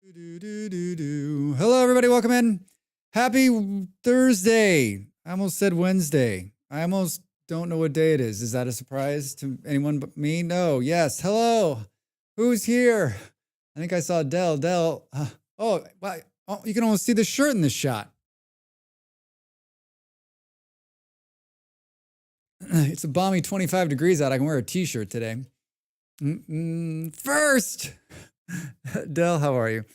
Hello, everybody. Welcome in. Happy Thursday. I almost said Wednesday. I almost don't know what day it is. Is that a surprise to anyone but me? No. Yes. Hello. Who's here? I think I saw Dell. Dell. Oh, you can almost see the shirt in this shot. It's a balmy 25 degrees out. I can wear a t-shirt today. First, Dell, how are you?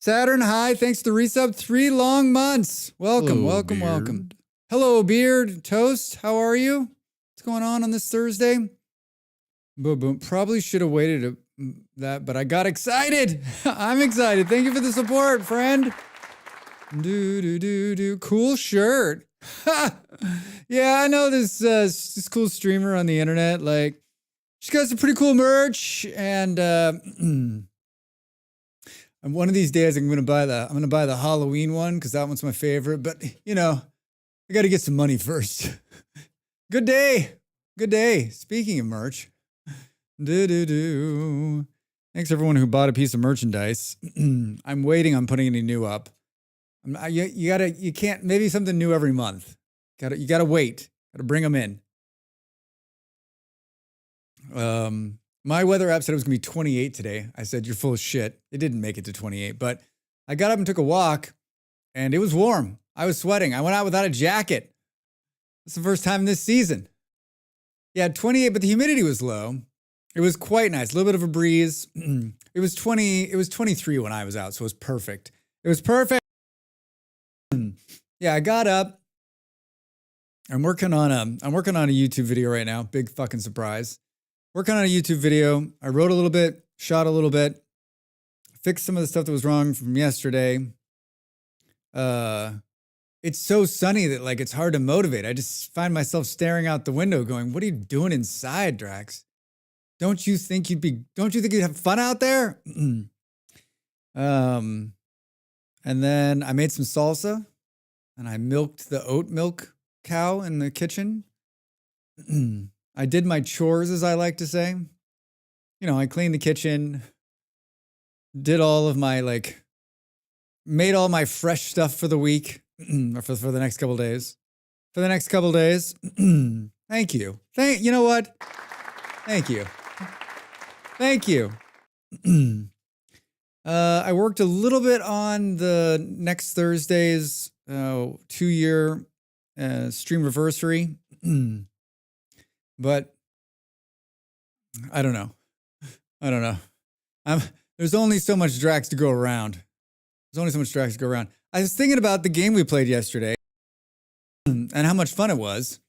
Saturn, hi. Thanks to the resub. 3 long months. Welcome, Hello, welcome, Beard. welcome. Hello, Beard. Toast, how are you? What's going on this Thursday? Boom, boom. Probably should have waited that, but I got excited. I'm excited. Thank you for the support, friend. Cool shirt. Yeah, I know this cool streamer on the internet. Like, she's got some pretty cool merch, and and one of these days I'm gonna buy the Halloween one because that one's my favorite. But you know, I got to get some money first. Good day. Speaking of merch, thanks everyone who bought a piece of merchandise. I'm waiting on putting any new up. You can't, maybe something new every month. You gotta wait. Gotta bring them in. My weather app said it was gonna be 28 today. I said, you're full of shit. It didn't make it to 28, but I got up and took a walk and it was warm. I was sweating. I went out without a jacket. It's the first time this season. Yeah, 28, but the humidity was low. It was quite nice. A little bit of a breeze. It was 23 when I was out, so it was perfect. It was perfect. Yeah, I got up. I'm working on a YouTube video right now. Big fucking surprise. Working on a YouTube video. I wrote a little bit, shot a little bit, fixed some of the stuff that was wrong from yesterday. It's so sunny that like it's hard to motivate. I just find myself staring out the window going, what are you doing inside, Drax? Don't you think you'd have fun out there? And then I made some salsa and I milked the oat milk cow in the kitchen. I did my chores, as I like to say. You know, I cleaned the kitchen, did all of my made all my fresh stuff for the week, or for the next couple days. For the next couple days. Thank you. You know what? Thank you. Thank you. I worked a little bit on the next Thursday's 2-year stream reversary. But I don't know. There's only so much Drax to go around. I was thinking about the game we played yesterday and how much fun it was.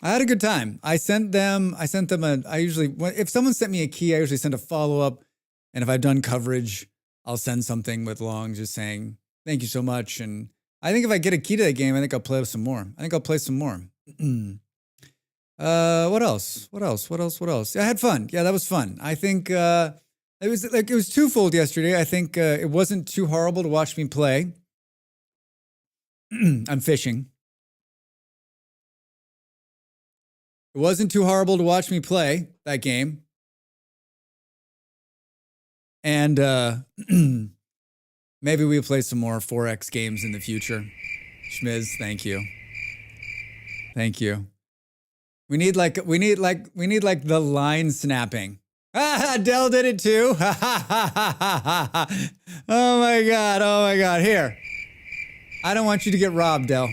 I had a good time. I usually, if someone sent me a key, I usually send a follow-up. And if I've done coverage, I'll send something with long just saying, thank you so much. And I think if I get a key to that game, I think I'll play some more. What else? Yeah, I had fun. Yeah, that was fun. I think it was twofold yesterday. I think it wasn't too horrible to watch me play. I'm fishing. It wasn't too horrible to watch me play that game. And maybe we'll play some more 4X games in the future. Schmiz, thank you. We need the line snapping. Dell did it too. Oh my god. Here. I don't want you to get robbed, Dell.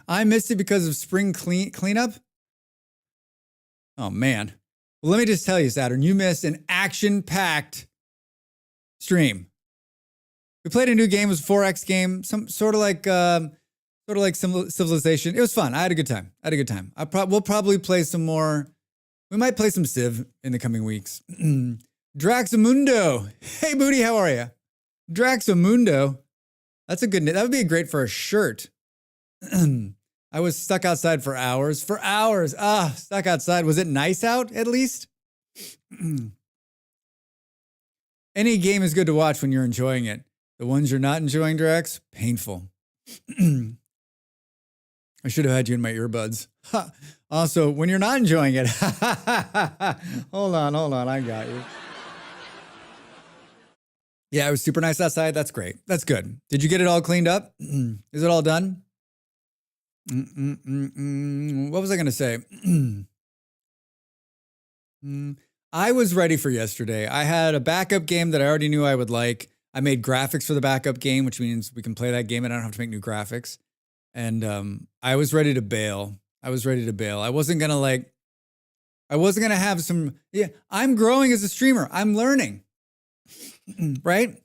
I missed it because of spring cleanup. Oh man. Well, let me just tell you, Saturn, you missed an action-packed stream. We played a new game. It was a 4X game, some sort of like Civilization. It was fun. I had a good time. We'll probably play some more. We might play some Civ in the coming weeks. Draxamundo. Hey, Booty, how are you? Draxamundo. That's a good name. That would be great for a shirt. I was stuck outside for hours. Stuck outside. Was it nice out, at least? Any game is good to watch when you're enjoying it. The ones you're not enjoying, Drax, painful. I should have had you in my earbuds. Also, when you're not enjoying it, hold on, I got you. Yeah, it was super nice outside. That's great. That's good. Did you get it all cleaned up? Is it all done? What was I going to say? I was ready for yesterday. I had a backup game that I already knew I would like. I made graphics for the backup game, which means we can play that game and I don't have to make new graphics. And I was ready to bail. I wasn't going to have some, yeah, I'm growing as a streamer. I'm learning, right?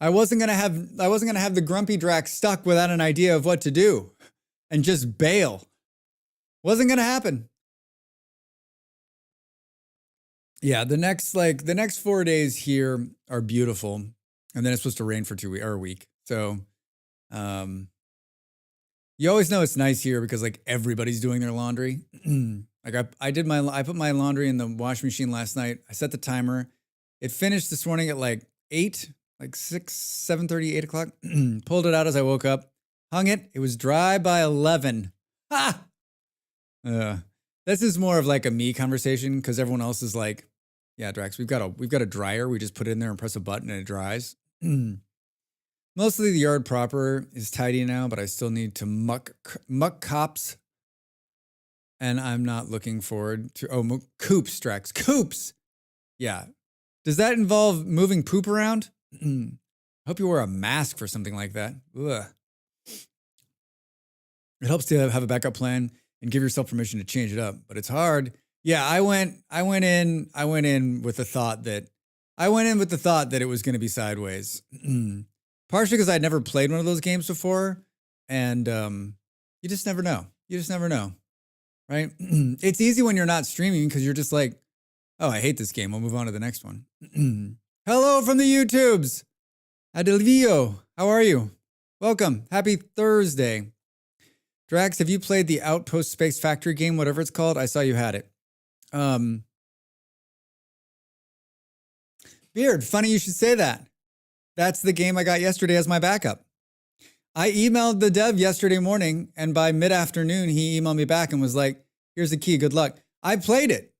I wasn't going to have the grumpy Drax stuck without an idea of what to do and just bail. Wasn't going to happen. Yeah, the next 4 days here are beautiful, and then it's supposed to rain for 2 weeks or a week. So, you always know it's nice here because like everybody's doing their laundry. Like I put my laundry in the washing machine last night. I set the timer. It finished this morning at like 8, like 6, 7:30, 8 o'clock. Pulled it out as I woke up, hung it. It was dry by 11. Ah. This is more of like a me conversation because everyone else is like, yeah, Drax, we've got a dryer. We just put it in there and press a button and it dries. Mostly the yard proper is tidy now, but I still need to muck cops. And I'm not looking forward to coops, Drax. Coops. Yeah. Does that involve moving poop around? Hope you wear a mask for something like that. Ugh. It helps to have a backup plan and give yourself permission to change it up, but it's hard. Yeah, I went in with the thought that it was going to be sideways. Partially because I'd never played one of those games before, and you just never know. Right? It's easy when you're not streaming because you're just like, oh, I hate this game. We'll move on to the next one. Hello from the YouTubes. Adelvio, how are you? Welcome. Happy Thursday. Drax, have you played the Outpost Space Factory game, whatever it's called? I saw you had it. Beard, funny you should say that. That's the game I got yesterday as my backup. I emailed the dev yesterday morning, and by mid-afternoon, he emailed me back and was like, here's the key, good luck. I played it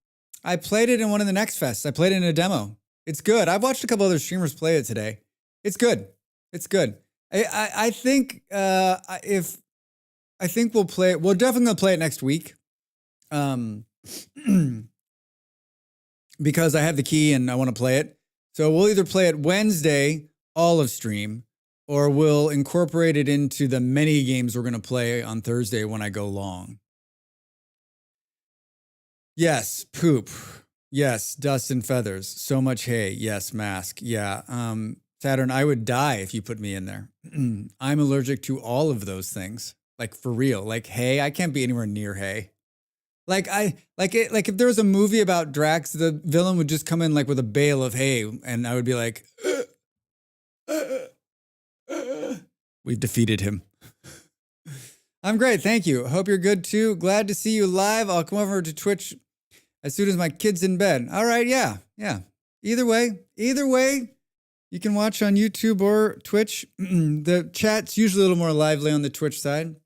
in one of the Next Fests. I played it in a demo. It's good. I've watched a couple other streamers play it today. It's good. I think we'll play it. We're definitely going to play it next week. Because I have the key and I want to play it. So we'll either play it Wednesday, all of stream, or we'll incorporate it into the many games we're going to play on Thursday when I go long. Yes, poop. Yes, dust and feathers. So much hay. Yes, mask. Yeah. Saturn, I would die if you put me in there. I'm allergic to all of those things. Like for real. Like hay, I can't be anywhere near hay. Like if there was a movie about Drax, the villain would just come in like with a bale of hay, and I would be like, we've defeated him. I'm great, thank you. Hope you're good too. Glad to see you live. I'll come over to Twitch as soon as my kid's in bed. All right, yeah. Either way, you can watch on YouTube or Twitch. The chat's usually a little more lively on the Twitch side.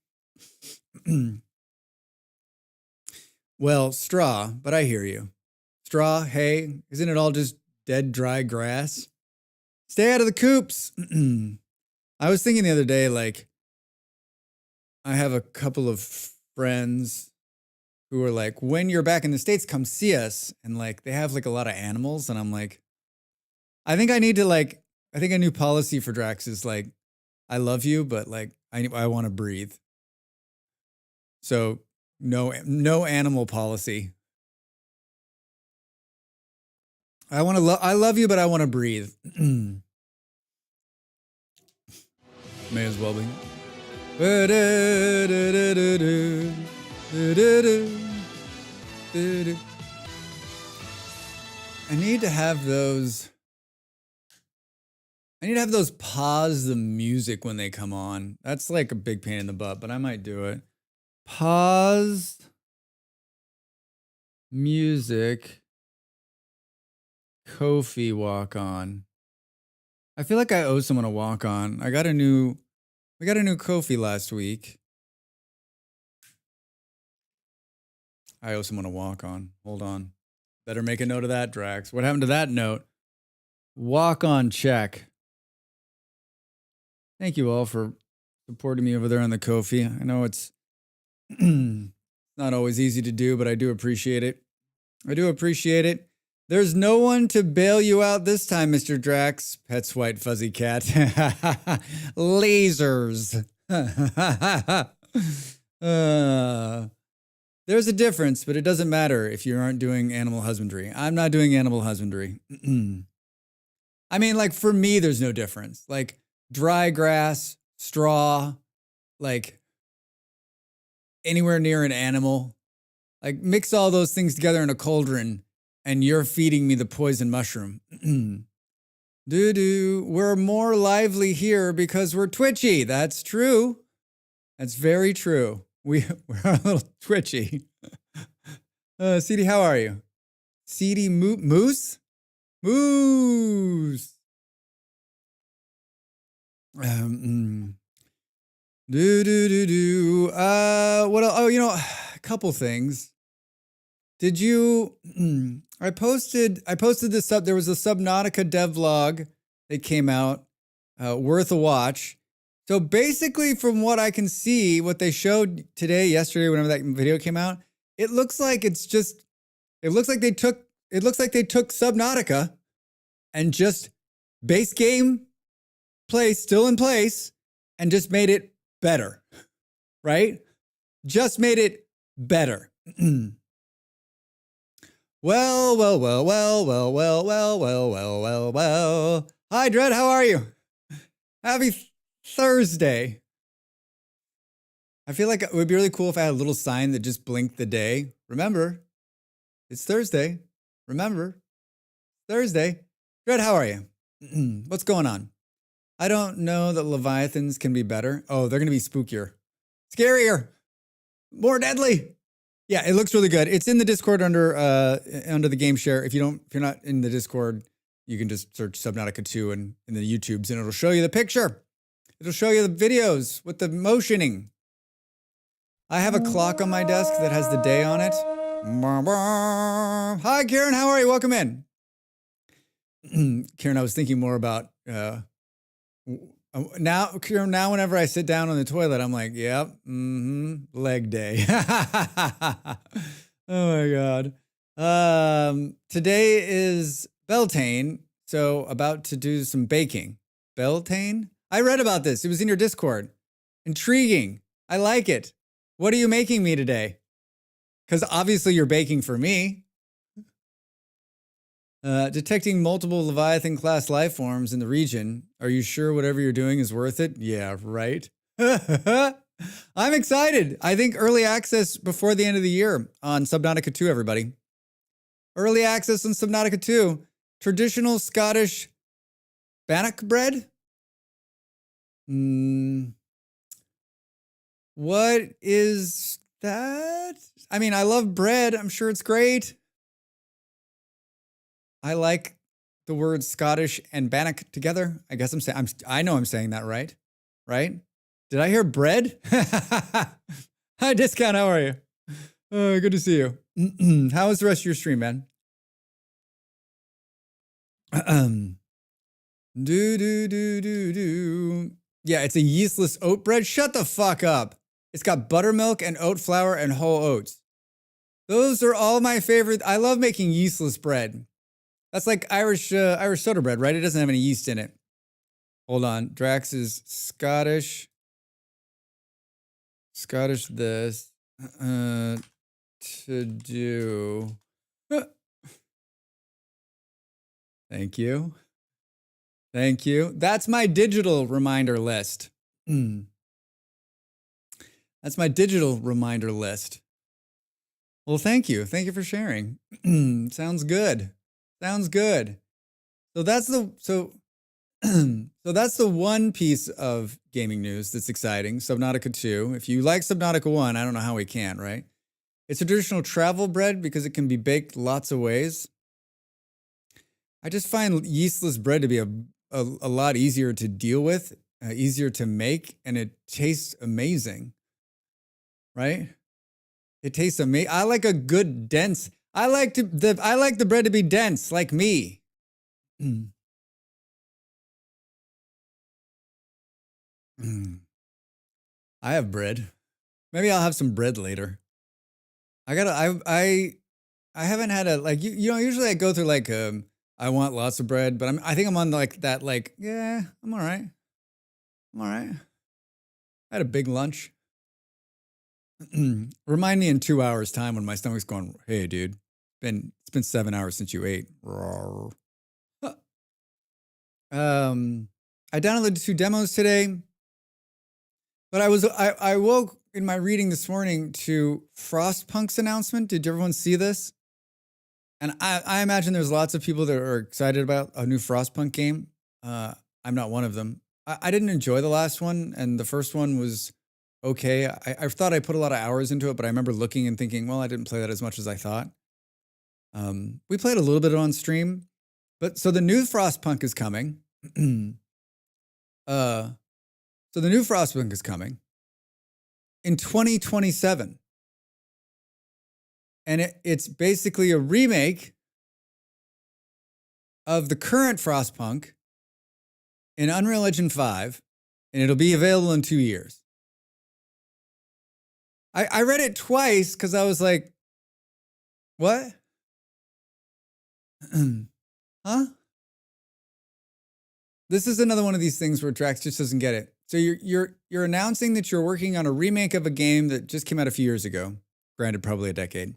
Well, straw, but I hear you. Straw, hay, isn't it all just dead, dry grass? Stay out of the coops. I was thinking the other day, like, I have a couple of friends who are like, when you're back in the States, come see us. And like, they have like a lot of animals. And I'm like, I think a new policy for Drax is like, I love you, but like, I want to breathe. So no animal policy. I love you, but I want to breathe. May as well be. I need to have those pause the music when they come on. That's like a big pain in the butt, but I might do it. Pause music. Kofi walk on. I feel like I owe someone a walk on. We got a new Kofi last week. I owe someone a walk on. Hold on. Better make a note of that, Drax. What happened to that note? Walk on check. Thank you all for supporting me over there on the Ko-fi. I know it's not always easy to do, but I do appreciate it. I do appreciate it. There's no one to bail you out this time, Mr. Drax. Pet's white fuzzy cat. Lasers. There's a difference, but it doesn't matter if you aren't doing animal husbandry. I'm not doing animal husbandry. I mean, like, for me, there's no difference. Like, dry grass, straw, like, anywhere near an animal. Like, mix all those things together in a cauldron, and you're feeding me the poison mushroom. Doo-doo. We're more lively here because we're twitchy. That's true. That's very true. We're a little twitchy. CD, how are you? CD Moose? Moose. What else? Oh, a couple things. Did you? I posted this up. There was a Subnautica devlog that came out, worth a watch. So basically, from what I can see, what they showed today, yesterday, whenever that video came out, it looks like they took Subnautica and just base game play still in place and just made it better, right? Just made it better. Well. Hi, Dread, how are you? Happy Thursday. I feel like it would be really cool if I had a little sign that just blinked the day. Remember, it's Thursday. Remember, Thursday. Dread, how are you? What's going on? I don't know that Leviathans can be better. Oh, they're going to be spookier. Scarier. More deadly. Yeah, it looks really good. It's in the Discord under the game share. If you're not in the Discord, you can just search Subnautica 2 in the YouTubes and it'll show you the picture. It'll show you the videos with the motioning. I have a clock on my desk that has the day on it. Hi, Karen. How are you? Welcome in. Karen, I was thinking more about now whenever I sit down on the toilet, I'm like, yep, leg day. Oh my God. Today is Beltane, so about to do some baking. Beltane? I read about this. It was in your Discord. Intriguing. I like it. What are you making me today? Because obviously you're baking for me. Detecting multiple Leviathan class life forms in the region. Are you sure whatever you're doing is worth it? Yeah, right. I'm excited. I think early access before the end of the year on Subnautica 2, everybody. Early access on Subnautica 2. Traditional Scottish bannock bread? What is that? I mean, I love bread. I'm sure it's great. I like the words Scottish and bannock together. I guess I know I'm saying that right? Right? Did I hear bread? Hi, Discount. How are you? Oh, good to see you. How was the rest of your stream, man? Yeah, it's a yeastless oat bread. Shut the fuck up. It's got buttermilk and oat flour and whole oats. Those are all my favorite. I love making yeastless bread. That's like Irish soda bread, right? It doesn't have any yeast in it. Hold on. Drax is Scottish. Scottish this. To do. Thank you. Thank you. That's my digital reminder list. That's my digital reminder list. Well, thank you. Thank you for sharing. Sounds good. Sounds good. So that's the one piece of gaming news that's exciting. Subnautica 2. If you like Subnautica 1, I don't know how we can't, right? It's a traditional travel bread because it can be baked lots of ways. I just find yeastless bread to be a lot easier to deal with, easier to make, and it tastes amazing. Right? It tastes amazing. I like a good dense. I like the bread to be dense, like me. Mm. I have bread. Maybe I'll have some bread later. I haven't had a like you know usually I go through like I want lots of bread, but I think I'm on like that like yeah, I'm all right. I'm all right. I had a big lunch. Remind me in 2 hours time when my stomach's going, "Hey dude, it's been 7 hours since you ate." Rawr. Um I downloaded 2 demos today, but I woke in my reading this morning to Frostpunk's announcement. Did everyone see this? And I imagine there's lots of people that are excited about a new Frostpunk game. I'm not one of them. I didn't enjoy the last one, and the first one was okay. I thought I put a lot of hours into it, but I remember looking and thinking, well, I didn't play that as much as I thought. We played a little bit on stream, but so the new Frostpunk is coming. uh, so the new Frostpunk is coming in 2027, and it's basically a remake of the current Frostpunk in Unreal Engine 5, and it'll be available in 2 years. I read it twice because I was like, what? Huh? This is another one of these things where Drax just doesn't get it. So you're announcing that you're working on a remake of a game that just came out a few years ago, granted probably a decade.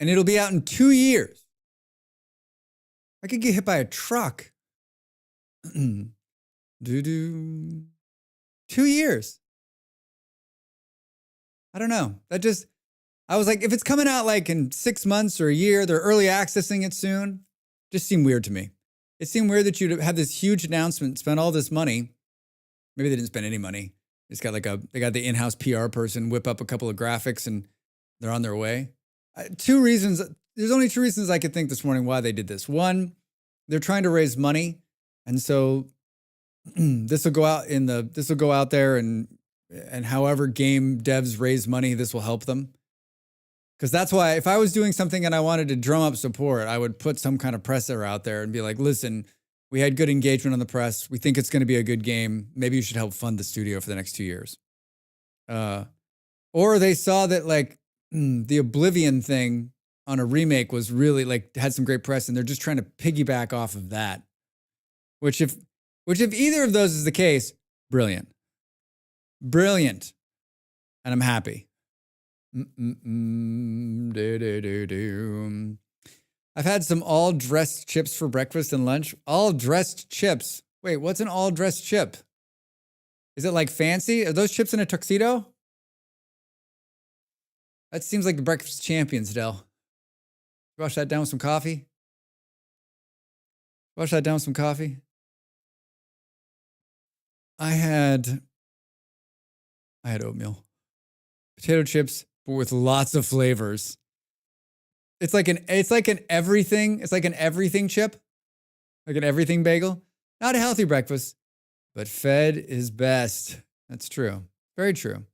And it'll be out in 2 years. I could get hit by a truck. Doo-doo. 2 years. I don't know. I was like, if it's coming out like in 6 months or a year, they're early accessing it soon. Just seemed weird to me. It seemed weird that you'd have this huge announcement, spend all this money. Maybe they didn't spend any money. They got the in-house PR person whip up a couple of graphics and they're on their way. 2 reasons. There's only 2 reasons I could think this morning why they did this. One, they're trying to raise money, and so this will go out there and however game devs raise money, this will help them. Because that's why if I was doing something and I wanted to drum up support, I would put some kind of presser out there and be like, listen, we had good engagement on the press. We think it's going to be a good game. Maybe you should help fund the studio for the next 2 years. Or they saw that like the Oblivion thing on a remake was really like had some great press and they're just trying to piggyback off of that. Which if either of those is the case, brilliant. Brilliant. And I'm happy. I've had some all-dressed chips for breakfast and lunch. All-dressed chips. Wait, what's an all-dressed chip? Is it like fancy? Are those chips in a tuxedo? That seems like the breakfast champions, Dell. Wash that down with some coffee. Wash that down with some coffee. I had oatmeal. Potato chips, but with lots of flavors. It's like an everything. It's like an everything chip, like an everything bagel. Not a healthy breakfast, but fed is best. That's true. Very true.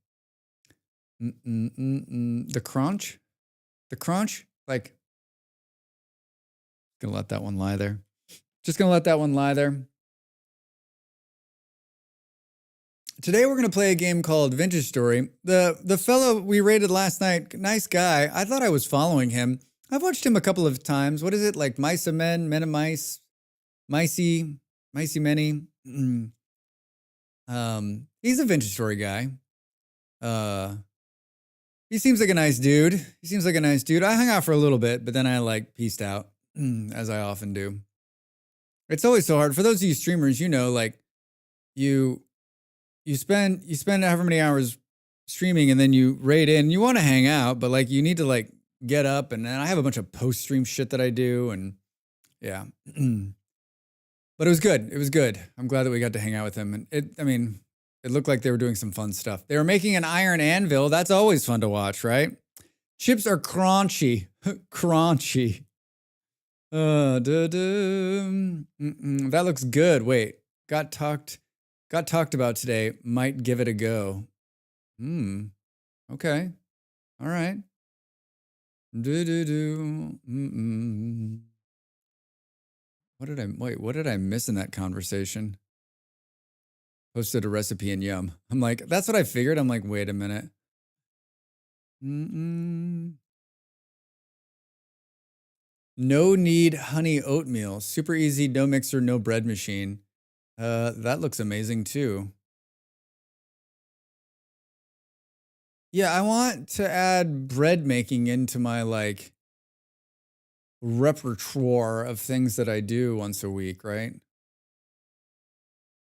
The crunch, like, gonna let that one lie there. Just gonna let that one lie there. Today we're gonna play a game called Vintage Story. The fellow we rated last night, nice guy. I thought I was following him. I've watched him a couple of times. What is it like? Mice of Men, Men of Mice, Micey Many. He's a Vintage Story guy. He seems like a nice dude. I hung out for a little bit, but then I like pieced out, as I often do. It's always so hard for those of you streamers. You know, like you spend however many hours streaming, and then you raid in. You want to hang out, but like you need to like get up, and then I have a bunch of post stream shit that I do, and yeah. But it was good. It was good. I'm glad that we got to hang out with him, and it looked like they were doing some fun stuff. They were making an iron anvil. That's always fun to watch, right? Chips are crunchy. Crunchy. That looks good. Wait, got talked about today. Might give it a go. Okay. All right. What did I miss in that conversation? posted a recipe in Yum. I'm like, that's what I figured. I'm like, wait a minute. No knead honey oatmeal. Super easy, no mixer, no bread machine. That looks amazing too. Yeah, I want to add bread making into my like repertoire of things that I do once a week, right?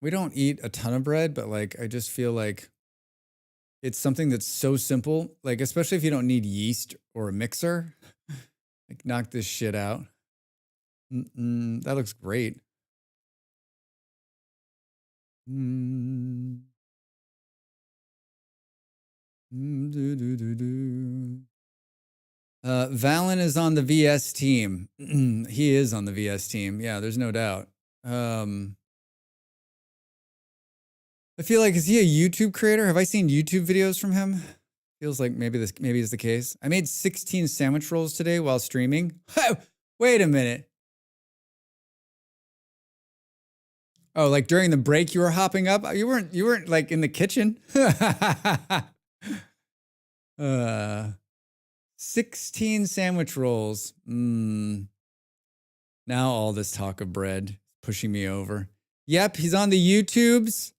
We don't eat a ton of bread, but like I just feel like it's something that's so simple, like especially if you don't need yeast or a mixer. Like knock this shit out. That looks great. Valen is on the VS team. He is on the VS team. Yeah, there's no doubt. I feel like, is he a YouTube creator? Have I seen YouTube videos from him? Feels like maybe is the case. I made 16 sandwich rolls today while streaming. Wait a minute. Oh, like during the break you were hopping up? You weren't like in the kitchen. 16 sandwich rolls. Now all this talk of bread pushing me over. Yep, he's on the YouTubes.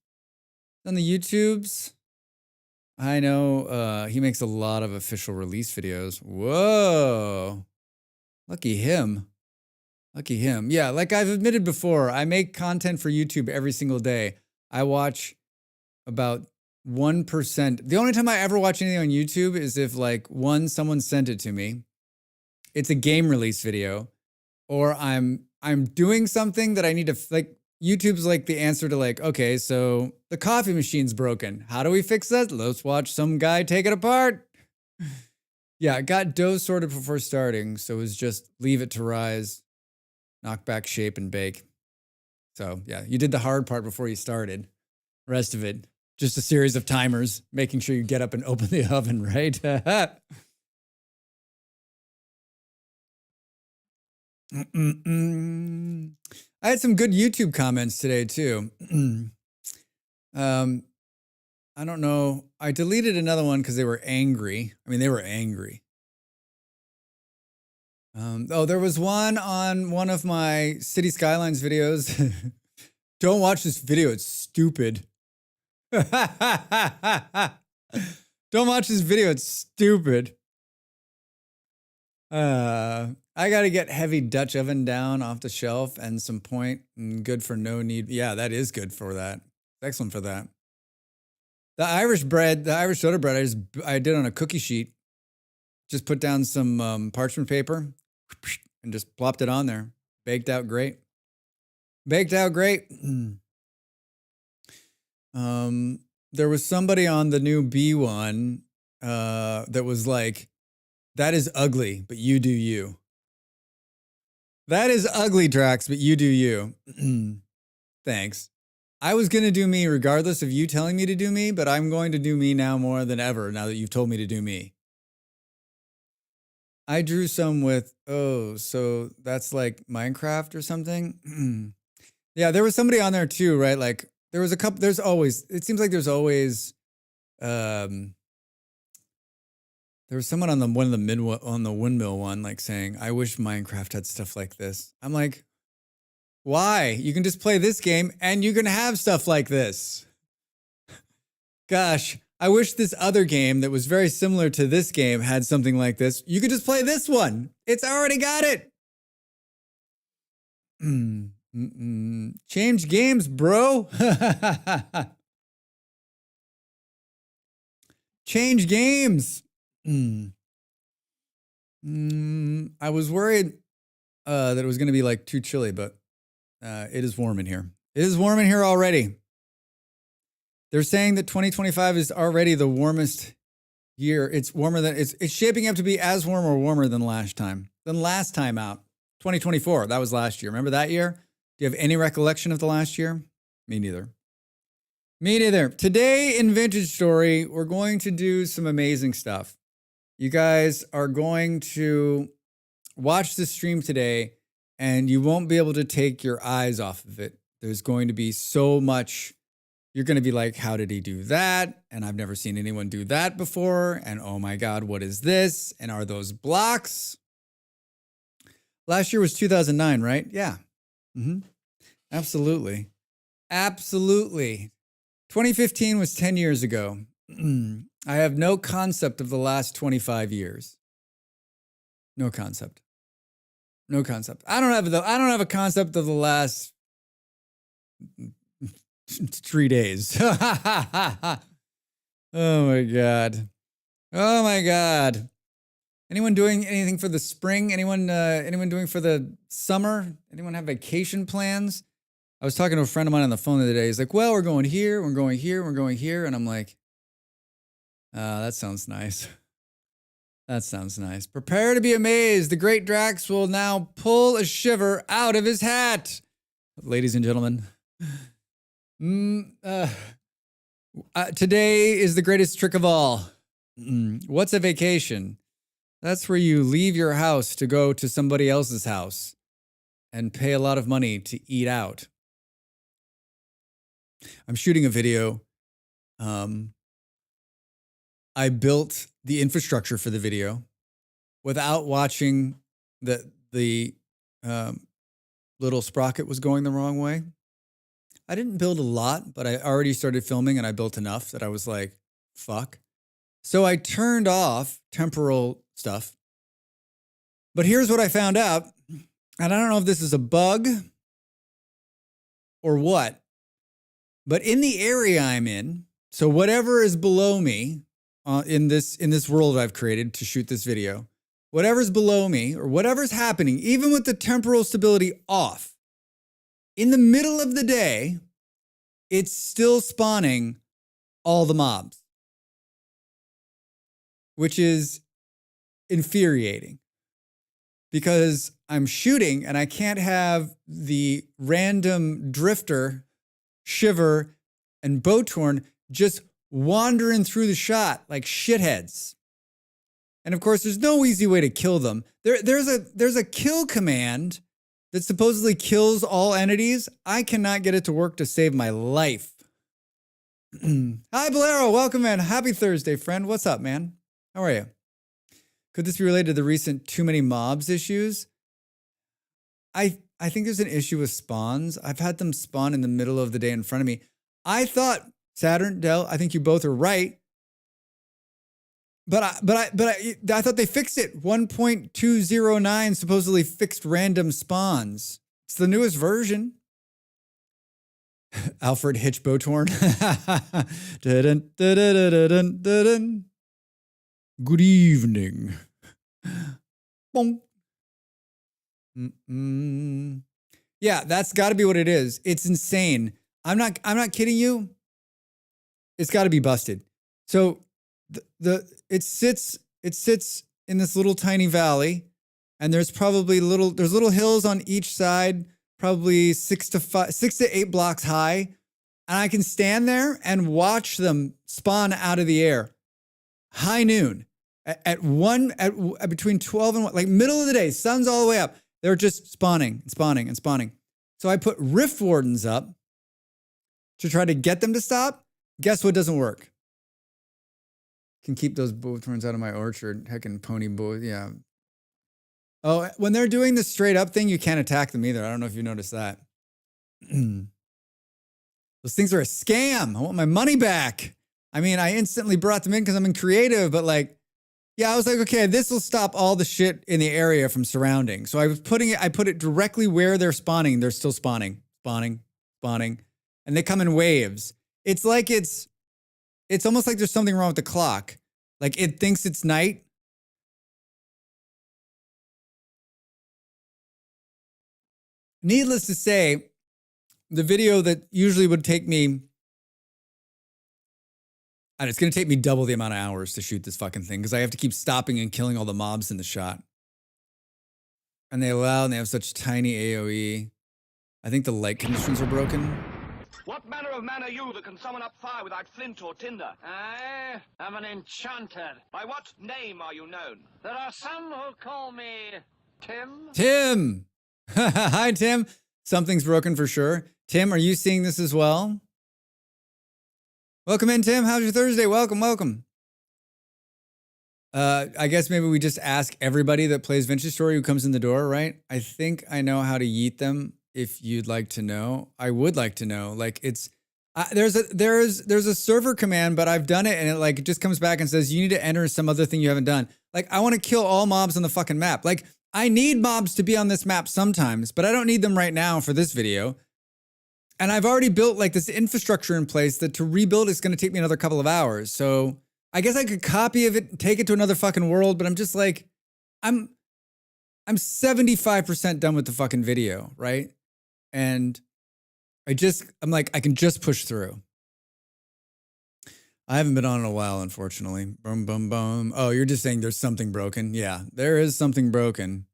I know he makes a lot of official release videos. Whoa. Lucky him. Yeah, like I've admitted before, I make content for YouTube every single day. I watch about 1%. The only time I ever watch anything on YouTube is if like someone sent it to me. It's a game release video, or I'm doing something that I need to like. YouTube's like the answer to like, okay, so the coffee machine's broken. How do we fix that? Let's watch some guy take it apart. Yeah, I got dough sorted before starting, so it was just leave it to rise, knock back, shape, and bake. So yeah, you did the hard part before you started. Rest of it, just a series of timers, making sure you get up and open the oven, right? I had some good YouTube comments today too. I don't know. I deleted another one because they were angry. I mean, they were angry. There was one on one of my City Skylines videos. Don't watch this video. It's stupid. Don't watch this video. It's stupid. I got to get heavy Dutch oven down off the shelf and some point and good for no need. Yeah, that is good for that. Excellent for that. The Irish soda bread, I did on a cookie sheet. Just put down some parchment paper and just plopped it on there. Baked out great. There was somebody on the new B1 that was like, that is ugly, but you do you. That is ugly, Drax, but you do you. Thanks. I was going to do me regardless of you telling me to do me, but I'm going to do me now more than ever now that you've told me to do me. I drew some with, so that's like Minecraft or something. Yeah, there was somebody on there too, right? Like there was a couple, it seems like there's always, there was someone on the windmill one, like saying, I wish Minecraft had stuff like this. I'm like, why? You can just play this game and you can have stuff like this. Gosh, I wish this other game that was very similar to this game had something like this. You could just play this one. It's already got it. Change games, bro. Change games. I was worried that it was going to be like too chilly, but it is warm in here. It is warm in here already. They're saying that 2025 is already the warmest year. It's warmer than it's shaping up to be as warm or warmer than last time out. 2024, that was last year. Remember that year? Do you have any recollection of the last year? Me neither. Today in Vintage Story, we're going to do some amazing stuff. You guys are going to watch the stream today and you won't be able to take your eyes off of it. There's going to be so much You're going to be like, how did he do that? And I've never seen anyone do that before. And oh my God, what is this? And are those blocks? Last year was 2009, right? Yeah. Absolutely. Absolutely. 2015 was 10 years ago. I have no concept of the last 25 years. No concept. No concept. I don't have a concept of the last 3 days. Oh my God. Oh my God. Anyone doing anything for the spring? Anyone doing for the summer? Anyone have vacation plans? I was talking to a friend of mine on the phone the other day. He's like, well, we're going here, we're going here, we're going here. And I'm like, that sounds nice. That sounds nice. Prepare to be amazed. The great Drax will now pull a shiver out of his hat. Ladies and gentlemen, today is the greatest trick of all. What's a vacation? That's where you leave your house to go to somebody else's house and pay a lot of money to eat out. I'm shooting a video. I built the infrastructure for the video without watching the little sprocket was going the wrong way. I didn't build a lot, but I already started filming and I built enough that I was like, fuck. So I turned off temporal stuff. But here's what I found out. And I don't know if this is a bug or what, but in the area I'm in, so whatever is below me in this world I've created to shoot this video, whatever's below me or whatever's happening, even with the temporal stability off, in the middle of the day, it's still spawning all the mobs, which is infuriating because I'm shooting and I can't have the random drifter, shiver, and boathorn just wandering through the shot like shitheads. And of course, there's no easy way to kill them. There's a kill command that supposedly kills all entities. I cannot get it to work to save my life. Hi, Bolero. Welcome in. Happy Thursday, friend. What's up, man? How are you? Could this be related to the recent too many mobs issues? I think there's an issue with spawns. I've had them spawn in the middle of the day in front of me. I thought, Saturn, Dell, I think you both are right. But I thought they fixed it. 1.209 supposedly fixed random spawns. It's the newest version. Alfred Hitch Boathorn. Good evening. Boom. Yeah, that's got to be what it is. It's insane. I'm not kidding you. It's got to be busted. So it sits in this little tiny valley, and there's probably little hills on each side, probably 6 to 8 blocks high, and I can stand there and watch them spawn out of the air. High noon, at between 12 and 1, like middle of the day, sun's all the way up. They're just spawning and spawning and spawning. So I put rift wardens up to try to get them to stop. Guess what doesn't work? Can keep those boathorns out of my orchard. Heckin' pony boy, yeah. Oh, when they're doing the straight up thing, you can't attack them either. I don't know if you noticed that. Those things are a scam. I want my money back. I mean, I instantly brought them in because I'm in creative, but like, yeah, I was like, okay, this will stop all the shit in the area from surrounding. So I put it directly where they're spawning. They're still spawning. And they come in waves. It's like it's almost like there's something wrong with the clock. Like it thinks it's night. Needless to say, the video that usually would take me, and it's going to take me double the amount of hours to shoot this fucking thing because I have to keep stopping and killing all the mobs in the shot. And they have such tiny AoE. I think the light conditions are broken. What manner of man are you that can summon up fire without flint or tinder? I am an enchanter. By what name are you known? There are some who call me Tim. Tim! Hi, Tim. Something's broken for sure. Tim, are you seeing this as well? Welcome in, Tim. How's your Thursday? Welcome, welcome. I guess maybe we just ask everybody that plays Vintage Story who comes in the door, right? I think I know how to yeet them. If you'd like to know, I would like to know. Like it's there's a server command, but I've done it and it like just comes back and says you need to enter some other thing you haven't done. Like I want to kill all mobs on the fucking map. Like I need mobs to be on this map sometimes, but I don't need them right now for this video. And I've already built like this infrastructure in place that to rebuild is going to take me another couple of hours. So I guess I could copy of it, take it to another fucking world, but I'm just like, I'm 75% done with the fucking video, right? And I'm like, I can just push through. I haven't been on in a while, unfortunately. Boom, boom, boom. Oh, you're just saying there's something broken? Yeah, there is something broken.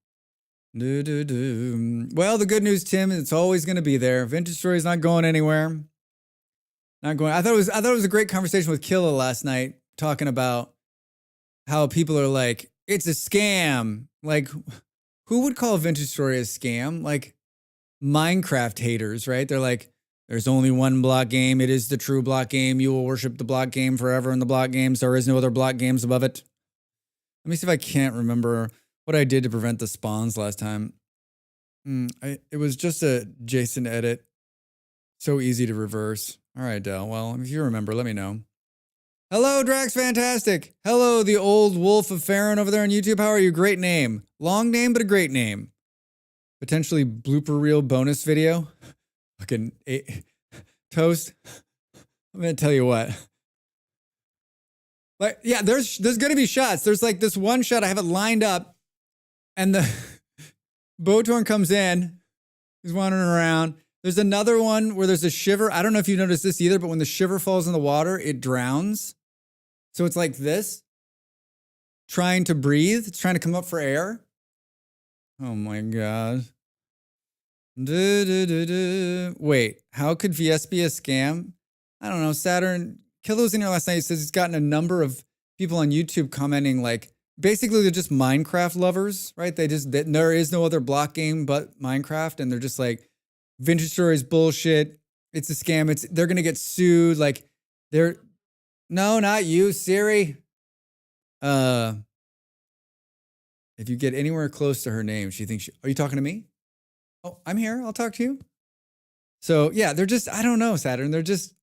Well, the good news, Tim, it's always going to be there. Vintage Story is not going anywhere. Not going. I thought it was a great conversation with Killa last night, talking about how people are like, it's a scam. Like, who would call Vintage Story a scam? Like Minecraft haters, right? They're like, there's only one block game. It is the true block game. You will worship the block game forever in the block games. There is no other block games above it. Let me see if I can't remember what I did to prevent the spawns last time. It was just a Jason edit. So easy to reverse. All right, Del. Well, if you remember, let me know. Hello, Drax Fantastic. Hello, the old wolf of Farron over there on YouTube. How are you? Great name. Long name, but a great name. Potentially blooper reel bonus video. Fucking toast. I'm going to tell you what. Like, yeah, there's going to be shots. There's like this one shot I have it lined up and the Botorn comes in. He's wandering around. There's another one where there's a shiver. I don't know if you noticed this either, but when the shiver falls in the water, it drowns. So it's like this, trying to breathe. It's trying to come up for air. Oh my God. Wait, how could VS be a scam? I don't know. Saturn, Killa was in here last night. He says he's gotten a number of people on YouTube commenting like, basically they're just Minecraft lovers, right? There is no other block game but Minecraft. And they're just like, Vintage Story is bullshit. It's a scam. They're going to get sued. Like no, not you, Siri. If you get anywhere close to her name, she thinks, are you talking to me? Oh, I'm here. I'll talk to you. So yeah, they're just, I don't know, Saturn. They're just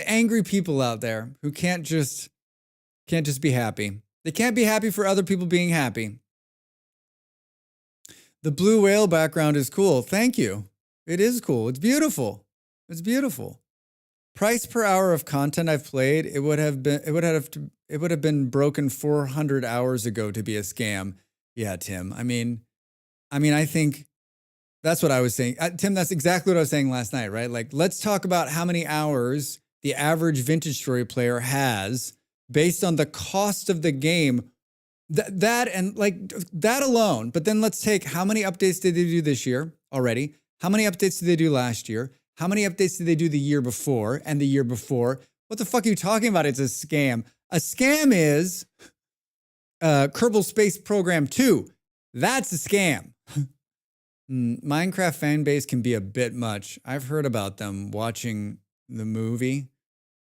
angry people out there who can't just be happy. They can't be happy for other people being happy. The blue whale background is cool. Thank you. It is cool. It's beautiful. It's beautiful. Price per hour of content I've played, it would have been broken 400 hours ago to be a scam. Yeah, Tim. I mean, I think that's what I was saying. Tim, that's exactly what I was saying last night, right? Like, let's talk about how many hours the average Vintage Story player has based on the cost of the game. That alone. But then let's take how many updates did they do this year already? How many updates did they do last year? How many updates did they do the year before and the year before? What the fuck are you talking about? It's a scam. A scam is Kerbal Space Program 2. That's a scam. Minecraft fan base can be a bit much. I've heard about them watching the movie.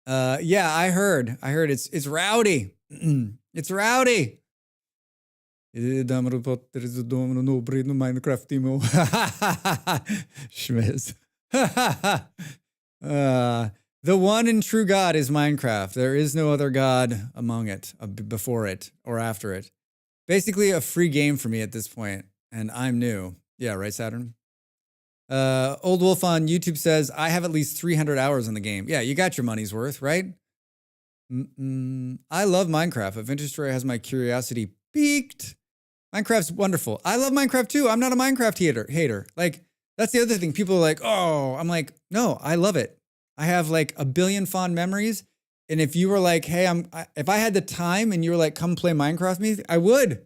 Yeah, I heard it's rowdy. It's rowdy. Schmiz. The one and true God is Minecraft. There is no other God among it, before it, or after it. Basically a free game for me at this point, and I'm new. Yeah, right, Saturn? Old Wolf on YouTube says, I have at least 300 hours in the game. Yeah, you got your money's worth, right? I love Minecraft. A Vintage Story has my curiosity piqued. Minecraft's wonderful. I love Minecraft too. I'm not a Minecraft hater. Like, that's the other thing. People are like, oh, I'm like, no, I love it. I have like a billion fond memories. And if you were like, hey, if I had the time and you were like, come play Minecraft with me, I would.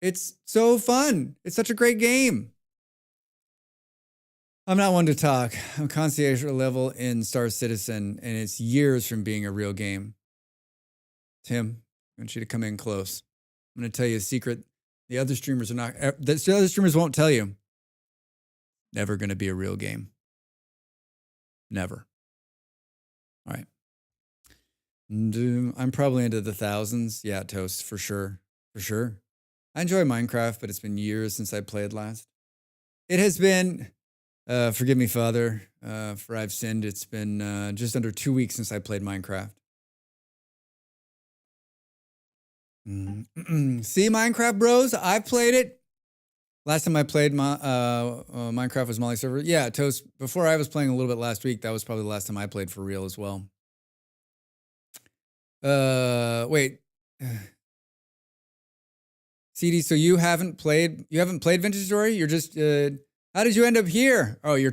It's so fun. It's such a great game. I'm not one to talk. I'm concierge level in Star Citizen, and it's years from being a real game. Tim, I want you to come in close. I'm going to tell you a secret. The other streamers won't tell you. Never going to be a real game. Never. All right. And, I'm probably into the thousands. Yeah, Toast, for sure. For sure. I enjoy Minecraft, but it's been years since I played last. It has been, forgive me, Father, for I've sinned. It's been just under 2 weeks since I played Minecraft. See, Minecraft bros, I played it. Last time I played Minecraft was Molly server. Yeah, Toast, before I was playing a little bit last week, that was probably the last time I played for real as well. Wait. CD, so you haven't played Vintage Story? You're just how did you end up here? Oh, you're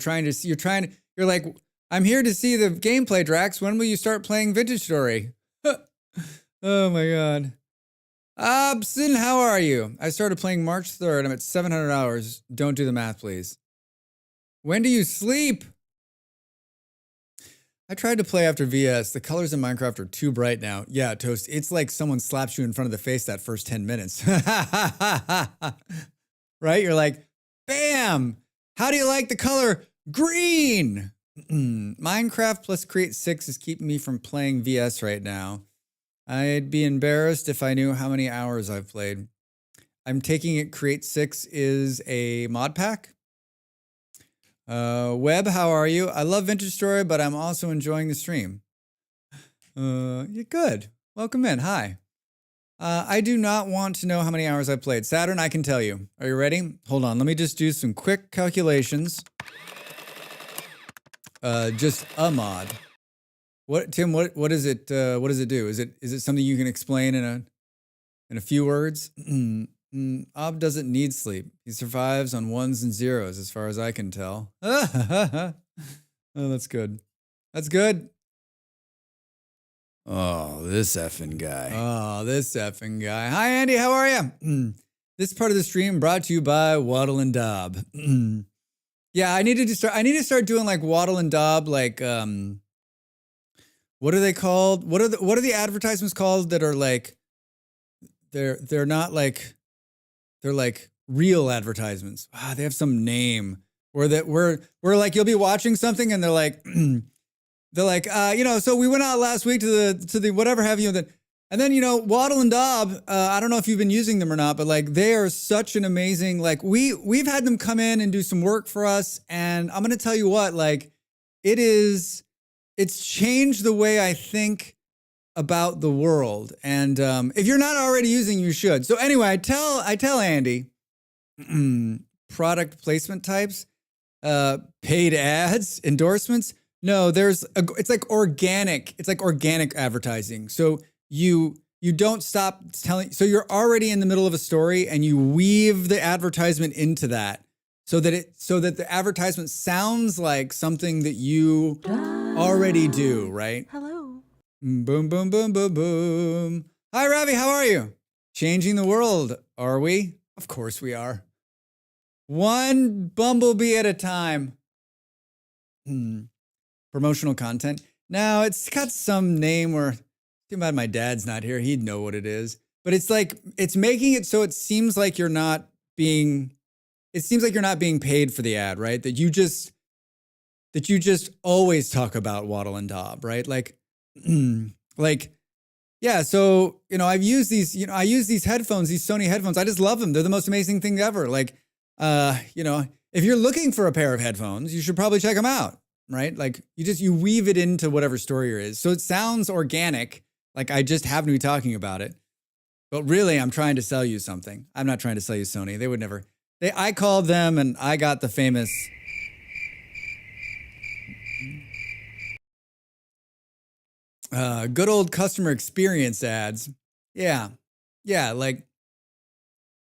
like, I'm here to see the gameplay, Drax. When will you start playing Vintage Story? Oh my god. Absin, how are you? I started playing March 3rd. I'm at 700 hours. Don't do the math, please. When do you sleep? I tried to play after VS. The colors in Minecraft are too bright now. Yeah, Toast, it's like someone slaps you in front of the face that first 10 minutes. Right? You're like, bam! How do you like the color green? Minecraft plus Create 6 is keeping me from playing VS right now. I'd be embarrassed if I knew how many hours I've played. I'm taking it Create 6 is a mod pack. Webb, how are you? I love Vintage Story, but I'm also enjoying the stream. You're good. Welcome in. Hi. I do not want to know how many hours I've played. Saturn, I can tell you. Are you ready? Hold on. Let me just do some quick calculations. Just a mod. What, Tim? What is it? What does it do? Is it something you can explain in a few words? Ob doesn't need sleep. He survives on ones and zeros, as far as I can tell. Oh, that's good. That's good. Oh, this effing guy. Hi, Andy. How are you? This part of the stream brought to you by Waddle and Dob. Yeah, I need to start doing like Waddle and Dob, like what are they called? What are the advertisements called that are like they're not like they're like real advertisements. They have some name where like you'll be watching something and they're like so we went out last week to the whatever have you, and then Waddle and Dob, I don't know if you've been using them or not, but like they are such an amazing, like we've had them come in and do some work for us, and I'm gonna tell you what, like it's changed the way I think about the world. And if you're not already using, you should. So anyway, I tell Andy, product placement types, paid ads, endorsements. No, it's like organic. It's like organic advertising. So you don't stop telling. So you're already in the middle of a story and you weave the advertisement into that so that the advertisement sounds like something that you already do, right? Hello. Boom, boom, boom, boom, boom. Hi, Ravi. How are you? Changing the world, are we? Of course we are. One bumblebee at a time. Promotional content. Now, it's got some name where, too bad my dad's not here. He'd know what it is. But it's like, it's making it so it seems like you're not being paid for the ad, right? That you just always talk about Waddle and Dob, right? Like, yeah, so, I use these headphones, these Sony headphones. I just love them. They're the most amazing thing ever. Like, if you're looking for a pair of headphones, you should probably check them out, right? Like you weave it into whatever story you're is. So it sounds organic. Like I just happen to be talking about it, but really I'm trying to sell you something. I'm not trying to sell you Sony. They would never, I called them and I got the famous, good old customer experience ads. Yeah. Like,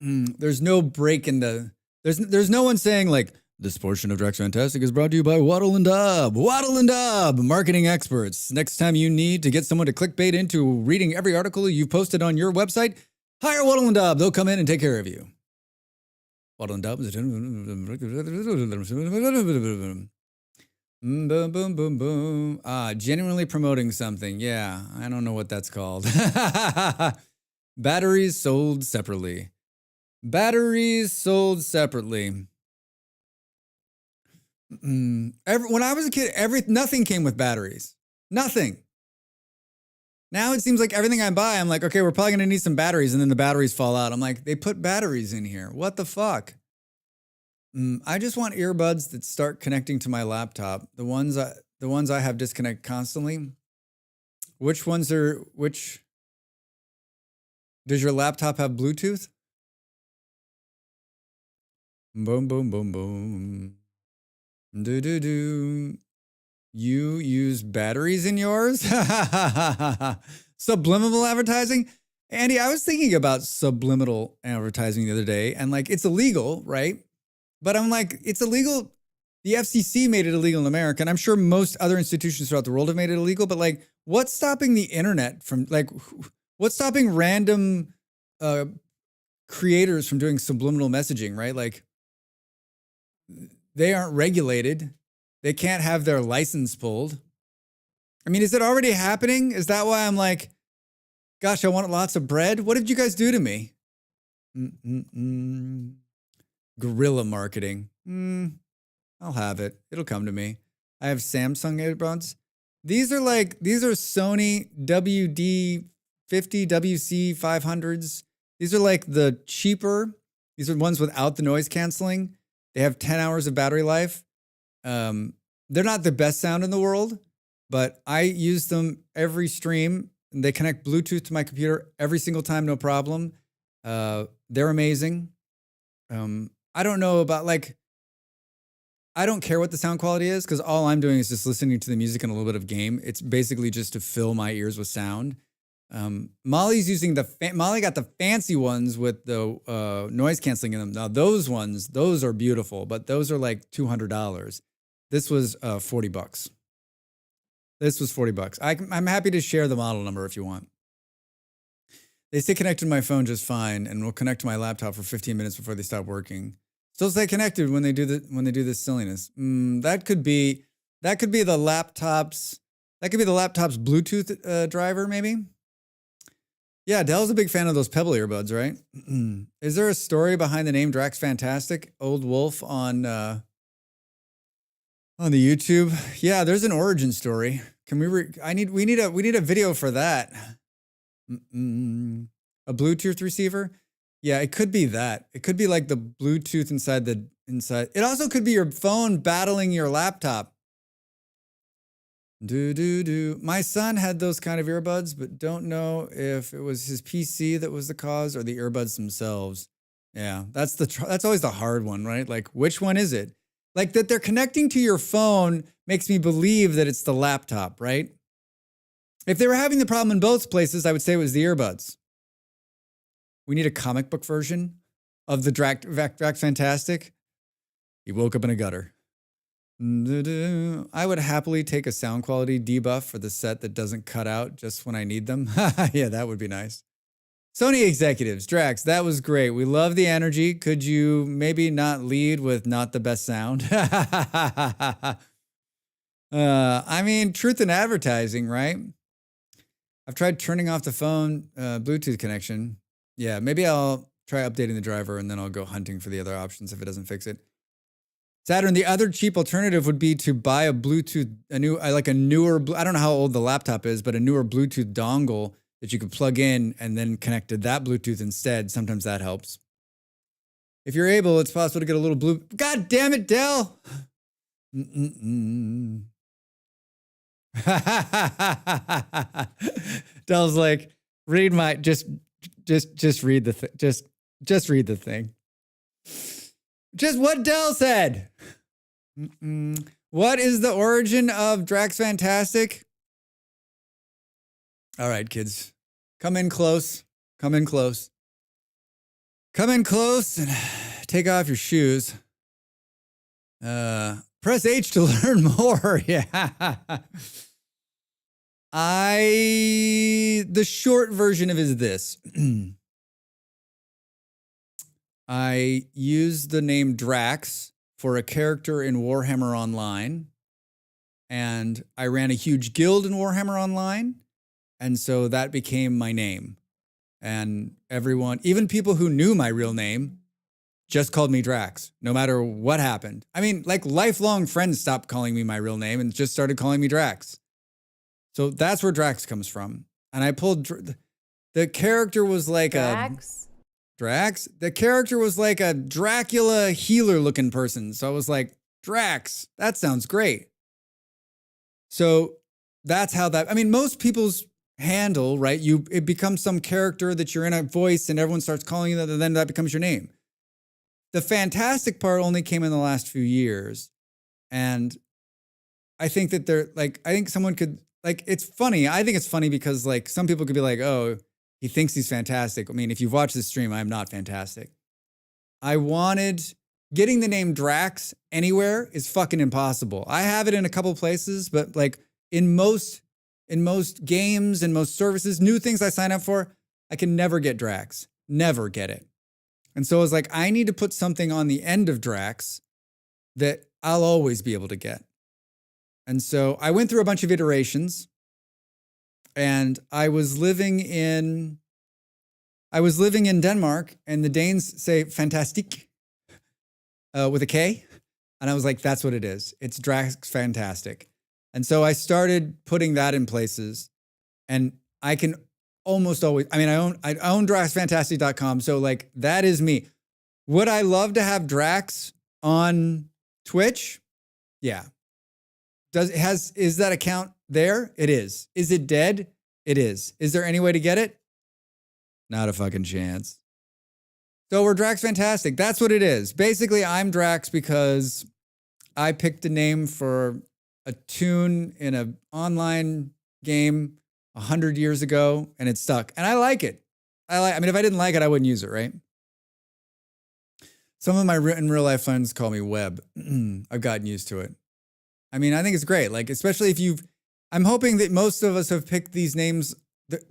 there's no break in there's no one saying like, this portion of Drax Fantastic is brought to you by Waddle and Dob. Waddle and Dob, marketing experts. Next time you need to get someone to clickbait into reading every article you've posted on your website, hire Waddle and Dob. They'll come in and take care of you. Waddle and Dob is boom, boom, boom, boom. Genuinely promoting something. Yeah, I don't know what that's called. Batteries sold separately. When I was a kid, nothing came with batteries. Nothing. Now it seems like everything I buy, I'm like, okay, we're probably going to need some batteries, and then the batteries fall out. I'm like, they put batteries in here. What the fuck? I just want earbuds that start connecting to my laptop. The ones I have disconnect constantly. Which ones are which? Does your laptop have Bluetooth? Boom, boom, boom, boom. Do do do. You use batteries in yours? Subliminal advertising? Andy, I was thinking about subliminal advertising the other day, and like it's illegal, right? But I'm like, it's illegal. The FCC made it illegal in America, and I'm sure most other institutions throughout the world have made it illegal, but like, what's stopping the internet from, like, what's stopping random creators from doing subliminal messaging, right? Like, they aren't regulated. They can't have their license pulled. I mean, is it already happening? Is that why I'm like, gosh, I want lots of bread? What did you guys do to me? Guerrilla marketing. I'll have it. It'll come to me. I have Samsung earbuds. These are Sony WD-50, WC-500s. These are like the cheaper. These are ones without the noise canceling. They have 10 hours of battery life. They're not the best sound in the world, but I use them every stream. And they connect Bluetooth to my computer every single time, no problem. They're amazing. I don't know about I don't care what the sound quality is because all I'm doing is just listening to the music and a little bit of game. It's basically just to fill my ears with sound. Molly's using Molly got the fancy ones with the noise canceling in them. Now those are beautiful, but those are like $200. This was $40. This was $40. I'm happy to share the model number if you want. They stay connected to my phone just fine, and will connect to my laptop for 15 minutes before they stop working. Still stay connected when they do this silliness. That could be the laptop's Bluetooth driver, maybe. Yeah, Dell's a big fan of those Pebble earbuds, right? Is there a story behind the name Drax Fantastic? Old Wolf on the YouTube. Yeah, there's an origin story. Can we? We need a video for that. A Bluetooth receiver. Yeah, it could be that. It could be like the Bluetooth inside. It also could be your phone battling your laptop. My son had those kind of earbuds, but don't know if it was his PC that was the cause or the earbuds themselves. Yeah, that's always the hard one, right? Like, which one is it? Like that they're connecting to your phone makes me believe that it's the laptop, right? If they were having the problem in both places, I would say it was the earbuds. We need a comic book version of the Drax Fantastic. He woke up in a gutter. I would happily take a sound quality debuff for the set that doesn't cut out just when I need them. Yeah, that would be nice. Sony executives, Drax, that was great. We love the energy. Could you maybe not lead with not the best sound? I mean, truth in advertising, right? I've tried turning off the phone Bluetooth connection. Yeah, maybe I'll try updating the driver and then I'll go hunting for the other options if it doesn't fix it. Saturn, the other cheap alternative would be to buy a Bluetooth, a newer, I don't know how old the laptop is, but a newer Bluetooth dongle that you could plug in and then connect to that Bluetooth instead. Sometimes that helps. If you're able, it's possible to get a little blue. God damn it, Dell. Dell's like, read my, just read the thing. Just read the thing. Just what Dell said. What is the origin of Drax Fantastic? All right, kids. Come in close. Come in close. Come in close and take off your shoes. Press H to learn more. Yeah. The short version of it is this. I used the name Drax for a character in Warhammer Online, and I ran a huge guild in Warhammer Online, and so that became my name. And everyone, even people who knew my real name, just called me Drax, no matter what happened. I mean, like lifelong friends stopped calling me my real name and just started calling me Drax. So that's where Drax comes from. And I pulled the character was like Drax. The character was like a Dracula healer looking person. So I was like, Drax, that sounds great. So that's how that, I mean, most people's handle, right? It becomes some character that you're in a voice and everyone starts calling you that, and then that becomes your name. The fantastic part only came in the last few years. And I think that I think someone could, like, it's funny. I think it's funny because, like, some people could be like, oh, he thinks he's fantastic. I mean, if you've watched this stream, I'm not fantastic. Getting the name Drax anywhere is fucking impossible. I have it in a couple places, but like in most games and most services, new things I sign up for, I can never get Drax. Never get it. And so I was like, I need to put something on the end of Drax that I'll always be able to get. And so I went through a bunch of iterations, and I was living in Denmark, and the Danes say fantastic with a K. And I was like, that's what it is. It's Drax Fantastic. And so I started putting that in places, and I can almost always, I mean, I own DraxFantastic.com. So like, that is me. Would I love to have Drax on Twitch? Yeah. Is that account there? It is. Is it dead? It is. Is there any way to get it? Not a fucking chance. So we're Drax Fantastic. That's what it is. Basically, I'm Drax because I picked a name for a tune in an online game 100 years ago, and it stuck. And I like it. I mean, if I didn't like it, I wouldn't use it, right? Some of my in real life friends call me Web. I've gotten used to it. I mean, I think it's great. Like, especially if I'm hoping that most of us have picked these names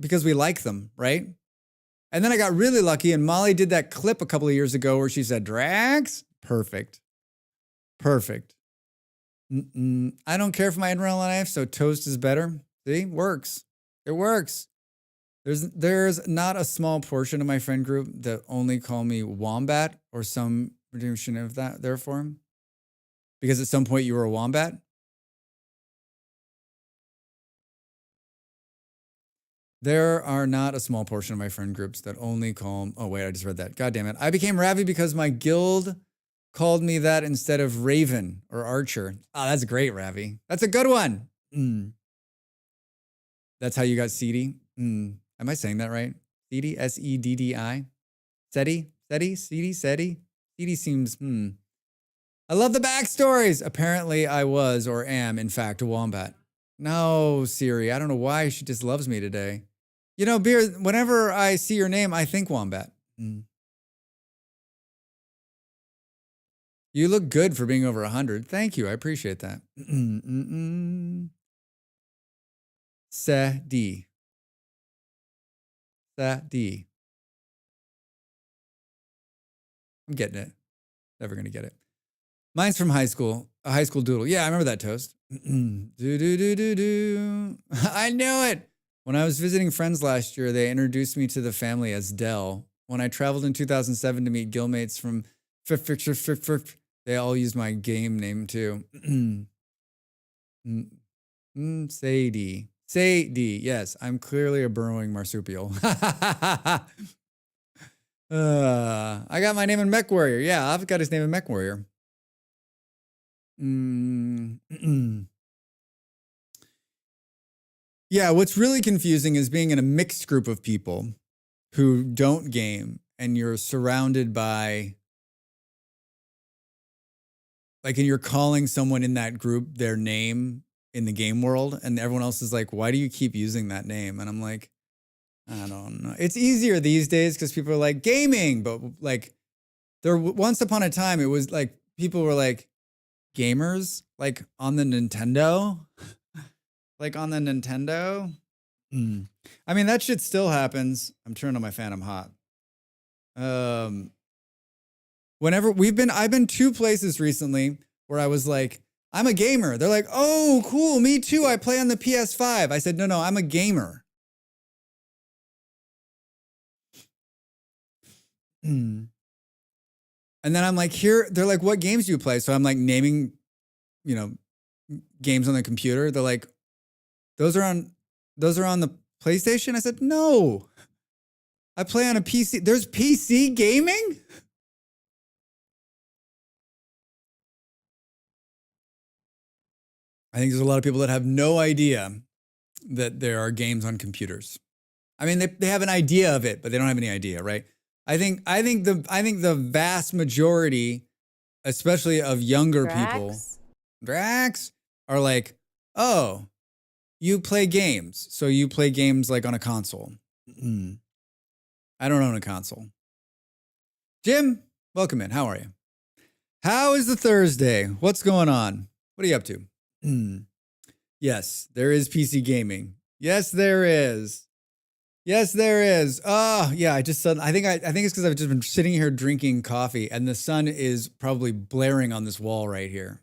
because we like them, right? And then I got really lucky, and Molly did that clip a couple of years ago where she said, Drax? Perfect. Perfect. I don't care for my in real life, so toast is better. See? Works. It works. There's not a small portion of my friend group that only call me Wombat or some version of that, their form. Because at some point you were a Wombat. There are not a small portion of my friend groups that only call... Oh, wait, I just read that. God damn it. I became Ravi because my guild called me that instead of Raven or Archer. Oh, that's great, Ravi. That's a good one. That's how you got Seedy. Am I saying that right? Seedy? S-E-D-D-I? Seti? Seedy? Seedy seems... I love the backstories. Apparently I was or am, in fact, a Wombat. No, Siri. I don't know why she just loves me today. You know, Beer, whenever I see your name, I think Wombat. You look good for being over 100. Thank you. I appreciate that. Sadi. I'm getting it. Never going to get it. Mine's from high school. A high school doodle. Yeah, I remember that toast. Do. I knew it. When I was visiting friends last year, they introduced me to the family as Dell. When I traveled in 2007 to meet guildmates from they all used my game name too. Sadie. Yes, I'm clearly a burrowing marsupial. I got my name in Mech Warrior. Yeah, I've got his name in Mech Warrior. Yeah, what's really confusing is being in a mixed group of people who don't game, and you're surrounded by, like, and you're calling someone in that group their name in the game world, and everyone else is like, why do you keep using that name? And I'm like, I don't know. It's easier these days because people are like, gaming, but like, once upon a time, it was like, people were like, gamers, like on the Nintendo. Like on the Nintendo. I mean, that shit still happens. I'm turning on my fan. I'm hot. Whenever I've been 2 places recently where I was like, I'm a gamer. They're like, oh, cool. Me too. I play on the PS5. I said, no, I'm a gamer. And then I'm like, they're like, what games do you play? So I'm like naming, games on the computer. They're like, those are on those are on the PlayStation? I said, no. I play on a PC. There's PC gaming? I think there's a lot of people that have no idea that there are games on computers. I mean, they have an idea of it, but they don't have any idea, right? I think the vast majority, especially of younger people, Drax, are like, oh, you play games. So you play games like on a console. I don't own a console. Jim, welcome in. How are you? How is the Thursday? What's going on? What are you up to? Yes, there is PC gaming. Yes, there is. Yes, there is. Oh, yeah. I think it's because I've just been sitting here drinking coffee, and the sun is probably blaring on this wall right here.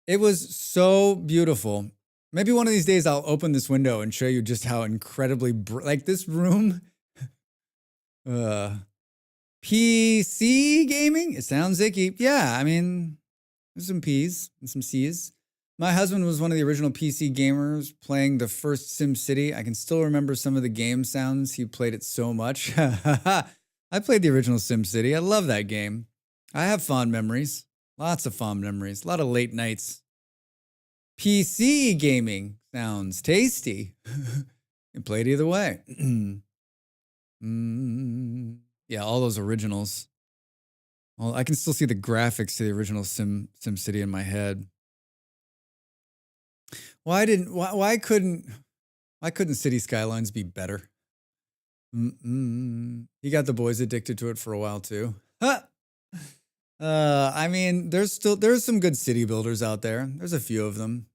It was so beautiful. Maybe one of these days I'll open this window and show you just how incredibly like this room. PC gaming. It sounds icky. Yeah, I mean, there's some P's and some C's. My husband was one of the original PC gamers playing the first SimCity. I can still remember some of the game sounds. He played it so much. I played the original SimCity. I love that game. I have fond memories. Lots of fond memories. A lot of late nights. PC gaming sounds tasty. You played either way. Yeah, all those originals. Well, I can still see the graphics to the original SimCity in my head. Why couldn't City Skylines be better? He got the boys addicted to it for a while too. I mean, there's some good city builders out there. There's a few of them.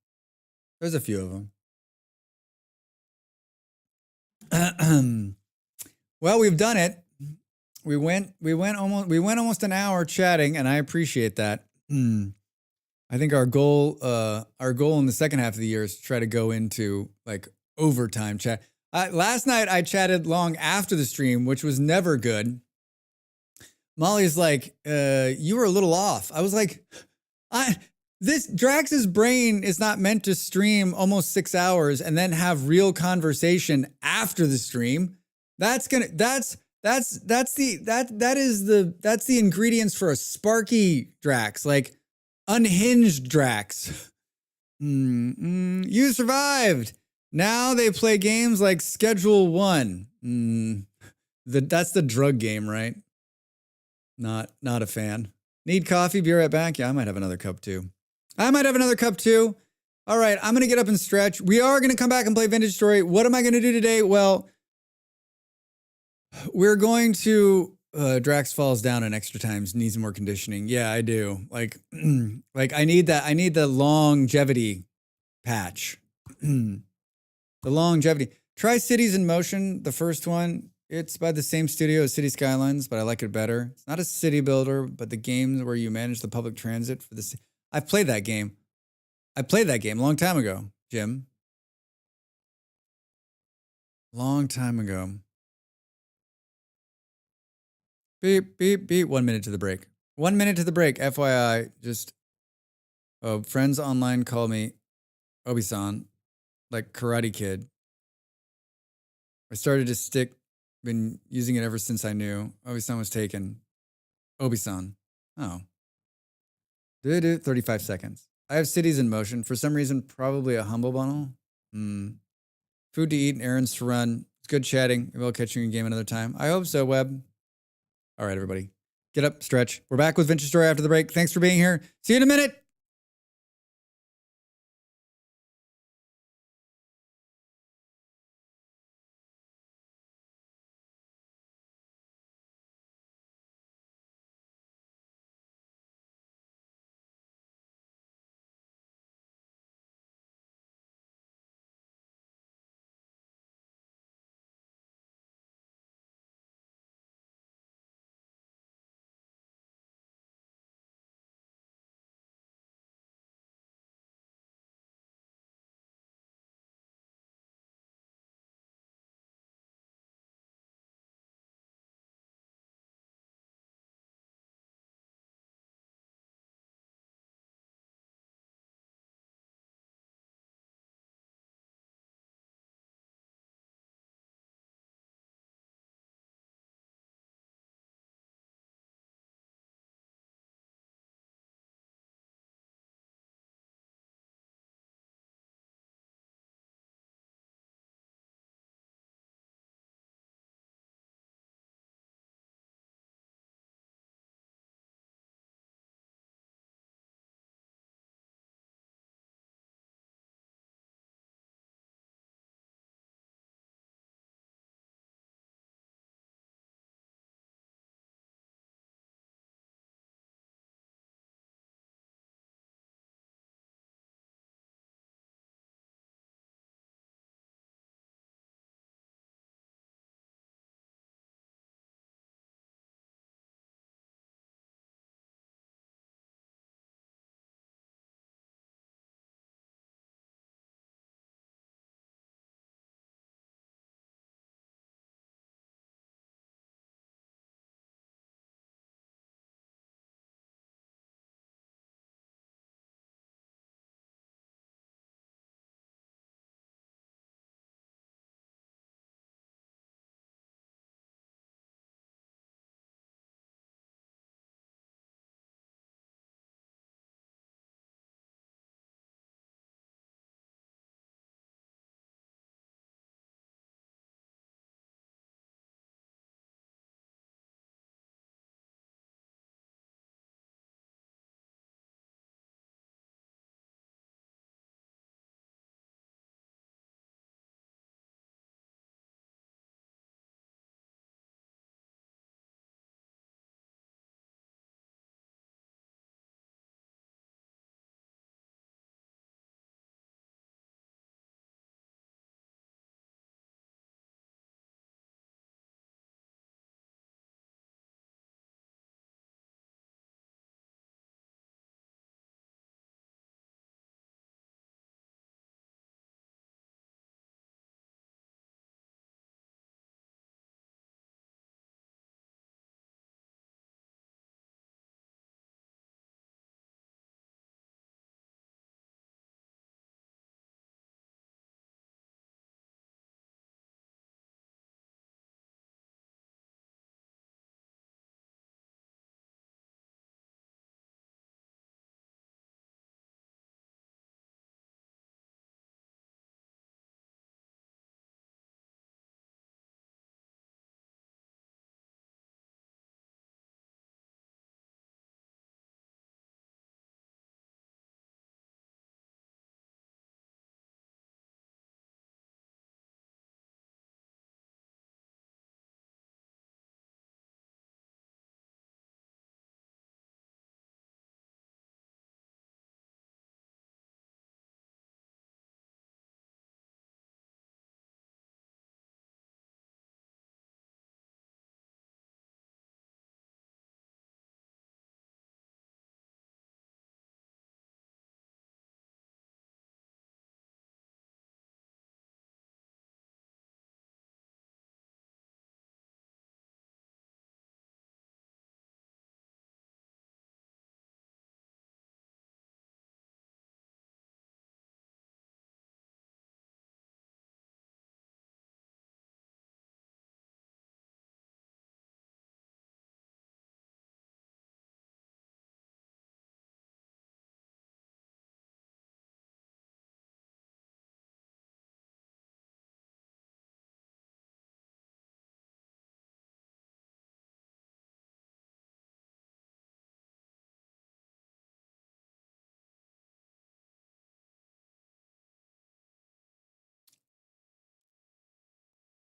Well, we've done it. We went almost an hour chatting, and I appreciate that. I think our goal in the second half of the year is to try to go into like overtime chat. Last night I chatted long after the stream, which was never good. Molly's like, you were a little off. I was like, this Drax's brain is not meant to stream almost 6 hours and then have real conversation after the stream. That's the ingredients for a sparky Drax, like unhinged Drax. You survived. Now they play games like Schedule 1. That's the drug game, right? Not a fan. Need coffee? Be right back. Yeah, I might have another cup too. All right, I'm going to get up and stretch. We are going to come back and play Vintage Story. What am I going to do today? Well, we're going to Drax falls down an extra times, needs more conditioning. Yeah, I do. Like I need the longevity patch. The longevity. Try Cities in Motion, the first one. It's by the same studio as City Skylines, but I like it better. It's not a city builder, but the games where you manage the public transit for the I've played that game. I played that game a long time ago, Jim. Long time ago. Beep, beep, beep. 1 minute to the break. 1 minute to the break. FYI, just friends online call me Obi-san, like Karate Kid. I started to stick, been using it ever since I knew. Obi-san was taken. Obi-san. Oh. 35 seconds. I have Cities in Motion. For some reason, probably a Humble Bundle. Food to eat and errands to run. It's good chatting. Maybe I'll catch you in a game another time. I hope so, Webb. All right, everybody. Get up, stretch. We're back with Vintage Story after the break. Thanks for being here. See you in a minute.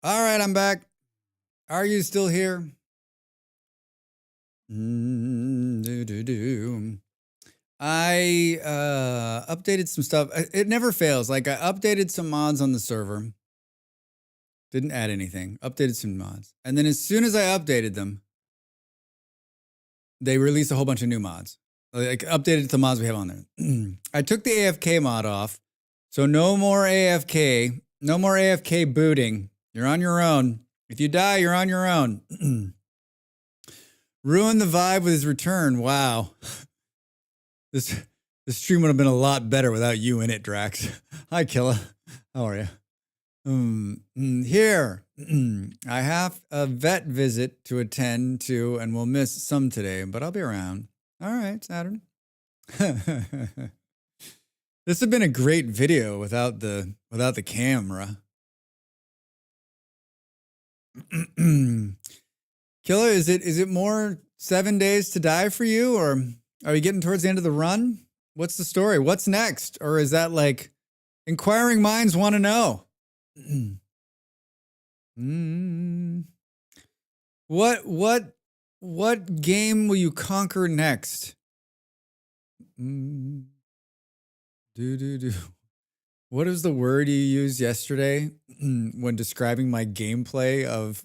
All right, I'm back. Are you still here? I updated some stuff. It never fails. Like I updated some mods on the server. Didn't add anything. Updated some mods. And then as soon as I updated them, they released a whole bunch of new mods. Like updated the mods we have on there. I took the AFK mod off. So no more AFK. No more AFK booting. You're on your own. If you die, you're on your own. Ruined the vibe with his return. Wow. This stream would have been a lot better without you in it, Drax. Hi, Killa. How are you? Here. I have a vet visit to attend to, and we'll miss some today, but I'll be around. All right, Saturn. This would have been a great video without the camera. Killer, is it more 7 days to die for you, or are you getting towards the end of the run? What's the story? What's next? Or is that like inquiring minds want to know? What game will you conquer next? What is the word you used yesterday when describing my gameplay of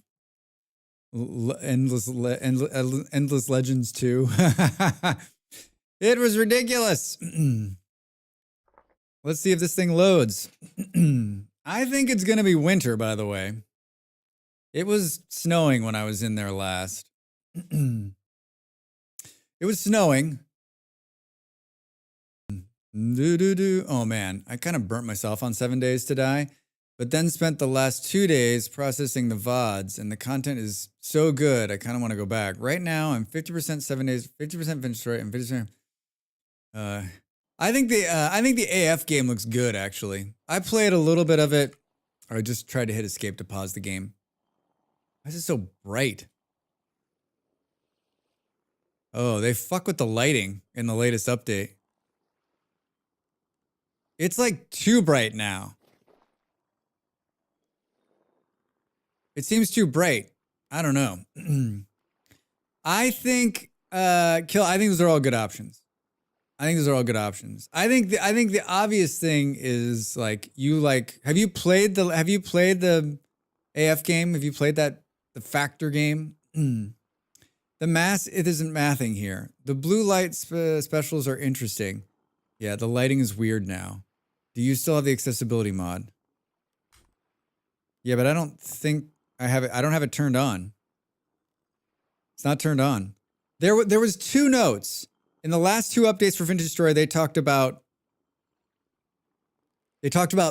Endless Legends 2? It was ridiculous. Let's see if this thing loads. I think it's going to be winter, by the way. It was snowing when I was in there last. It was snowing. Oh man, I kind of burnt myself on 7 days to die, but then spent the last 2 days processing the VODs, and the content is so good, I kind of want to go back. Right now, I'm 50% 7 days, 50% finish rate, and 50%. I think the AF game looks good, actually. I played a little bit of it. I just tried to hit escape to pause the game. Why is it so bright? Oh, they fuck with the lighting in the latest update. It's like too bright now. It seems too bright. I don't know. I think I think those are all good options. I think the obvious thing is like have you played the AF game? Have you played the factor game? The mass, it isn't mathing here. The blue light specials are interesting. Yeah, the lighting is weird now. Do you still have the accessibility mod? Yeah, but I don't think I have it. I don't have it turned on. It's not turned on. There was 2 notes. In the last 2 updates for Vintage Story, they talked about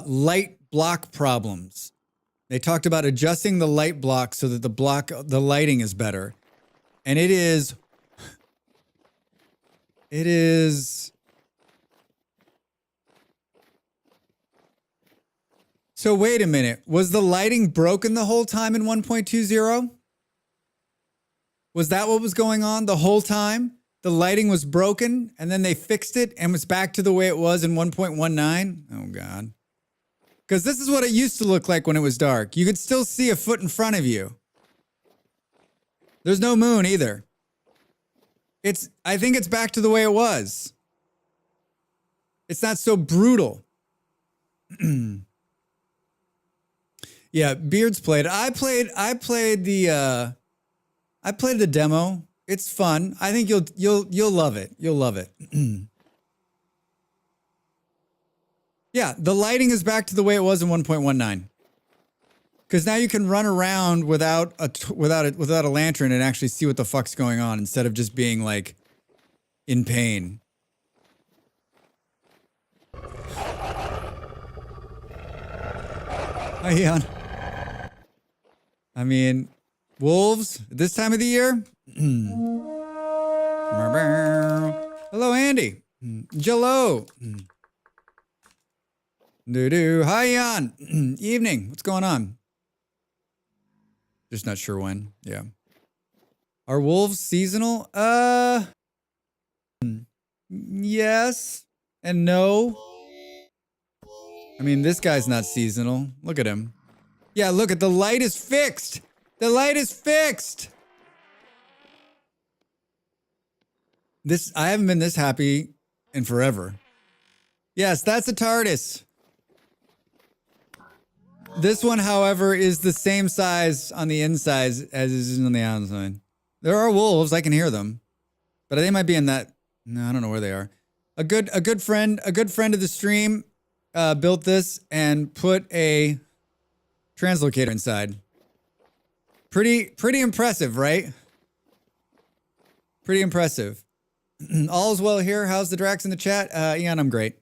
light block problems. They talked about adjusting the light block so that the lighting is better. And it is So wait a minute. Was the lighting broken the whole time in 1.20? Was that what was going on the whole time? The lighting was broken and then they fixed it and was back to the way it was in 1.19? Oh God. Because this is what it used to look like when it was dark. You could still see a foot in front of you. There's no moon either. I think it's back to the way it was. It's not so brutal. Yeah, Beards played. I played the demo. It's fun. I think you'll love it. You'll love it. Yeah, the lighting is back to the way it was in 1.19. Because now you can run around without a lantern and actually see what the fuck's going on instead of just being like in pain. Hi, Ian. I mean, wolves this time of the year? Hello, Andy. Jello. Hi, Ian. Evening. What's going on? Just not sure when. Yeah. Are wolves seasonal? Yes and no. I mean, this guy's not seasonal. Look at him. Yeah, look at the light is fixed. The light is fixed. I haven't been this happy in forever. Yes, that's a TARDIS. This one, however, is the same size on the inside as it is on the outside. There are wolves. I can hear them, but they might be in that. No, I don't know where they are. A good friend of the stream built this and put a translocator inside. Pretty impressive, right? Pretty impressive. All's well here. How's the Drax in the chat? Ian, I'm great.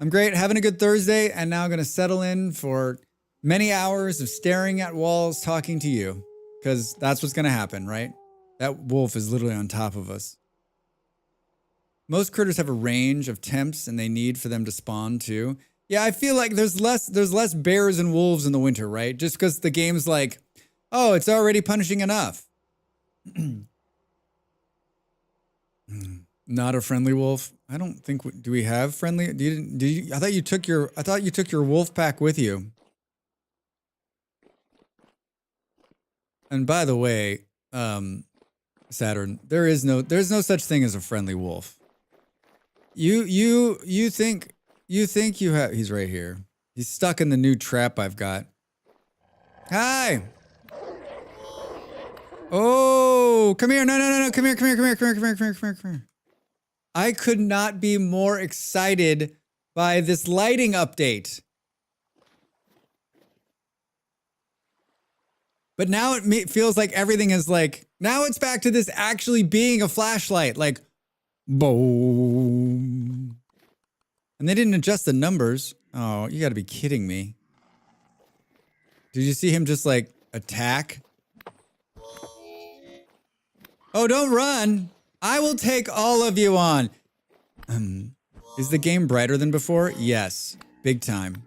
I'm great. Having a good Thursday, and now I'm going to settle in for many hours of staring at walls, talking to you, because that's what's going to happen, right? That wolf is literally on top of us. Most critters have a range of temps, and they need for them to spawn too. Yeah, I feel like there's less bears and wolves in the winter, right? Just because the game's like, oh, it's already punishing enough. Not a friendly wolf. I don't think do we have friendly? I thought you took your wolf pack with you. And by the way, Saturn, there's no such thing as a friendly wolf. You think you have? He's right here. He's stuck in the new trap I've got. Hi. Oh, come here. No. Come here. I could not be more excited by this lighting update. But now it feels like everything is like, now it's back to this actually being a flashlight. Like, boom. And they didn't adjust the numbers. Oh, you gotta be kidding me. Did you see him just like attack? Oh, don't run. I will take all of you on. Is the game brighter than before? Yes. Big time.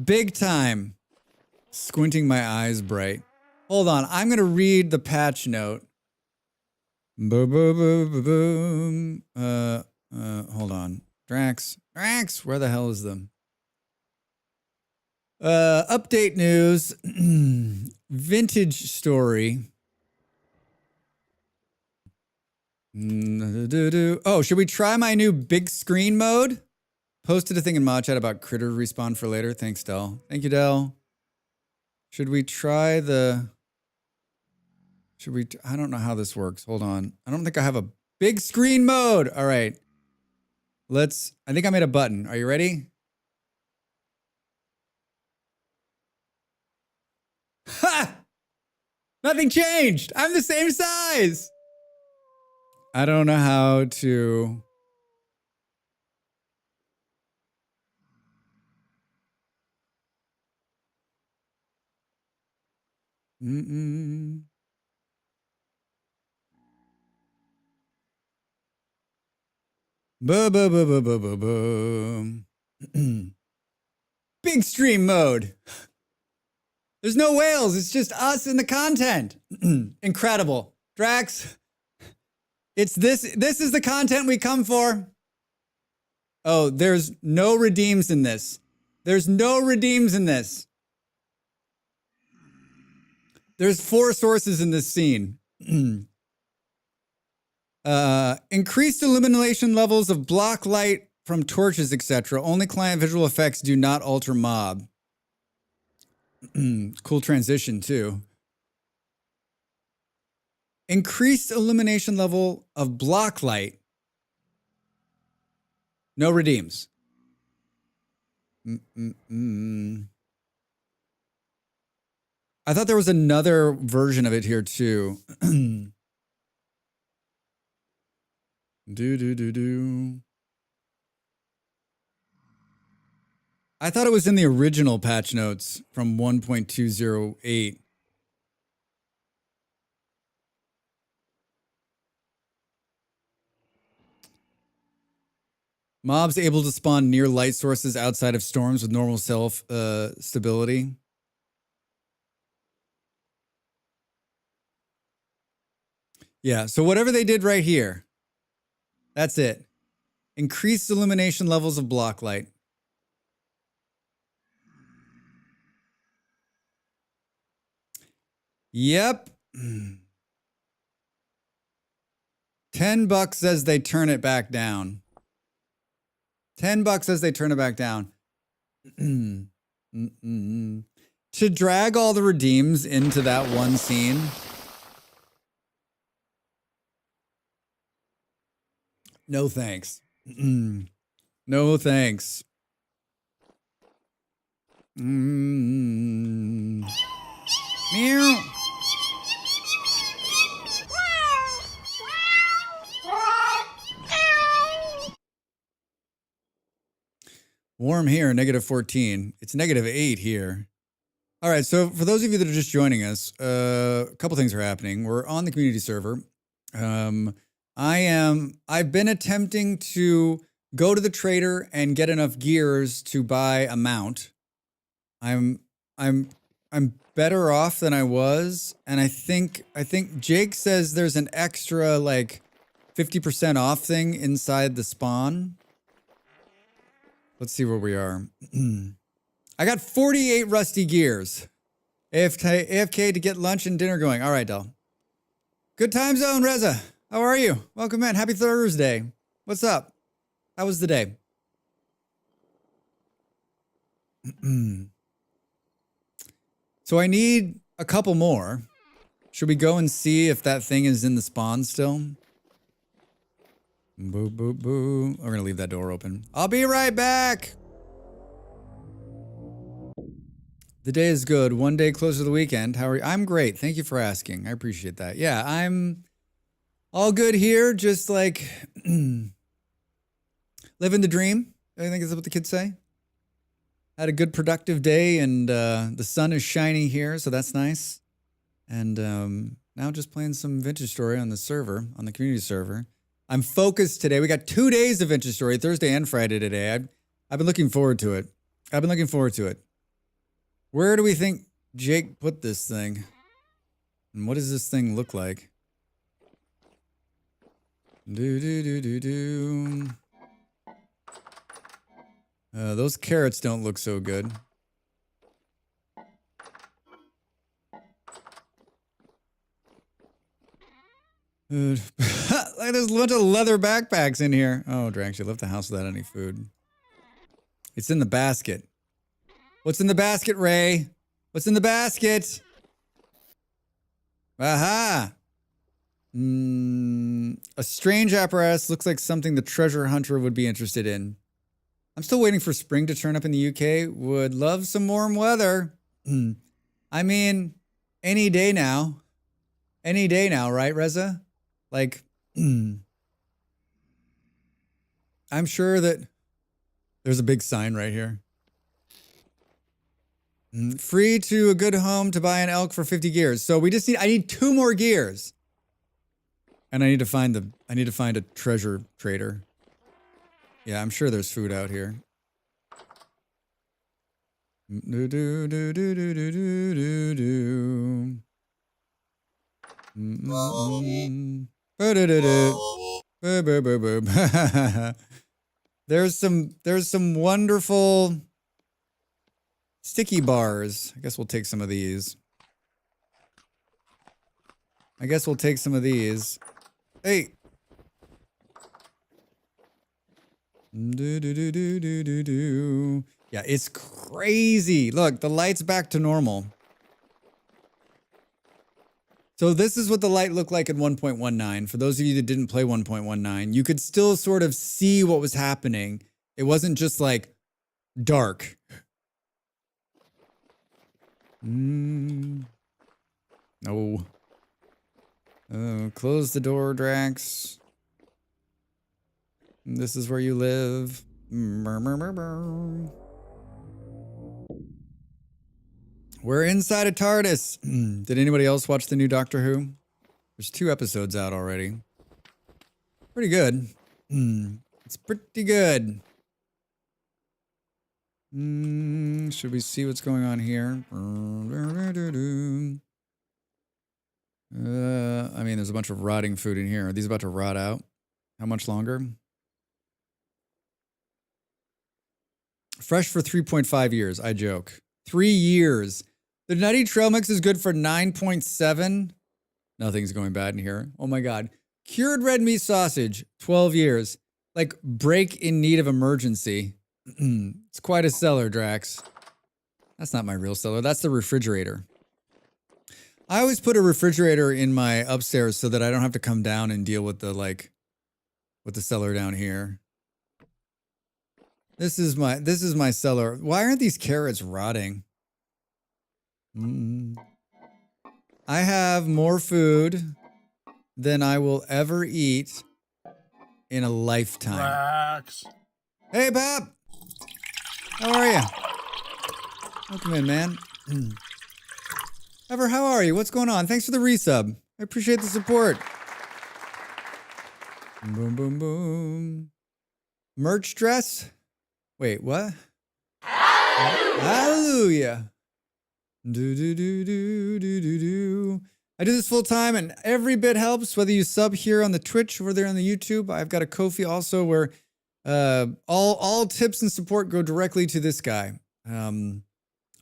Big time. Squinting my eyes bright. Hold on. I'm going to read the patch note. Boom. Hold on. Drax, where the hell is them? Update news. Vintage story. Oh, should we try my new big screen mode? Posted a thing in mod chat about critter respawn for later. Thanks, Del. Thank you, Del. Should we try the... I don't know how this works. Hold on. I don't think I have a big screen mode. All right. I think I made a button. Are you ready? Ha! Nothing changed. I'm the same size. I don't know how to... Boom. Big stream mode. There's no whales. It's just us and the content. Incredible. Drax, it's this is the content we come for. Oh, there's no redeems in this. There's no redeems in this. There's 4 sources in this scene. Increased illumination levels of block light from torches, etc. Only client visual effects do not alter mob. Cool transition, too. Increased illumination level of block light. No redeems. I thought there was another version of it here, too. I thought it was in the original patch notes from 1.208. Mobs able to spawn near light sources outside of storms with normal self stability. Yeah, so whatever they did right here, that's it. Increased illumination levels of block light. Yep. $10 says they turn it back down. $10 says they turn it back down. To drag all the redeems into that one scene. No thanks. No thanks. Meow. Warm here, -14. It's -8 here. All right, so for those of you that are just joining us, a couple things are happening. We're on the community server. I've been attempting to go to the trader and get enough gears to buy a mount. I'm better off than I was, and I think Jake says there's an extra like 50% off thing inside the spawn. Let's see where we are. I got 48 rusty gears. AFK to get lunch and dinner going. All right, doll. Good time zone, Reza. How are you? Welcome in. Happy Thursday. What's up? How was the day? So I need a couple more. Should we go and see if that thing is in the spawn still? Boo, boo, boo. We're gonna leave that door open. I'll be right back. The day is good. One day closer to the weekend. How are you? I'm great. Thank you for asking. I appreciate that. Yeah, I'm all good here. Just like living the dream. I think is what the kids say. Had a good productive day, and the sun is shining here, so that's nice. And now just playing some Vintage Story on the server, on the community server. I'm focused today. We got 2 days of Vintage Story, Thursday and Friday today. I've been looking forward to it. Where do we think Jake put this thing? And what does this thing look like? Those carrots don't look so good. There's a bunch of leather backpacks in here. Oh, Drax, you left the house without any food. It's in the basket. What's in the basket, Ray? What's in the basket? Aha! A strange apparatus looks like something the treasure hunter would be interested in. I'm still waiting for spring to turn up in the UK. Would love some warm weather. I mean, any day now. Any day now, right, Reza? Like, I'm sure that there's a big sign right here. Free to a good home to buy an elk for 50 gears. So I need 2 more gears. And I need to find a treasure trader. Yeah, I'm sure there's food out here. There's some wonderful sticky bars. I guess we'll take some of these. Hey. Yeah, it's crazy. Look, the light's back to normal. So this is what the light looked like in 1.19. For those of you that didn't play 1.19, you could still sort of see what was happening. It wasn't just like dark. No. Close the door, Drax. This is where you live. We're inside a TARDIS. Did anybody else watch the new Doctor Who? There's 2 episodes out already. Pretty good. It's pretty good. Should we see what's going on here? I mean, there's a bunch of rotting food in here. Are these about to rot out? How much longer? Fresh for 3.5 years. I joke. 3 years. The Nutty Trail Mix is good for 9.7. Nothing's going bad in here. Oh my God. Cured red meat sausage, 12 years. Like break in need of emergency. It's quite a cellar, Drax. That's not my real cellar. That's the refrigerator. I always put a refrigerator in my upstairs so that I don't have to come down and deal with the with the cellar down here. This is my cellar. Why aren't these carrots rotting? I have more food than I will ever eat in a lifetime. Drax. Hey, Bob. How are you? Welcome in, man. Ever, how are you? What's going on? Thanks for the resub. I appreciate the support. Boom, boom, boom. Merch dress? Wait, what? Hallelujah. Do, do, do, do, do, do, do. I do this full time and every bit helps, whether you sub here on the Twitch or there on the YouTube. I've got a Ko-fi also where all tips and support go directly to this guy. I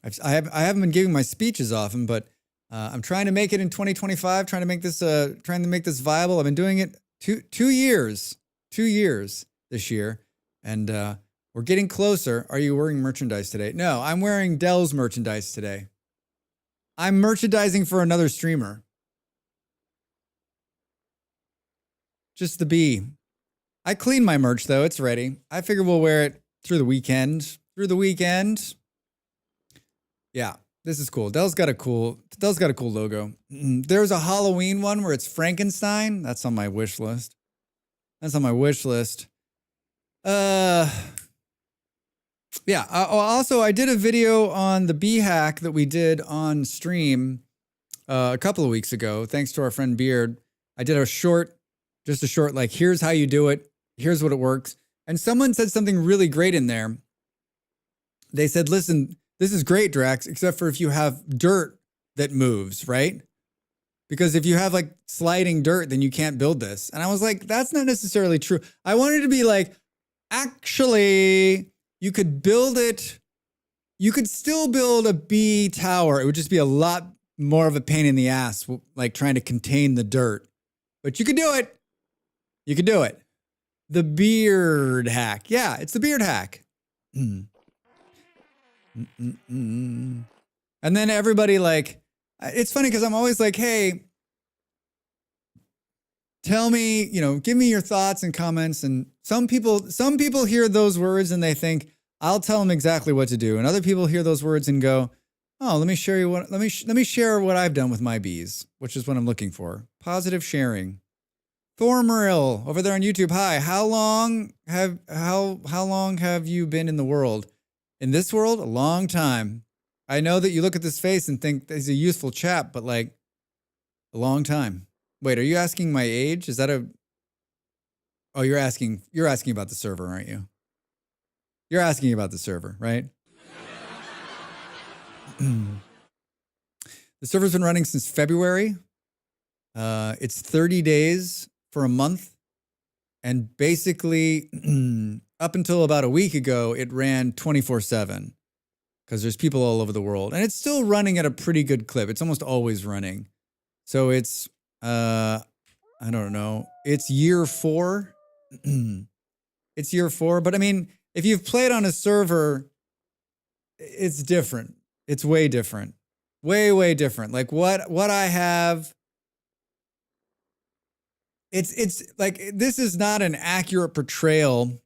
haven't been giving my speeches often, but I'm trying to make it in 2025, trying to make this viable. I've been doing it two years this year, and we're getting closer. Are you wearing merchandise today? No, I'm wearing Dell's merchandise today. I'm merchandising for another streamer. Just the bee. I cleaned my merch though. It's ready. I figure we'll wear it through the weekend. Yeah, this is cool. Dell's got a cool logo. There's a Halloween one where it's Frankenstein. That's on my wish list. Yeah. Also, I did a video on the bee hack that we did on stream a couple of weeks ago. Thanks to our friend Beard. I did just a short, like, here's how you do it. Here's what it works. And someone said something really great in there. They said, listen, this is great, Drax, except for if you have dirt that moves, right? Because if you have like sliding dirt, then you can't build this. And I was like, that's not necessarily true. I wanted to be like, actually, you could build it. You could still build a bee tower. It would just be a lot more of a pain in the ass, like trying to contain the dirt. But you could do it. You could do it. The beard hack. Yeah, it's the beard hack. And then everybody like, it's funny because I'm always like, hey, tell me, give me your thoughts and comments. And some people hear those words and they think I'll tell them exactly what to do. And other people hear those words and go, oh, let me share what I've done with my bees, which is what I'm looking for. Positive sharing. Thormerill over there on YouTube. Hi, how long have you been in the world? In this world, a long time. I know that you look at this face and think he's a youthful chap, but like a long time. Wait, are you asking my age? Is that Oh, you're asking about the server, aren't you? You're asking about the server, right? The server's been running since February. It's 30 days for a month. And basically, up until about a week ago, it ran 24/7 because there's people all over the world. And it's still running at a pretty good clip. It's almost always running. So it's, I don't know, it's year 4. It's year 4. But I mean, if you've played on a server, it's different. It's way different. Way, way different. Like what I have... It's like, this is not an accurate portrayal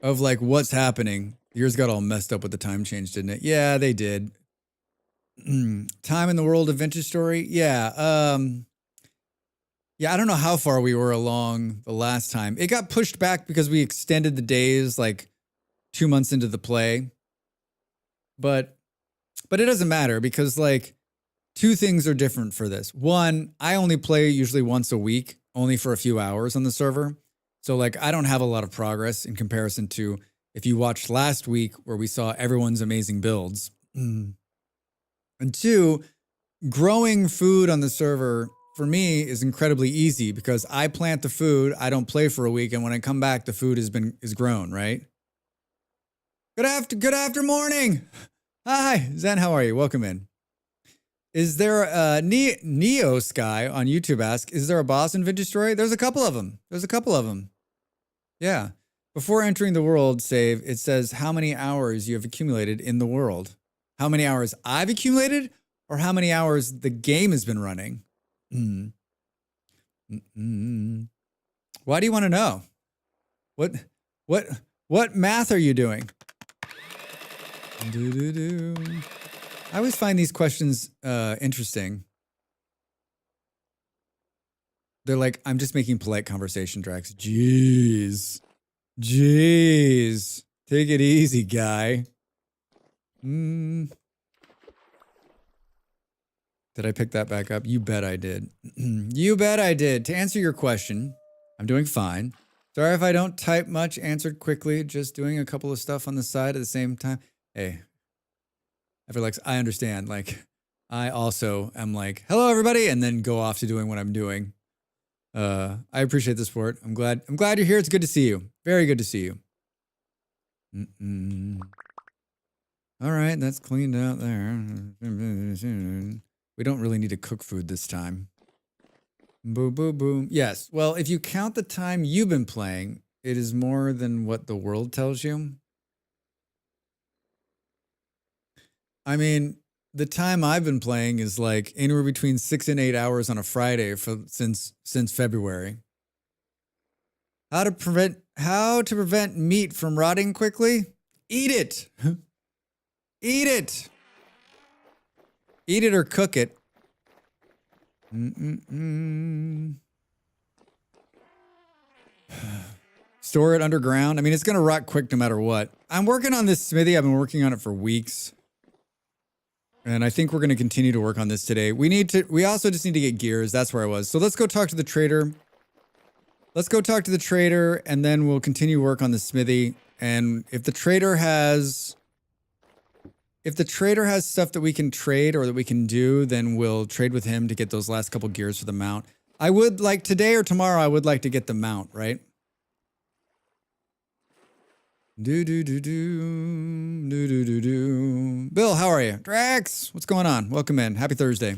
of like what's happening. Yours got all messed up with the time change, didn't it? Yeah, they did. Time in the world of Vintage Story. Yeah. Yeah, I don't know how far we were along the last time. It got pushed back because we extended the days like 2 months into the play. But it doesn't matter because like 2 things are different for this. One, I only play usually once a week, only for a few hours on the server. So like, I don't have a lot of progress in comparison to if you watched last week where we saw everyone's amazing builds. And 2, growing food on the server for me is incredibly easy because I plant the food, I don't play for a week, and when I come back, the food is grown, right? Good after morning. Hi, Zen, how are you? Welcome in. Is there a Neo Sky on YouTube asks, is there a boss in Vintage Story? There's a couple of them. Yeah. Before entering the world save, it says how many hours you have accumulated in the world. How many hours I've accumulated or how many hours the game has been running? Why do you want to know? What math are you doing? I always find these questions interesting. They're like, I'm just making polite conversation, Drax. Jeez. Take it easy, guy. Did I pick that back up? You bet I did. You bet I did. To answer your question, I'm doing fine. Sorry if I don't type much, answered quickly, just doing a couple of stuff on the side at the same time. Hey, I feel like I understand. Like, I also am like, hello, everybody, and then go off to doing what I'm doing. I appreciate the support. I'm glad you're here. It's good to see you. Very good to see you. All right, that's cleaned out there. We don't really need to cook food this time. Boo, boo, boom. Yes, well, if you count the time you've been playing, it is more than what the world tells you. I mean, the time I've been playing is like anywhere between 6 and 8 hours on a Friday since February. How to prevent meat from rotting quickly? Eat it. Eat it. Eat it or cook it. Store it underground. I mean, it's gonna rot quick no matter what. I'm working on this smithy. I've been working on it for weeks. And I think we're going to continue to work on this today. We also just need to get gears. That's where I was. So let's go talk to the trader. And then we'll continue work on the smithy. And if the trader has stuff that we can trade or that we can do, then we'll trade with him to get those last couple gears for the mount. I would like today or tomorrow, I would like to get the mount, right? Bill, how are you? Drax, what's going on? Welcome in. Happy Thursday.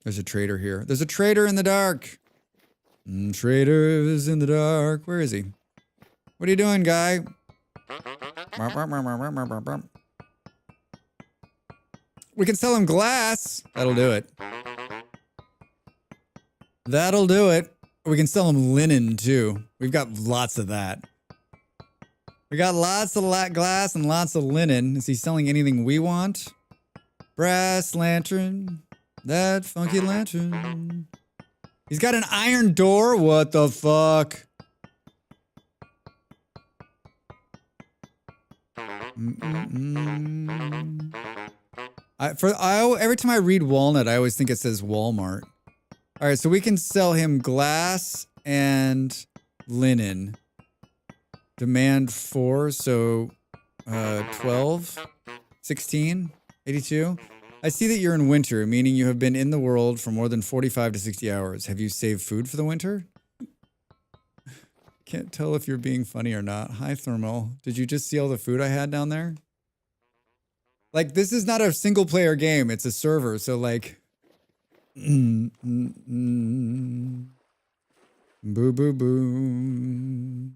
There's a trader here. There's a trader in the dark. Trader is in the dark. Where is he? What are you doing, guy? We can sell him glass. That'll do it. That'll do it. We can sell him linen, too. We've got lots of that. We got lots of glass and lots of linen. Is he selling anything we want? Brass lantern. That funky lantern. He's got an iron door? What the fuck? Every time I read Walnut, I always think it says Walmart. All right, so we can sell him glass and linen. Demand 4, so 12, 16, 82. I see that you're in winter, meaning you have been in the world for more than 45 to 60 hours. Have you saved food for the winter? Can't tell if you're being funny or not. Hi, Thermal. Did you just see all the food I had down there? Like, this is not a single-player game. It's a server, so like... Boo boo boo.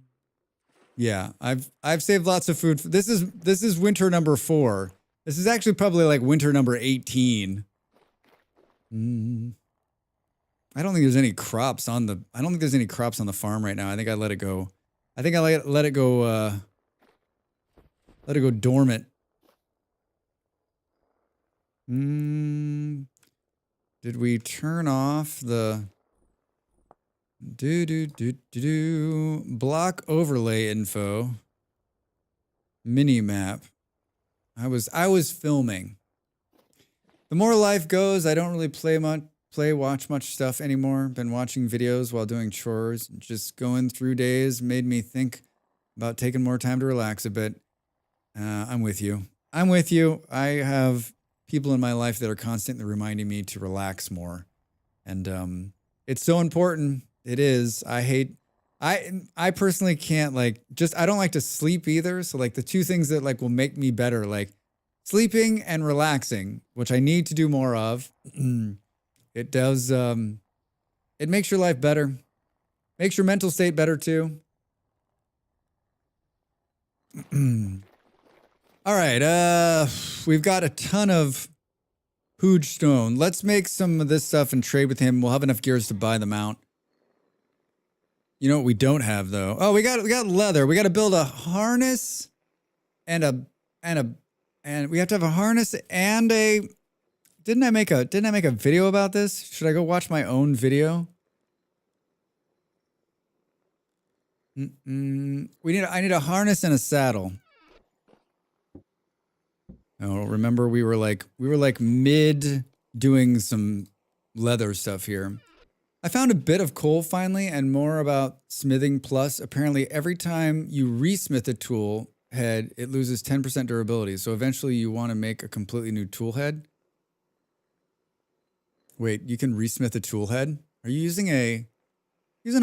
Yeah, I've saved lots of food. This is winter number 4. This is actually probably like winter number 18. I don't think there's any crops on the farm right now. I think I let it go. I think I let it go dormant. Did we turn off the block overlay info mini map? I was filming. The more life goes, I don't really watch much stuff anymore. Been watching videos while doing chores. Just going through days made me think about taking more time to relax a bit. I'm with you. I have people in my life that are constantly reminding me to relax more. And it's so important. It is. I I personally can't like just I don't like to sleep either. So like the two things that like will make me better, like sleeping and relaxing, which I need to do more of. It does it makes your life better. Makes your mental state better too. All right, we've got a ton of Hooge stone. Let's make some of this stuff and trade with him. We'll have enough gears to buy the mount. You know what we don't have though? Oh, we got leather. We got to build a harness and we have to have a harness and a didn't I make a video about this? Should I go watch my own video? I need a harness and a saddle. Oh, remember we were like mid doing some leather stuff here. I found a bit of coal finally and more about smithing plus. Apparently every time you resmith a tool head, it loses 10% durability. So eventually you want to make a completely new tool head. Wait, you can resmith a tool head? Are you using a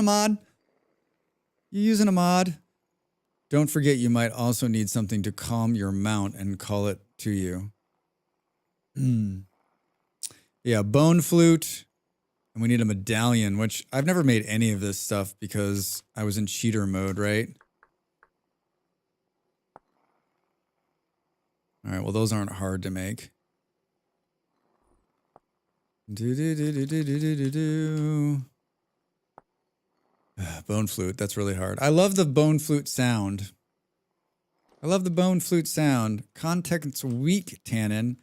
mod? You using a mod? Don't forget you might also need something to calm your mount and call it to you. Yeah, bone flute. And we need a medallion, which I've never made any of this stuff because I was in cheater mode, right? All right, well, those aren't hard to make. Bone flute, that's really hard. I love the bone flute sound. I love the bone flute sound. Context weak tannin.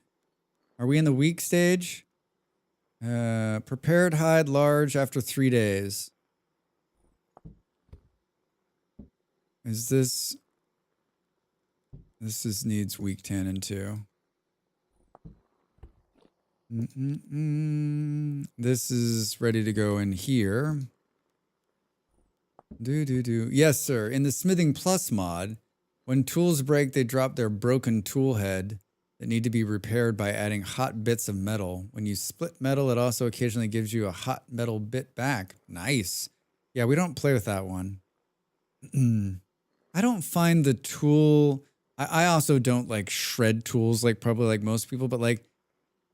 Are we in the weak stage? Prepared hide large after 3 days. Is this... This needs weak tannin too. This is ready to go in here. Yes, sir. In the Smithing Plus mod, when tools break, they drop their broken tool head that need to be repaired by adding hot bits of metal. When you split metal, it also occasionally gives you a hot metal bit back. Nice. Yeah, we don't play with that one. I don't find the tool... I also don't like shred tools like probably like most people, but like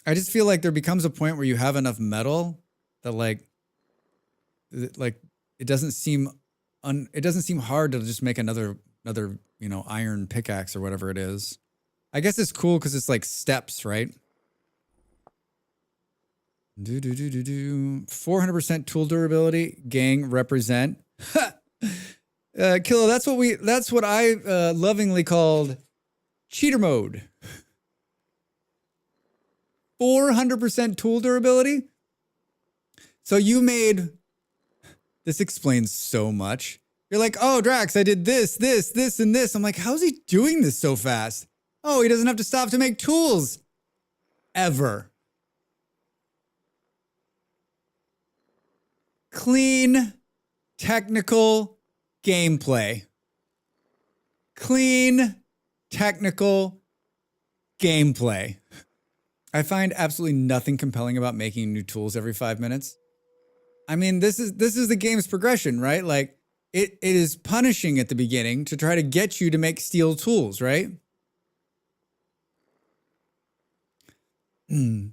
I just feel like there becomes a point where you have enough metal that like it doesn't seem hard to just make another you know iron pickaxe or whatever it is. I guess it's cool because it's like steps, right? 400% tool durability. Gang represent. Kilo, that's what I lovingly called cheater mode. 400% tool durability. So you made, this explains so much. You're like, oh, Drax, I did this, and this. I'm like, how's he doing this so fast? Oh, he doesn't have to stop to make tools. Ever. Clean, technical gameplay. Clean, technical gameplay. I find absolutely nothing compelling about making new tools every 5 minutes. I mean, this is the game's progression, right? Like, it is punishing at the beginning to try to get you to make steel tools, right? I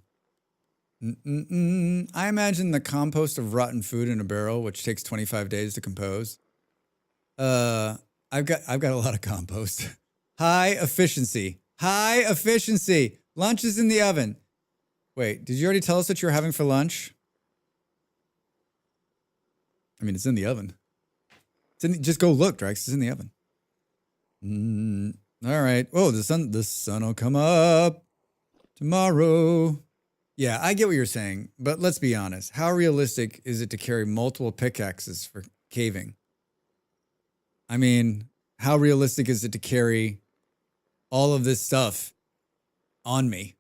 imagine the compost of rotten food in a barrel, which takes 25 days to compose. I've got a lot of compost. High efficiency. High efficiency. Lunch is in the oven. Wait, did you already tell us what you're having for lunch? I mean, it's in the oven. Just go look, Drax. It's in the oven. All right. Oh, the sun will come up tomorrow. Yeah, I get what you're saying, but let's be honest. How realistic is it to carry multiple pickaxes for caving? I mean, how realistic is it to carry all of this stuff on me?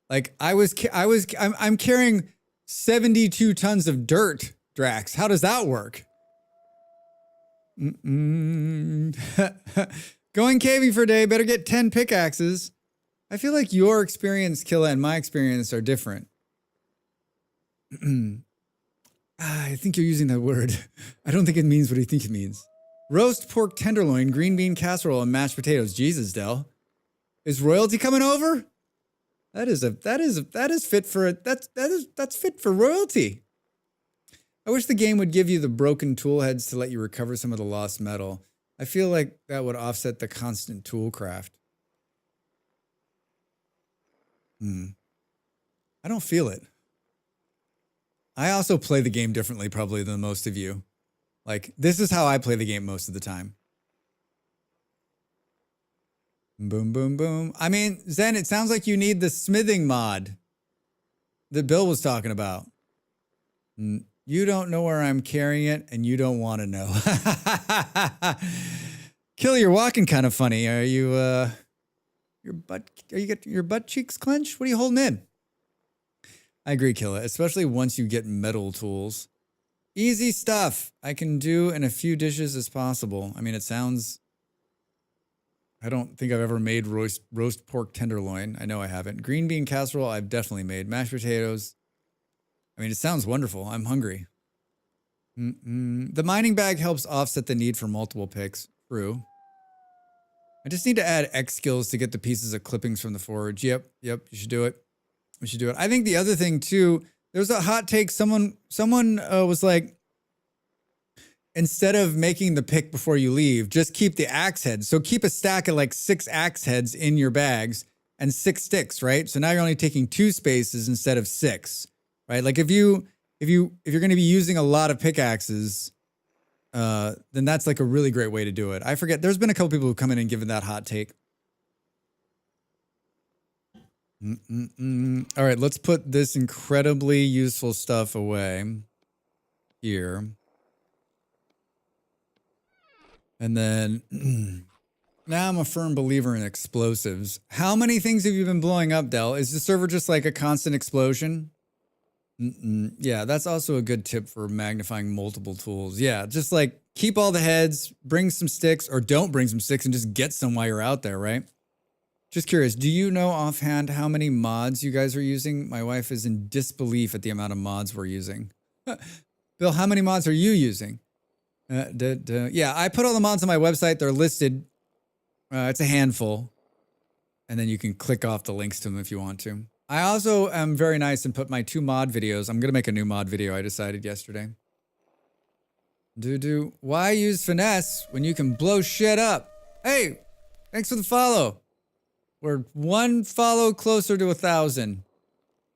Like I'm carrying 72 tons of dirt, Drax. How does that work? Going caving for a day, better get 10 pickaxes. I feel like your experience, Killa, and my experience are different. I think you're using that word. I don't think it means what you think it means. Roast pork tenderloin, green bean casserole, and mashed potatoes. Jesus, Del. Is royalty coming over? That is fit for that's fit for royalty. I wish the game would give you the broken tool heads to let you recover some of the lost metal. I feel like that would offset the constant tool craft. I don't feel it. I also play the game differently probably than most of you. Like, this is how I play the game most of the time. Boom, boom, boom. I mean, Zen, it sounds like you need the smithing mod that Bill was talking about. You don't know where I'm carrying it, and you don't want to know. Kill, you're walking kind of funny. Are you, your butt cheeks clenched? What are you holding in? I agree, Killa, especially once you get metal tools. Easy stuff I can do in a few dishes as possible. I mean, it sounds... I don't think I've ever made roast pork tenderloin. I know I haven't. Green bean casserole, I've definitely made. Mashed potatoes. I mean, it sounds wonderful. I'm hungry. The mining bag helps offset the need for multiple picks. True. I just need to add X skills to get the pieces of clippings from the forge. Yep, you should do it. We should do it. I think the other thing too, there's a hot take. Someone was like, instead of making the pick before you leave, just keep the axe heads. So keep a stack of like 6 axe heads in your bags and 6 sticks, right? So now you're only taking 2 spaces instead of 6, right? Like if you're going to be using a lot of pickaxes, then that's like a really great way to do it. I forget. There's been a couple people who come in and given that hot take. All right, let's put this incredibly useful stuff away here. And then now I'm a firm believer in explosives. How many things have you been blowing up, Del? Is the server just like a constant explosion? Yeah, that's also a good tip for magnifying multiple tools. Yeah, just like keep all the heads, bring some sticks, or don't bring some sticks and just get some while you're out there, right? Just curious, do you know offhand how many mods you guys are using? My wife is in disbelief at the amount of mods we're using. Bill, how many mods are you using? Yeah, I put all the mods on my website. They're listed. It's a handful. And then you can click off the links to them if you want to. I also am very nice and put my 2 mod videos. I'm going to make a new mod video I decided yesterday. Why use finesse when you can blow shit up? Hey, thanks for the follow. We're 1 follow closer to 1,000.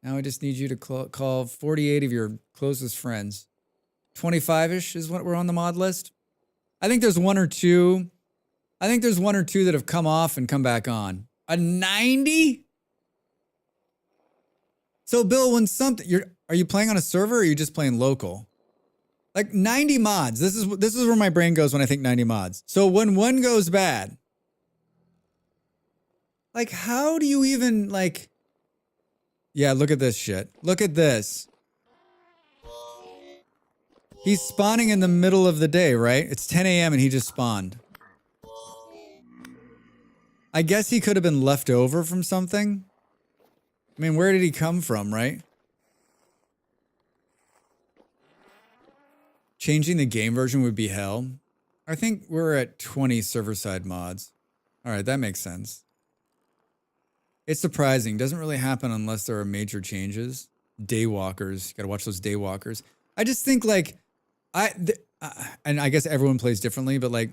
Now I just need you to call 48 of your closest friends. 25-ish is what we're on the mod list. I think there's 1 or 2. I think there's 1 or 2 that have come off and come back on. A 90? So Bill, when are you playing on a server or are you just playing local? Like 90 mods. This is where my brain goes when I think 90 mods. So when one goes bad, like how do you even like... Yeah, look at this shit. Look at this. He's spawning in the middle of the day, right? It's 10 a.m. and he just spawned. I guess he could have been left over from something. I mean, where did he come from, right? Changing the game version would be hell. I think we're at 20 server-side mods. All right, that makes sense. It's surprising. Doesn't really happen unless there are major changes. Daywalkers. You gotta watch those daywalkers. I just think like... and I guess everyone plays differently, but like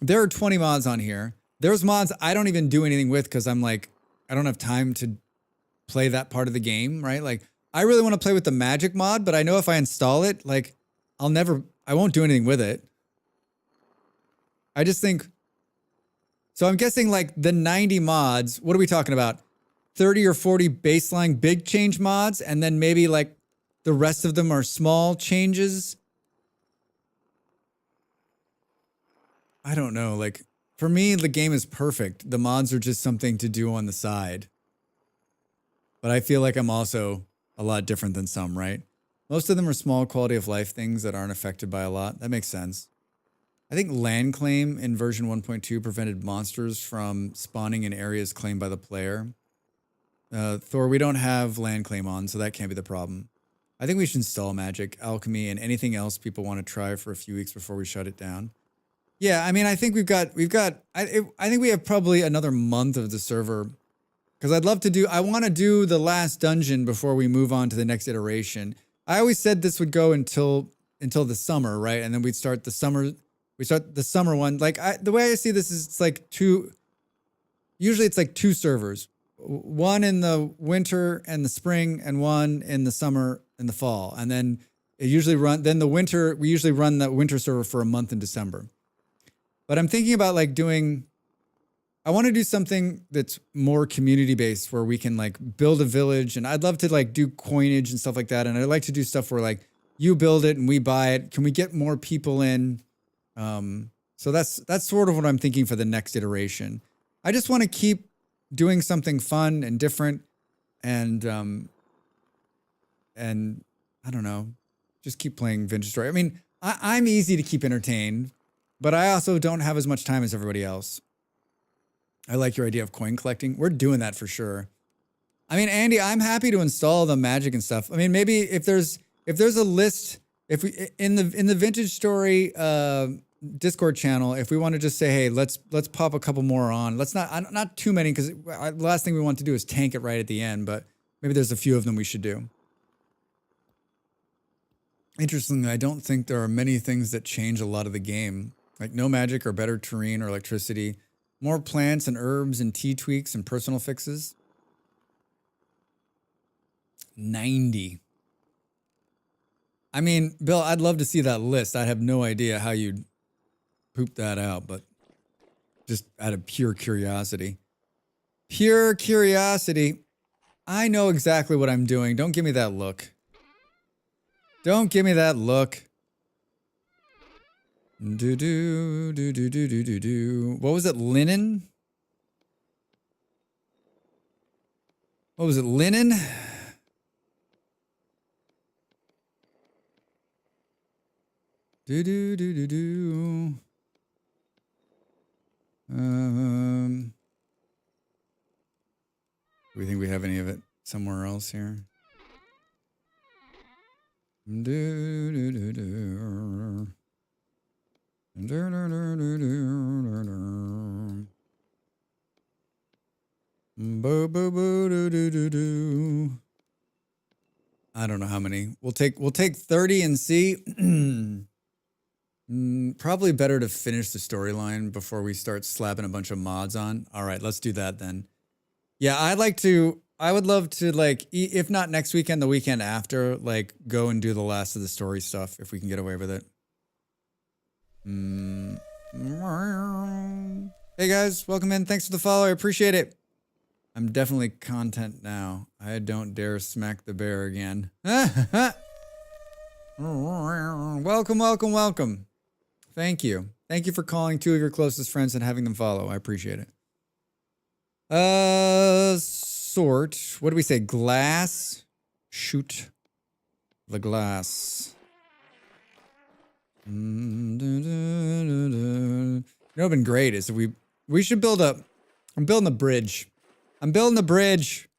there are 20 mods on here. There's mods I don't even do anything with because I'm like, I don't have time to play that part of the game, right? Like I really want to play with the magic mod, but I know if I install it, like I won't do anything with it. I just think, so I'm guessing like the 90 mods, what are we talking about? 30 or 40 baseline big change mods, and then maybe like the rest of them are small changes. I don't know. Like, for me, the game is perfect. The mods are just something to do on the side. But I feel like I'm also a lot different than some, right? Most of them are small quality of life things that aren't affected by a lot. That makes sense. I think land claim in version 1.2 prevented monsters from spawning in areas claimed by the player. Thor, we don't have land claim on, so that can't be the problem. I think we should install magic, alchemy, and anything else people want to try for a few weeks before we shut it down. Yeah, I mean, I think I think we have probably another month of the server. Because I want to do the last dungeon before we move on to the next iteration. I always said this would go until the summer, right? And then we'd start the summer one. Like the way I see this is it's like usually it's like 2 servers. One in the winter and the spring and one in the summer and the fall. And then we usually run the winter server for a month in December. But I'm thinking about like I want to do something that's more community based where we can like build a village, and I'd love to like do coinage and stuff like that. And I'd like to do stuff where like you build it and we buy it. Can we get more people in? So that's sort of what I'm thinking for the next iteration. I just want to keep doing something fun and different, and I don't know, just keep playing Vintage Story. I mean, I'm easy to keep entertained, but I also don't have as much time as everybody else. I like your idea of coin collecting. We're doing that for sure. I mean, Andy, I'm happy to install the magic and stuff. I mean, maybe if there's a list, if we in the Vintage Story Discord channel, if we want to just say, hey, let's pop a couple more on. Let's not too many, because the last thing we want to do is tank it right at the end. But maybe there's a few of them we should do. Interestingly, I don't think there are many things that change a lot of the game, like no magic or better terrain or electricity. More plants and herbs and tea tweaks and personal fixes. 90. I mean, Bill, I'd love to see that list. I have no idea how you'd poop that out, but just out of pure curiosity. Pure curiosity. I know exactly what I'm doing. Don't give me that look. Don't give me that look. Do do do do do do do do. What was it? Linen? What was it? Linen? Do do do do do. Do we think we have any of it somewhere else here? Do do do do. Boo boo boo do do do do. I don't know how many. We'll take 30 and see. Probably better to finish the storyline before we start slapping a bunch of mods on. All right, let's do that then. Yeah, I would love to, like, if not next weekend, the weekend after, like, go and do the last of the story stuff if we can get away with it. Hey guys, welcome in. Thanks for the follow. I appreciate it. I'm definitely content now. I don't dare smack the bear again. Welcome, welcome, welcome. Thank you. Thank you for calling 2 of your closest friends and having them follow. I appreciate it. Sort. What do we say? Glass. Shoot the glass. You know what'd been great is if we should build I'm building a bridge. I'm building the bridge.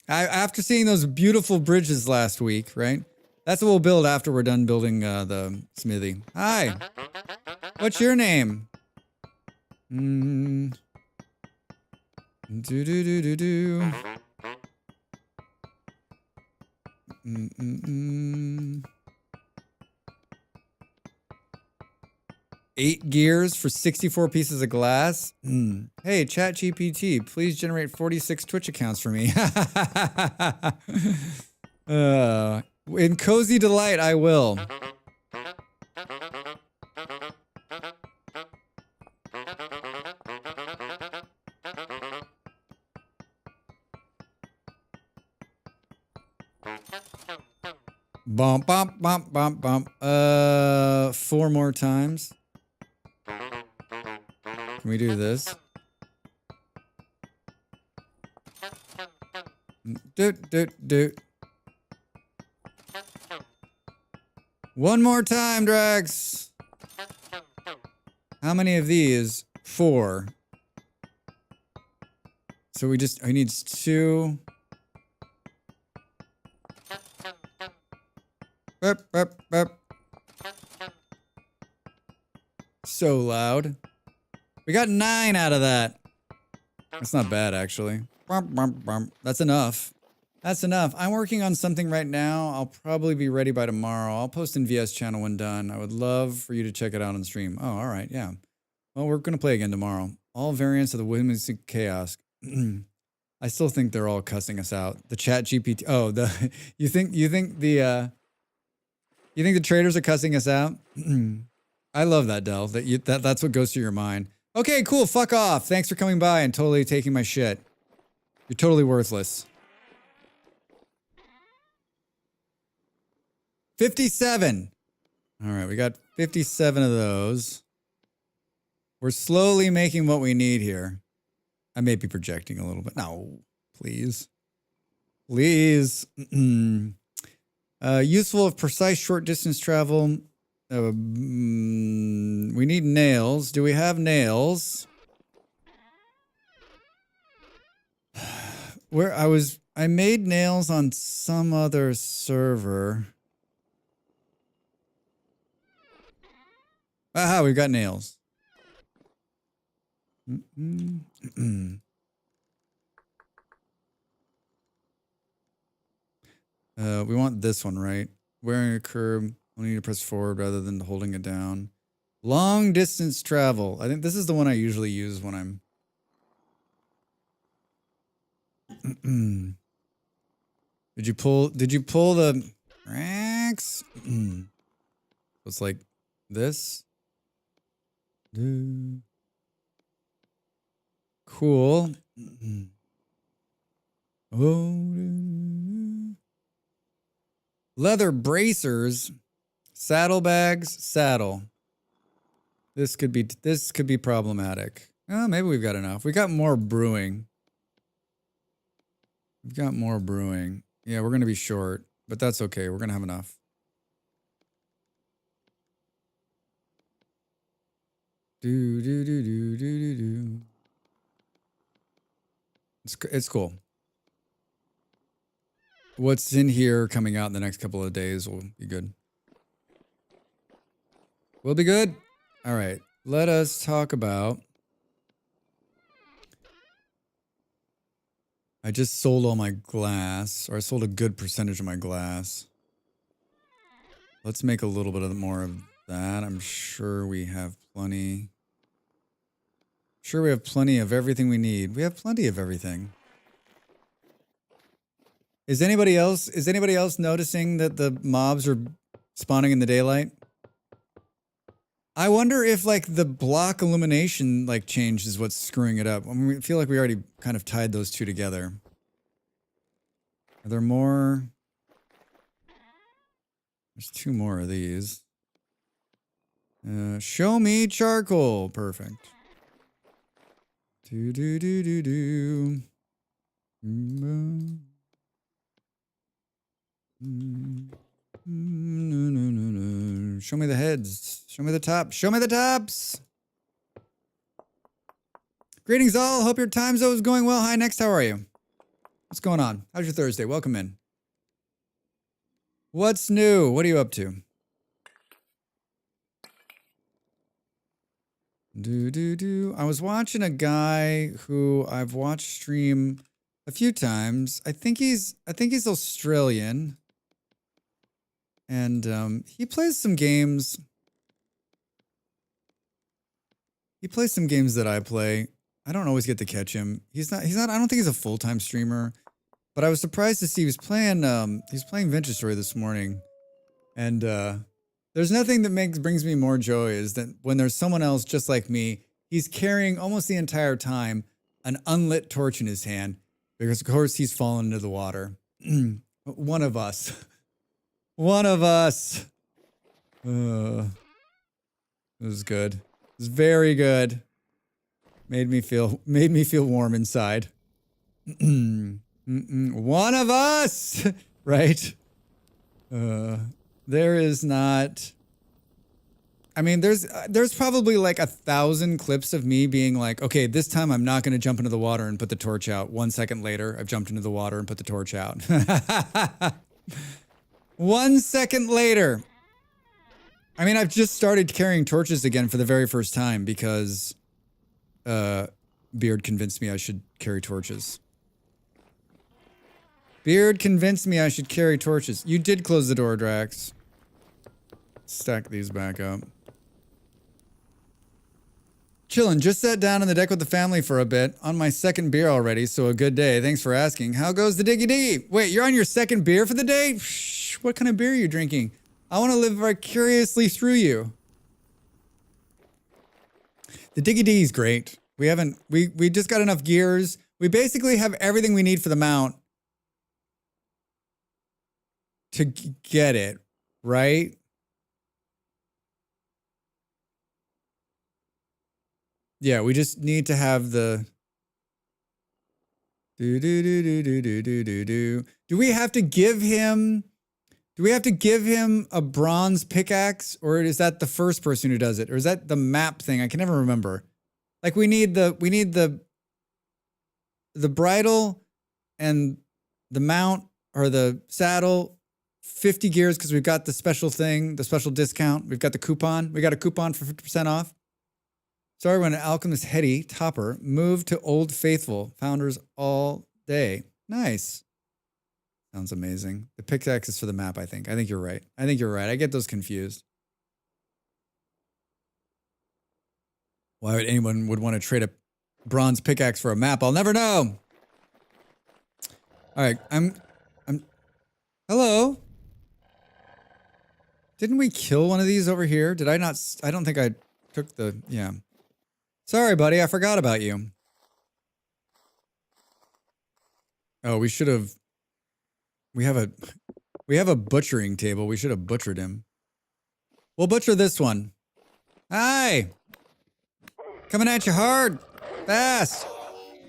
After seeing those beautiful bridges last week, right? That's what we'll build after we're done building the smithy. Hi. What's your name? Do do do do do. 8 gears for 64 pieces of glass. Hey, ChatGPT, please generate 46 Twitch accounts for me. In cozy delight, I will. Bump, bump, bump, bump, bump. 4 more times. Can we do this? Doot, doot, doot. 1 more time, Drax. How many of these? 4. So he needs 2. Burp, burp, burp. So loud. We got 9 out of that. That's not bad, actually. That's enough. That's enough. I'm working on something right now. I'll probably be ready by tomorrow. I'll post in VS channel when done. I would love for you to check it out on stream. Oh, all right. Yeah. Well, we're going to play again tomorrow. All variants of the Women's Chaos. I still think they're all cussing us out. The chat GPT. Oh, you think the traders are cussing us out? I love that, Del. That's what goes through your mind. Okay, cool. Fuck off. Thanks for coming by and totally taking my shit. You're totally worthless. 57. All right, we got 57 of those. We're slowly making what we need here. I may be projecting a little bit. No, please. Please. Useful of precise short distance travel. We need nails. Do we have nails? I made nails on some other server. Aha, we've got nails. We want this one, right? Wearing a curb, we need to press forward rather than holding it down. Long distance travel. I think this is the one I usually use when I'm... Did you pull the... It's like this. Cool. Leather bracers, saddlebags, saddle. This could be problematic. Oh, maybe we've got enough. We got more brewing. We've got more brewing. Yeah, we're gonna be short, but that's okay. We're gonna have enough. It's cool. What's in here coming out in the next couple of days will be good. Will be good? All right. Let us talk about... I just sold all my glass, or I sold a good percentage of my glass. Let's make a little bit more of that. I'm sure we have plenty. Sure, we have plenty of everything we need. We have plenty of everything. Is anybody else noticing that the mobs are spawning in the daylight? I wonder if like the block illumination like change is what's screwing it up. I mean, I feel like we already kind of tied those two together. Are there more? There's 2 more of these. Show me charcoal. Perfect. Do. No. Show me the heads. Show me the top. Show me the tops. Greetings all. Hope your time zone is going well. Hi, Next. How are you? What's going on? How's your Thursday? Welcome in. What's new? What are you up to? I was watching a guy who I've watched stream a few times. I think he's Australian. And he plays some games. He plays some games that I play. I don't always get to catch him. He's not I don't think he's a full-time streamer. But I was surprised to see he was playing Vintage Story this morning. And there's nothing that brings me more joy is that when there's someone else just like me, he's carrying almost the entire time an unlit torch in his hand because of course he's fallen into the water. One of us. One of us. It was good. It was very good. Made me feel warm inside. One of us, right? There is not. I mean, there's probably like 1,000 clips of me being like, okay, this time I'm not going to jump into the water and put the torch out. 1 second later, I've jumped into the water and put the torch out. 1 second later. I mean, I've just started carrying torches again for the very first time because Beard convinced me I should carry torches. Beard convinced me I should carry torches. You did close the door, Drax. Stack these back up. Chillin', just sat down on the deck with the family for a bit. On my second beer already, so a good day. Thanks for asking. How goes the diggy diggy? Wait, you're on your second beer for the day? Shh, what kind of beer are you drinking? I want to live vicariously through you. The diggy diggy's great. We just got enough gears. We basically have everything we need for the mount to get it, right? Yeah, we just need to have the do. Do we have to give him a bronze pickaxe, or is that the first person who does it? Or is that the map thing? I can never remember. Like we need the bridle and the mount or the saddle, 50 gears because we've got the special thing, the special discount. We've got the coupon. We got a coupon for 50% off. Sorry when Alchemist Hetty Topper moved to Old Faithful. Founders all day. Nice. Sounds amazing. The pickaxe is for the map, I think. I think you're right. I get those confused. Why would anyone would want to trade a bronze pickaxe for a map? I'll never know. All right, I'm hello. Didn't we kill one of these over here? Did I not? I don't think I took the, yeah. Sorry, buddy, I forgot about you. Oh, we should have. We have a butchering table. We should have butchered him. We'll butcher this one. Hi. Coming at you hard. Fast.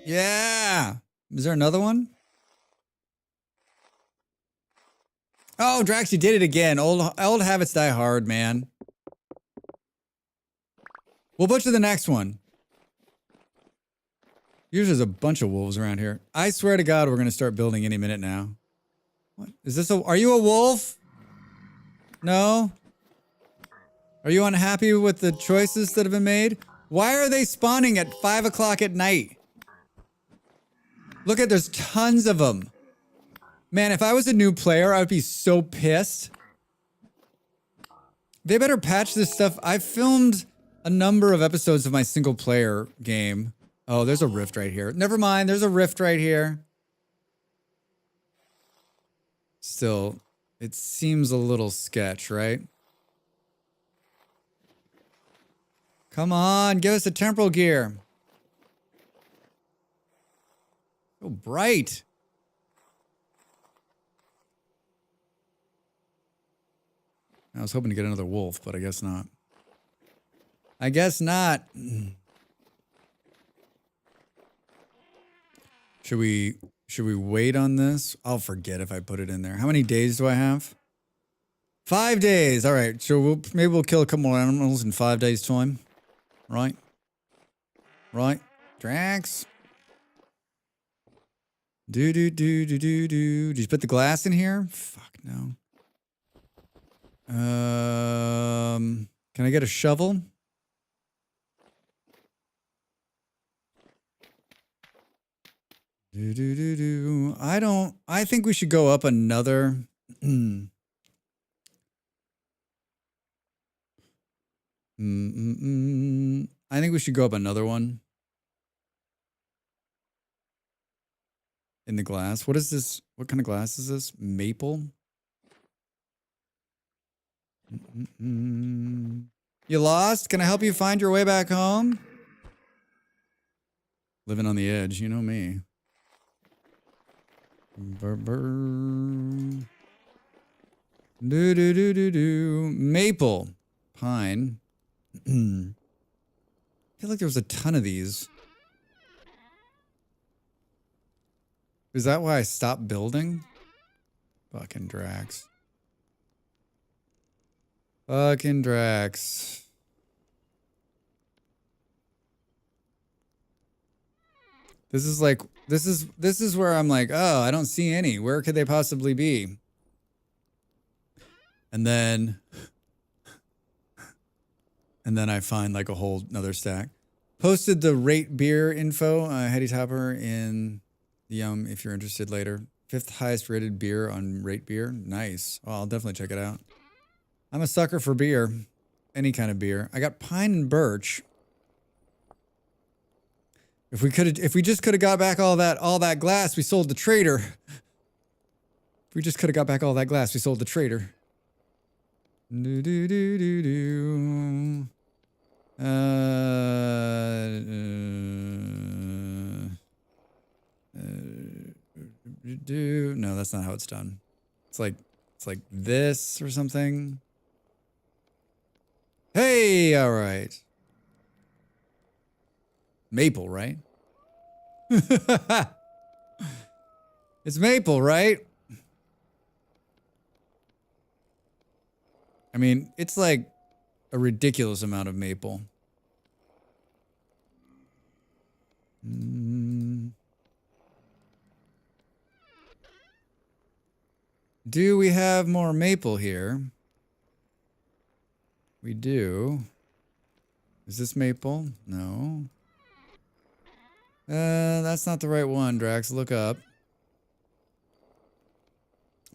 Yeah. Is there another one? Oh, Drax, you did it again. Old habits die hard, man. We'll butcher the next one. Usually there's a bunch of wolves around here. I swear to God, we're going to start building any minute now. What? Is this are you a wolf? No? Are you unhappy with the choices that have been made? Why are they spawning at 5 o'clock at night? Look at, there's tons of them. Man, if I was a new player, I would be so pissed. They better patch this stuff. I filmed a number of episodes of my single player game. Oh, there's a rift right here. Never mind, there's a rift right here. Still, it seems a little sketch, right? Come on, give us a temporal gear. So bright. I was hoping to get another wolf, but I guess not. I guess not. Should we wait on this? I'll forget if I put it in there. How many days do I have? 5 days. All right. So maybe we'll kill a couple more animals in 5 days' time. Right? Right? Drax? Do. Did you put the glass in here? Fuck no. Can I get a shovel? I think we should go up another. I think we should go up another one. In the glass. What is this? What kind of glass is this? Maple? You lost? Can I help you find your way back home? Living on the edge, you know me. Maple. Pine. I feel like there was a ton of these. Is that why I stopped building? Fucking Drax. Fucking Drax. This is like, this is where I'm like, oh, I don't see any. Where could they possibly be? And then I find like a whole another stack. Posted the rate beer info, Heady Topper in the if you're interested later. 5th highest rated beer on Rate Beer. Nice. Oh, I'll definitely check it out. I'm a sucker for beer. Any kind of beer. I got pine and birch. If we just could have got back all that glass we sold the trader. If we just could have got back all that glass we sold the trader. Do do do do do. No, that's not how it's done. It's like this or something. Hey, all right. Maple, right? It's maple, right? I mean, it's like a ridiculous amount of maple. Do we have more maple here? We do. Is this maple? No. That's not the right one, Drax. Look up.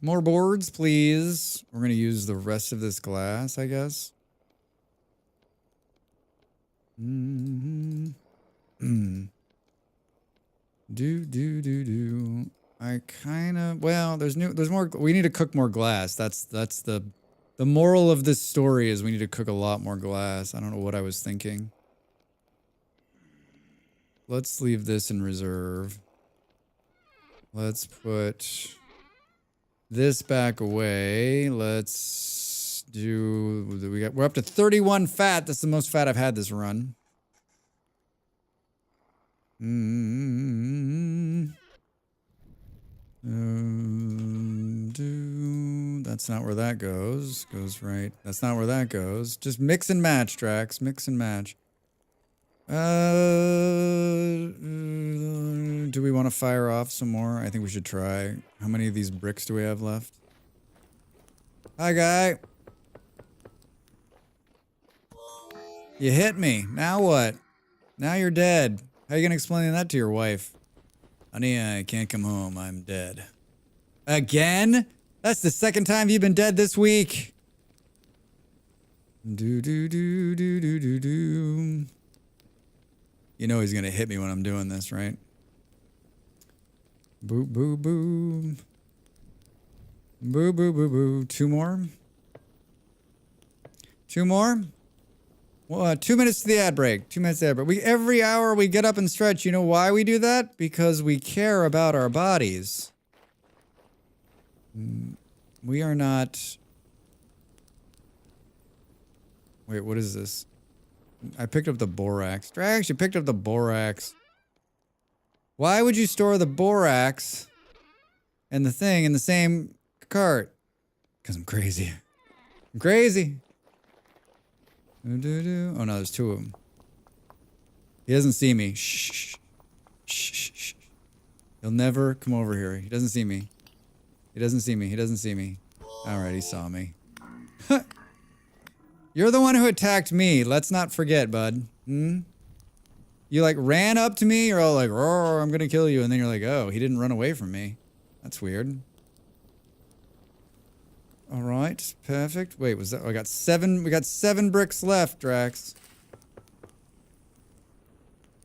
More boards, please. We're gonna use the rest of this glass, I guess. I kind of, well, there's more. We need to cook more glass. That's the moral of this story is we need to cook a lot more glass. I don't know what I was thinking. Let's leave this in reserve. Let's put this back away. Let's do, we're up to 31 fat. That's the most fat I've had this run. That's not where that goes. Goes right. That's not where that goes. Just mix and match, Drax. Mix and match. Do we want to fire off some more? I think we should try. How many of these bricks do we have left? Hi, guy. You hit me. Now what? Now you're dead. How are you gonna explain that to your wife? Honey, I can't come home. I'm dead. Again? That's the second time you've been dead this week. Do. You know he's gonna hit me when I'm doing this, right? Boo, boo, boo. Boo, boo, boo, boo. Two more? Two more? Well, 2 minutes to the ad break. 2 minutes to the ad break. Every hour we get up and stretch. You know why we do that? Because we care about our bodies. We are not... Wait, what is this? I picked up the borax. Drax, you picked up the borax. Why would you store the borax and the thing in the same cart? Because I'm crazy. I'm crazy. Oh no, there's two of them. He doesn't see me. Shh. Shh. He'll never come over here. He doesn't see me. He doesn't see me. He doesn't see me. Alright, he saw me. You're the one who attacked me. Let's not forget, bud. You like ran up to me. You're all like, roar, I'm gonna kill you. And then you're like, oh, he didn't run away from me. That's weird. All right, perfect. Wait, was that? Oh, I got 7. We got 7 bricks left, Drax.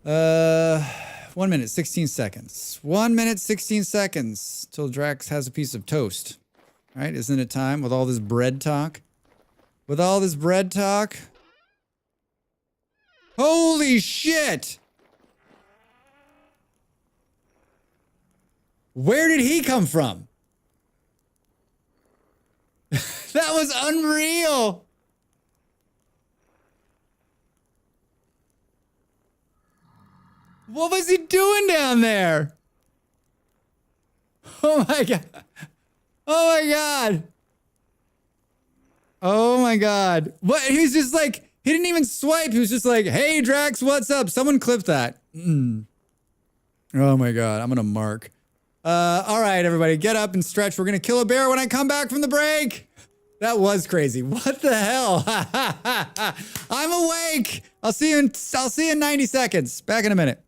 1 minute, 16 seconds. 1 minute, 16 seconds till Drax has a piece of toast. All right, isn't it time with all this bread talk? With all this bread talk? Holy shit! Where did he come from? That was unreal! What was he doing down there? Oh my god. Oh my god. Oh my god. What? He was just like, he didn't even swipe. He was just like, hey Drax, what's up? Someone clip that. Oh my god, I'm gonna mark. All right, everybody, get up and stretch. We're gonna kill a bear when I come back from the break. That was crazy. What the hell? I'm awake. I'll see you in 90 seconds. Back in a minute.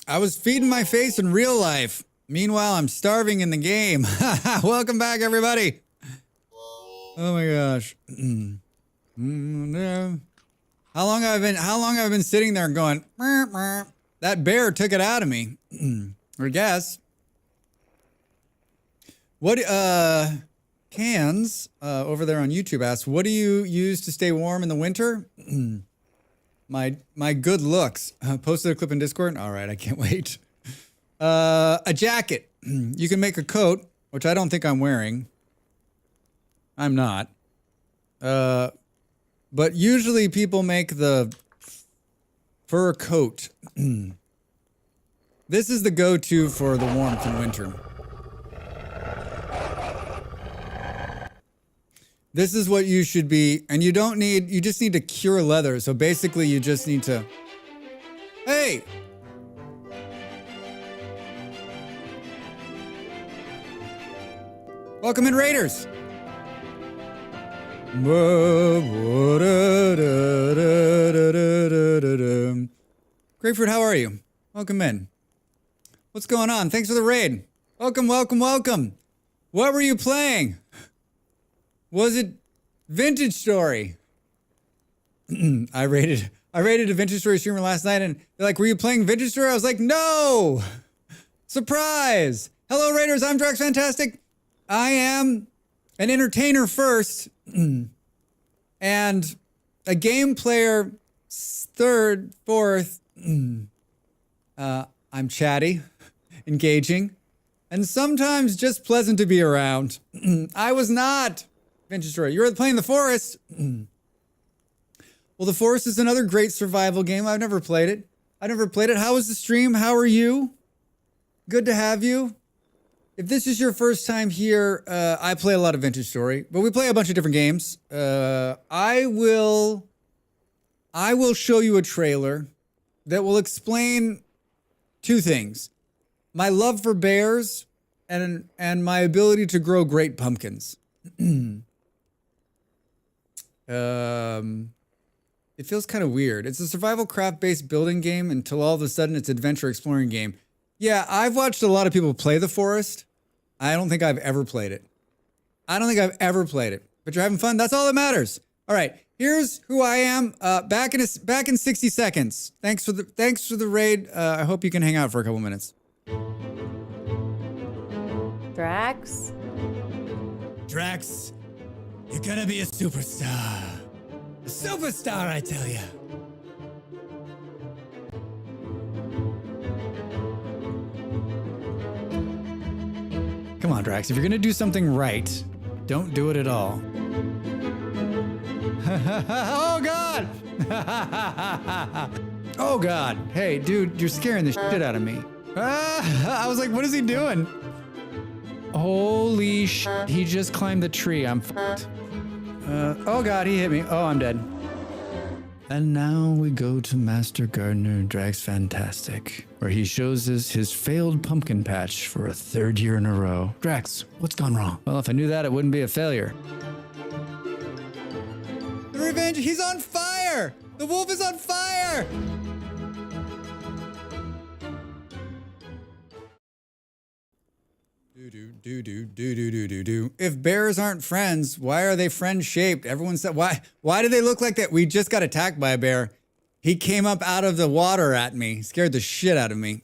I was feeding my face in real life. Meanwhile, I'm starving in the game. Welcome back, everybody. Oh my gosh. How long have I been sitting there going, "Meow, meow." That bear took it out of me. I guess. What Cans over there on YouTube asks, what do you use to stay warm in the winter? My good looks. Posted a clip in Discord. All right, I can't wait. A jacket. You can make a coat, which I don't think I'm wearing. I'm not. But usually people make the fur coat. This is the go-to for the warmth in winter. This is what you should be, and you just need to cure leather. So basically you just need to, hey! Welcome in, Raiders! Grapefruit, how are you? Welcome in. What's going on? Thanks for the raid. Welcome, welcome, welcome. What were you playing? Was it Vintage Story? I rated a Vintage Story streamer last night, and they're like, were you playing Vintage Story? I was like, no! Surprise! Hello, Raiders, I'm Drax Fantastic. I am an entertainer first, and a game player third, fourth. I'm chatty, engaging, and sometimes just pleasant to be around. I was not Vintage Story. You were playing The Forest. Well, The Forest is another great survival game. I've never played it. How was the stream? How are you? Good to have you. If this is your first time here, I play a lot of Vintage Story, but we play a bunch of different games. I will show you a trailer that will explain two things: my love for bears and my ability to grow great pumpkins. It feels kind of weird. It's a survival craft-based building game until all of a sudden it's adventure exploring game. Yeah, I've watched a lot of people play The Forest. I don't think I've ever played it. But you're having fun. That's all that matters. All right, here's who I am. Back in 60 seconds. Thanks for the raid. I hope you can hang out for a couple minutes. Drax? Drax, you're gonna be a superstar. A superstar, I tell you. Come on, Drax. If you're gonna do something right, don't do it at all. Oh, God! Oh, God. Hey, dude, you're scaring the shit out of me. I was like, what is he doing? Holy shit. He just climbed the tree. I'm fucked. Oh, God, he hit me. Oh, I'm dead. And now we go to Master Gardener Drax Fantastic, where he shows us his failed pumpkin patch for a third year in a row. Drax, what's gone wrong? Well, if I knew that, it wouldn't be a failure. The revenge, he's on fire! The wolf is on fire! If bears aren't friends, why are they friend-shaped? Everyone said, why do they look like that? We just got attacked by a bear. He came up out of the water at me. Scared the shit out of me.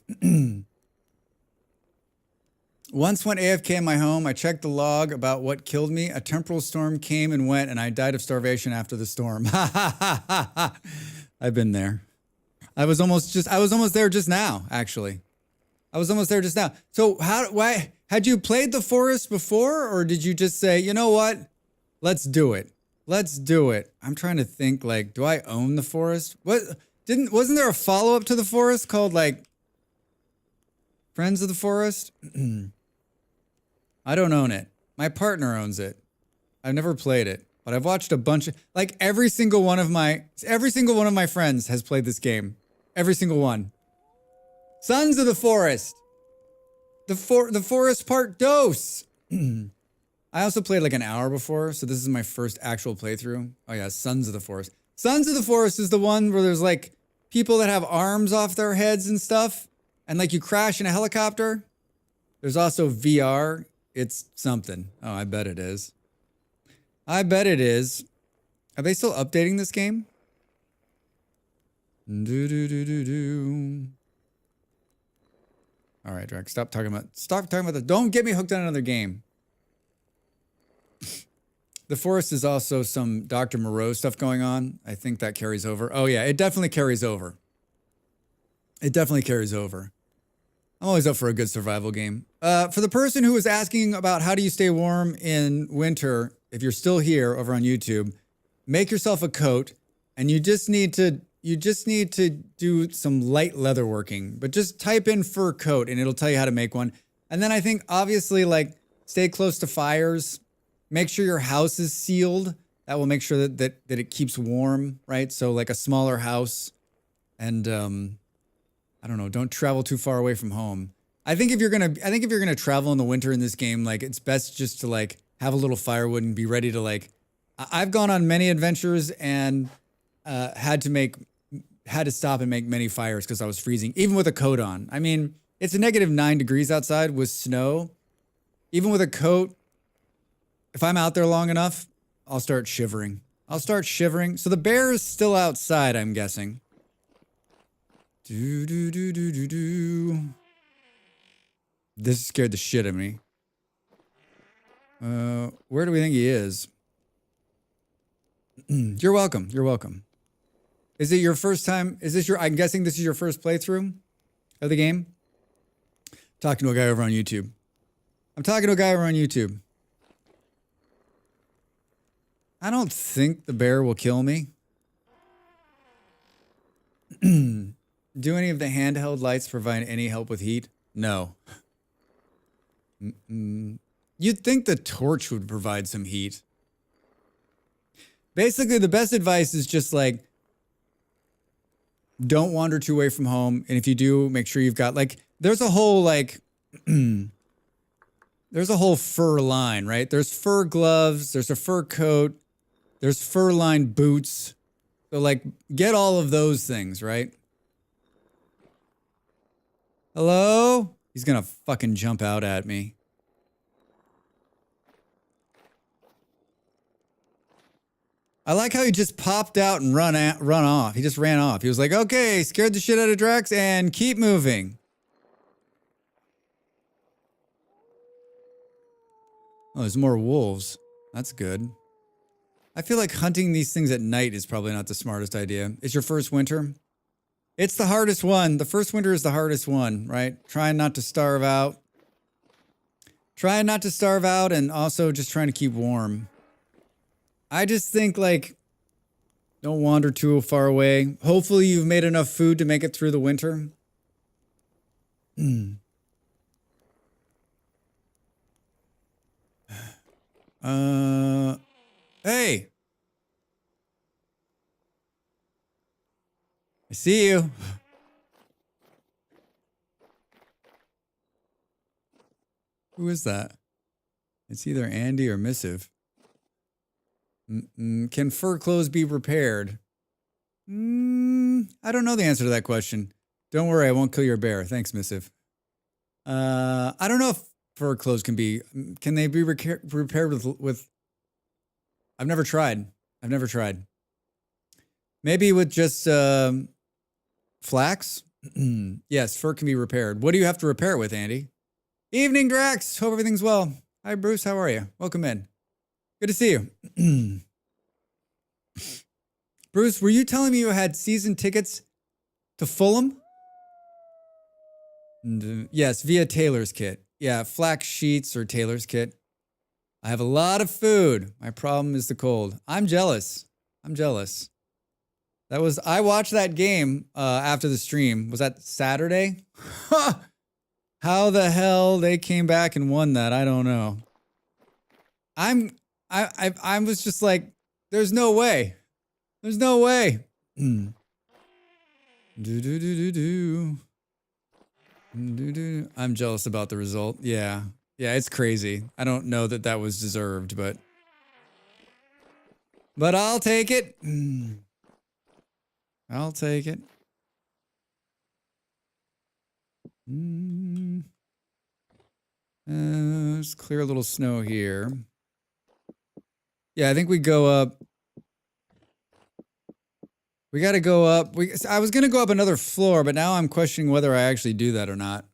Once went AFK in my home. I checked the log about what killed me. A temporal storm came and went, and I died of starvation after the storm. I've been there. I was almost there just now, actually. So why had you played The Forest before, or did you just say, you know what? Let's do it. I'm trying to think, like, do I own The Forest? Wasn't there a follow-up to The Forest called, like, Friends of the Forest? I don't own it. My partner owns it. I've never played it, but I've watched a bunch of, like, every single one of my friends has played this game. Every single one. Sons of the Forest. The Forest Part Dos. I also played like an hour before, so this is my first actual playthrough. Oh yeah, Sons of the Forest. Sons of the Forest is the one where there's like people that have arms off their heads and stuff. and like you crash in a helicopter, there's also VR. It's something. Oh, I bet it is. I bet it is. Are they still updating this game? Do. All right, Drake, stop talking about this. Don't get me hooked on another game. The Forest is also some Dr. Moreau stuff going on. I think that carries over. Oh yeah, it definitely carries over. It definitely carries over. I'm always up for a good survival game. For the person who was asking about how do you stay warm in winter, if you're still here over on YouTube, make yourself a coat, and you just need to do some light leather working. But just type in fur coat, and it'll tell you how to make one. And then I think obviously like stay close to fires. Make sure your house is sealed. That will make sure that it keeps warm, right? So like a smaller house, and I don't know, don't travel too far away from home. I think if you're gonna travel in the winter in this game, like it's best just to like have a little firewood and be ready to like. I've gone on many adventures and had to stop and make many fires because I was freezing, even with a coat on. I mean, it's a -9 degrees outside with snow. Even with a coat, if I'm out there long enough, I'll start shivering. So the bear is still outside, I'm guessing. This scared the shit out of me. Where do we think he is? You're welcome. Is it your first time? I'm guessing this is your first playthrough of the game? Talking to a guy over on YouTube. I don't think the bear will kill me. Do any of the handheld lights provide any help with heat? No. You'd think the torch would provide some heat. Basically, the best advice is just like, don't wander too away from home. And if you do, make sure you've got like, there's a whole like, there's a whole fur line, right? There's fur gloves, there's a fur coat, there's fur-lined boots. So like, get all of those things, right? Hello? He's gonna fucking jump out at me. I like how he just popped out and run off. He just ran off. He was like, okay, scared the shit out of Drax and keep moving. Oh, there's more wolves. That's good. I feel like hunting these things at night is probably not the smartest idea. It's your first winter. It's the hardest one. The first winter is the hardest one, right? Trying not to starve out. And also just trying to keep warm. I just think, like, don't wander too far away. Hopefully you've made enough food to make it through the winter. Hey! I see you. Who is that? It's either Andy or Missive. Can fur clothes be repaired? I don't know the answer to that question. Don't worry, I won't kill your bear. Thanks, Missive. I don't know if fur clothes can they be repaired with... I've never tried. Maybe with just flax? Yes, fur can be repaired. What do you have to repair it with, Andy? Evening, Drax. Hope everything's well. Hi, Bruce. How are you? Welcome in. Good to see you. Bruce, were you telling me you had season tickets to Fulham? Yes, via Taylor's Kit. Yeah, flax sheets or Taylor's Kit. I have a lot of food. My problem is the cold. I'm jealous. I watched that game after the stream. Was that Saturday? How the hell they came back and won that, I don't know. I was just like, there's no way. I'm jealous about the result. Yeah, it's crazy. I don't know that was deserved, but I'll take it. I'll take it. Let's clear a little snow here. Yeah, I think we go up. We got to go up. I was going to go up another floor, but now I'm questioning whether I actually do that or not.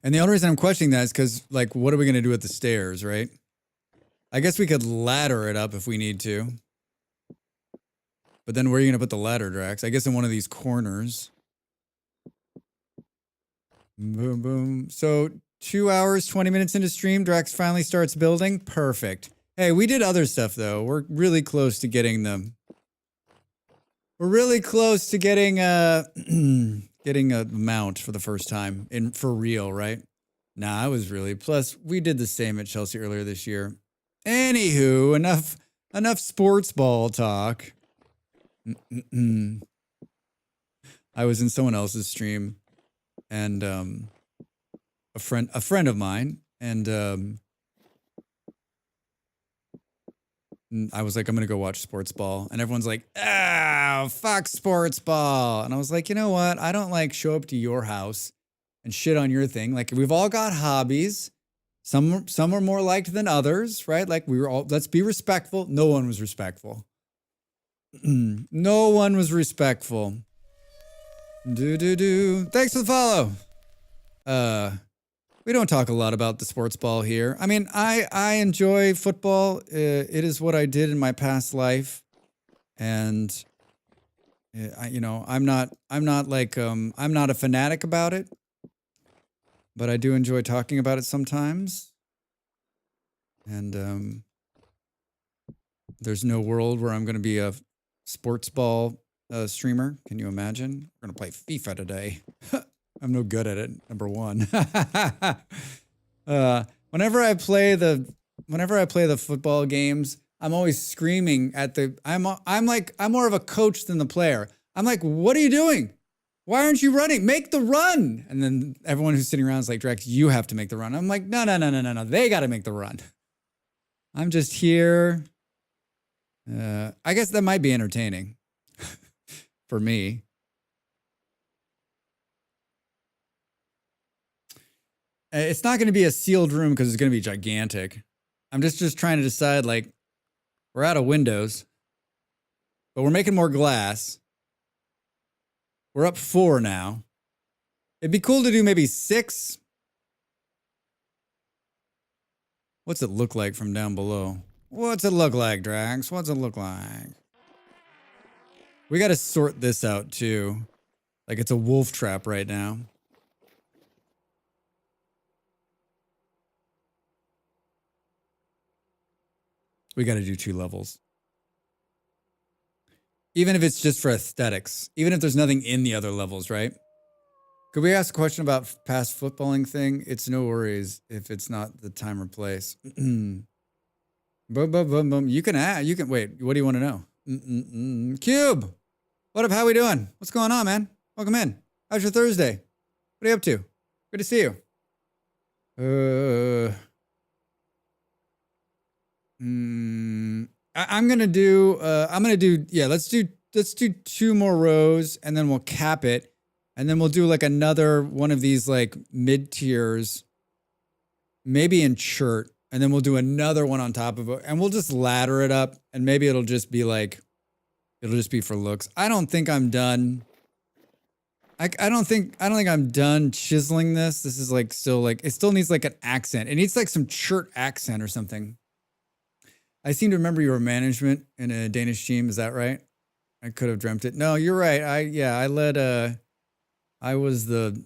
And the only reason I'm questioning that is because, like, what are we going to do with the stairs, right? I guess we could ladder it up if we need to. But then where are you going to put the ladder, Drax? I guess in one of these corners. Boom, boom. So 2 hours, 20 minutes into stream, Drax finally starts building. Perfect. Hey, we did other stuff, though. We're really close to getting them. We're really close to getting getting a mount for the first time for real, right? Nah, I was really. Plus, we did the same at Chelsea earlier this year. Anywho, enough sports ball talk. I was in someone else's stream, and a friend of mine, and I was like, I'm gonna go watch sports ball, and everyone's like, ah, fuck sports ball, and I was like, you know what? I don't like show up to your house and shit on your thing. Like, we've all got hobbies. Some are more liked than others, right? Like, we were all. Let's be respectful. No one was respectful. No one was respectful. Thanks for the follow. We don't talk a lot about the sports ball here. I mean, I enjoy football. It is what I did in my past life, and I'm not a fanatic about it, but I do enjoy talking about it sometimes. And there's no world where I'm going to be a sports ball streamer. Can you imagine? We're going to play FIFA today. I'm no good at it. Number one. Whenever I play the football games, I'm always screaming at the. I'm more of a coach than the player. I'm like, what are you doing? Why aren't you running? Make the run. And then everyone who's sitting around is like, Drex, you have to make the run. I'm like, no. They got to make the run. I'm just here. I guess that might be entertaining for me. It's not going to be a sealed room because it's going to be gigantic. I'm just trying to decide, like, we're out of windows, but we're making more glass. We're up 4 now. It'd be cool to do maybe 6. What's it look like from down below? What's it look like, Drax? What's it look like? We got to sort this out, too. Like, it's a wolf trap right now. We got to do 2 levels. Even if it's just for aesthetics. Even if there's nothing in the other levels, right? Could we ask a question about past footballing thing? It's no worries if it's not the time or place. Boom, boom, boom, boom. You can wait. What do you want to know? Cube! What up? How we doing? What's going on, man? Welcome in. How's your Thursday? What are you up to? Good to see you. I'm gonna do. Yeah, let's do 2 more rows, and then we'll cap it, and then we'll do like another one of these like mid tiers, maybe in chert, and then we'll do another one on top of it, and we'll just ladder it up, and maybe it'll just be for looks. I don't think I'm done. I don't think I'm done chiseling this. This is like still like it still needs like an accent. It needs like some chert accent or something. I seem to remember you were management in a Danish team. Is that right? I could have dreamt it. No, you're right. I was the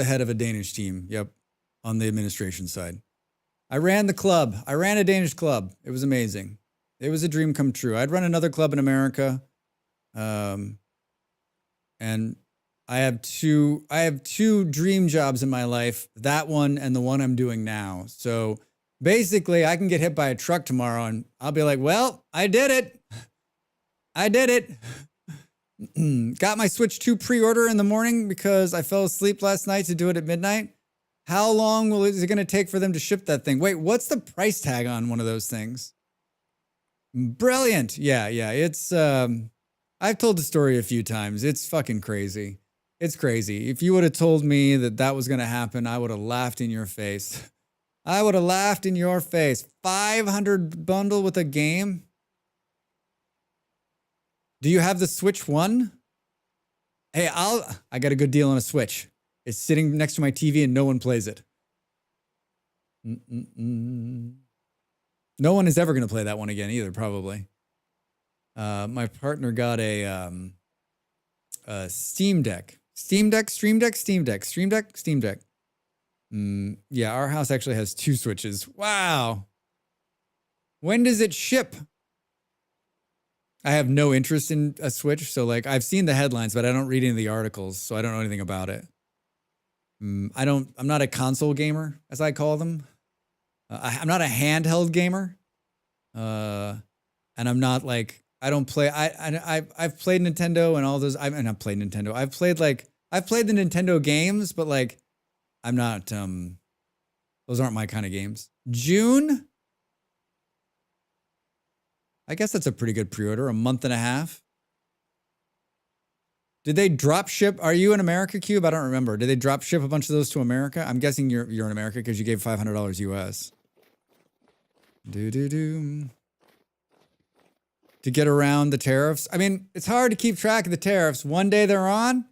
head of a Danish team. Yep. On the administration side. I ran the club. I ran a Danish club. It was amazing. It was a dream come true. I'd run another club in America. And I have two dream jobs in my life. That one and the one I'm doing now. So basically, I can get hit by a truck tomorrow and I'll be like, well, I did it. I did it. Got my Switch 2 pre-order in the morning because I fell asleep last night to do it at midnight. How long is it going to take for them to ship that thing? Wait, what's the price tag on one of those things? Brilliant. Yeah. It's, I I've told the story a few times. It's fucking crazy. It's crazy. If you would have told me that that was going to happen, I would have laughed in your face. I would have laughed in your face. 500 bundle with a game? Do you have the Switch 1? Hey, I got a good deal on a Switch. It's sitting next to my TV and no one plays it. No one is ever going to play that one again either, probably. My partner got a Steam Deck. Steam Deck. Yeah, our house actually has 2 Switches. Wow. When does it ship? I have no interest in a Switch, so like I've seen the headlines, but I don't read any of the articles, so I don't know anything about it. I'm not a console gamer, as I call them. I'm not a handheld gamer. And I'm not like, I don't play, I've played Nintendo and all those, I've not played Nintendo. I've played the Nintendo games, but like, I'm not, those aren't my kind of games. June? I guess that's a pretty good pre-order, a month and a half. Did they drop ship? Are you in America, Cube? I don't remember. Did they drop ship a bunch of those to America? I'm guessing you're in America because you gave $500 US. To get around the tariffs. I mean, it's hard to keep track of the tariffs. One day they're on,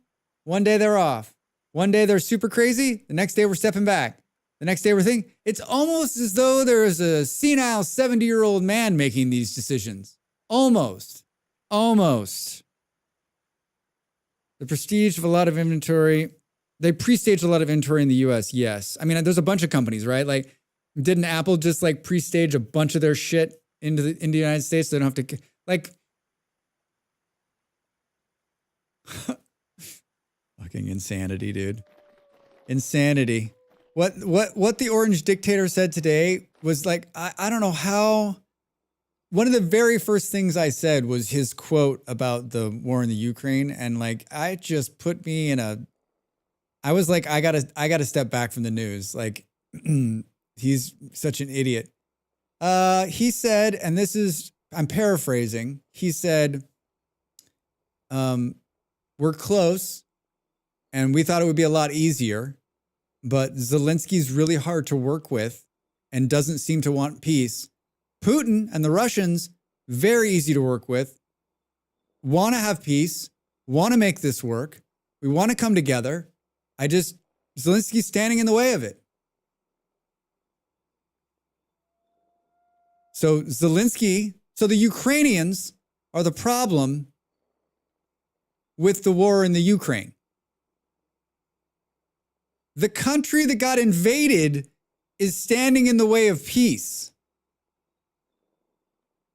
one day they're off. One day they're super crazy, the next day we're stepping back. The next day we're thinking, it's almost as though there is a senile 70-year-old man making these decisions. Almost. The prestige of a lot of inventory. They pre-stage a lot of inventory in the US, yes. I mean, there's a bunch of companies, right? Like, didn't Apple just like pre-stage a bunch of their shit into the United States so they don't have to, like... Fucking insanity, dude. Insanity. What the Orange Dictator said today was like, I don't know how. One of the very first things I said was his quote about the war in the Ukraine. And like, I just put me in I was like, I gotta step back from the news. Like, he's such an idiot. He said, and this is, I'm paraphrasing. He said, we're close and we thought it would be a lot easier. But Zelensky's really hard to work with and doesn't seem to want peace. Putin and the Russians, very easy to work with, want to have peace, want to make this work. We want to come together. Zelensky's standing in the way of it. So the Ukrainians are the problem with the war in the Ukraine. The country that got invaded is standing in the way of peace.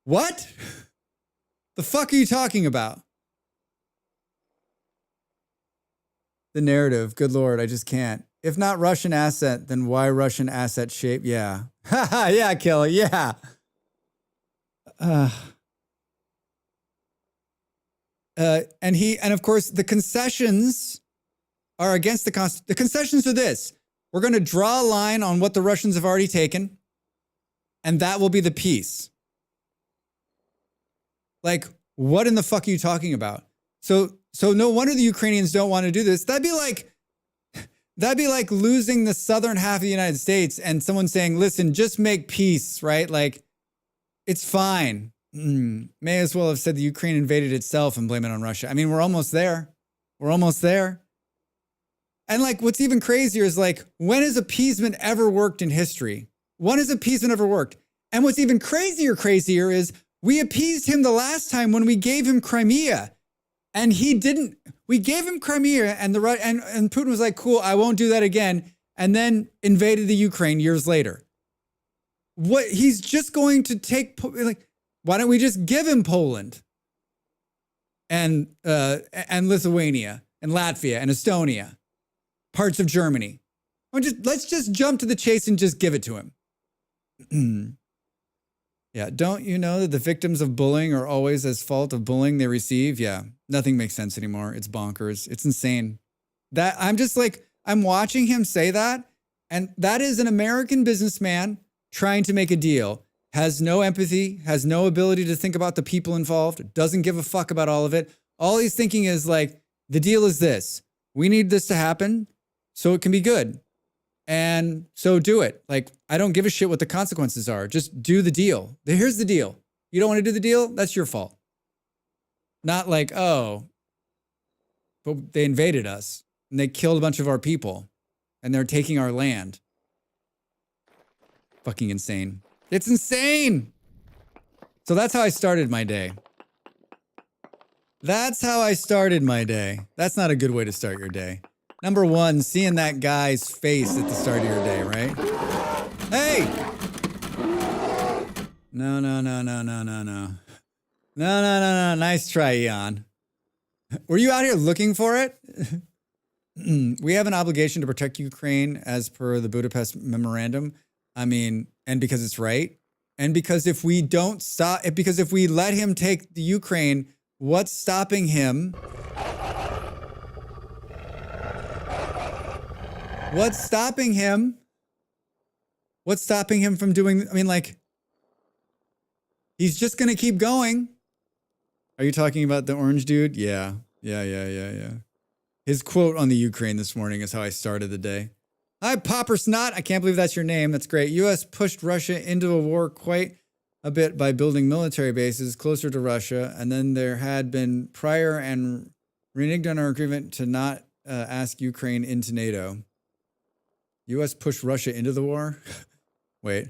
What? The fuck are you talking about? The narrative. Good Lord, I just can't. If not Russian asset, then why Russian asset shape? Yeah. Haha, yeah, Kelly, yeah. And of course, the concessions are against the concessions are this. We're going to draw a line on what the Russians have already taken, and that will be the peace. Like, what in the fuck are you talking about? So no wonder the Ukrainians don't want to do this. That'd be like losing the southern half of the United States and someone saying, listen, just make peace, right? Like, it's fine. May as well have said the Ukraine invaded itself and blame it on Russia. I mean, we're almost there. And like, what's even crazier is like, when has appeasement ever worked in history? When has appeasement ever worked? And what's even crazier is we appeased him the last time when we gave him Crimea, and he didn't. We gave him Crimea, and and Putin was like, "Cool, I won't do that again," and then invaded the Ukraine years later. What he's just going to take? Like, why don't we just give him Poland, and Lithuania, and Latvia, and Estonia? Parts of Germany. Let's just jump to the chase and just give it to him. Yeah, don't you know that the victims of bullying are always as fault of bullying they receive? Yeah, nothing makes sense anymore. It's bonkers. It's insane. That I'm watching him say that, and that is an American businessman trying to make a deal. Has no empathy, has no ability to think about the people involved, doesn't give a fuck about all of it, All he's thinking is like, the deal is this. We need this to happen so it can be good. And so do it. Like, I don't give a shit what the consequences are. Just do the deal. Here's the deal. You don't want to do the deal? That's your fault. Not like, oh, but they invaded us and they killed a bunch of our people and they're taking our land. Fucking insane. It's insane. So that's how I started my day. That's how I started my day. That's not a good way to start your day. Number one, seeing that guy's face at the start of your day, right? Hey! No. No. Nice try, Eon. Were you out here looking for it? We have an obligation to protect Ukraine as per the Budapest Memorandum. I mean, and because it's right. And because if we don't stop, because if we let him take the Ukraine, what's stopping him? What's stopping him? What's stopping him from doing, I mean, like, he's just going to keep going. Are you talking about the orange dude? Yeah. His quote on the Ukraine this morning is how I started the day. Hi, Popper Snot. I can't believe that's your name. That's great. U.S. pushed Russia into a war quite a bit by building military bases closer to Russia. And then there had been prior and reneged on our agreement to not ask Ukraine into NATO. U.S. pushed Russia into the war? Wait.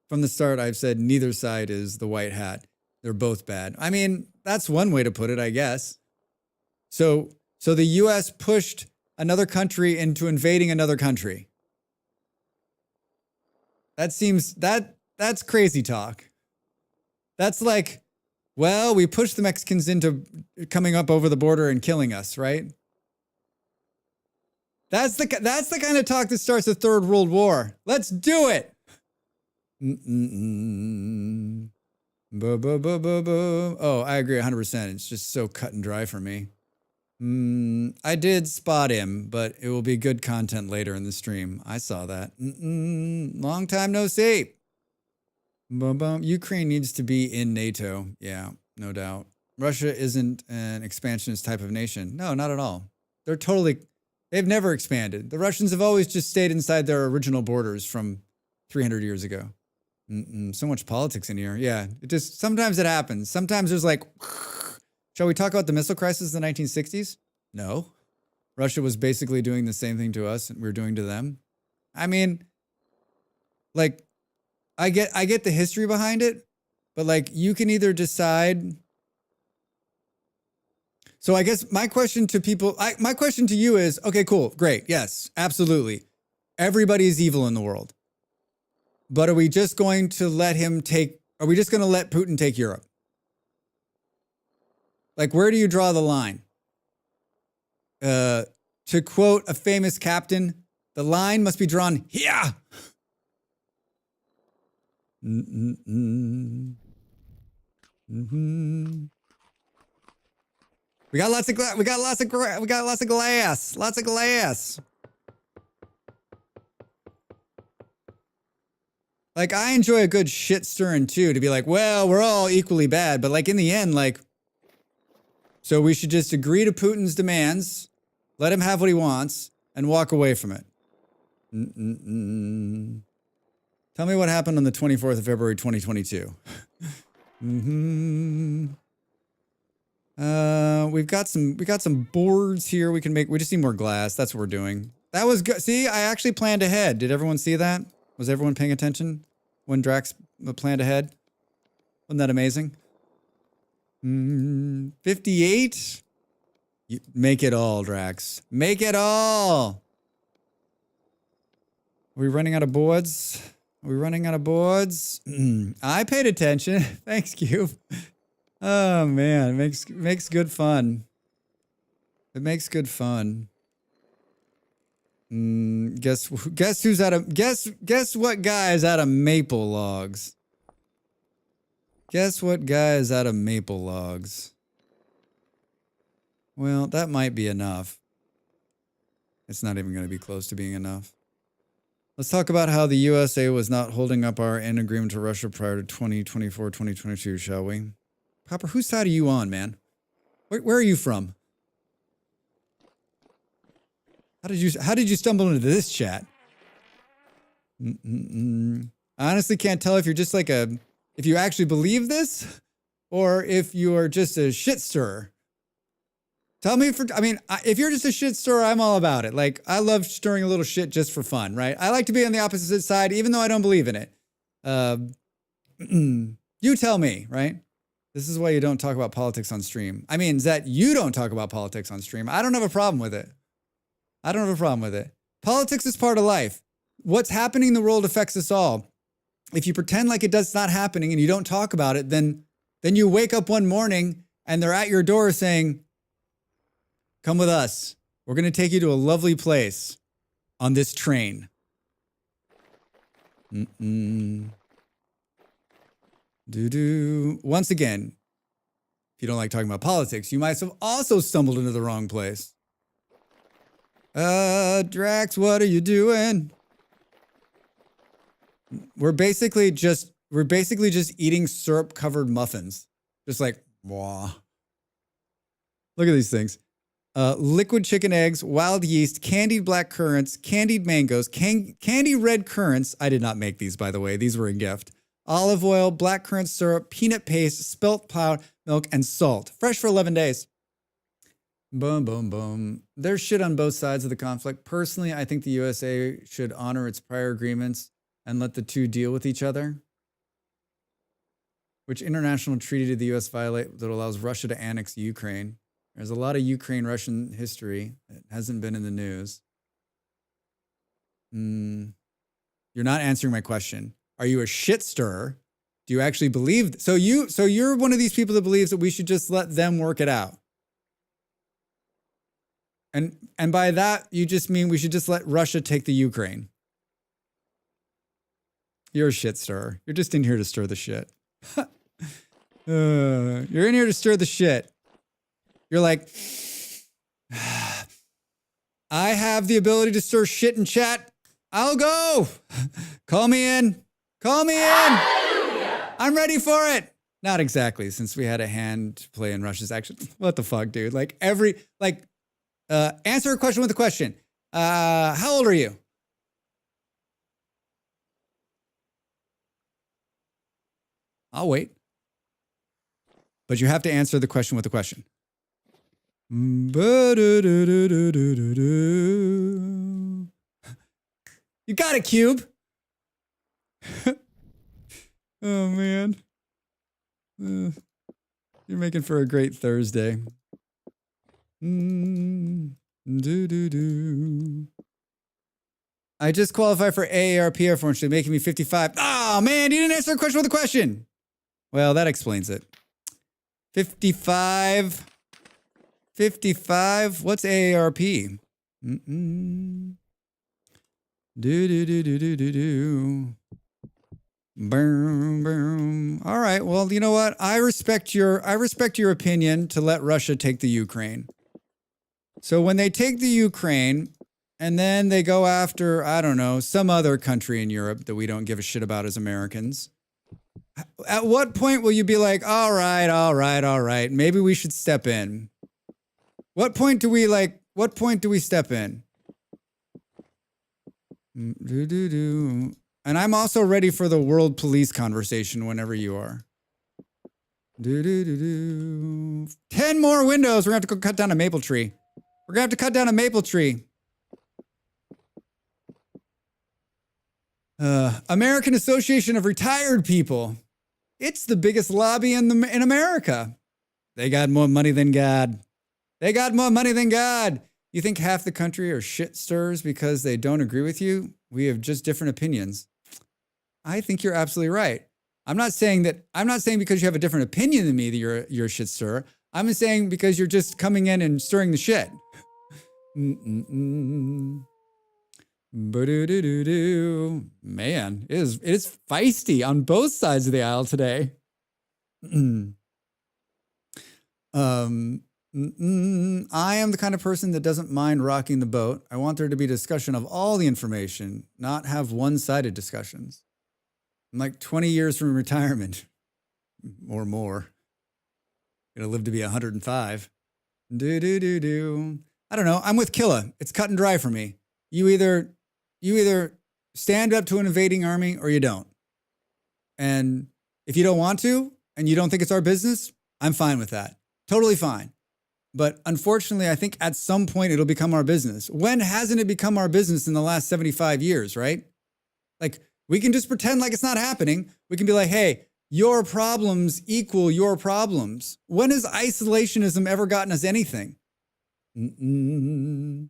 From the start, I've said neither side is the white hat. They're both bad. I mean, that's one way to put it, I guess. So the U.S. pushed another country into invading another country. That seems, that's crazy talk. That's like, well, we pushed the Mexicans into coming up over the border and killing us, right? That's the kind of talk that starts the Third World War. Let's do it. Oh, I agree 100%. It's just so cut and dry for me. I did spot him, but it will be good content later in the stream. I saw that. Long time no see. Ukraine needs to be in NATO. Yeah, no doubt. Russia isn't an expansionist type of nation. No, not at all. They've never expanded. The Russians have always just stayed inside their original borders from 300 years ago. So much politics in here. Yeah, sometimes it happens. Sometimes there's like, shall we talk about the missile crisis in the 1960s? No. Russia was basically doing the same thing to us and we were doing to them. I mean, like, I get the history behind it, but like, you can either decide. So I guess my question to people, my question to you is, okay, cool, great. Yes, absolutely. Everybody is evil in the world. But are we just going to let Putin take Europe? Like, where do you draw the line? To quote a famous captain, the line must be drawn here. We got lots of glass. Like, I enjoy a good shit stirring too, to be like, well, we're all equally bad, but like in the end, like, so we should just agree to Putin's demands, let him have what he wants, and walk away from it. Tell me what happened on the 24th of February, 2022. We got some boards here we can make. We just need more glass. That's what we're doing. That was good. See, I actually planned ahead. Did everyone see that? Was everyone paying attention when Drax planned ahead? Wasn't that amazing? 58? Make it all, Drax. Make it all! Are we running out of boards? I paid attention. Thanks, Cube. Oh, man. It makes good fun. It makes good fun. Guess what guy is out of maple logs? Guess what guy is out of maple logs? Well, that might be enough. It's not even going to be close to being enough. Let's talk about how the USA was not holding up our end agreement to Russia prior to 2024, 2022, shall we? Popper, whose side are you on, man? Where are you from? How did you stumble into this chat? I honestly can't tell if you're just like if you actually believe this or if you are just a shit stirrer. Tell me if you're just a shit stirrer, I'm all about it. Like, I love stirring a little shit just for fun, right? I like to be on the opposite side, even though I don't believe in it. You tell me, right? This is why you don't talk about politics on stream. I mean, Zet, you don't talk about politics on stream. I don't have a problem with it. I don't have a problem with it. Politics is part of life. What's happening in the world affects us all. If you pretend like it does not happening and you don't talk about it, then you wake up one morning and they're at your door saying, come with us. We're going to take you to a lovely place on this train. Once again, if you don't like talking about politics, you might have also stumbled into the wrong place. Drax, what are you doing? We're basically just eating syrup-covered muffins. Just like, wah. Look at these things. Liquid chicken eggs, wild yeast, candied black currants, candied mangoes, candy red currants. I did not make these, by the way. These were a gift. Olive oil, black currant syrup, peanut paste, spelt powder, milk, and salt. Fresh for 11 days. Boom, boom, boom. There's shit on both sides of the conflict. Personally, I think the USA should honor its prior agreements and let the two deal with each other. Which international treaty did the US violate that allows Russia to annex Ukraine? There's a lot of Ukraine-Russian history that hasn't been in the news. You're not answering my question. Are you a shit stirrer? Do you actually believe? So you're one of these people that believes that we should just let them work it out. And by that, you just mean we should just let Russia take the Ukraine. You're a shit stirrer. You're just in here to stir the shit. You're in here to stir the shit. You're like, I have the ability to stir shit in chat. I'll go. Call me in. Call me in. I'm ready for it. Not exactly, since we had a hand play in Russia's action. What the fuck, dude? Answer a question with a question. How old are you? I'll wait. But you have to answer the question with a question. You got it, Cube. Oh, man. You're making for a great Thursday. I just qualify for AARP, unfortunately, making me 55. Oh, man, you didn't answer a question with a question. Well, that explains it. 55. 55. What's AARP? Boom, boom. All right. Well, you know what? I respect your opinion to let Russia take the Ukraine. So when they take the Ukraine and then they go after, I don't know, some other country in Europe that we don't give a shit about as Americans, at what point will you be like, all right, maybe we should step in? What point do we step in? And I'm also ready for the world police conversation whenever you are. 10 more windows. We're going to have to go cut down a maple tree. We're going to have to cut down a maple tree. American Association of Retired People. It's the biggest lobby in America. They got more money than God. They got more money than God. You think half the country are shit stirrers because they don't agree with you? We have just different opinions. I think you're absolutely right. I'm not saying because you have a different opinion than me that you're a shit stirrer. I'm saying because you're just coming in and stirring the shit. Man, it is feisty on both sides of the aisle today. I am the kind of person that doesn't mind rocking the boat. I want there to be discussion of all the information, not have one-sided discussions. I'm like 20 years from retirement or more. Gonna live to be 105. I don't know. I'm with Killa. It's cut and dry for me. You either stand up to an invading army or you don't. And if you don't want to and you don't think it's our business, I'm fine with that. Totally fine. But unfortunately, I think at some point it'll become our business. When hasn't it become our business in the last 75 years, right? Like, we can just pretend like it's not happening. We can be like, hey, your problems equal your problems. When has isolationism ever gotten us anything? I mean,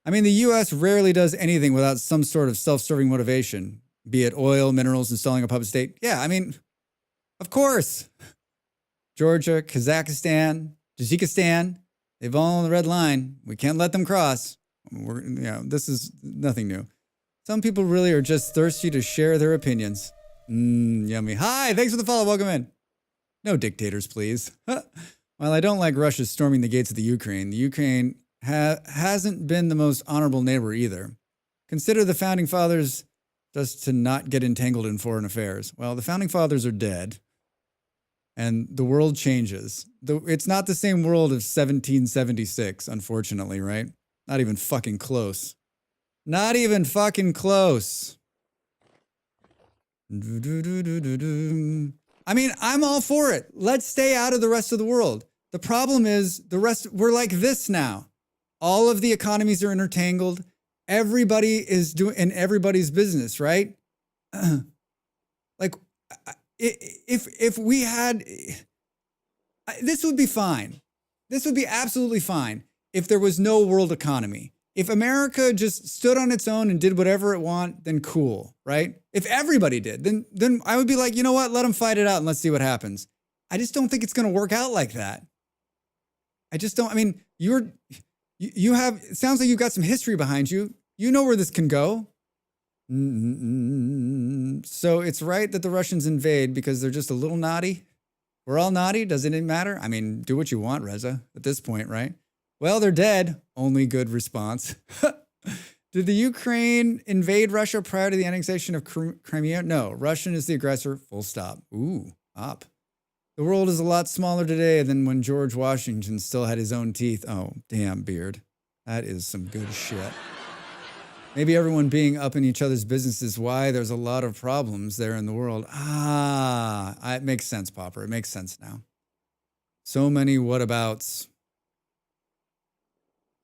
the US rarely does anything without some sort of self-serving motivation, be it oil, minerals, installing a puppet state. Yeah, I mean, of course. Georgia, Kazakhstan, Tajikistan, they've all on the red line. We can't let them cross. This is nothing new. Some people really are just thirsty to share their opinions. Yummy. Hi, thanks for the follow. Welcome in. No dictators, please. While I don't like Russia storming the gates of the Ukraine hasn't been the most honorable neighbor either. Consider the founding fathers just to not get entangled in foreign affairs. Well, the founding fathers are dead, and the world changes. It's not the same world of 1776, unfortunately, right? Not even fucking close. Not even fucking close. I mean, I'm all for it. Let's stay out of the rest of the world. The problem is we're like this now. All of the economies are intertangled. Everybody is doing in everybody's business, right? Like, if we had, this would be fine. This would be absolutely fine if there was no world economy. If America just stood on its own and did whatever it want, then cool, right? If everybody did, then I would be like, you know what? Let them fight it out and let's see what happens. I just don't think it's going to work out like that. I just don't. I mean, you have. It sounds like you've got some history behind you. You know where this can go. So it's right that the Russians invade because they're just a little naughty. We're all naughty. Doesn't it matter? I mean, do what you want, Reza, at this point, right? Well, they're dead. Only good response. Did the Ukraine invade Russia prior to the annexation of Crimea? No, Russian is the aggressor, full stop. Ooh, up. The world is a lot smaller today than when George Washington still had his own teeth. Oh, damn, Beard. That is some good shit. Maybe everyone being up in each other's business is why there's a lot of problems there in the world. It makes sense, Popper. It makes sense now. So many whatabouts.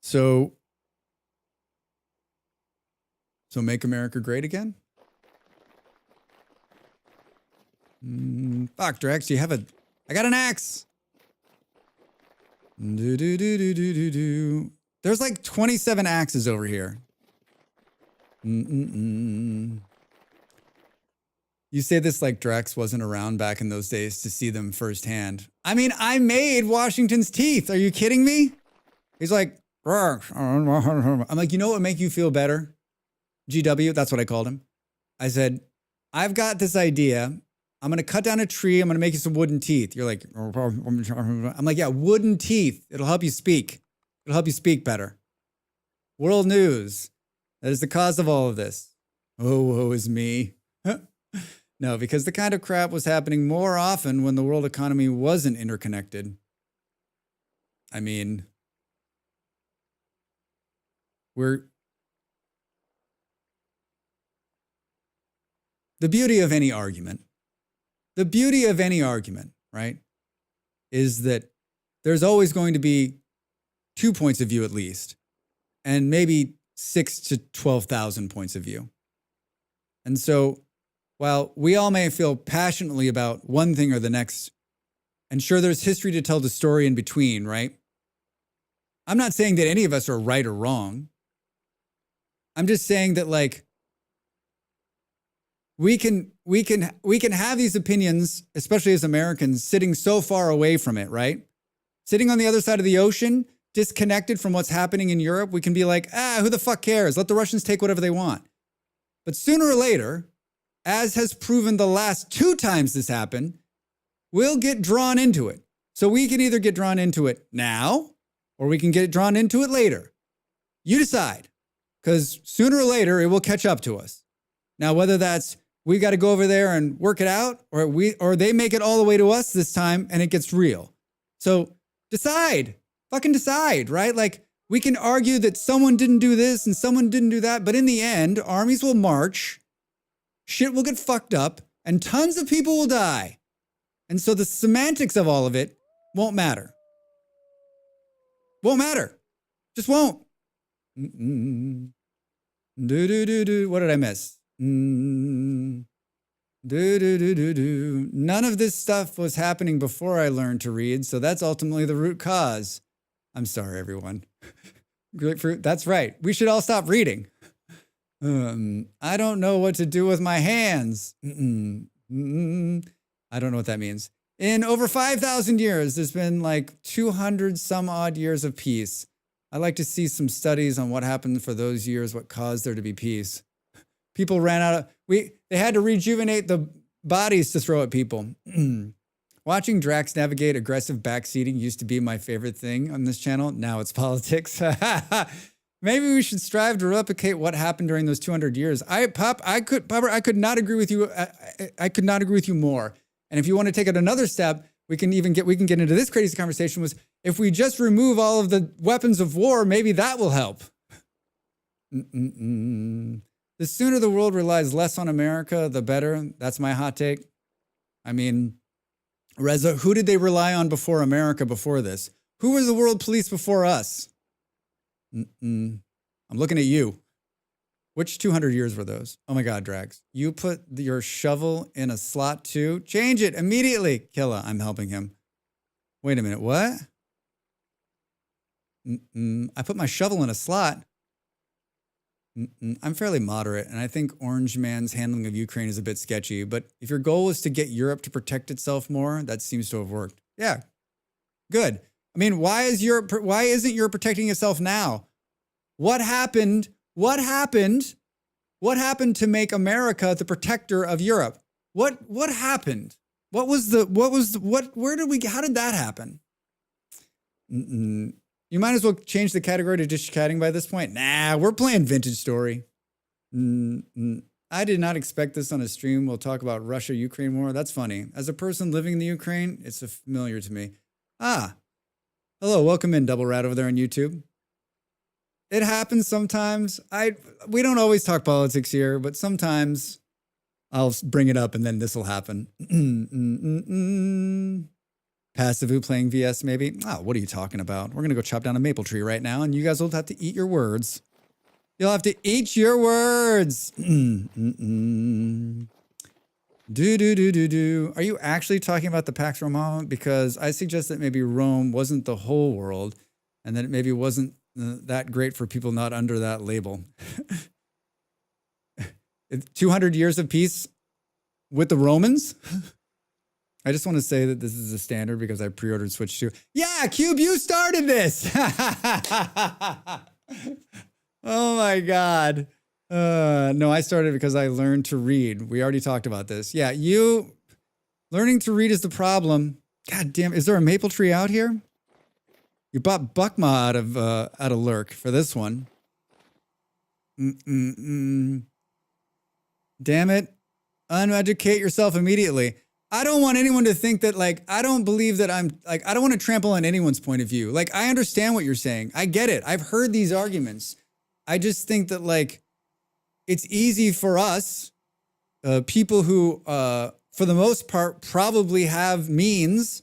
So make America great again? Fuck, Drex, you have I got an axe. There's like 27 axes over here. You say this like Drex wasn't around back in those days to see them firsthand. I mean, I made Washington's teeth. Are you kidding me? He's like, I'm like, you know what would make you feel better? GW, that's what I called him. I said, I've got this idea. I'm going to cut down a tree. I'm going to make you some wooden teeth. You're like, I'm like, yeah, wooden teeth. It'll help you speak. It'll help you speak better. World news. That is the cause of all of this. Oh, woe is me. No, because the kind of crap was happening more often when the world economy wasn't interconnected. I mean, the beauty of any argument, right, is that there's always going to be 2 points of view at least, and maybe 6,000 to 12,000 points of view. And so while we all may feel passionately about one thing or the next, and sure, there's history to tell the story in between, right? I'm not saying that any of us are right or wrong. I'm just saying that, like, we can have these opinions, especially as Americans, sitting so far away from it, right? Sitting on the other side of the ocean, disconnected from what's happening in Europe, we can be like, who the fuck cares? Let the Russians take whatever they want. But sooner or later, as has proven the last 2 times this happened, we'll get drawn into it. So we can either get drawn into it now, or we can get drawn into it later. You decide, because sooner or later, it will catch up to us. Now, whether that's we got to go over there and work it out, or they make it all the way to us this time and it gets real. So decide. Fucking decide, right? Like, we can argue that someone didn't do this and someone didn't do that, but in the end, armies will march, shit will get fucked up, and tons of people will die. And so the semantics of all of it won't matter. Won't matter. Just won't. Do do do do. What did I miss? Do do do do do. None of this stuff was happening before I learned to read, so that's ultimately the root cause. I'm sorry, everyone. Grapefruit. That's right. We should all stop reading. I don't know what to do with my hands. I don't know what that means. In over 5,000 years, there's been like 200 some odd years of peace. I'd like to see some studies on what happened for those years, what caused there to be peace. People ran out of, they had to rejuvenate the bodies to throw at people. Watching Drax navigate aggressive backseating used to be my favorite thing on this channel. Now it's politics. Maybe we should strive to replicate what happened during those 200 years. I could not agree with you. I could not agree with you more. And if you want to take it another step, we can get into this crazy conversation was if we just remove all of the weapons of war, maybe that will help. The sooner the world relies less on America, the better. That's my hot take. I mean, Reza, who did they rely on before America before this? Who was the world police before us? I'm looking at you. Which 200 years were those? Oh my God, Drax. You put your shovel in a slot too? Change it immediately. Killa, I'm helping him. Wait a minute, what? I put my shovel in a slot. I'm fairly moderate, and I think Orange Man's handling of Ukraine is a bit sketchy, but if your goal is to get Europe to protect itself more, that seems to have worked. Yeah, good. I mean, why isn't Europe protecting itself now? What happened? What happened to make America the protector of Europe? What happened? How did that happen? You might as well change the category to just chatting by this point. Nah, we're playing Vintage Story. I did not expect this on a stream. We'll talk about Russia-Ukraine war. That's funny. As a person living in the Ukraine, it's familiar to me. Hello, welcome in, Double Rat over there on YouTube. It happens sometimes. We don't always talk politics here, but sometimes I'll bring it up and then this will happen. Passive who playing VS maybe? Oh, what are you talking about? We're going to go chop down a maple tree right now and you guys will have to eat your words. You'll have to eat your words. Are you actually talking about the Pax Romana? Because I suggest that maybe Rome wasn't the whole world and that it maybe wasn't that great for people not under that label. 200 years of peace with the Romans? I just want to say that this is a standard because I pre-ordered Switch 2. Yeah, Cube, you started this. Oh my God. No, I started because I learned to read. We already talked about this. Yeah, learning to read is the problem. God damn, is there a maple tree out here? You bought Buckma out of Lurk for this one. Damn it. Uneducate yourself immediately. I don't want anyone to think that, like, I don't believe that I don't want to trample on anyone's point of view. Like, I understand what you're saying. I get it. I've heard these arguments. I just think that, like, it's easy for us, people who, for the most part, probably have means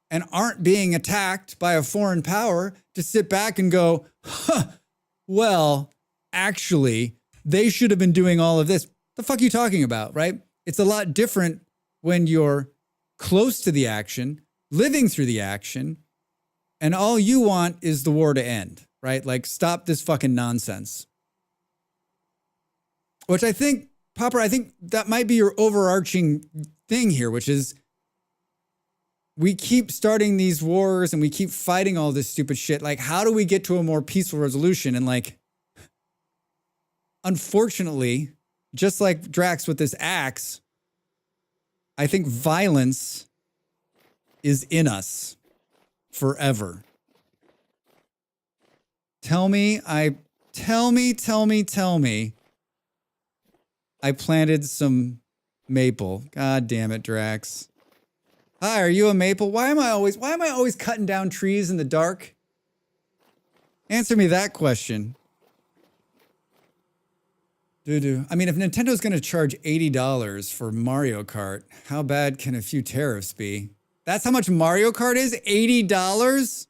and aren't being attacked by a foreign power to sit back and go, well, actually, they should have been doing all of this. The fuck are you talking about, right? It's a lot different when you're close to the action, living through the action, and all you want is the war to end, right? Like, stop this fucking nonsense. Which I think, Popper, I think that might be your overarching thing here, which is we keep starting these wars and we keep fighting all this stupid shit. Like, how do we get to a more peaceful resolution? And like, unfortunately, just like Drax with this axe, I think violence is in us forever. Tell me I planted some maple. God damn it, Drax. Hi, are you a maple? Why am I always cutting down trees in the dark? Answer me that question. I mean, if Nintendo's going to charge $80 for Mario Kart, how bad can a few tariffs be? That's how much Mario Kart is? $80?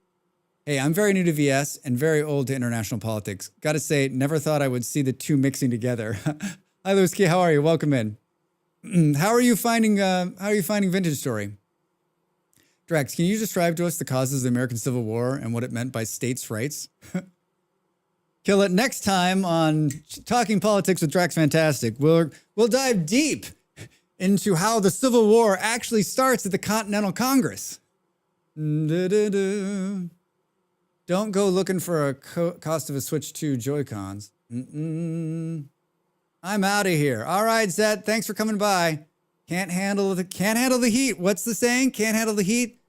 Hey, I'm very new to VS and very old to international politics. Gotta say, never thought I would see the two mixing together. Hi, Louis Key, how are you? Welcome in. How are you finding Vintage Story? Drax, can you describe to us the causes of the American Civil War and what it meant by states' rights? Kill it next time on Talking Politics with Drax Fantastic. We'll dive deep into how the Civil War actually starts at the Continental Congress. Don't go looking for a cost of a Switch 2 Joy-Cons. I'm out of here. All right, Zed, thanks for coming by. Can't handle the heat. What's the saying? Can't handle the heat?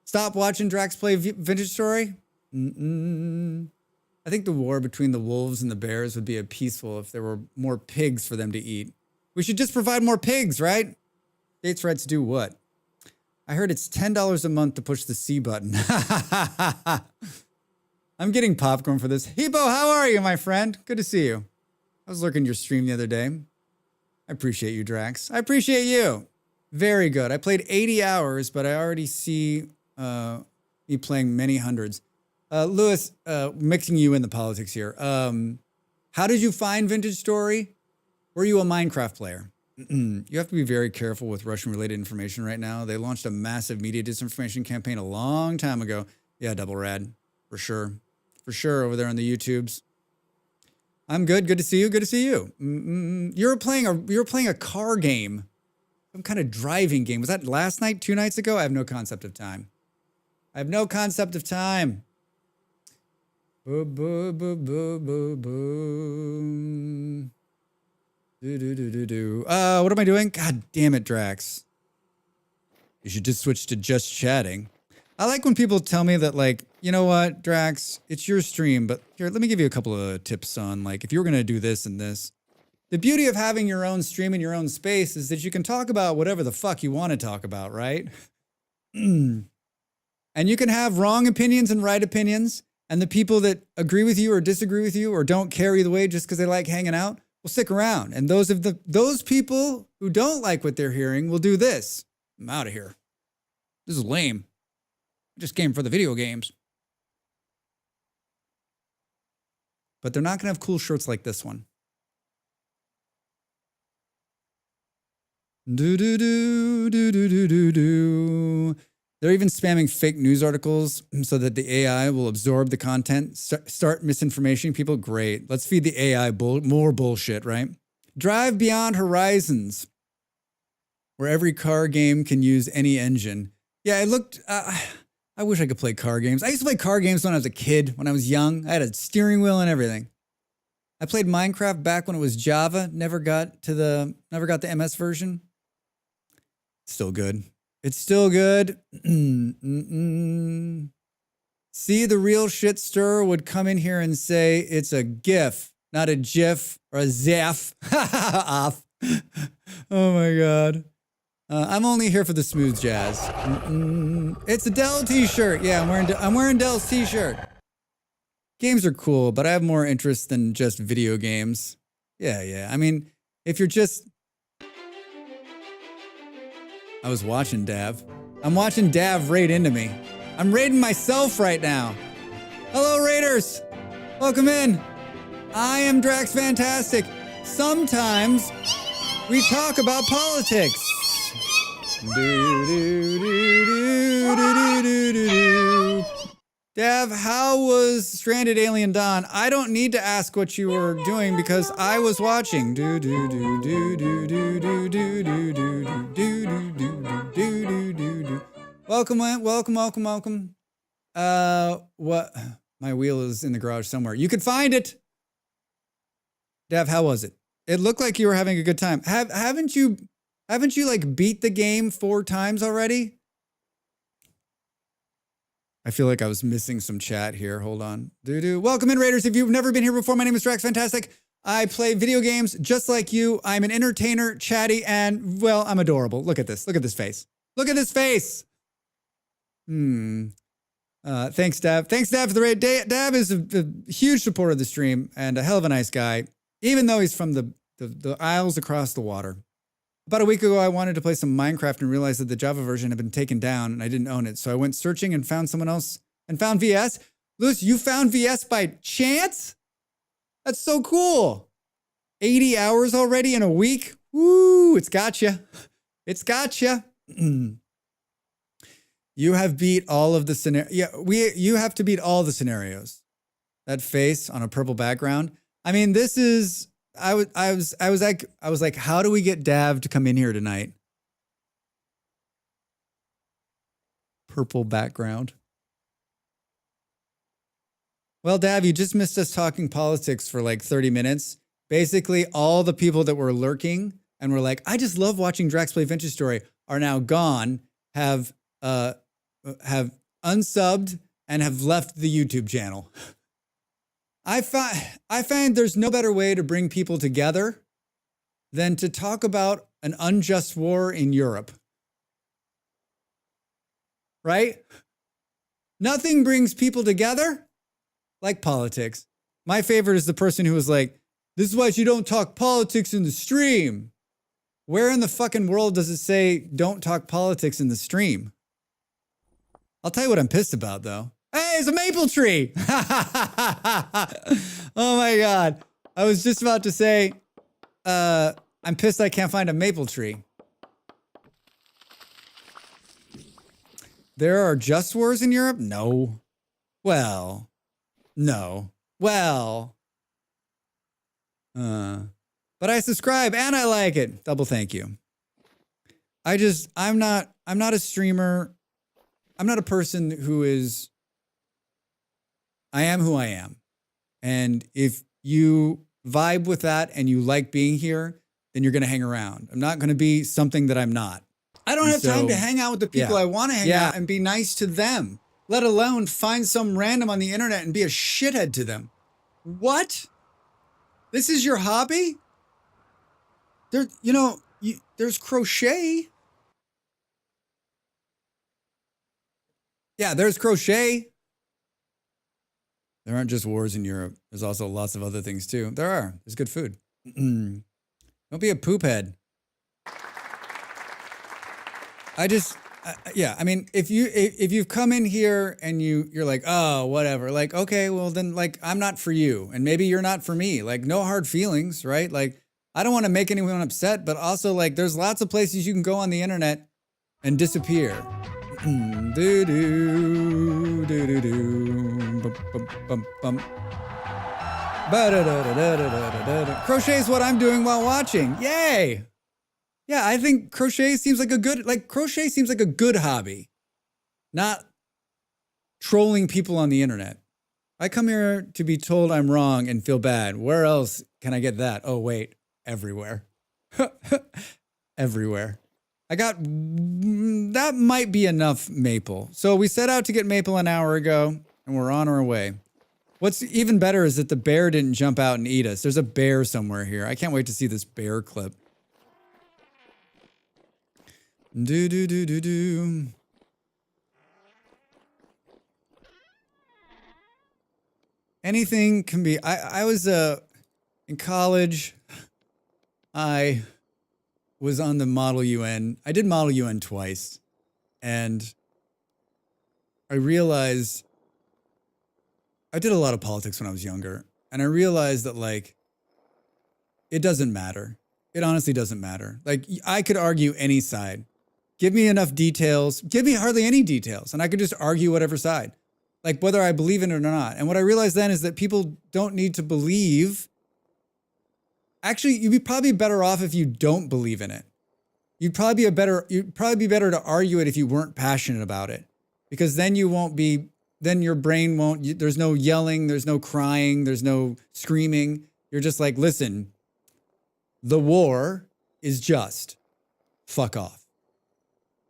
Stop watching Drax play Vintage Story? I think the war between the wolves and the bears would be peaceful if there were more pigs for them to eat. We should just provide more pigs, right? States' rights do what? I heard it's $10 a month to push the C button. I'm getting popcorn for this. Hebo, how are you, my friend? Good to see you. I was lurking your stream the other day. I appreciate you, Drax. I appreciate you. Very good. I played 80 hours, but I already see you playing many hundreds. Lewis, mixing you in the politics here. How did you find Vintage Story? Were you a Minecraft player? You have to be very careful with Russian-related information right now. They launched a massive media disinformation campaign a long time ago. Yeah, Double Rad, for sure. For sure, over there on the YouTubes. I'm good. Good to see you. Good to see you. You were playing a car game, some kind of driving game. Was that last night? 2 nights ago? I have no concept of time. I have no concept of time. What am I doing? God damn it, Drax. You should just switch to just chatting. I like when people tell me that, like, you know what, Drax, it's your stream, but here, let me give you a couple of tips on, like, if you were going to do this and this. The beauty of having your own stream in your own space is that you can talk about whatever the fuck you want to talk about, right? And you can have wrong opinions and right opinions. And the people that agree with you or disagree with you or don't care either way just because they like hanging out will stick around. And those people who don't like what they're hearing will do this. I'm out of here. This is lame. I just came for the video games. But they're not going to have cool shirts like this one. They're even spamming fake news articles so that the AI will absorb the content, start misinformation. People, great. Let's feed the AI more bullshit, right? Drive Beyond Horizons, where every car game can use any engine. Yeah, it looked... I wish I could play car games. I used to play car games when I was a kid, when I was young. I had a steering wheel and everything. I played Minecraft back when it was Java. Never got the MS version. Still good. It's still good. See, the real shit stirrer would come in here and say it's a GIF, not a GIF or a ZAF. Off. Oh my God. I'm only here for the smooth jazz. It's a Dell t-shirt. Yeah, I'm wearing Dell's t-shirt. Games are cool, but I have more interest than just video games. Yeah. I mean, if you're just... I was watching Dav. I'm watching Dav raid into me. I'm raiding myself right now. Hello, raiders. Welcome in. I am Drax Fantastic. Sometimes we talk about politics. Dav, how was Stranded Alien Dawn? I don't need to ask what you were doing because I was watching. Welcome. What? My wheel is in the garage somewhere. You could find it. Dav, how was it? It looked like you were having a good time. Haven't you like beat the game 4 times already? I feel like I was missing some chat here. Hold on. Welcome in, Raiders. If you've never been here before, my name is Drax Fantastic. I play video games just like you. I'm an entertainer, chatty, and, well, I'm adorable. Look at this. Look at this face. Look at this face. Thanks, Dav. Thanks, Dav, for the raid. Dav is a huge supporter of the stream and a hell of a nice guy, even though he's from the isles across the water. About a week ago, I wanted to play some Minecraft and realized that the Java version had been taken down and I didn't own it. So I went searching and found someone else and found VS. Lewis, you found VS by chance? That's so cool. 80 hours already in a week? Woo, it's gotcha. It's gotcha. You have beat all of the scenarios. Yeah, you have to beat all the scenarios. That face on a purple background. I mean, this is, I was like, how do we get Dav to come in here tonight? Purple background. Well, Dav, you just missed us talking politics for like 30 minutes. Basically, all the people that were lurking and were like, I just love watching Drax play Vintage Story are now gone, have unsubbed and have left the YouTube channel. I find there's no better way to bring people together than to talk about an unjust war in Europe. Right? Nothing brings people together like politics. My favorite is the person who was like, this is why you don't talk politics in the stream. Where in the fucking world does it say don't talk politics in the stream? I'll tell you what I'm pissed about, though. Hey, it's a maple tree. Oh, my God. I was just about to say, I'm pissed I can't find a maple tree. There are just wars in Europe? No. Well, no. Well. But I subscribe and I like it. Double thank you. I'm not a streamer. I'm not a person who is, I am who I am. And if you vibe with that and you like being here, then you're going to hang around. I'm not going to be something that I'm not. I don't have time to hang out with the people I want to hang out and be nice to them, let alone find some random on the internet and be a shithead to them. What? This is your hobby? There's crochet. Yeah, there's crochet. There aren't just wars in Europe. There's also lots of other things too. There are. There's good food. Don't be a poop head. I mean, if you've come in here and you're like, oh, whatever, like, okay, well then, like, I'm not for you, and maybe you're not for me. Like, no hard feelings, right? Like, I don't want to make anyone upset, but also, like, there's lots of places you can go on the internet and disappear. Do do do do do. Bum, bum, bum, bum. Crochet is what I'm doing while watching. Yay! Yeah, I think crochet seems like a good hobby. Not trolling people on the internet. I come here to be told I'm wrong and feel bad. Where else can I get that? Oh, wait. Everywhere. Everywhere. That might be enough maple. So we set out to get maple an hour ago, and we're on our way. What's even better is that the bear didn't jump out and eat us. There's a bear somewhere here. I can't wait to see this bear clip. Do do do do do. Anything can be. I was in college. I was on the Model UN. I did Model UN twice, and I realized I did a lot of politics when I was younger, and I realized that, like, it doesn't matter. It honestly doesn't matter. Like, I could argue any side. Give me enough details. Give me hardly any details, and I could just argue whatever side, like whether I believe in it or not. And what I realized then is that people don't need to believe. Actually, you'd be probably better off if you don't believe in it. You'd probably be better to argue it if you weren't passionate about it, because then then your brain won't, there's no yelling, there's no crying, there's no screaming. You're just like, listen, the war is just. Fuck off.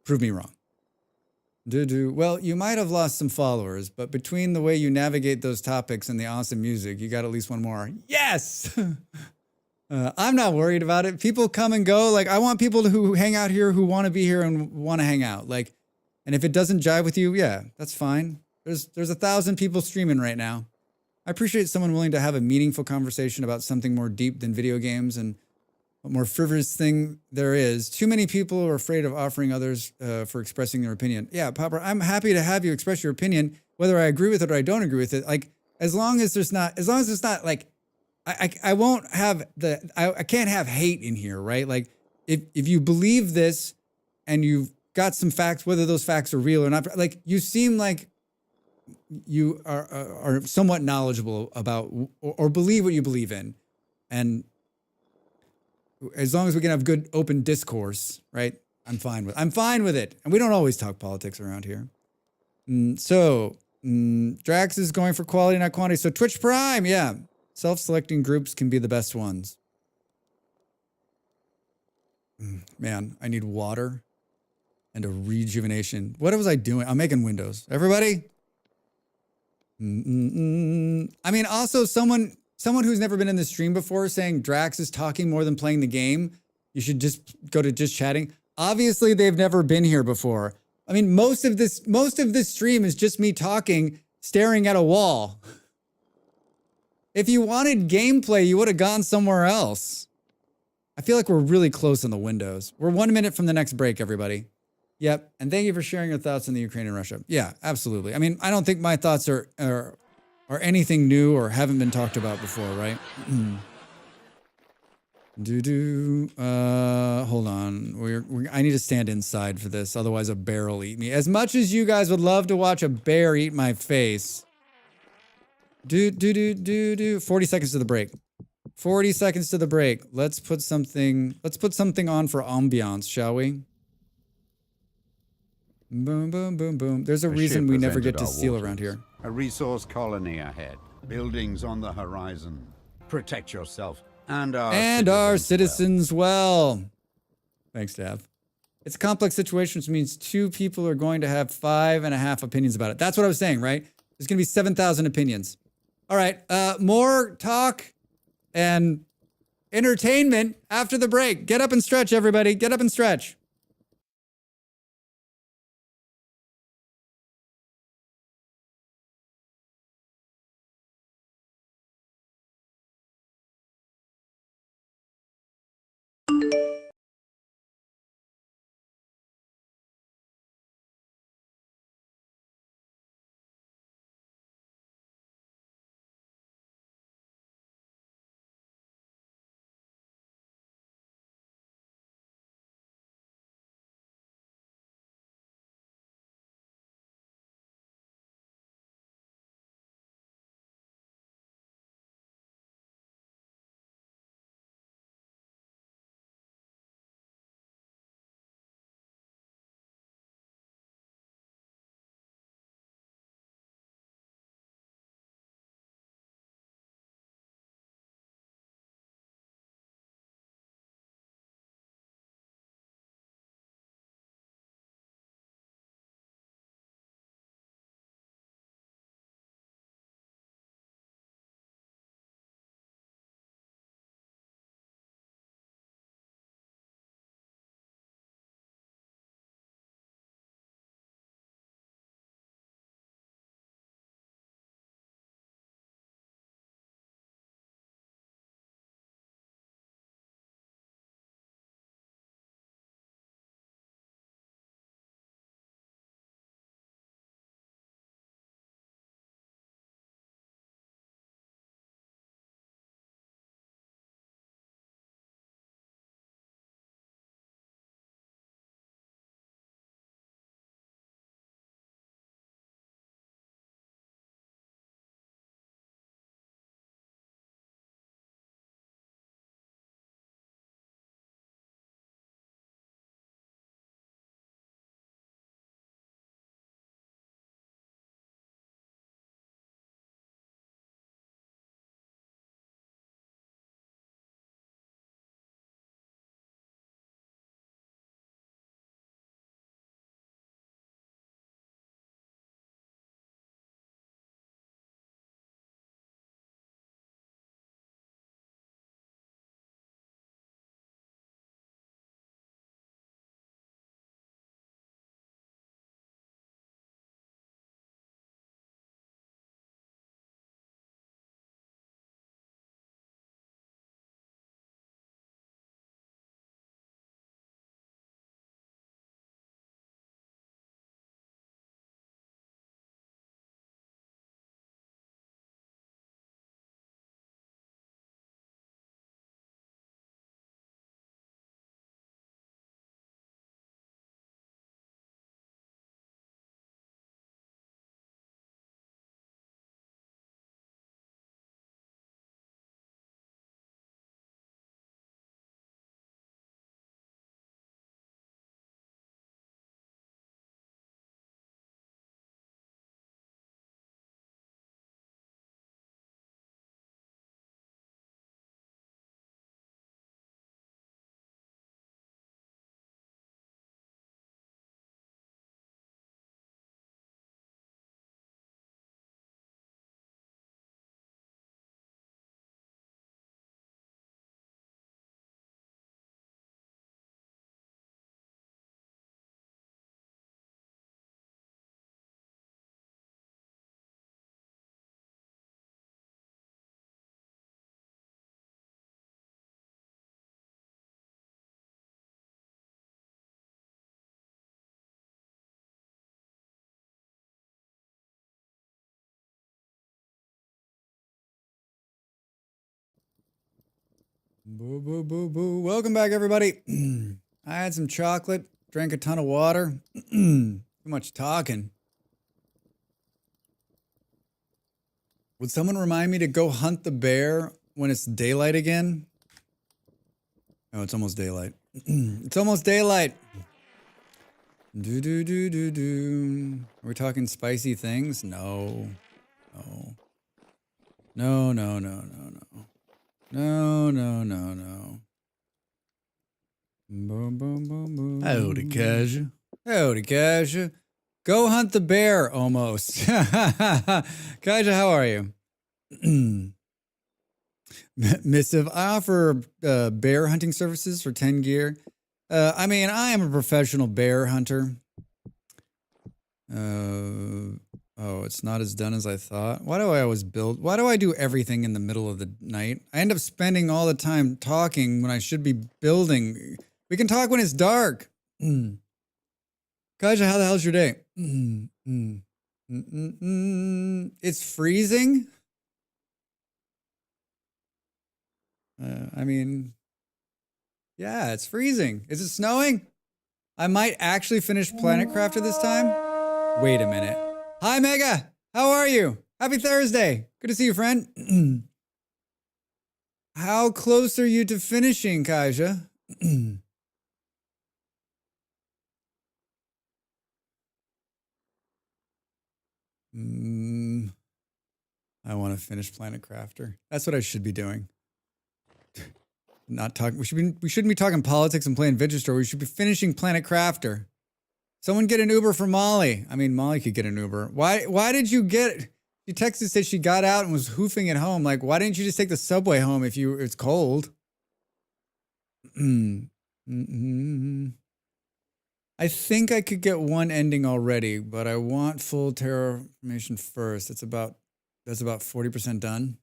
Prove me wrong. Well, you might have lost some followers, but between the way you navigate those topics and the awesome music, you got at least one more. Yes! I'm not worried about it. People come and go. Like, I want people who hang out here who want to be here and want to hang out. Like, and if it doesn't jive with you, yeah, that's fine. There's 1,000 people streaming right now. I appreciate someone willing to have a meaningful conversation about something more deep than video games and what more frivolous thing there is. Too many people are afraid of offering others for expressing their opinion. Yeah, Papa, I'm happy to have you express your opinion, whether I agree with it or I don't agree with it. Like, as long as it's not like, I won't have I can't have hate in here, right? Like, if you believe this and you've got some facts, whether those facts are real or not, like, you seem like you are somewhat knowledgeable about or believe what you believe in. And as long as we can have good open discourse, right? I'm fine with it. And we don't always talk politics around here. Drax is going for quality, not quantity. So Twitch Prime, yeah. Self-selecting groups can be the best ones. Man, I need water and a rejuvenation. What was I doing? I'm making windows. Everybody? I mean, also someone who's never been in the stream before saying Drax is talking more than playing the game. You should just go to just chatting. Obviously, they've never been here before. I mean, most of this stream is just me talking, staring at a wall. If you wanted gameplay, you would have gone somewhere else. I feel like we're really close on the windows. We're 1 minute from the next break, everybody. Yep. And thank you for sharing your thoughts on the Ukraine and Russia. Yeah, absolutely. I mean, I don't think my thoughts are anything new or haven't been talked about before, right? Hold on. I need to stand inside for this. Otherwise a bear will eat me. As much as you guys would love to watch a bear eat my face. 40 seconds to the break. 40 seconds to the break. Let's put something on for ambiance, shall we? Boom, boom, boom, boom. There's a reason we never get to seal around here. A resource colony ahead. Buildings on the horizon. Protect yourself and our citizens well. Thanks, Dav. It's a complex situation, which means 2 people are going to have 5.5 opinions about it. That's what I was saying, right? There's going to be 7,000 opinions. All right, more talk and entertainment after the break. Get up and stretch, everybody. Get up and stretch. Boo, boo, boo, boo. Welcome back, everybody. I had some chocolate, drank a ton of water. Too much talking. Would someone remind me to go hunt the bear when it's daylight again? Oh, it's almost daylight. It's almost daylight. Do, do, do, do, do. Are we talking spicy things? No. No. No, no, no, no, no. No, no, no, no. Boom, boom, boom, boom. Howdy, Kaja. Howdy, Kaja. Go hunt the bear, almost. Kaja, how are you? Missive, I offer bear hunting services for 10 gear. I mean, I am a professional bear hunter. Oh, it's not as done as I thought. Why do I always build? Why do I do everything in the middle of the night? I end up spending all the time talking when I should be building. We can talk when it's dark. Kaja, how the hell's your day? It's freezing. I mean, yeah, it's freezing. Is it snowing? I might actually finish Planet Crafter this time. Wait a minute. Hi, Mega. How are you? Happy Thursday. Good to see you, friend. How close are you to finishing, Kaja? I want to finish Planet Crafter. That's what I should be doing. Not talking. We shouldn't be talking politics and playing Vigistore. We should be finishing Planet Crafter. Someone get an Uber for Molly. I mean, Molly could get an Uber. Why did you get? She texted, said she got out and was hoofing at home. Like, why didn't you just take the subway home if it's cold? I think I could get one ending already, but I want full terraformation first. That's about 40% done.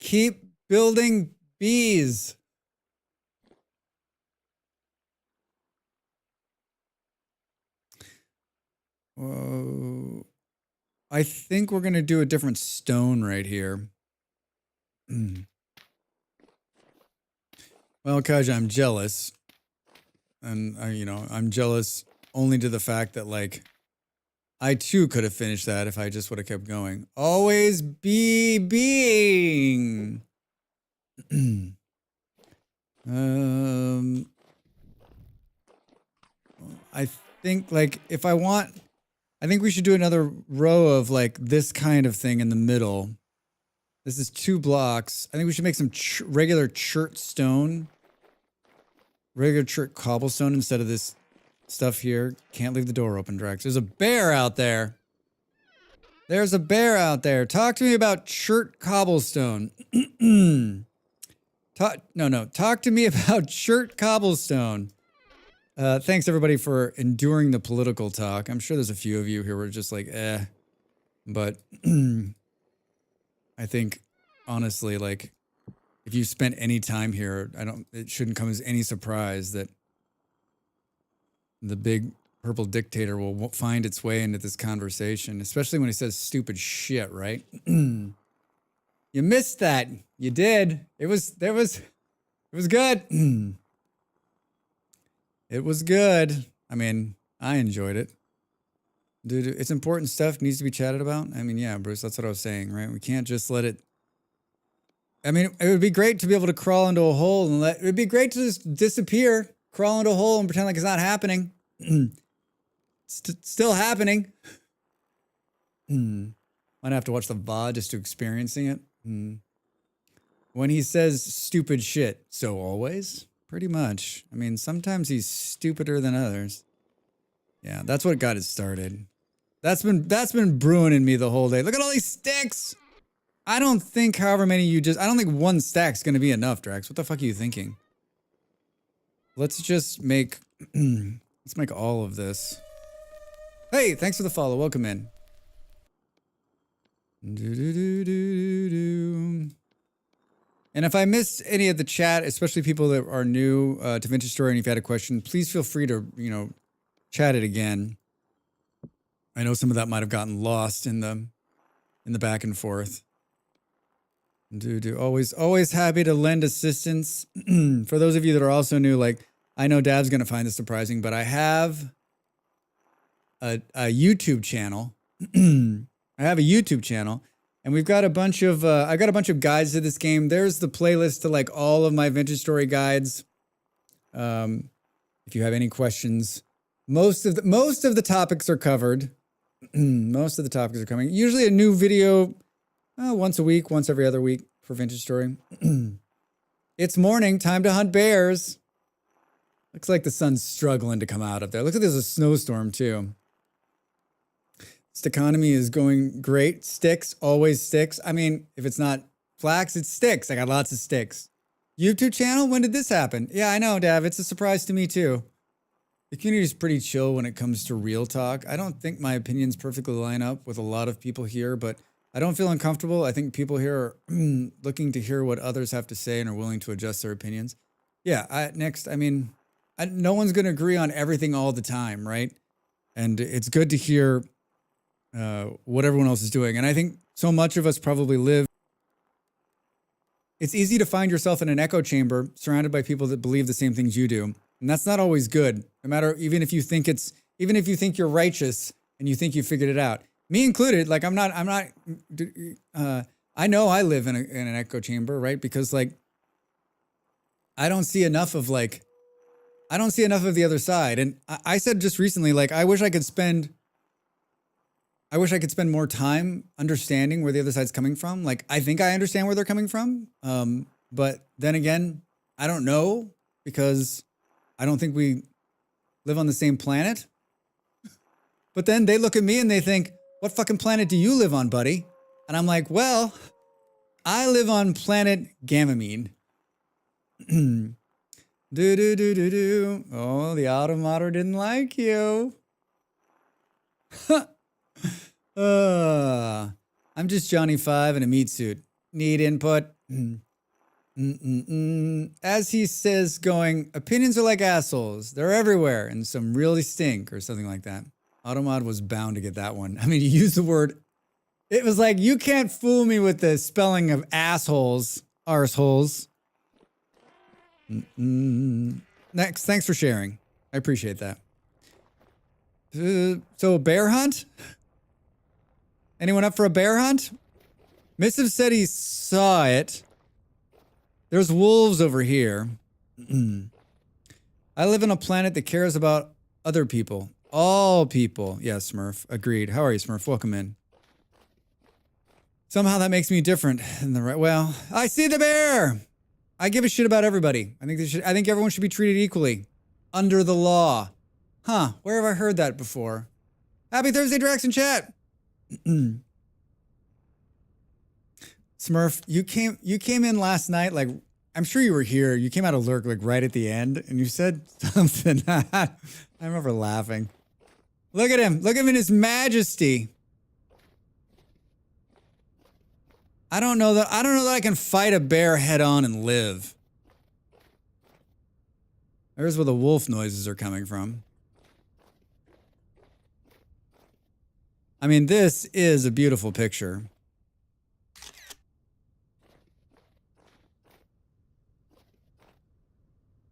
Keep building bees. Whoa. I think we're going to do a different stone right here. Well, Kaja, I'm jealous. And, I'm jealous only to the fact that, like, I too could have finished that if I just would have kept going. Always be being. I think, like, I think we should do another row of, like, this kind of thing in the middle. This is 2 blocks. I think we should make some regular chert stone. Regular chert cobblestone instead of this stuff here. Can't leave the door open, Drax. There's a bear out there. There's a bear out there. Talk to me about chert cobblestone. Talk to me about chert cobblestone. Thanks everybody for enduring the political talk. I'm sure there's a few of you here who are just like, eh. But I think, honestly, like, if you spent any time here, it shouldn't come as any surprise that the big purple dictator will find its way into this conversation, especially when he says stupid shit, right? You missed that. You did. It was good. It was good. I mean, I enjoyed it. Dude, it's important stuff, needs to be chatted about. I mean, yeah, Bruce, that's what I was saying, right? We can't just let it. I mean, it would be great to be able to crawl into a hole and it would be great to just disappear, crawl into a hole and pretend like it's not happening. Still happening. Might have to watch the VOD just to experiencing it. When he says stupid shit, so always? Pretty much. I mean, sometimes he's stupider than others. Yeah, that's what got it started. That's been brewing in me the whole day. Look at all these sticks! I don't think however many I don't think 1 stack's gonna be enough, Drax. What the fuck are you thinking? Let's just make, let's make all of this. Hey, thanks for the follow. Welcome in. And if I missed any of the chat, especially people that are new to Vintage Story and if you had a question, please feel free to, chat it again. I know some of that might have gotten lost in the back and forth. Always happy to lend assistance. For those of you that are also new, like, I know Dav's going to find this surprising, but I have a YouTube channel. I have a YouTube channel, and we've got a bunch of, I got a bunch of guides to this game. There's the playlist to like all of my vintage story guides. If you have any questions, most of the topics are covered. Most of the topics are coming. Usually a new video once a week, once every other week for vintage story. It's morning, time to hunt bears. Looks like the sun's struggling to come out up there. Looks like there's a snowstorm too. This economy is going great. Sticks, always sticks. I mean, if it's not flax, it's sticks. I got lots of sticks. YouTube channel? When did this happen? Yeah, I know, Dav. It's a surprise to me too. The community is pretty chill when it comes to real talk. I don't think my opinions perfectly line up with a lot of people here, but I don't feel uncomfortable. I think people here are looking to hear what others have to say and are willing to adjust their opinions. Yeah, no one's going to agree on everything all the time, right? And it's good to hear what everyone else is doing. And I think so much of us probably live. It's easy to find yourself in an echo chamber surrounded by people that believe the same things you do. And that's not always good. No matter, even if you think you're righteous and you think you figured it out, me included, like I know I live in an echo chamber, right? Because like, I don't see enough of the other side. And I said just recently, like, I wish I could spend more time understanding where the other side's coming from. Like, I think I understand where they're coming from. But then again, I don't know, because I don't think we live on the same planet. But then they look at me and they think, what fucking planet do you live on, buddy? And I'm like, well, I live on planet Gamamine. Oh, the automator didn't like you. I'm just Johnny 5 in a meat suit. Need input. As he says, going, opinions are like assholes. They're everywhere, and some really stink, or something like that. Automod was bound to get that one. I mean, he used the word. It was like, you can't fool me with the spelling of assholes. Arseholes. Next, thanks for sharing. I appreciate that. So, bear hunt? Anyone up for a bear hunt? Missive said he saw it. There's wolves over here. I live on a planet that cares about other people. All people. Yeah, Smurf. Agreed. How are you, Smurf? Welcome in. Somehow that makes me different than the right. Well, I see the bear. I give a shit about everybody. I think everyone should be treated equally. Under the law. Huh. Where have I heard that before? Happy Thursday, Drax in chat. Smurf, you came in last night, like, I'm sure you were here. You came out of lurk like right at the end, and you said something. I remember laughing. Look at him. Look at him in his majesty. I don't know that I can fight a bear head on and live. There's where the wolf noises are coming from. I mean, this is a beautiful picture.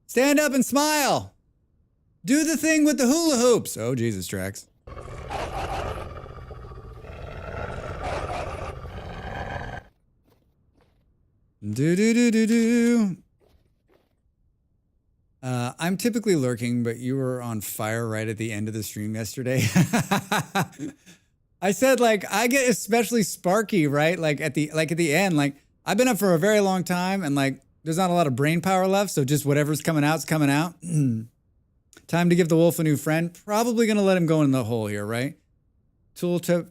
Stand up and smile. Do the thing with the hula hoops. Oh, Jesus, Drax. Do. I'm typically lurking, but you were on fire right at the end of the stream yesterday. I said, like, I get especially sparky, right? Like at the end, like, I've been up for a very long time, and like, there's not a lot of brain power left, so just whatever's coming out's coming out. Time to give the wolf a new friend. Probably gonna let him go in the hole here, right? Tool tip,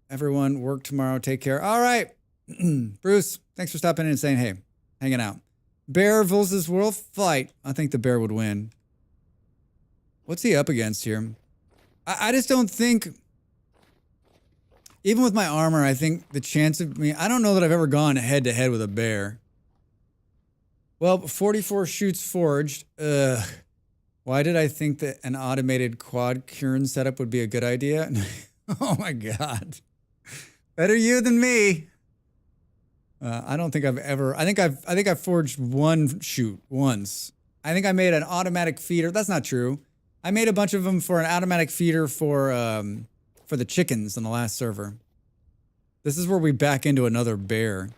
everyone, work tomorrow, take care. All right. Bruce, thanks for stopping in and saying hey, hanging out. Bear versus wolf fight. I think the bear would win. What's he up against here? I just don't think, even with my armor, I think the chance of me, I don't know that I've ever gone head to head with a bear. Well, 44 shoots forged. Why did I think that an automated quad Kieran setup would be a good idea? Oh my God. Better you than me. I don't think I've ever. I think I've forged one shoot once. I think I made an automatic feeder. That's not true. I made a bunch of them for an automatic feeder for the chickens on the last server. This is where we back into another bear.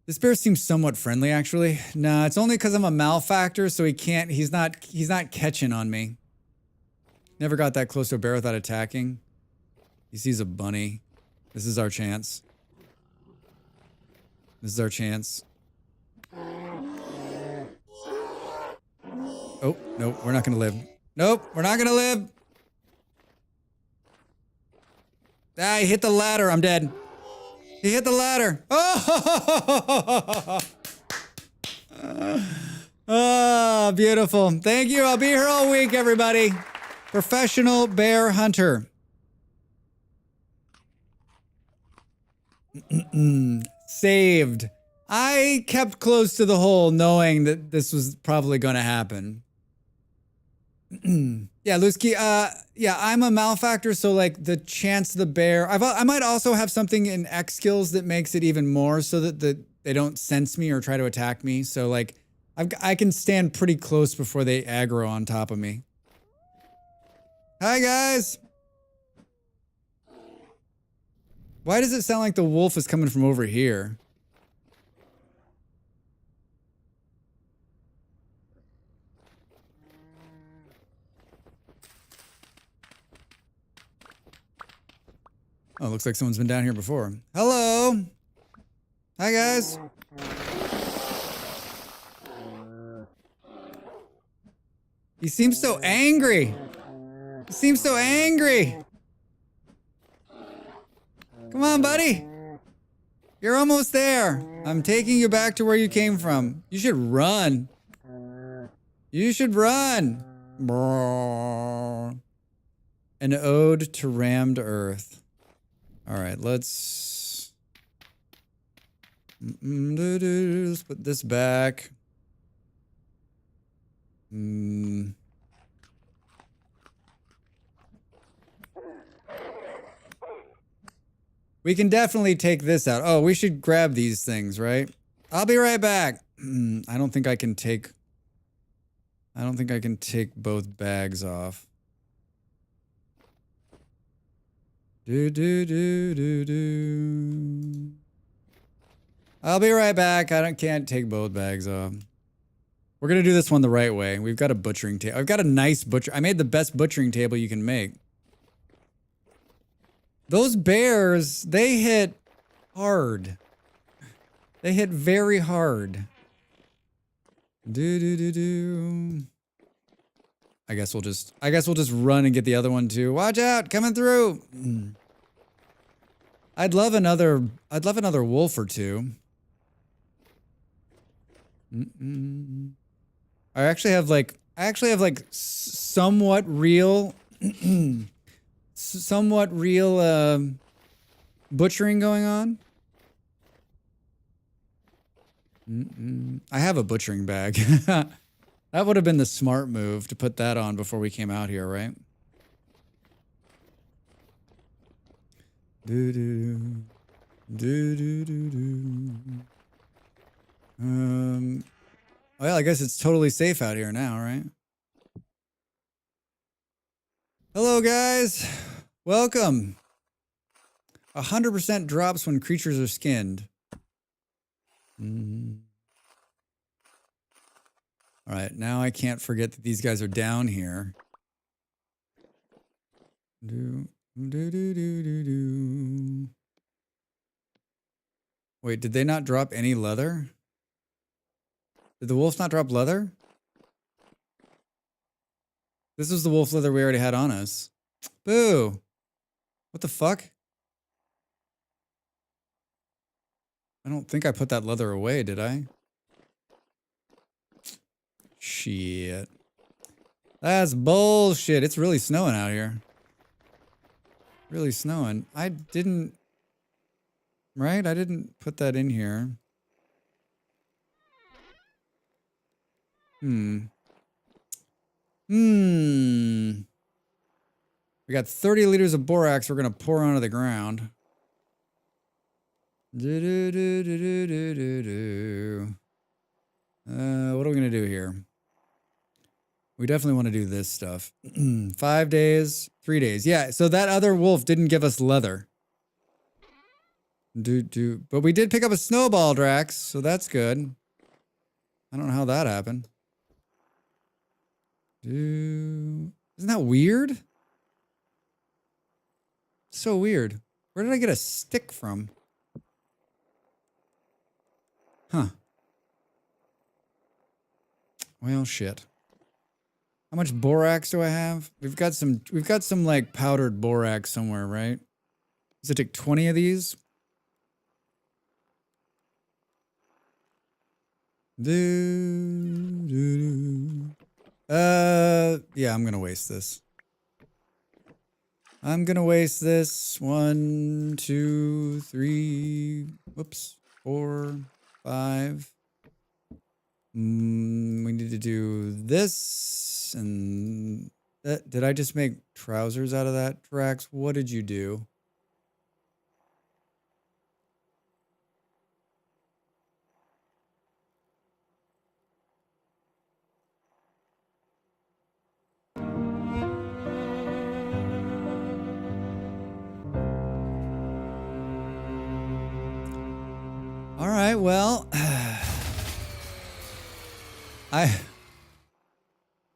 This bear seems somewhat friendly, actually. Nah, it's only because I'm a malefactor, so he's not catching on me. Never got that close to a bear without attacking. He sees a bunny. This is our chance. This is our chance. Oh, nope, we're not gonna live. Nope, we're not gonna live. Ah, he hit the ladder, I'm dead. He hit the ladder. Oh, oh, beautiful. Thank you. I'll be here all week, everybody. Professional bear hunter. Saved. I kept close to the hole knowing that this was probably going to happen. Yeah, Lusky, yeah, I'm a malefactor, so like the chance the bear, I might also have something in X skills that makes it even more so that they don't sense me or try to attack me. So like I can stand pretty close before they aggro on top of me. Hi guys. Why does it sound like the wolf is coming from over here? Oh, looks like someone's been down here before. Hello. Hi, guys. He seems so angry. He seems so angry. Come on, buddy. You're almost there. I'm taking you back to where you came from. You should run. You should run. An ode to rammed earth. All right, let's put this back. We can definitely take this out. Oh, we should grab these things, right? I'll be right back. I don't think I can take both bags off. I'll be right back. Can't take both bags off. We're gonna do this one the right way. We've got a butchering table. I've got a nice butcher. I made the best butchering table you can make. Those bears, they hit hard. They hit very hard. I guess we'll just run and get the other one too. Watch out, coming through. I'd love another wolf or two. I actually have like somewhat real butchering going on. I have a butchering bag. That would have been the smart move to put that on before we came out here, right? Well, I guess it's totally safe out here now, right? Hello, guys. Welcome. 100% drops when creatures are skinned. All right, now I can't forget that these guys are down here. Wait, did they not drop any leather? Did the wolf not drop leather? This was the wolf leather we already had on us. Boo! What the fuck? I don't think I put that leather away, did I? Shit. That's bullshit. It's really snowing out here. Really snowing. I didn't... Right? I didn't put that in here. We got 30 liters of borax we're going to pour onto the ground. Do, do, do, do, do, do, do, do. What are we gonna do here? We definitely want to do this stuff. 5 days, 3 days. Yeah, so that other wolf didn't give us leather. But we did pick up a snowball, Drax, so that's good. I don't know how that happened. Isn't that weird? So weird. Where did I get a stick from? Huh. Well, shit. How much borax do I have? We've got some like powdered borax somewhere, right? Does it take 20 of these? Yeah, I'm gonna waste this. I'm gonna waste this. 1, 2, 3, whoops, 4, 5. We need to do this and that. Did I just make trousers out of that, Drax? What did you do? All right, well,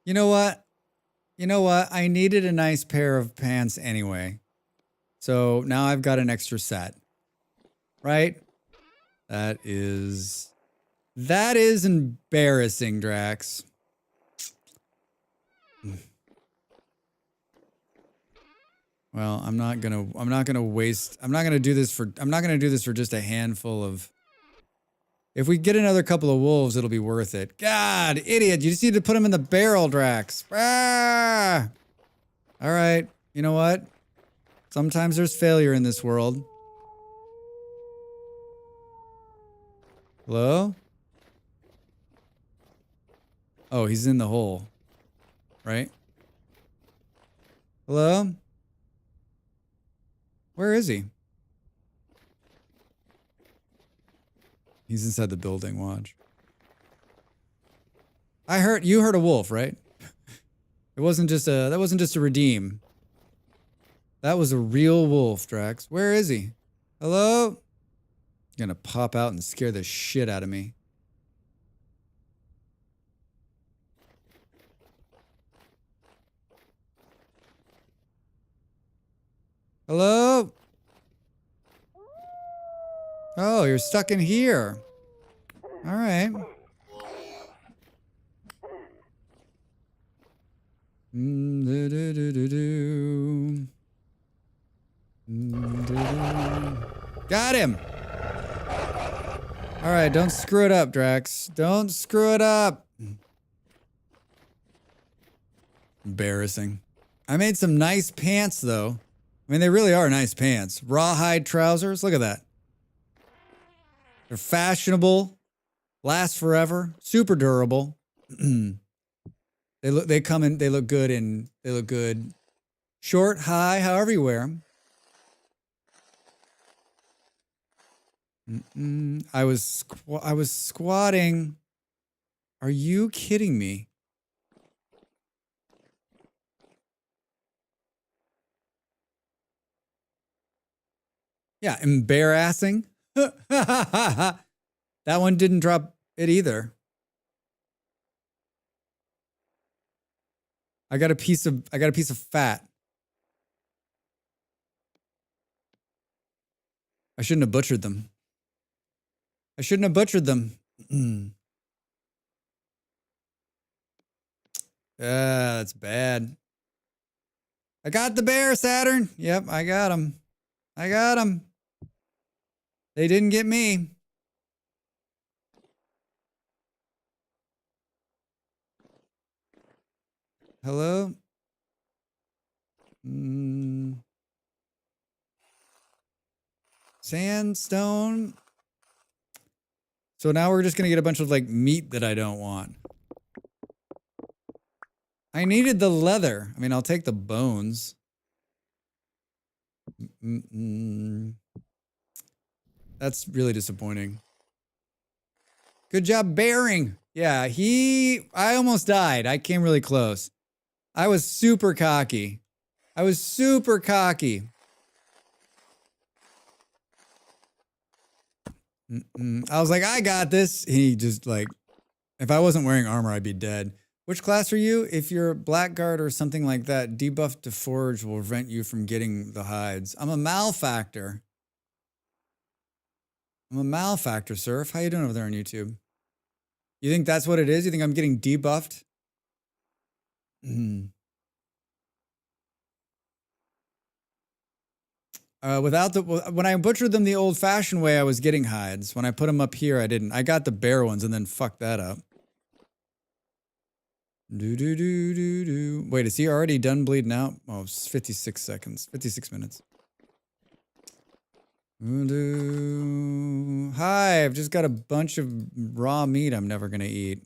you know what? You know what? I needed a nice pair of pants anyway. So now I've got an extra set. Right? That is embarrassing, Drax. Well, I'm not gonna do this for just a handful of. If we get another couple of wolves, it'll be worth it. God, idiot. You just need to put them in the barrel, Drax. Ah! All right. You know what? Sometimes there's failure in this world. Hello? Oh, he's in the hole. Right? Hello? Where is he? He's inside the building, watch. You heard a wolf, right? That wasn't just a redeem. That was a real wolf, Drax. Where is he? Hello? Gonna pop out and scare the shit out of me. Hello? Oh, you're stuck in here. All right. Got him. All right, don't screw it up, Drax. Don't screw it up. Embarrassing. I made some nice pants, though. I mean, they really are nice pants. Rawhide trousers. Look at that. They're fashionable, last forever, super durable. They look good short, high, however you wear them. I was squatting. Are you kidding me? Yeah, embarrassing. That one didn't drop it either. I got a piece of fat. I shouldn't have butchered them. That's bad. I got the bear, Saturn. Yep, I got him. They didn't get me. Hello? Sandstone. So now we're just going to get a bunch of like meat that I don't want. I needed the leather. I mean, I'll take the bones. That's really disappointing. Good job bearing. Yeah, I almost died. I came really close. I was super cocky. I was super cocky. I was like, I got this. He just like, if I wasn't wearing armor, I'd be dead. Which class are you? If you're Blackguard or something like that, debuff to Forge will prevent you from getting the hides. I'm a malefactor. I'm a malefactor, Surf. How you doing over there on YouTube? You think that's what it is? You think I'm getting debuffed? When I butchered them the old-fashioned way, I was getting hides. When I put them up here, I didn't. I got the bare ones and then fucked that up. Wait, is he already done bleeding out? Oh, it's 56 seconds. 56 minutes. Hi, I've just got a bunch of raw meat I'm never gonna eat.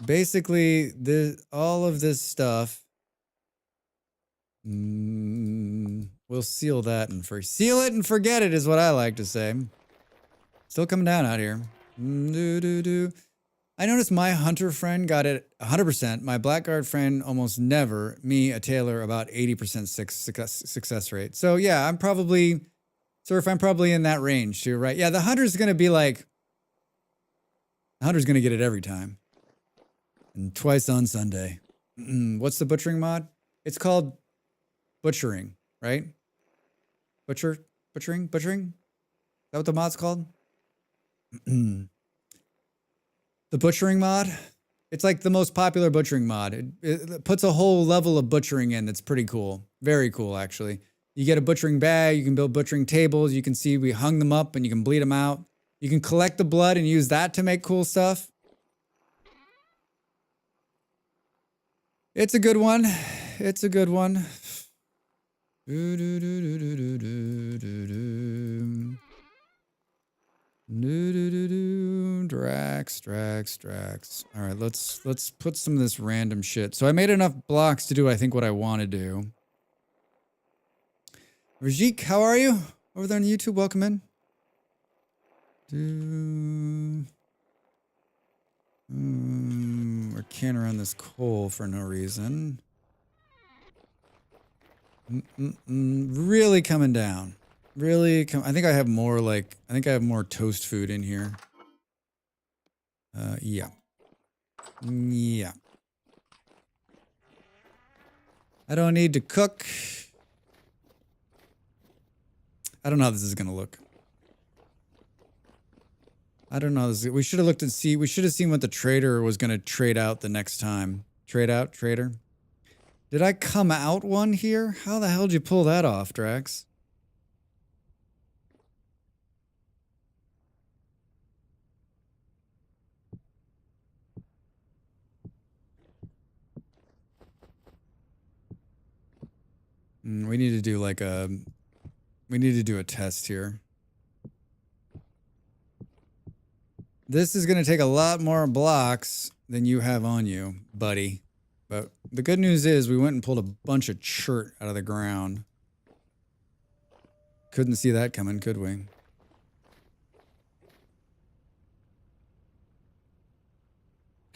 Basically, all of this stuff. We'll seal that and seal it and forget it is what I like to say. Still coming down out here. I noticed my hunter friend got it 100%. My blackguard friend almost never. Me, a tailor, about 80% success rate. So yeah, I'm probably in that range too, right? Yeah, the hunter's gonna be like, the hunter's gonna get it every time. And twice on Sunday. What's the butchering mod? It's called butchering, right? Butchering? Is that what the mod's called? The butchering mod? It's like the most popular butchering mod. It puts a whole level of butchering in that's pretty cool. Very cool, actually. You get a butchering bag, you can build butchering tables, you can see we hung them up and you can bleed them out. You can collect the blood and use that to make cool stuff. It's a good one. It's a good one. Drax. All right, let's put some of this random shit. So I made enough blocks to do, I think, what I want to do. Rajik, how are you? Over there on YouTube, welcome in. We're canning around this coal for no reason. Really coming down. I think I have more toast food in here. Yeah. I don't need to cook. I don't know how this is gonna look. I don't know. We should have looked and we should have seen what the trader was gonna trade out the next time. Trade out, trader. Did I come out one here? How the hell did you pull that off, Drax? We need to do a test here. This is going to take a lot more blocks than you have on you, buddy. But the good news is we went and pulled a bunch of chert out of the ground. Couldn't see that coming, could we?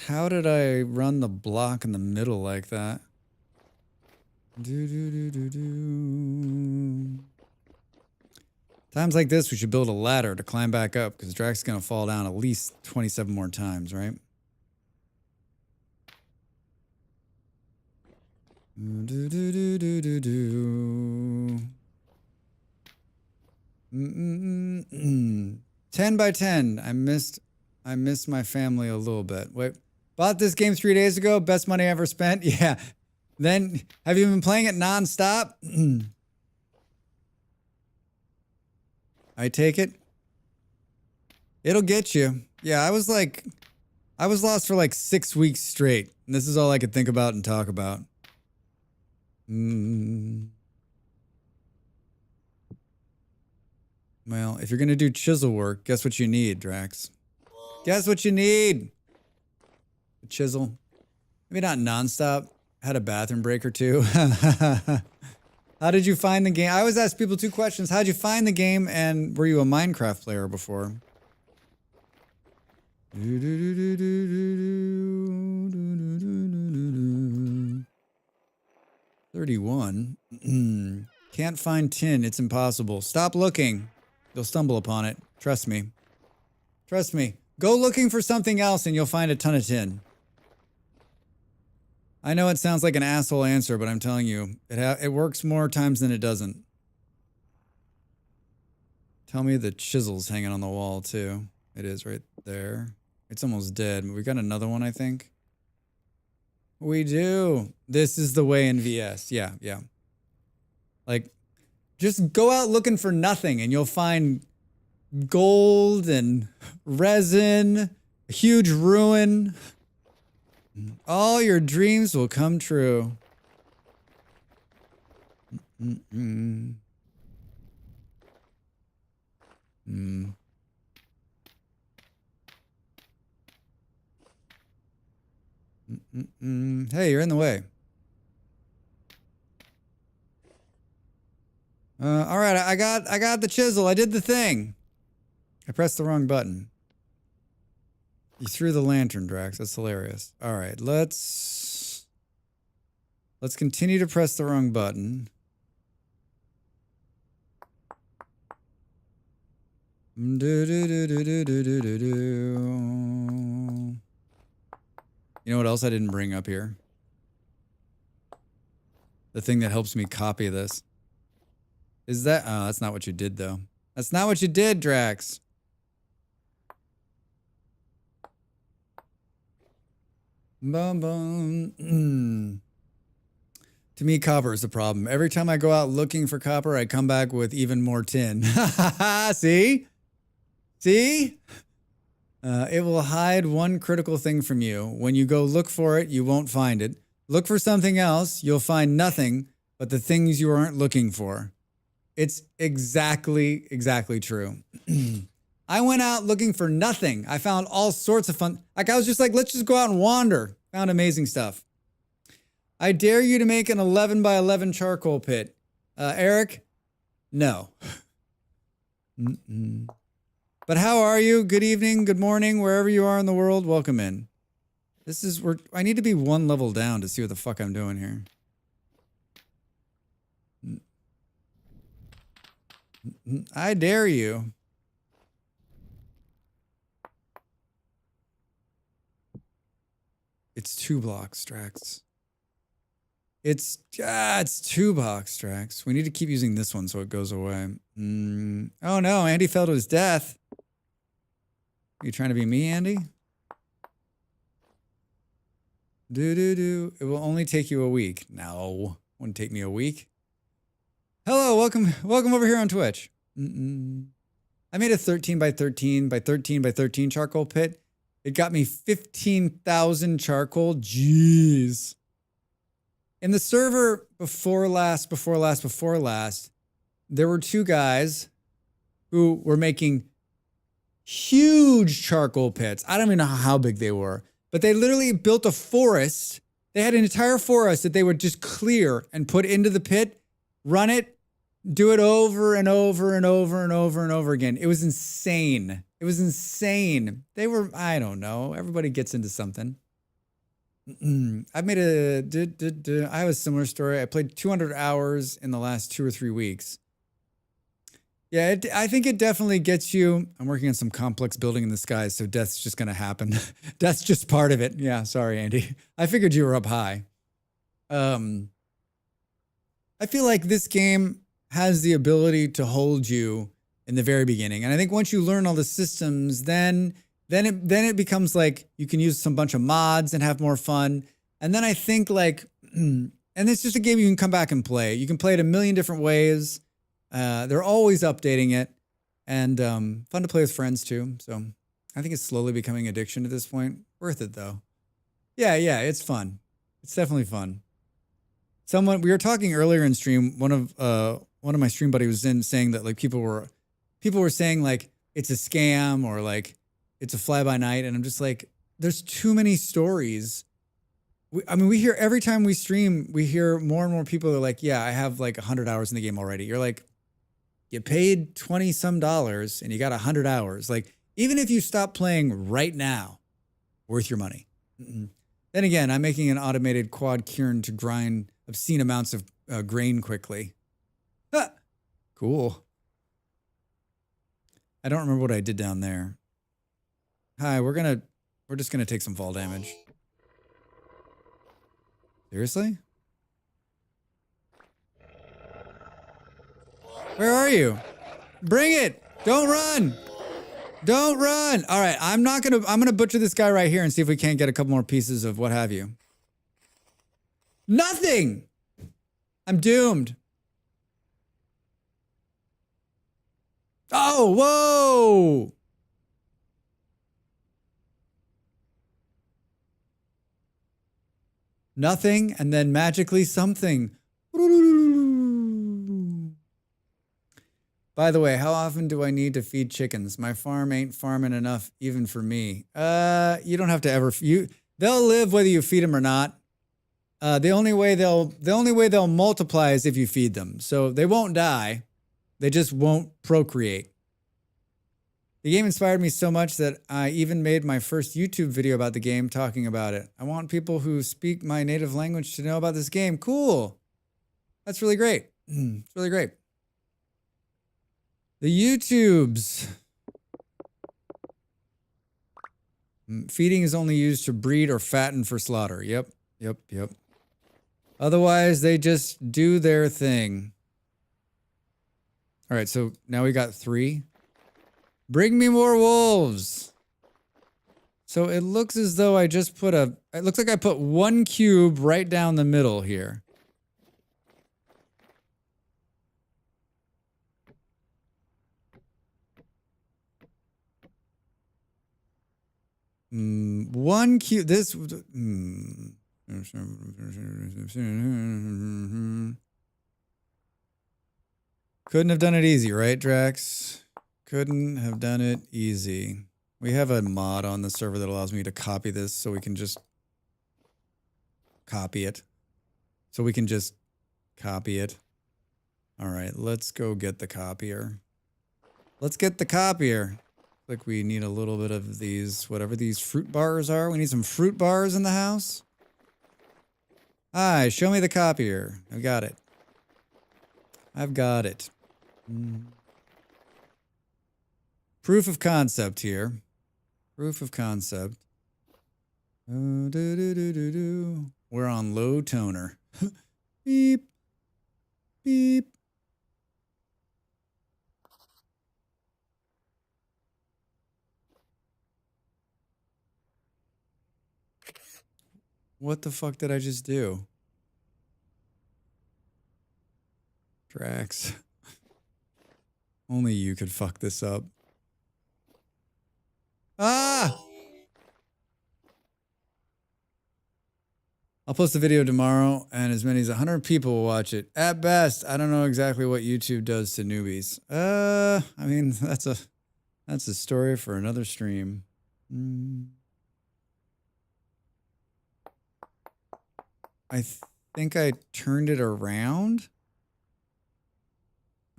How did I run the block in the middle like that? Times like this, we should build a ladder to climb back up because Drax is going to fall down at least 27 more times, right? Mm-mm-mm-mm. 10 by 10. I missed my family a little bit. Wait, bought this game 3 days ago. Best money I ever spent. Yeah. Then, have you been playing it nonstop? I take it. It'll get you. Yeah, I was lost for like 6 weeks straight. And this is all I could think about and talk about. Well, if you're going to do chisel work, guess what you need, Drax? Guess what you need? A chisel. Maybe not nonstop. Had a bathroom break or two. How did you find the game? I always ask people two questions. How did you find the game, and were you a Minecraft player before? 31. Can't find tin. It's impossible. Stop looking. You'll stumble upon it. Trust me. Trust me. Go looking for something else and you'll find a ton of tin. I know it sounds like an asshole answer, but I'm telling you, it works more times than it doesn't. Tell me the chisel's hanging on the wall, too. It is right there. It's almost dead. We got another one, I think. We do. This is the way in VS. Yeah, yeah. Like, just go out looking for nothing and you'll find gold and resin, a huge ruin. All your dreams will come true. Hey, you're in the way. All right, I got the chisel. I did the thing. I pressed the wrong button. You threw the lantern, Drax. That's hilarious. All right, let's continue to press the wrong button. You know what else I didn't bring up here? The thing that helps me copy this. Is that... Oh, that's not what you did, though. That's not what you did, Drax. Bum, bum. To me, copper is the problem. Every time I go out looking for copper, I come back with even more tin. See? See? It will hide one critical thing from you. When you go look for it, you won't find it. Look for something else, you'll find nothing but the things you aren't looking for. It's exactly true. I went out looking for nothing. I found all sorts of fun. Like, I was just like, let's just go out and wander. Found amazing stuff. I dare you to make an 11 by 11 charcoal pit. Eric? No. But how are you? Good evening, good morning, wherever you are in the world. Welcome in. I need to be one level down to see what the fuck I'm doing here. I dare you. It's 2 blocks, Drax. It's 2 blocks, Drax. We need to keep using this one so it goes away. Oh no, Andy fell to his death. Are you trying to be me, Andy? It will only take you a week. No, wouldn't take me a week. Hello, welcome over here on Twitch. I made a 13 by 13 by 13 by 13 charcoal pit. It got me 15,000 charcoal. Jeez. In the server before last, there were 2 guys who were making huge charcoal pits. I don't even know how big they were, but they literally built a forest. They had an entire forest that they would just clear and put into the pit, run it, do it over and over and over and over and over again. It was insane. It was insane. They were, I don't know. Everybody gets into something. I have a similar story. I played 200 hours in the last 2 or 3 weeks. Yeah, I think it definitely gets you. I'm working on some complex building in the sky, so death's just going to happen. That's just part of it. Yeah, sorry, Andy. I figured you were up high. I feel like this game has the ability to hold you in the very beginning. And I think once you learn all the systems, then it becomes like you can use some bunch of mods and have more fun. And then I think like, and it's just a game you can come back and play. You can play it a million different ways. They're always updating it, and fun to play with friends too. So I think it's slowly becoming addiction at this point. Worth it though. Yeah, it's fun. It's definitely fun. We were talking earlier in stream. One of my stream buddies was saying that like people were saying like it's a scam or like it's a fly by night, and I'm just like, there's too many stories I mean, we hear every time we stream, we hear more and more people are like, yeah, I have like 100 hours in the game already. You're like, you paid 20 some dollars and you got 100 hours. Like, even if you stop playing right now, worth your money. Mm-mm. Then again, I'm making an automated quad kern to grind obscene amounts of grain quickly. Ah, cool. I don't remember what I did down there. Hi, we're just gonna take some fall damage. Seriously? Where are you? Bring it! Don't run! Don't run! All right, I'm gonna butcher this guy right here and see if we can't get a couple more pieces of what have you. Nothing! I'm doomed. Oh, whoa! Nothing, and then magically something. By the way, how often do I need to feed chickens? My farm ain't farming enough even for me. You don't have to ever they'll live whether you feed them or not. The only way they'll multiply is if you feed them. So they won't die. They just won't procreate. The game inspired me so much that I even made my first YouTube video about the game talking about it. I want people who speak my native language to know about this game. Cool. That's really great. It's really great. The YouTubes. Feeding is only used to breed or fatten for slaughter. Yep. Otherwise, they just do their thing. All right, so now we got 3. Bring me more wolves. So it looks as though I just put it looks like I put 1 cube right down the middle here. One cube, this, couldn't have done it easy, right, Drax? Couldn't have done it easy. We have a mod on the server that allows me to copy this so we can just copy it. All right, let's go get the copier. Like we need a little bit of these, whatever these fruit bars are. We need some fruit bars in the house. Hi, show me the copier. I've got it. Proof of concept here. We're on low toner. Beep. Beep. What the fuck did I just do? Drax. Only you could fuck this up. Ah! I'll post a video tomorrow and as many as 100 people will watch it. At best, I don't know exactly what YouTube does to newbies. I mean, that's a story for another stream. I think I turned it around.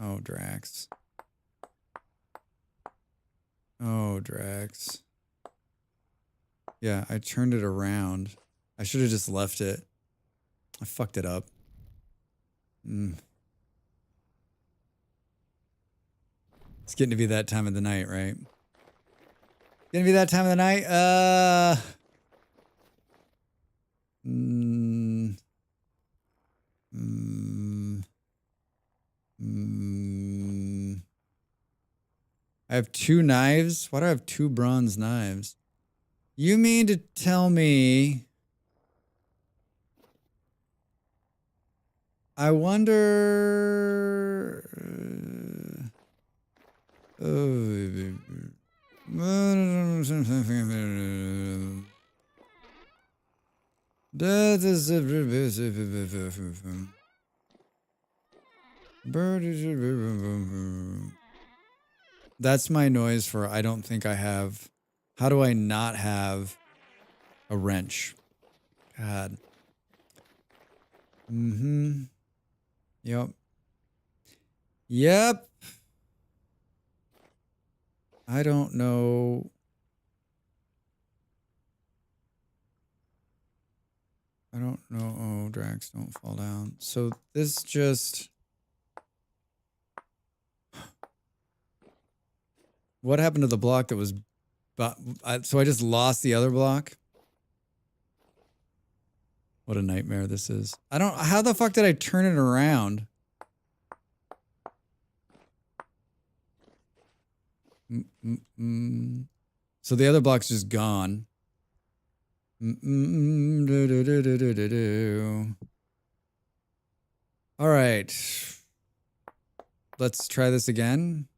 Oh, Drax. Yeah, I turned it around. I should have just left it. I fucked it up. It's getting to be that time of the night, right? I have 2 knives? Why do I have 2 bronze knives? You mean to tell me... I wonder... That is That's my noise for I don't think I have... How do I not have a wrench? God. Mm-hmm. Yep. Yep. I don't know. I don't know. Oh, Drax, don't fall down. So this just... What happened to the block that was... So I just lost the other block? What a nightmare this is. I don't... How the fuck did I turn it around? So the other block's just gone. All right. Let's try this again.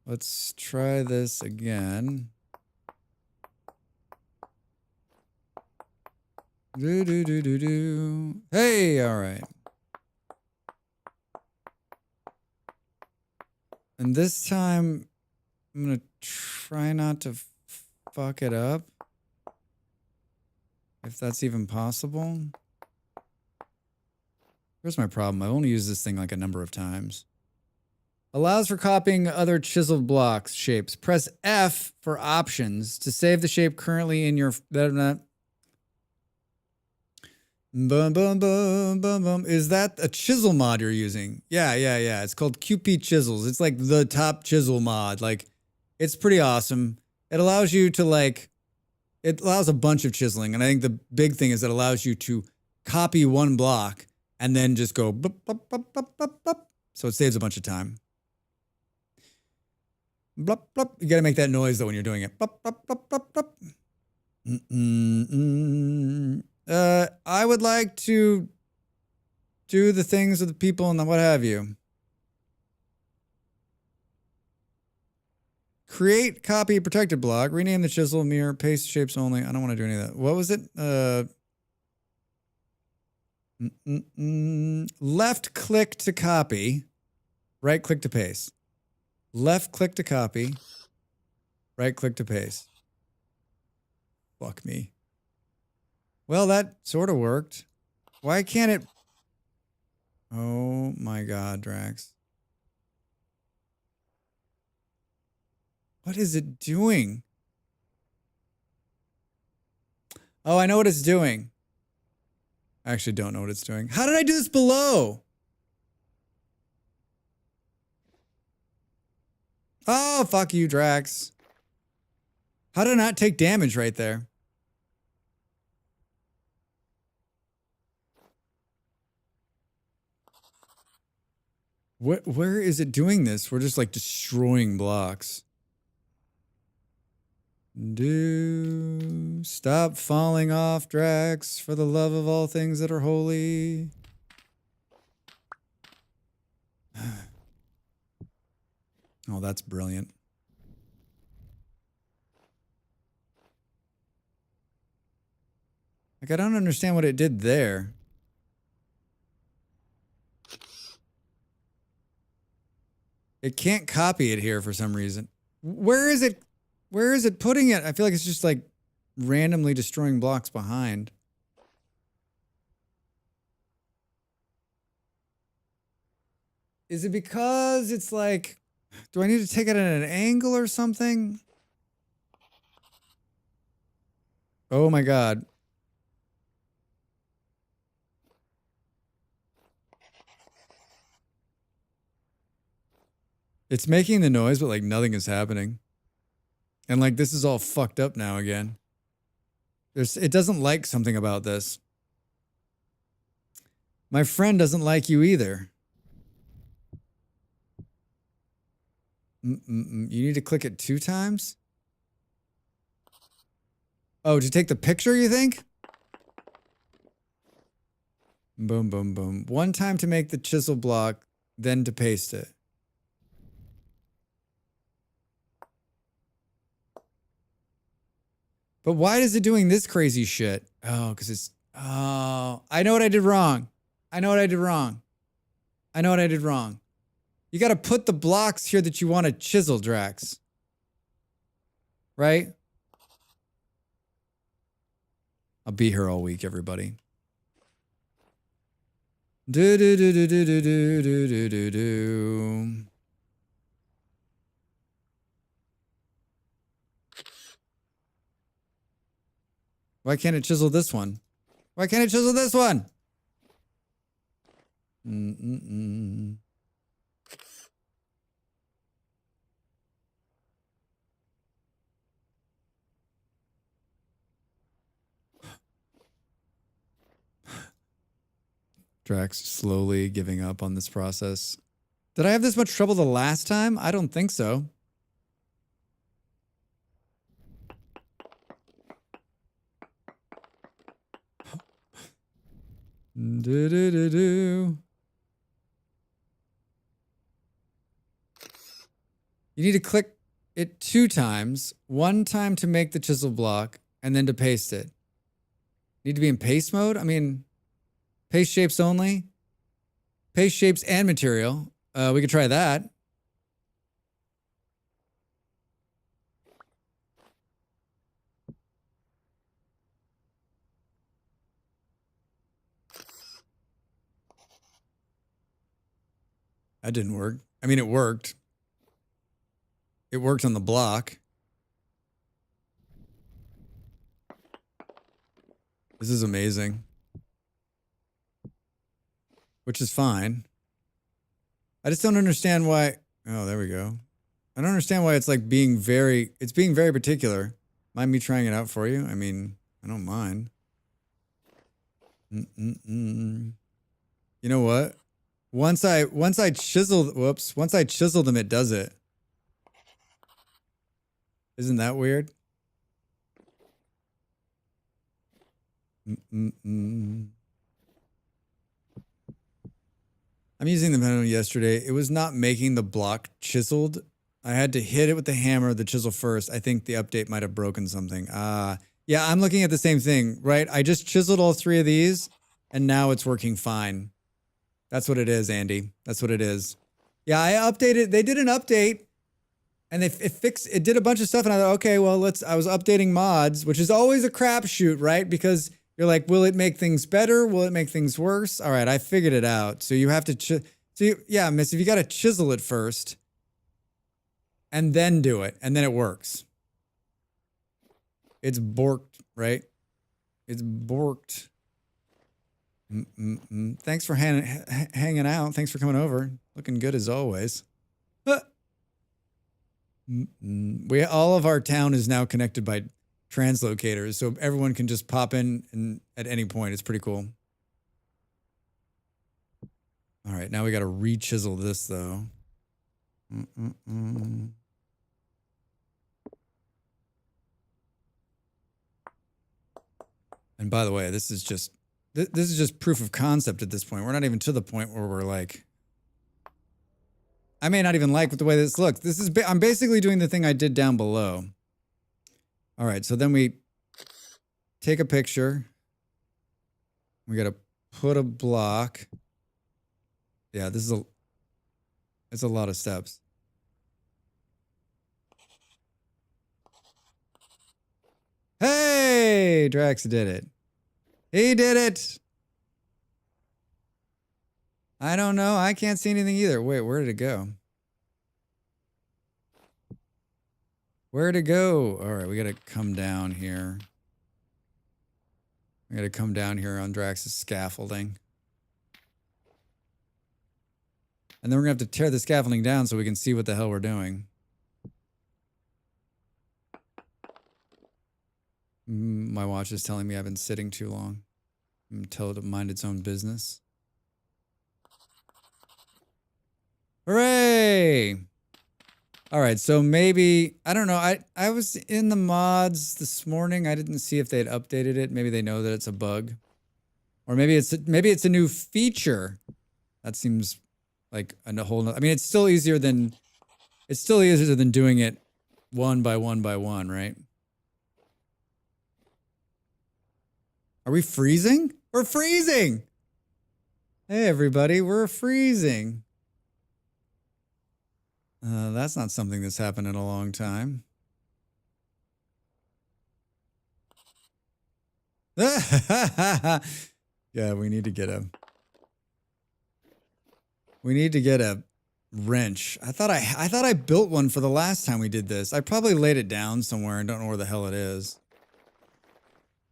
Let's try this again. Hey, all right. And this time, I'm going to try not to fuck it up. If that's even possible. Here's my problem. I've only used this thing like a number of times. Allows for copying other chiseled blocks shapes. Press F for options to save the shape currently in your... Boom, boom, boom, boom, boom. Is that a chisel mod you're using? Yeah. It's called QP Chisels. It's like the top chisel mod. Like, it's pretty awesome. It allows you to like... It allows a bunch of chiseling. And I think the big thing is it allows you to copy one block and then just go... Bup, bup, bup, bup, bup, bup. So it saves a bunch of time. Blup, blup. You got to make that noise though when you're doing it. Blup, blup, blup, blup, blup. I would like to do the things with the people and the what have you. Create, copy, protected block. Rename the chisel, mirror, paste shapes only. I don't want to do any of that. What was it? Left click to copy. Right click to paste. Left click to copy. Right click to paste. Fuck me. Well, that sort of worked. Why can't it... Oh my god, Drax. What is it doing? Oh, I know what it's doing. I actually don't know what it's doing. How did I do this below? Oh, fuck you, Drax. How did I not take damage right there? Where is it doing this? We're just like destroying blocks. Stop falling off, Drax, for the love of all things that are holy. Oh, that's brilliant. Like, I don't understand what it did there. It can't copy it here for some reason. Where is it? Where is it putting it? I feel like it's just like randomly destroying blocks behind. Is it because it's like, do I need to take it at an angle or something? Oh my god. It's making the noise, but like nothing is happening. And like this is all fucked up now again. It doesn't like something about this. My friend doesn't like you either. You need to click it 2 times? Oh, to take the picture, you think? Boom, boom, boom. 1 time to make the chisel block, then to paste it. But why is it doing this crazy shit? Oh, because it's... Oh, I know what I did wrong. I know what I did wrong. I know what I did wrong. You got to put the blocks here that you want to chisel, Drax. Right? I'll be here all week, everybody. Do do do do do do do do do do do. Why can't it chisel this one? Why can't it chisel this one? Drax slowly giving up on this process. Did I have this much trouble the last time? I don't think so. Do do do do. You need to click it 2 times. 1 time to make the chisel block, and then to paste it. Need to be in paste mode? I mean, paste shapes only. Paste shapes and material. We could try that. That didn't work. I mean, it worked. It worked on the block. This is amazing. Which is fine. I just don't understand why. Oh, there we go. I don't understand why it's like being very particular. Mind me trying it out for you? I mean, I don't mind. You know what? Once I chisel them, it does it. Isn't that weird? I'm using the manual yesterday. It was not making the block chiseled. I had to hit it with the hammer, the chisel first. I think the update might have broken something. Yeah, I'm looking at the same thing, right? I just chiseled all 3 of these, and now it's working fine. That's what it is, Andy. That's what it is. Yeah, I updated. They did an update, and it did a bunch of stuff, and I thought, okay, well, I was updating mods, which is always a crapshoot, right? Because you're like, will it make things better? Will it make things worse? All right, I figured it out. So you have to, yeah, Miss, if you got to chisel it first, and then do it, and then it works. It's borked, right? It's borked. Thanks for hanging out. Thanks for coming over. Looking good as always. All of our town is now connected by translocators, so everyone can just pop in at any point. It's pretty cool. All right, now we got to re-chisel this though. And by the way, this is just proof of concept at this point. We're not even to the point where we're like, I may not even like the way this looks. I'm basically doing the thing I did down below. All right, so then we take a picture. We got to put a block. Yeah, it's a lot of steps. Hey, Drax did it. He did it. I don't know. I can't see anything either. Wait, where did it go? Where'd it go? All right, we got to come down here. We got to come down here on Drax's scaffolding. And then we're going to have to tear the scaffolding down so we can see what the hell we're doing. My watch is telling me I've been sitting too long. Tell it to mind its own business. Hooray! All right, so maybe, I don't know. I was in the mods this morning. I didn't see if they had updated it. Maybe they know that it's a bug. Or maybe it's a new feature. That seems like a whole nother, I mean, it's still easier than doing it one by one, right? Are we freezing? We're freezing! Hey, everybody, we're freezing. That's not something that's happened in a long time. Yeah, we need to get a wrench. I thought I built one for the last time we did this. I probably laid it down somewhere and don't know where the hell it is.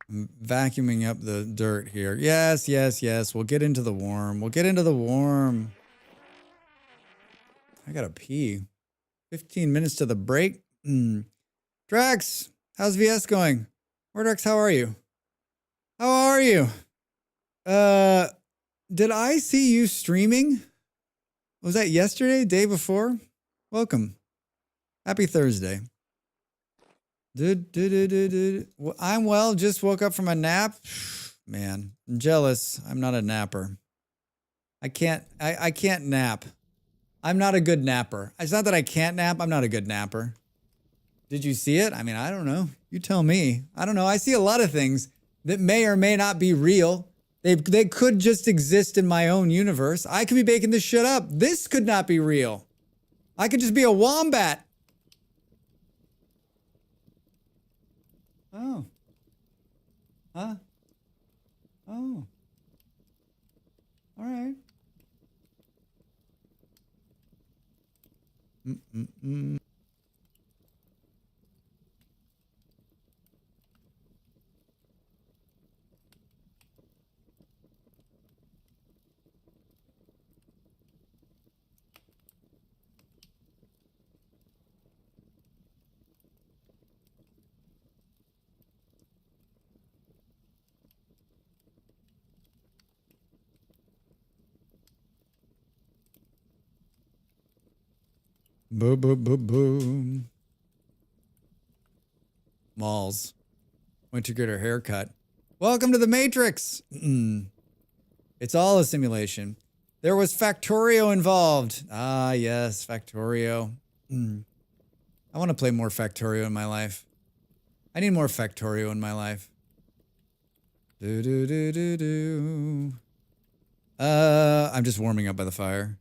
I'm vacuuming up the dirt here. Yes, yes, yes. We'll get into the warm. We'll get into the warm. I gotta pee. 15 minutes to the break. Drax, how's VS going? Mordrax, how are you? How are you? Did I see you streaming? Was that yesterday? Day before? Welcome. Happy Thursday. Well, I'm well. Just woke up from a nap. Man, I'm jealous. I'm not a napper. I can't nap. I'm not a good napper. It's not that I can't nap. I'm not a good napper. Did you see it? I mean, I don't know. You tell me. I don't know. I see a lot of things that may or may not be real. They could just exist in my own universe. I could be making this shit up. This could not be real. I could just be a wombat. Oh. Huh? Oh. All right. Mm-mm-mm. Boom, boom, boom, boom. Malls. Went to get her haircut. Welcome to the Matrix. It's all a simulation. There was Factorio involved. Ah, yes, Factorio. I want to play more Factorio in my life. I need more Factorio in my life. I'm just warming up by the fire.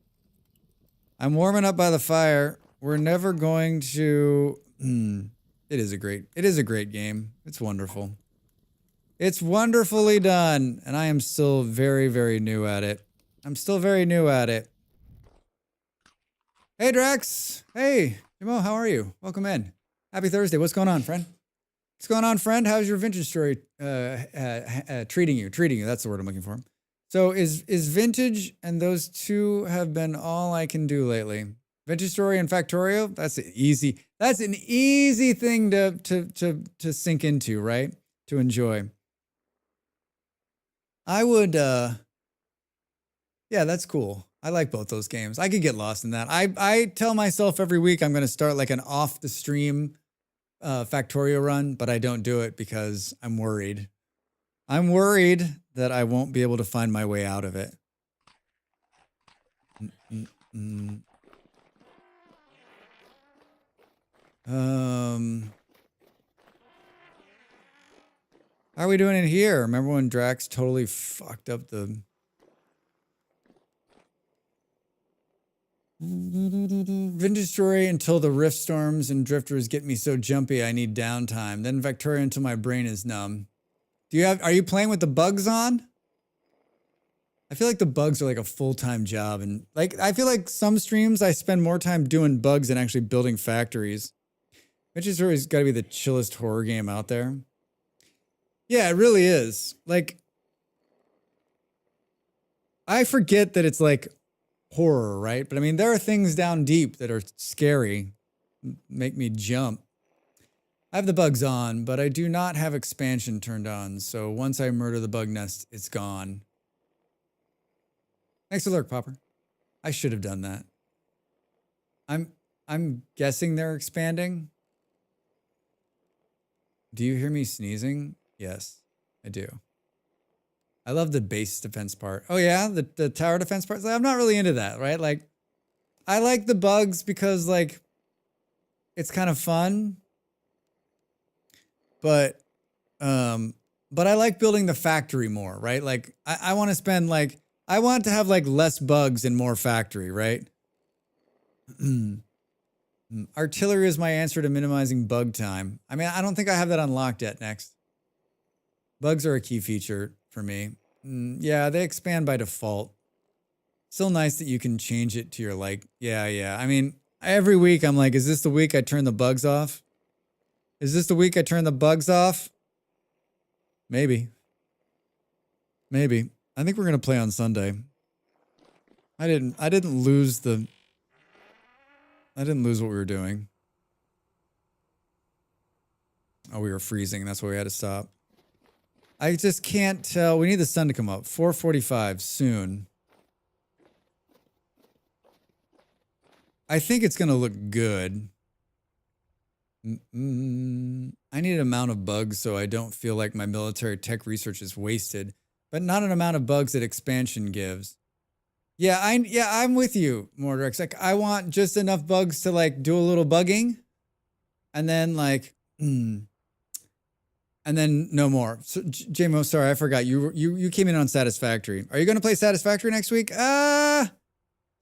I'm warming up by the fire. We're never going to... It is a great game. It's wonderful. It's wonderfully done. And I am still very, very new at it. I'm still very new at it. Hey, Drax. Hey, Jimo, how are you? Welcome in. Happy Thursday. What's going on, friend? What's going on, friend? How's your vintage story treating you? Treating you, that's the word I'm looking for. So is vintage and those two have been all I can do lately. Vintage story and Factorio, that's an easy thing to sink into, right? To enjoy. I would yeah, that's cool. I like both those games. I could get lost in that. I tell myself every week I'm going to start like an off the stream Factorio run, but I don't do it because I'm worried. I'm worried that I won't be able to find my way out of it. How are we doing in here? Remember when Drax totally fucked up the... Vintage story until the rift storms and drifters get me so jumpy I need downtime. Then Factorio until my brain is numb. Are you playing with the bugs on? I feel like the bugs are like a full-time job, and like I feel like some streams I spend more time doing bugs than actually building factories. Vintage story's got to be the chillest horror game out there. Yeah, it really is. Like, I forget that it's like horror, right? But I mean, there are things down deep that are scary, make me jump. I have the bugs on, but I do not have expansion turned on. So once I murder the bug nest, it's gone. Thanks for lurk, Popper. I should have done that. I'm guessing they're expanding. Do you hear me sneezing? Yes, I do. I love the base defense part. Oh yeah, the tower defense part. I'm not really into that, right? Like, I like the bugs because like, it's kind of fun. But I like building the factory more, right? Like, I want to spend like, I want to have like less bugs and more factory, right? Artillery is my answer to minimizing bug time. I mean, I don't think I have that unlocked yet. Next. Bugs are a key feature for me. Yeah, they expand by default. Still nice that you can change it to your like, yeah. I mean, every week I'm like, is this the week I turn the bugs off? Is this the week I turn the bugs off? Maybe. Maybe. I think we're gonna play on Sunday. I didn't lose what we were doing. Oh, we were freezing. That's why we had to stop. I just can't tell. We need the sun to come up. 4:45 soon. I think it's gonna look good. I need an amount of bugs so I don't feel like my military tech research is wasted, but not an amount of bugs that expansion gives. Yeah, I'm with you, Mordrex. Like, I want just enough bugs to like do a little bugging, and then like, and then no more. So, JMO, sorry, I forgot. You came in on Satisfactory. Are you going to play Satisfactory next week?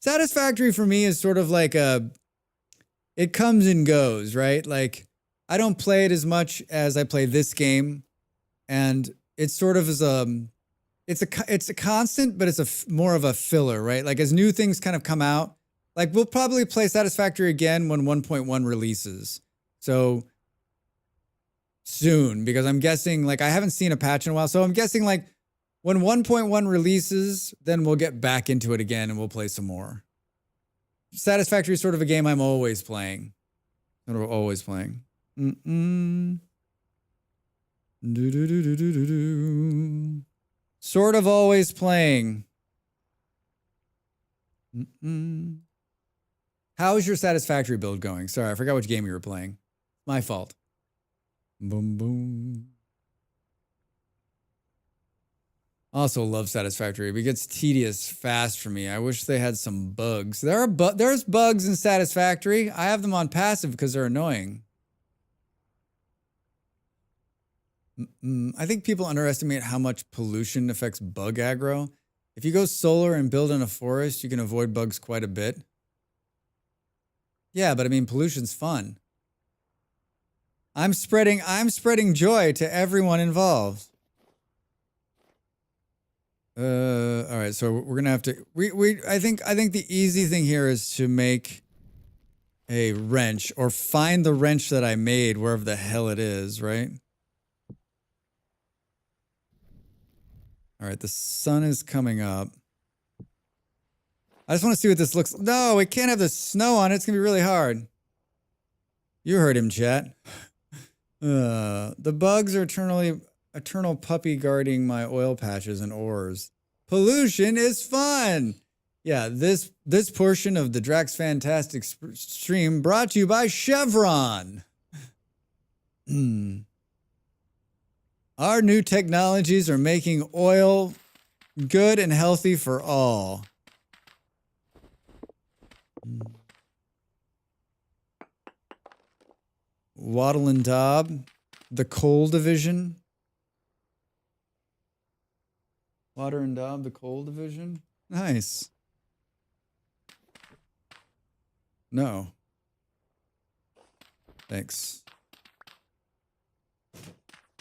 Satisfactory for me is sort of like it comes and goes, right? Like, I don't play it as much as I play this game, and it's sort of as it's a constant, but it's more of a filler, right? Like as new things kind of come out, like we'll probably play Satisfactory again when 1.1 releases. So soon, because I'm guessing, like I haven't seen a patch in a while. So I'm guessing like when 1.1 releases, then we'll get back into it again and we'll play some more. Satisfactory is sort of a game I'm always playing. Sort of always playing. Sort of always playing. How's your Satisfactory build going? Sorry, I forgot which game you were playing. My fault. Boom, boom. Also love Satisfactory, but it gets tedious fast for me. I wish they had some bugs. There's bugs in Satisfactory. I have them on passive because they're annoying. I think people underestimate how much pollution affects bug aggro. If you go solar and build in a forest, you can avoid bugs quite a bit. Yeah, but I mean, pollution's fun. I'm spreading joy to everyone involved. All right, so we're gonna have to. I think the easy thing here is to make a wrench or find the wrench that I made wherever the hell it is, right? All right, the sun is coming up. I just want to see what this looks like. No, it can't have the snow on it. It's going to be really hard. You heard him, chat. The bugs are eternal puppy guarding my oil patches and ores. Pollution is fun. Yeah, this portion of the Drax Fantastic stream brought to you by Chevron. Our new technologies are making oil good and healthy for all. Waddle and Daub, the coal division. Water and Daub, the coal division. Nice. No. Thanks.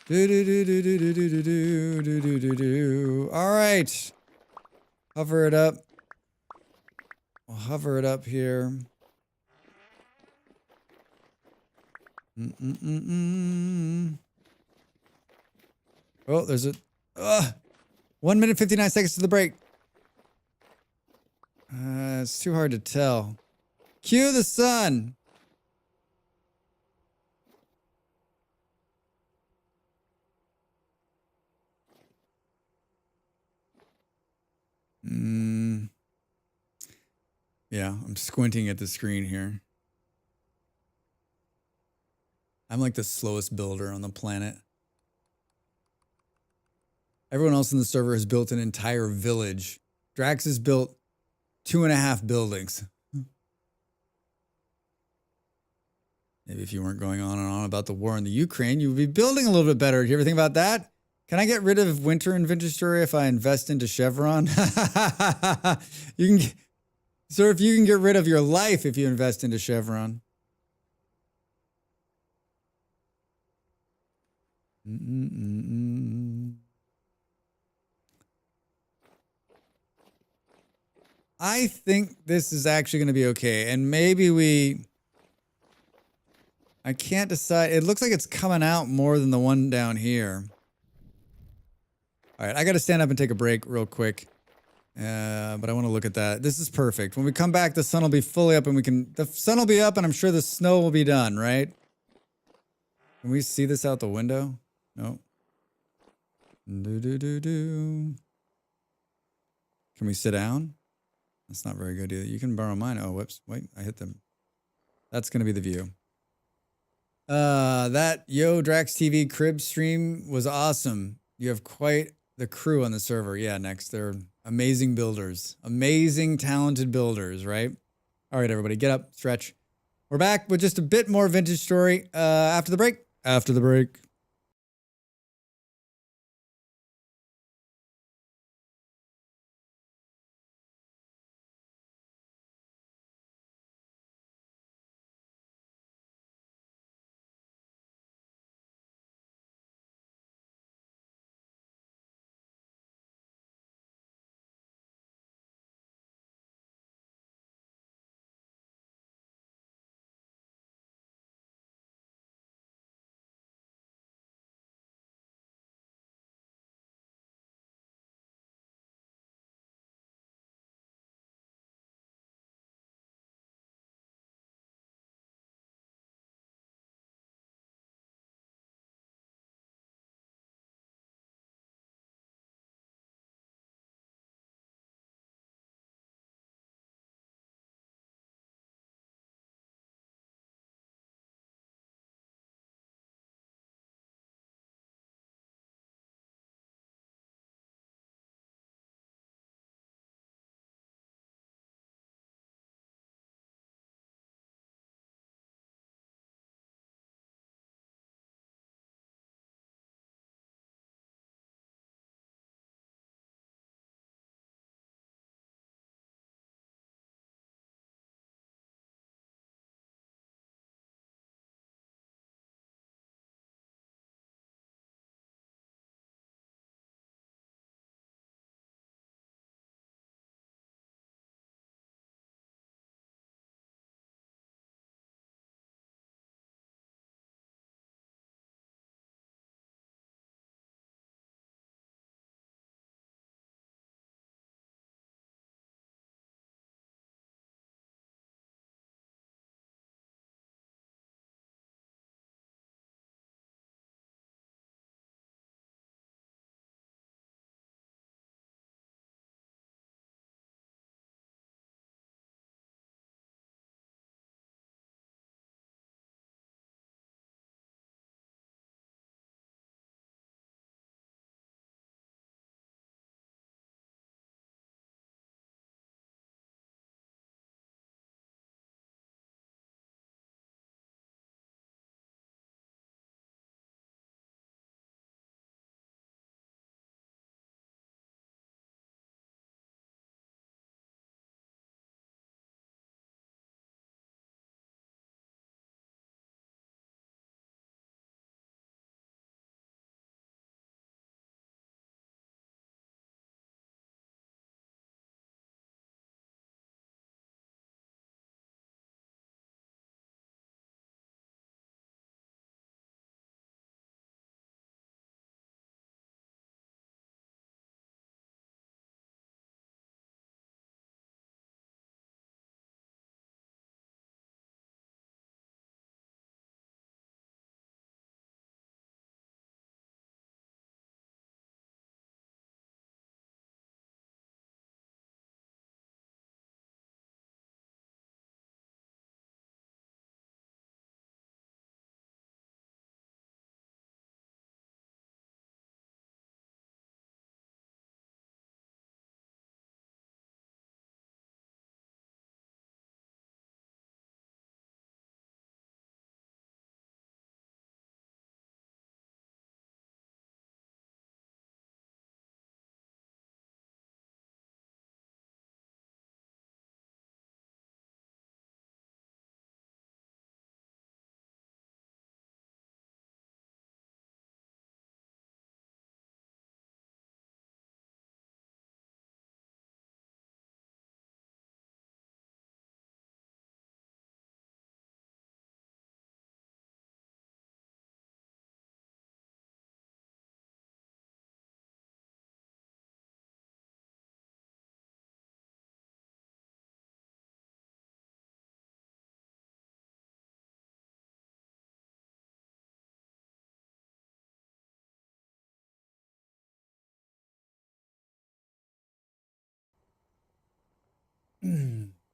All right. Hover it up. We'll hover it up here. Oh, there's a 1 minute 59 seconds to the break. It's too hard to tell. Cue the sun. Yeah, I'm squinting at the screen here. I'm like the slowest builder on the planet. Everyone else in the server has built an entire village. Drax has built 2.5 buildings. Maybe if you weren't going on and on about the war in the Ukraine, you would be building a little bit better. Do you ever think about that? Can I get rid of winter inventory if I invest into Chevron? You can, sir, if you can get rid of your life if you invest into Chevron. I think this is actually going to be okay. And maybe I can't decide. It looks like it's coming out more than the one down here. All right, I got to stand up and take a break real quick. But I want to look at that. This is perfect. When we come back, the sun will be fully up and the sun will be up and I'm sure the snow will be done, right? Can we see this out the window? No. Can we sit down? That's not very good either. You can borrow mine. Oh, whoops. Wait, I hit them. That's going to be the view. That Yo Drax TV crib stream was awesome. You have quite the crew on the server. Yeah, next. They're amazing builders. Amazing, talented builders, right? All right, everybody, get up, stretch. We're back with just a bit more vintage story after the break. After the break.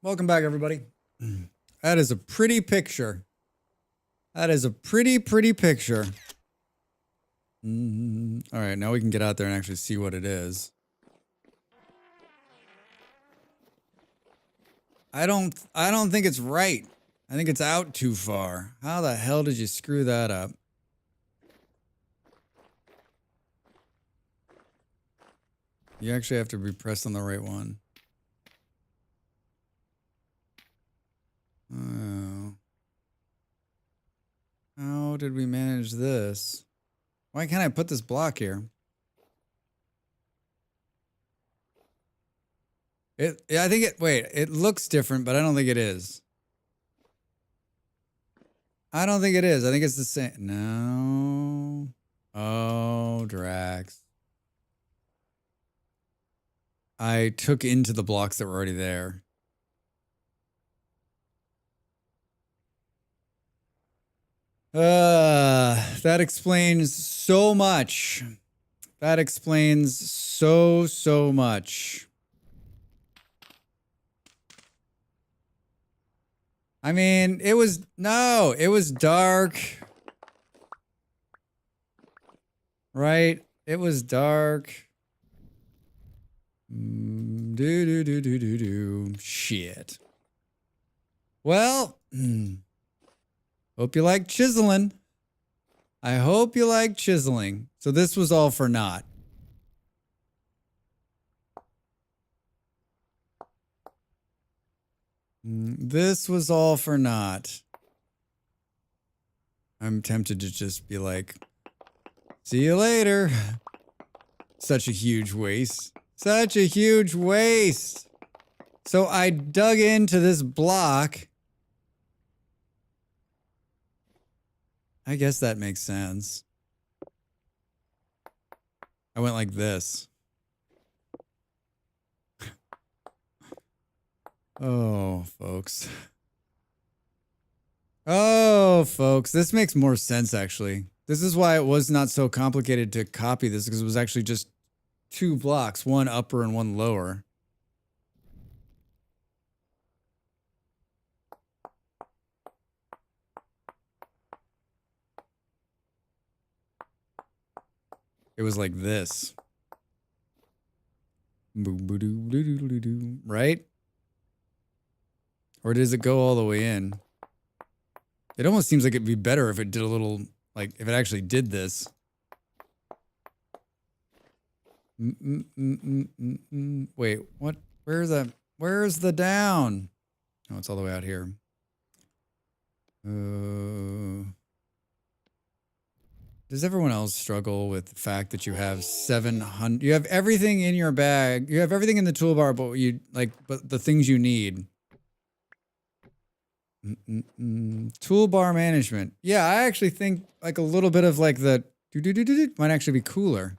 Welcome back, everybody. That is a pretty picture. That is a pretty picture. All right, now we can get out there and actually see what it is. I don't think it's right. I think it's out too far. How the hell did you screw that up? You actually have to be pressed on the right one. Oh. How did we manage this? Why can't I put this block here? I think it looks different, but I don't think it is. I don't think it is. I think it's the same. No. Oh, Drax. I took into the blocks that were already there. That explains so much. That explains so much. I mean, it was dark. Right? It was dark. Shit. Well, hope you like chiseling. I hope you like chiseling. So this was all for naught. This was all for naught. I'm tempted to just be like, see you later. Such a huge waste. Such a huge waste. So I dug into this block. I guess that makes sense. I went like this. Oh, folks. Oh, folks. This makes more sense, actually. This is why it was not so complicated to copy this, because it was actually just 2 blocks, one upper and one lower. It was like this. Right? Or does it go all the way in? It almost seems like it'd be better if it did a little, like, if it actually did this. Wait, what? Where's the down? Oh, it's all the way out here. Does everyone else struggle with the fact that you have 700? You have everything in your bag. You have everything in the toolbar, but the things you need. Toolbar management. Yeah, I actually think like a little bit of like the might actually be cooler.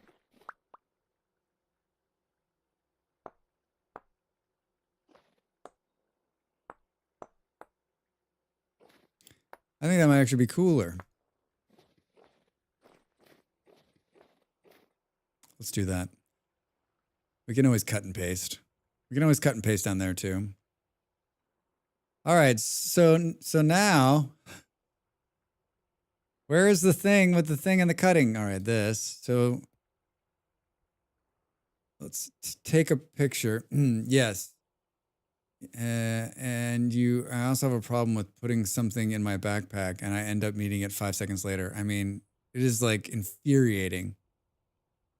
I think that might actually be cooler. Let's do that. We can always cut and paste. We can always cut and paste down there too. All right, so now, where is the thing with the thing and the cutting? All right, this. So let's take a picture. Yes. And I also have a problem with putting something in my backpack and I end up needing it 5 seconds later. I mean, it is like infuriating.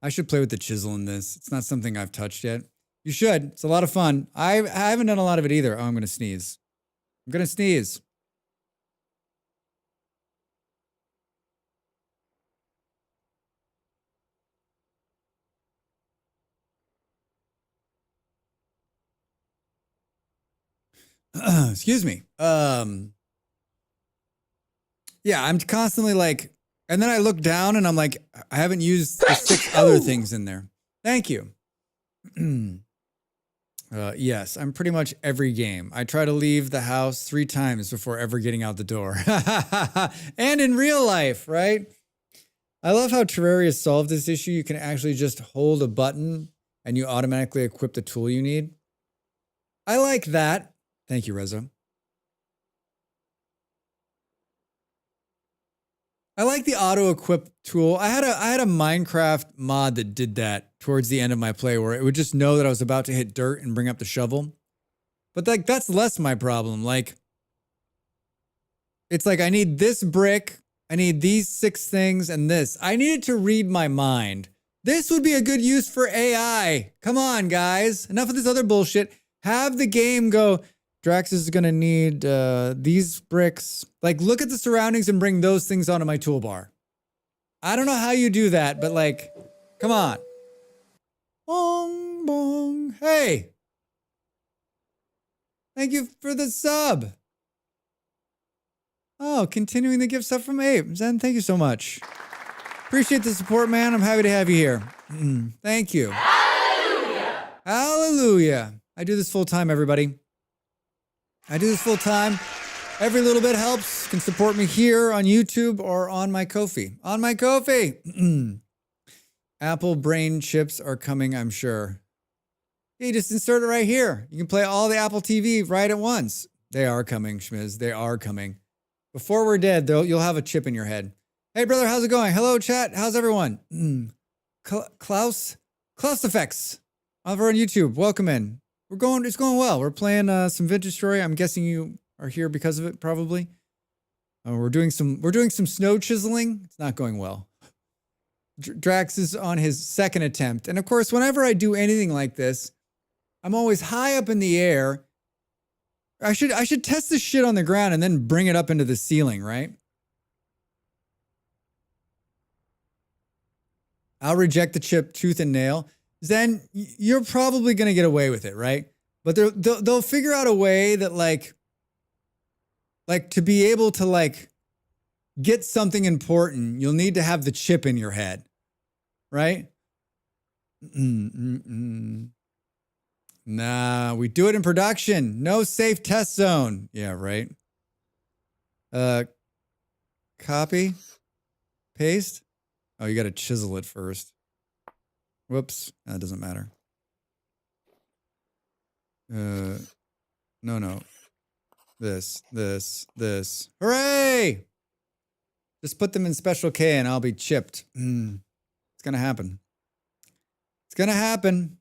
I should play with the chisel in this. It's not something I've touched yet. You should. It's a lot of fun. I haven't done a lot of it either. Oh, I'm going to sneeze. I'm going to sneeze. Excuse me. Yeah, I'm constantly like, and then I look down and I'm like, I haven't used the 6 other things in there. Thank you. Yes, I'm pretty much every game. I try to leave the house 3 times before ever getting out the door. And in real life, right? I love how Terraria solved this issue. You can actually just hold a button and you automatically equip the tool you need. I like that. Thank you, Reza. I like the auto-equip tool. I had a Minecraft mod that did that towards the end of my play where it would just know that I was about to hit dirt and bring up the shovel. But like that's less my problem. Like it's like I need this brick, I need these 6 things and this. I needed to read my mind. This would be a good use for AI. Come on, guys. Enough of this other bullshit. Have the game go, Drax is going to need these bricks. Like, look at the surroundings and bring those things onto my toolbar. I don't know how you do that, but like, come on. Bong, bong. Hey. Thank you for the sub. Oh, continuing the gift stuff from Abe. Zen, thank you so much. Appreciate the support, man. I'm happy to have you here. Thank you. Hallelujah. Hallelujah. I do this full time, everybody. I do this full time. Every little bit helps. Can support me here on YouTube or on my Ko-fi. On my Ko-fi. Apple brain chips are coming, I'm sure. Yeah, you just insert it right here. You can play all the Apple TV right at once. They are coming, Schmiz. They are coming. Before we're dead, though, you'll have a chip in your head. Hey, brother, how's it going? Hello, chat. How's everyone? Klaus Effects over on YouTube. Welcome in. It's going well. We're playing some Vintage Story. I'm guessing you are here because of it, probably. We're doing some snow chiseling. It's not going well. Drax is on his 2nd attempt. And of course, whenever I do anything like this, I'm always high up in the air. I should test this shit on the ground and then bring it up into the ceiling, right? I'll reject the chip tooth and nail. Then you're probably going to get away with it, right? But they'll figure out a way that like to be able to like get something important, you'll need to have the chip in your head, right? Nah, we do it in production. No safe test zone. Yeah, right. Copy, paste. Oh, you got to chisel it first. Whoops, that doesn't matter. No. This. Hooray! Just put them in Special K and I'll be chipped. It's gonna happen. It's gonna happen.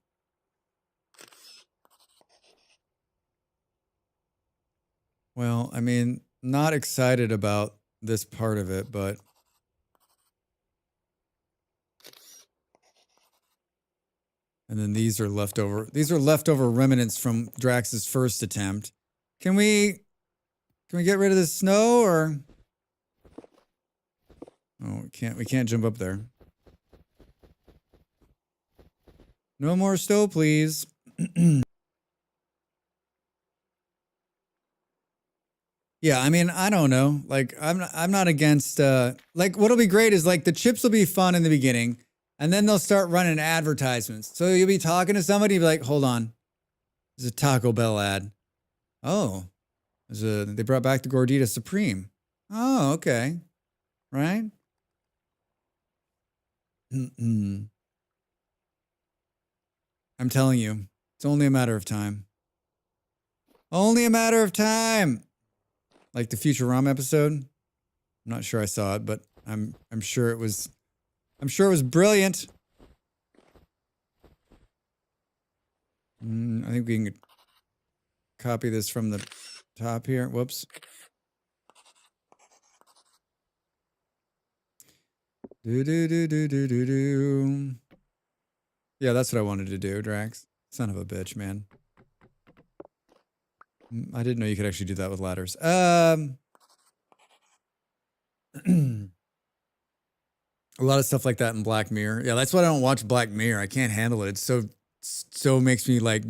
Well, I mean, not excited about this part of it, but and then these are leftover. These are leftover remnants from Drax's first attempt. Can we get rid of the snow or? Oh, we can't. We can't jump up there. No more snow, please. Yeah, I mean, I don't know. Like, I'm not against. Like, what'll be great is like the chips will be fun in the beginning. And then they'll start running advertisements. So you'll be talking to somebody, you'll be like, hold on. There's a Taco Bell ad. Oh. They brought back the Gordita Supreme. Oh, okay. Right? I'm telling you, it's only a matter of time. Only a matter of time. Like the Futurama episode. I'm not sure I saw it, but I'm sure it was brilliant. I think we can copy this from the top here. Whoops. Do. Yeah, that's what I wanted to do, Drax. Son of a bitch, man. I didn't know you could actually do that with ladders. A lot of stuff like that in Black Mirror. Yeah, that's why I don't watch Black Mirror. I can't handle it. It's so makes me like,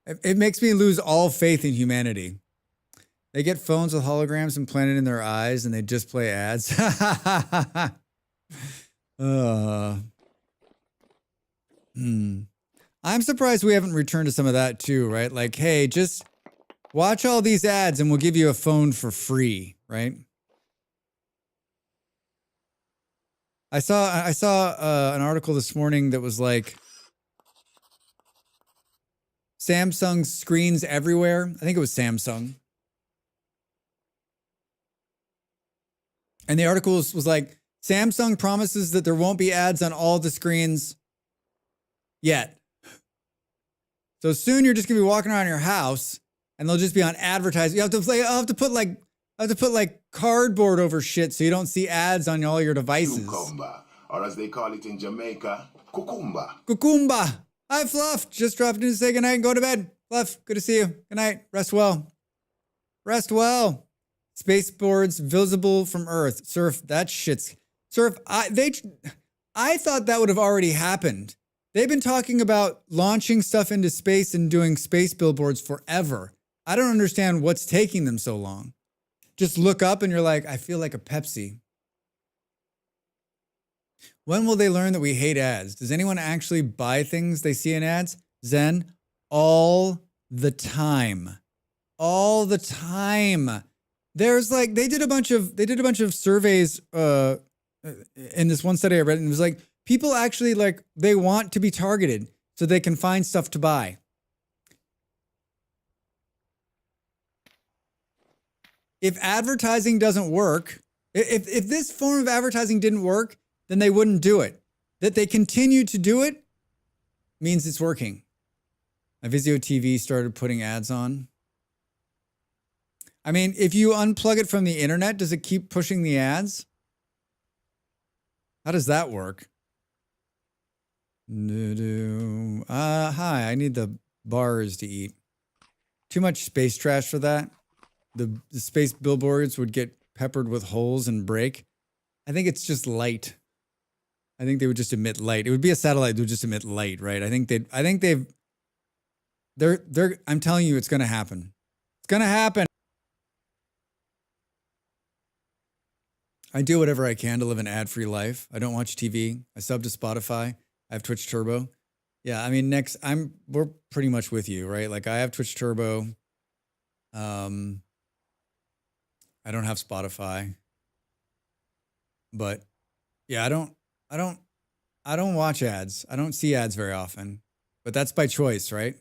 it makes me lose all faith in humanity. They get phones with holograms implanted in their eyes and they just play ads. I'm surprised we haven't returned to some of that too, right? Like, hey, just watch all these ads and we'll give you a phone for free, right? I saw an article this morning that was like, Samsung screens everywhere. I think it was Samsung. And the article was like, Samsung promises that there won't be ads on all the screens yet. So soon you're just gonna be walking around your house and they'll just be on advertising. You have to put like cardboard over shit so you don't see ads on all your devices. Cucumber, or as they call it in Jamaica, cucumba. Cucumba. Hi, Fluff. Just dropped in to say goodnight and go to bed. Fluff, good to see you. Good night. Rest well. Rest well. Spacepboards visible from Earth. Surf, that shit's... Surf, I thought that would have already happened. They've been talking about launching stuff into space and doing space billboards forever. I don't understand what's taking them so long. Just look up and you're like, I feel like a Pepsi. When will they learn that we hate ads? Does anyone actually buy things they see in ads? Zen, all the time. All the time. There's like, they did a bunch of surveys in this one study I read, and it was like, people actually like, they want to be targeted so they can find stuff to buy. If advertising doesn't work, if this form of advertising didn't work, then they wouldn't do it. That they continue to do it means it's working. My Vizio TV started putting ads on. I mean, if you unplug it from the internet, does it keep pushing the ads? How does that work? Hi, I need the bars to eat. Too much space trash for that. The space billboards would get peppered with holes and break. I think it's just light. I think they would just emit light. It would be a satellite that would just emit light, right? I'm telling you, it's going to happen. It's going to happen. I do whatever I can to live an ad-free life. I don't watch TV. I sub to Spotify. I have Twitch Turbo. Yeah, I mean, we're pretty much with you, right? Like I have Twitch Turbo. I don't have Spotify. But yeah, I don't watch ads. I don't see ads very often, but that's by choice, right?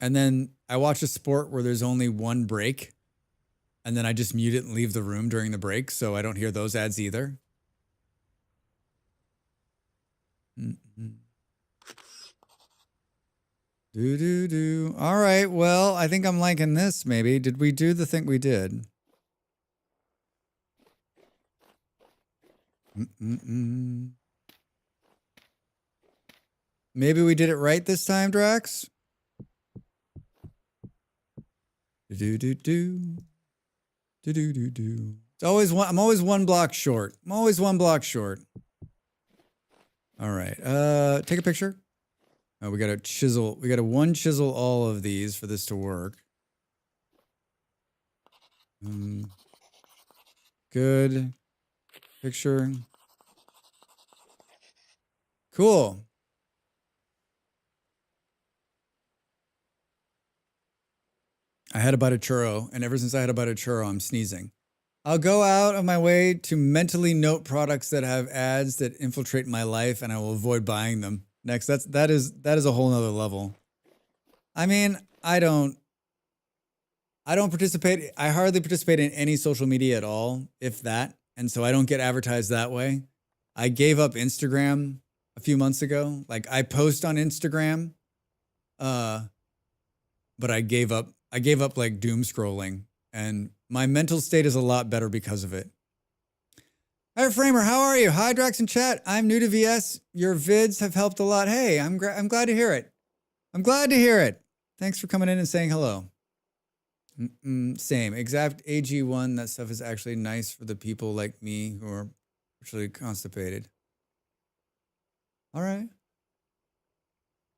And then I watch a sport where there's only one break, and then I just mute it and leave the room during the break, so I don't hear those ads either. All right, well, I think I'm liking this, maybe. Did we do the thing we did? Maybe we did it right this time, Drax? It's always one. I'm always one block short. All right. Take a picture. Oh, we gotta chisel. We gotta one chisel all of these for this to work. Good. Picture. Cool. I had a bite of churro, and ever since I had a bite of churro, I'm sneezing. I'll go out of my way to mentally note products that have ads that infiltrate my life, and I will avoid buying them. Next, that is a whole nother level. I mean, I don't participate. I hardly participate in any social media at all, if that. And so I don't get advertised that way. I gave up Instagram a few months ago. Like I post on Instagram, but I gave up like doom scrolling, and my mental state is a lot better because of it. Hi, Framer, how are you? Hi, Drax in chat. I'm new to VS. Your vids have helped a lot. Hey, I'm glad to hear it. I'm glad to hear it. Thanks for coming in and saying hello. Same. Exact AG1. That stuff is actually nice for the people like me who are actually constipated. All right.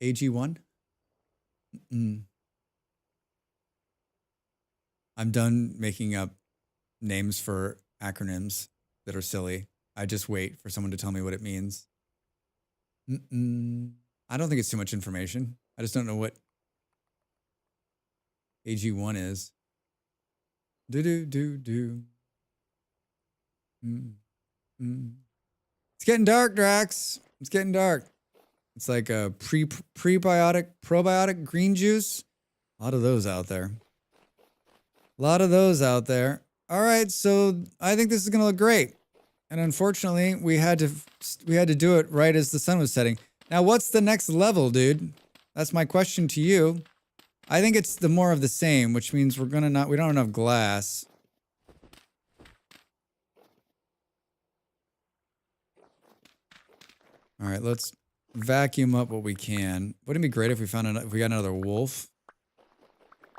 AG1. I'm done making up names for acronyms that are silly. I just wait for someone to tell me what it means. I don't think it's too much information. I just don't know what AG1 is. It's getting dark, Drax. It's getting dark. It's like a prebiotic, probiotic green juice. A lot of those out there. A lot of those out there. All right, so I think this is gonna look great. And unfortunately, we had to do it right as the sun was setting. Now, what's the next level, dude? That's my question to you. I think it's the more of the same, which means we don't have enough glass. All right, let's vacuum up what we can. Wouldn't it be great if we got another wolf?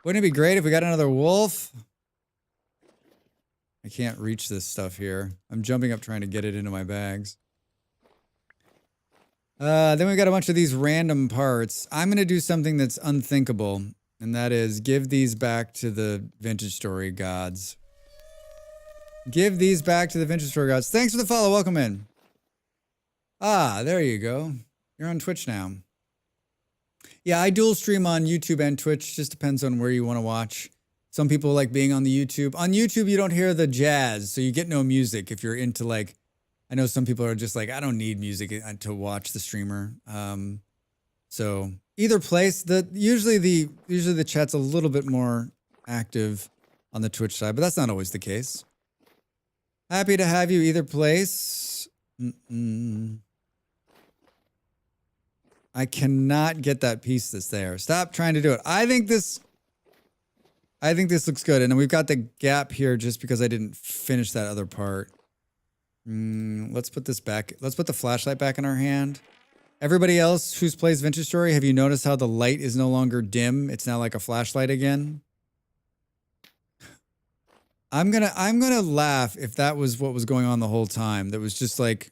Wouldn't it be great if we got another wolf? I can't reach this stuff here. I'm jumping up trying to get it into my bags. Then we got a bunch of these random parts. I'm going to do something that's unthinkable, and that is give these back to the vintage story gods. Give these back to the vintage story gods. Thanks for the follow. Welcome in. Ah, there you go. You're on Twitch now. Yeah, I dual stream on YouTube and Twitch. Just depends on where you want to watch. Some people like being on the YouTube. On YouTube, you don't hear the jazz, so you get no music if you're into like, I know some people are just like, I don't need music to watch the streamer. So either place, usually the chat's a little bit more active on the Twitch side, but that's not always the case. Happy to have you either place. I cannot get that piece that's there. Stop trying to do it. I think this looks good. And then we've got the gap here just because I didn't finish that other part. Let's put this back. Let's put the flashlight back in our hand. Everybody else who plays Vintage Story, have you noticed how the light is no longer dim? It's now like a flashlight again. I'm gonna laugh if that was what was going on the whole time. That was just like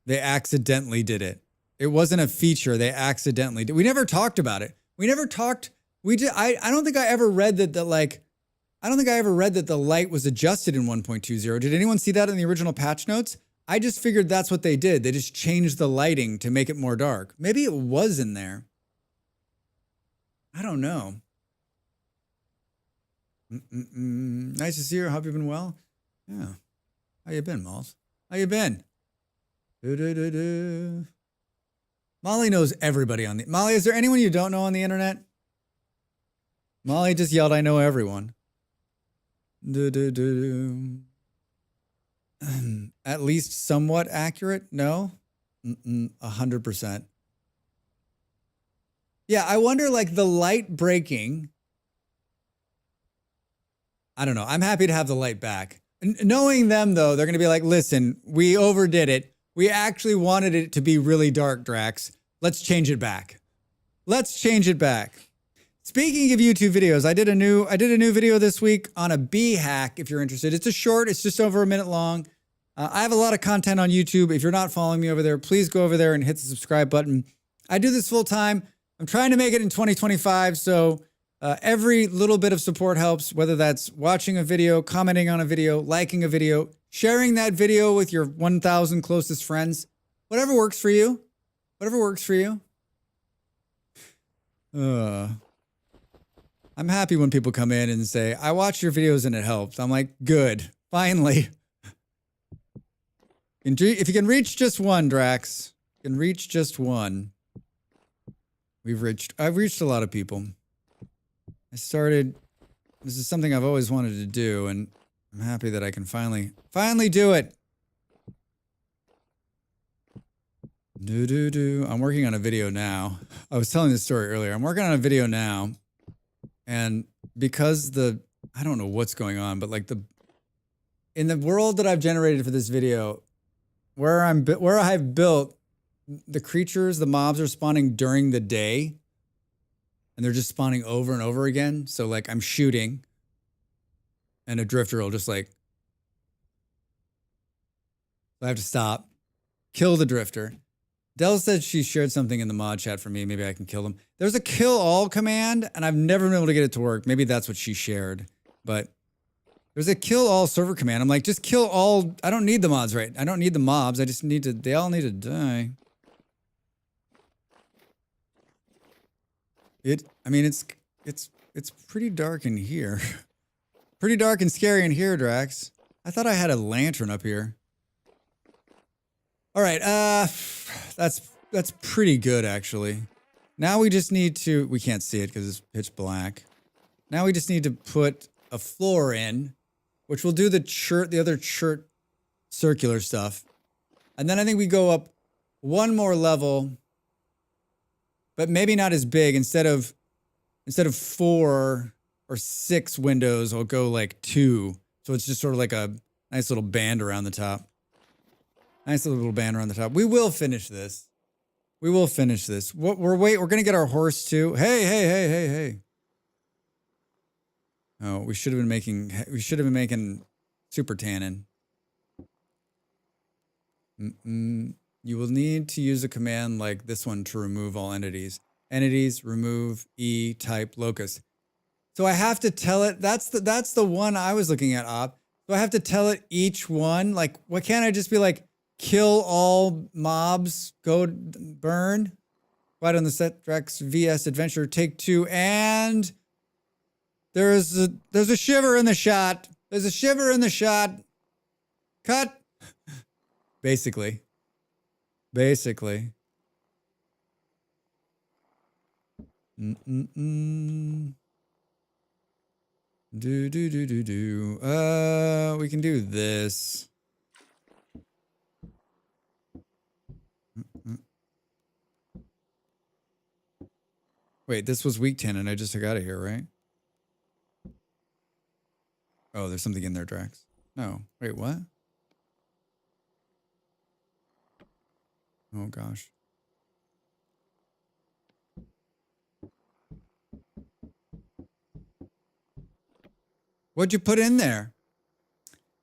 they accidentally did it. It wasn't a feature. They accidentally did. We never talked about it. We never talked. We did. I don't think I ever read that. I don't think I ever read that the light was adjusted in 1.20. Did anyone see that in the original patch notes? I just figured that's what they did. They just changed the lighting to make it more dark. Maybe it was in there. I don't know. Nice to see you. Hope you've been well. Yeah. How you been, Malls? How you been? Molly knows everybody on the... Molly, is there anyone you don't know on the internet? Molly just yelled, I know everyone. At least somewhat accurate? No? 100%. Yeah, I wonder, like, the light breaking... I don't know. I'm happy to have the light back. Knowing them, though, they're going to be like, listen, we overdid it. We actually wanted it to be really dark, Drax. Let's change it back. Let's change it back. Speaking of YouTube videos, I did a new video this week on a bee hack, if you're interested. It's a short. It's just over a minute long. I have a lot of content on YouTube. If you're not following me over there, please go over there and hit the subscribe button. I do this full time. I'm trying to make it in 2025, so... every little bit of support helps, whether that's watching a video, commenting on a video, liking a video, sharing that video with your 1,000 closest friends. Whatever works for you. Whatever works for you. I'm happy when people come in and say, I watch your videos and it helps. I'm like, good. Finally. If you can reach just one, Drax. You can reach just one. I've reached a lot of people. This is something I've always wanted to do, and I'm happy that I can finally do it. I'm working on a video now. I was telling this story earlier. I'm working on a video now, and because I don't know what's going on, but like in the world that I've generated for this video, where I've built, the creatures, the mobs are spawning during the day. And they're just spawning over and over again. So like I'm shooting and a drifter will just like, I have to stop, kill the drifter. Dell said she shared something in the mod chat for me. Maybe I can kill them. There's a kill all command and I've never been able to get it to work. Maybe that's what she shared, but there's a kill all server command. I'm like, just kill all. I don't need the mods, right? I don't need the mobs. I just need to, they all need to die. It's pretty dark in here. Pretty dark and scary in here, Drax. I thought I had a lantern up here. All right, that's pretty good actually. Now we just need to, we can't see it because it's pitch black. Now we just need to put a floor in, which will do the other chert circular stuff. And then I think we go up one more level, but maybe not as big. Instead of 4 or 6 windows, I'll go like 2. So it's just sort of like a nice little band around the top. Nice little band around the top. We will finish this. We will finish this. We're gonna get our horse too. Hey. Oh, we should have been making super tannin. You will need to use a command like this one to remove all entities. Entities, remove, E, type, locus. So I have to tell it, that's the one I was looking at, Op. So I have to tell it each one, like, why can't I just be like, kill all mobs, go burn? Right on the set, Drex VS Adventure, take 2, and there's a shiver in the shot. There's a shiver in the shot. Cut. Basically. We can do this. Wait, this was week 10 and I just took out of here, right? Oh, there's something in there, Drax. No. Wait, what? Oh, gosh. What'd you put in there?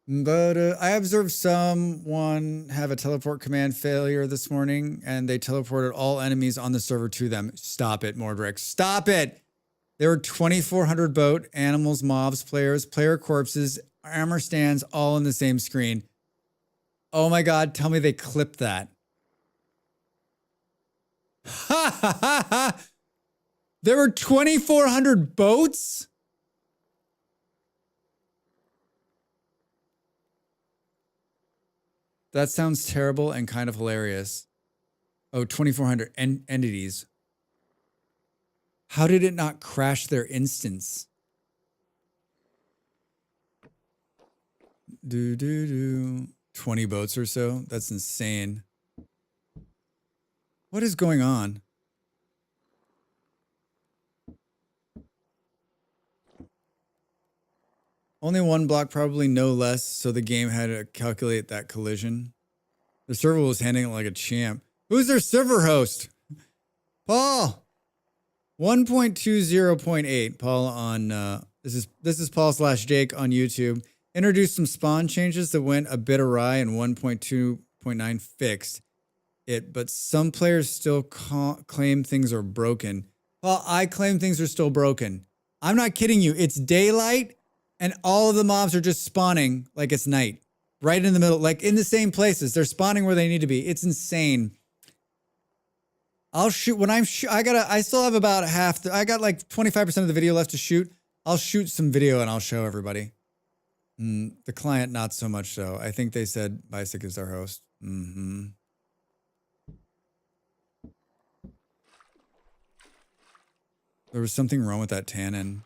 But I observed someone have a teleport command failure this morning, and they teleported all enemies on the server to them. Stop it, Mordrex. Stop it! There were 2,400 boat, animals, mobs, players, player corpses, armor stands, all on the same screen. Oh my god, tell me they clipped that. Ha ha ha ha! There were 2,400 boats? That sounds terrible and kind of hilarious. Oh, 2,400 entities. How did it not crash their instance? 20 boats or so? That's insane. What is going on? Only one block, probably no less, so the game had to calculate that collision. The server was handling it like a champ. Who's their server host? Paul! 1.20.8. Paul on this is Paul/Jake on YouTube. Introduced some spawn changes that went a bit awry, and 1.2.9 fixed it, but some players still claim things are broken. Well, I claim things are still broken. I'm not kidding you. It's daylight, and all of the mobs are just spawning like it's night. Right in the middle, like in the same places. They're spawning where they need to be. It's insane. I'll shoot when I still have about half. I got like 25% of the video left to shoot. I'll shoot some video and I'll show everybody. The client, not so much so. I think they said Bicyc is our host. There was something wrong with that tannin.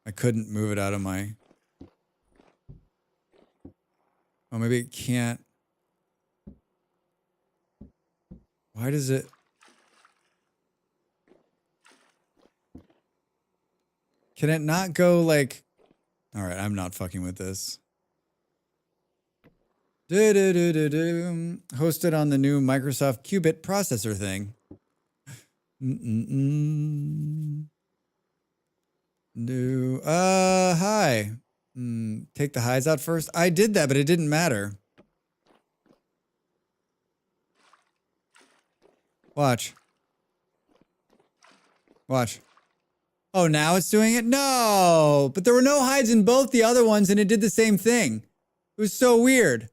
I couldn't move it out of my... Oh, maybe it can't. Why does it... Can it not go like... All right, I'm not fucking with this. Hosted on the new Microsoft Qubit processor thing. Hi. Take the highs out first. I did that, but it didn't matter. Watch. Watch. Oh, now it's doing it? No! But there were no hides in both the other ones, and it did the same thing. It was so weird.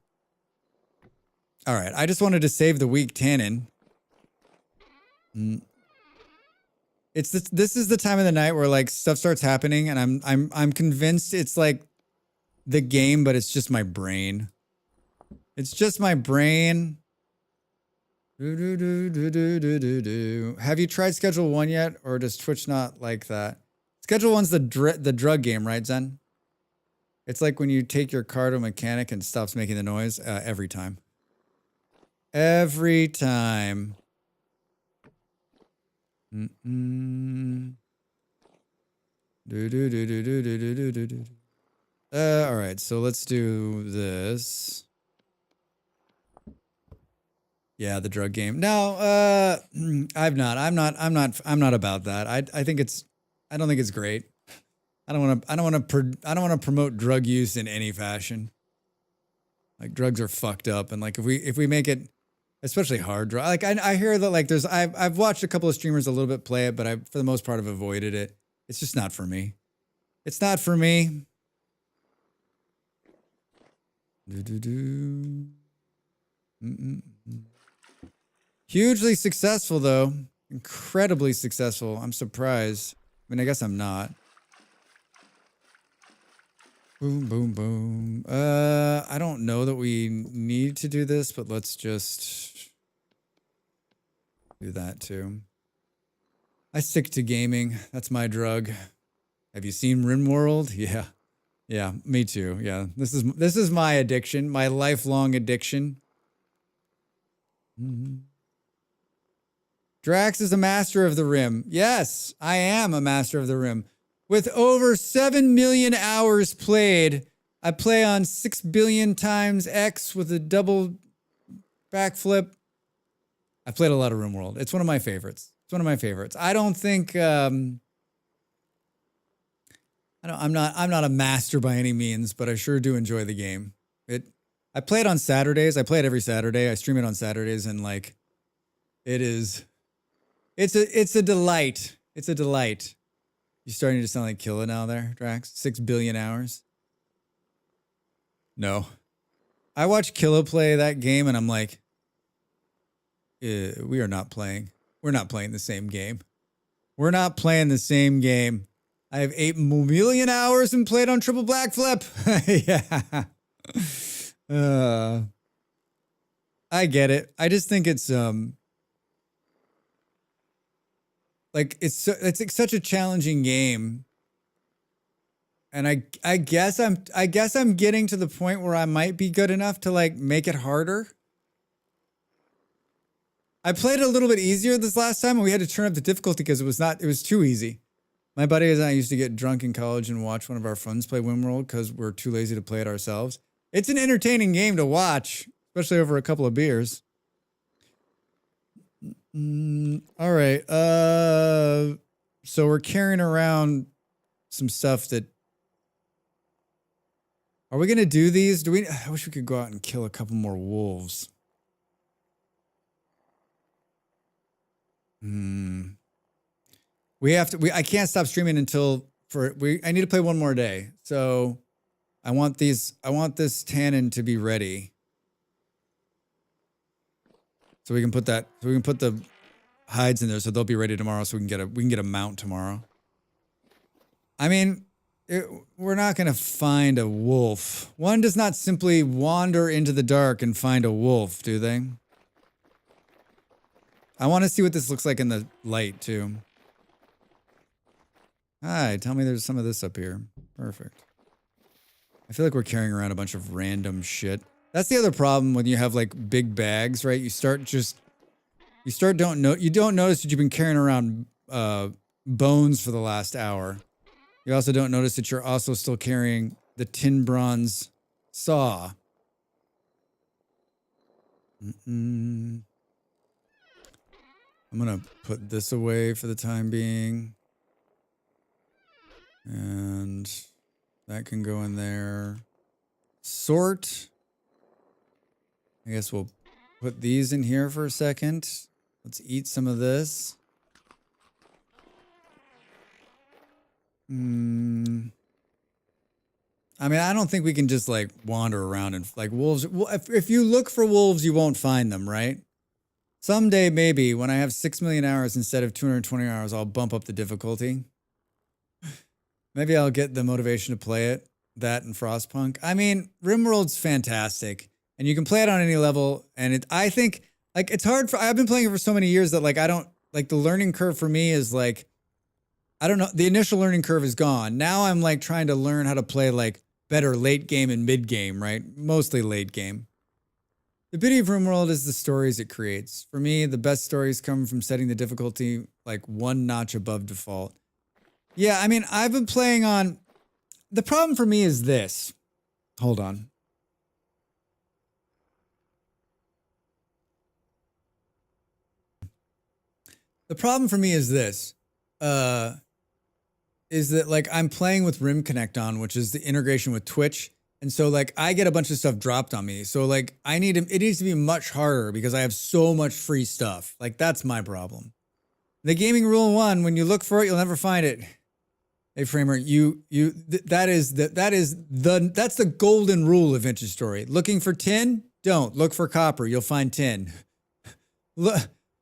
All right, I just wanted to save the weak tannin. This is the time of the night where like stuff starts happening, and I'm convinced it's like the game, but it's just my brain. It's just my brain. Have you tried Schedule 1 yet, or does Twitch not like that? Schedule 1's the drug game, right, Zen? It's like when you take your car to a mechanic and it stops making the noise every time. Every time. All right, so let's do this. Yeah, the drug game. No, I'm not about that. I don't think it's great. I don't want to promote drug use in any fashion. Like, drugs are fucked up, and like if we make it, especially hard drug. Like I hear that like I've watched a couple of streamers a little bit play it, but I for the most part have avoided it. It's just not for me. It's not for me. Hugely successful though. Incredibly successful. I'm surprised. I mean, I guess I'm not. Boom, boom, boom. I don't know that we need to do this, but let's just do that too. I stick to gaming. That's my drug. Have you seen RimWorld? Yeah. Yeah, me too. Yeah. This is my addiction, my lifelong addiction. Drax is a master of the rim. Yes, I am a master of the rim. With over 7 million hours played, I play on 6 billion times X with a double backflip. I played a lot of RimWorld. It's one of my favorites. It's one of my favorites. I don't think I'm not a master by any means, but I sure do enjoy the game. I play it on Saturdays. I play it every Saturday. I stream it on Saturdays, and like, it's a delight. It's a delight. You're starting to sound like Killa now there, Drax. 6 billion hours. No. I watch Killa play that game and I'm like, we are not playing. We're not playing the same game. We're not playing the same game. I have 8 million hours and played on triple backflip. Yeah. I get it. I just think it's like it's such a challenging game, and I guess I'm getting to the point where I might be good enough to like make it harder. I played it a little bit easier this last time, and we had to turn up the difficulty because it was too easy. My buddies and I used to get drunk in college and watch one of our friends play RimWorld because we're too lazy to play it ourselves. It's an entertaining game to watch, especially over a couple of beers. All right. So we're carrying around some stuff that. Are we gonna do these? I wish we could go out and kill a couple more wolves. I can't stop streaming until I need to play one more day. So I want this tannin to be ready. So we can put the hides in there so they'll be ready tomorrow so we can get a mount tomorrow. I mean, we're not going to find a wolf. One does not simply wander into the dark and find a wolf, do they? I want to see what this looks like in the light too. Hi, tell me there's some of this up here. Perfect. I feel like we're carrying around a bunch of random shit. That's the other problem when you have like big bags, right? You don't notice that you've been carrying around bones for the last hour. You also don't notice that you're also still carrying the tin bronze saw. I'm gonna put this away for the time being. And that can go in there. Sort. I guess we'll put these in here for a second. Let's eat some of this. I mean, I don't think we can just like wander around and like wolves. If you look for wolves, you won't find them, right? Someday, maybe when I have 6 million hours instead of 220 hours, I'll bump up the difficulty. Maybe I'll get the motivation to play it. That and Frostpunk. I mean, RimWorld's fantastic, and you can play it on any level. And I think like it's hard for, I've been playing it for so many years that like I don't, like the learning curve for me is like, I don't know, the initial learning curve is gone. Now I'm like trying to learn how to play like better late game and mid game, right? Mostly late game. The beauty of RimWorld is the stories it creates. For me, the best stories come from setting the difficulty like one notch above default. Yeah, I mean, I've been playing on, the problem for me is this. Hold on. The problem for me is this. Is that like I'm playing with Rim Connect on, which is the integration with Twitch. And so like I get a bunch of stuff dropped on me. So like it needs to be much harder because I have so much free stuff. Like that's my problem. The gaming rule 1, when you look for it, you'll never find it. Hey Framer, that's the golden rule of Vintage Story. Looking for tin? Don't. Look for copper. You'll find tin.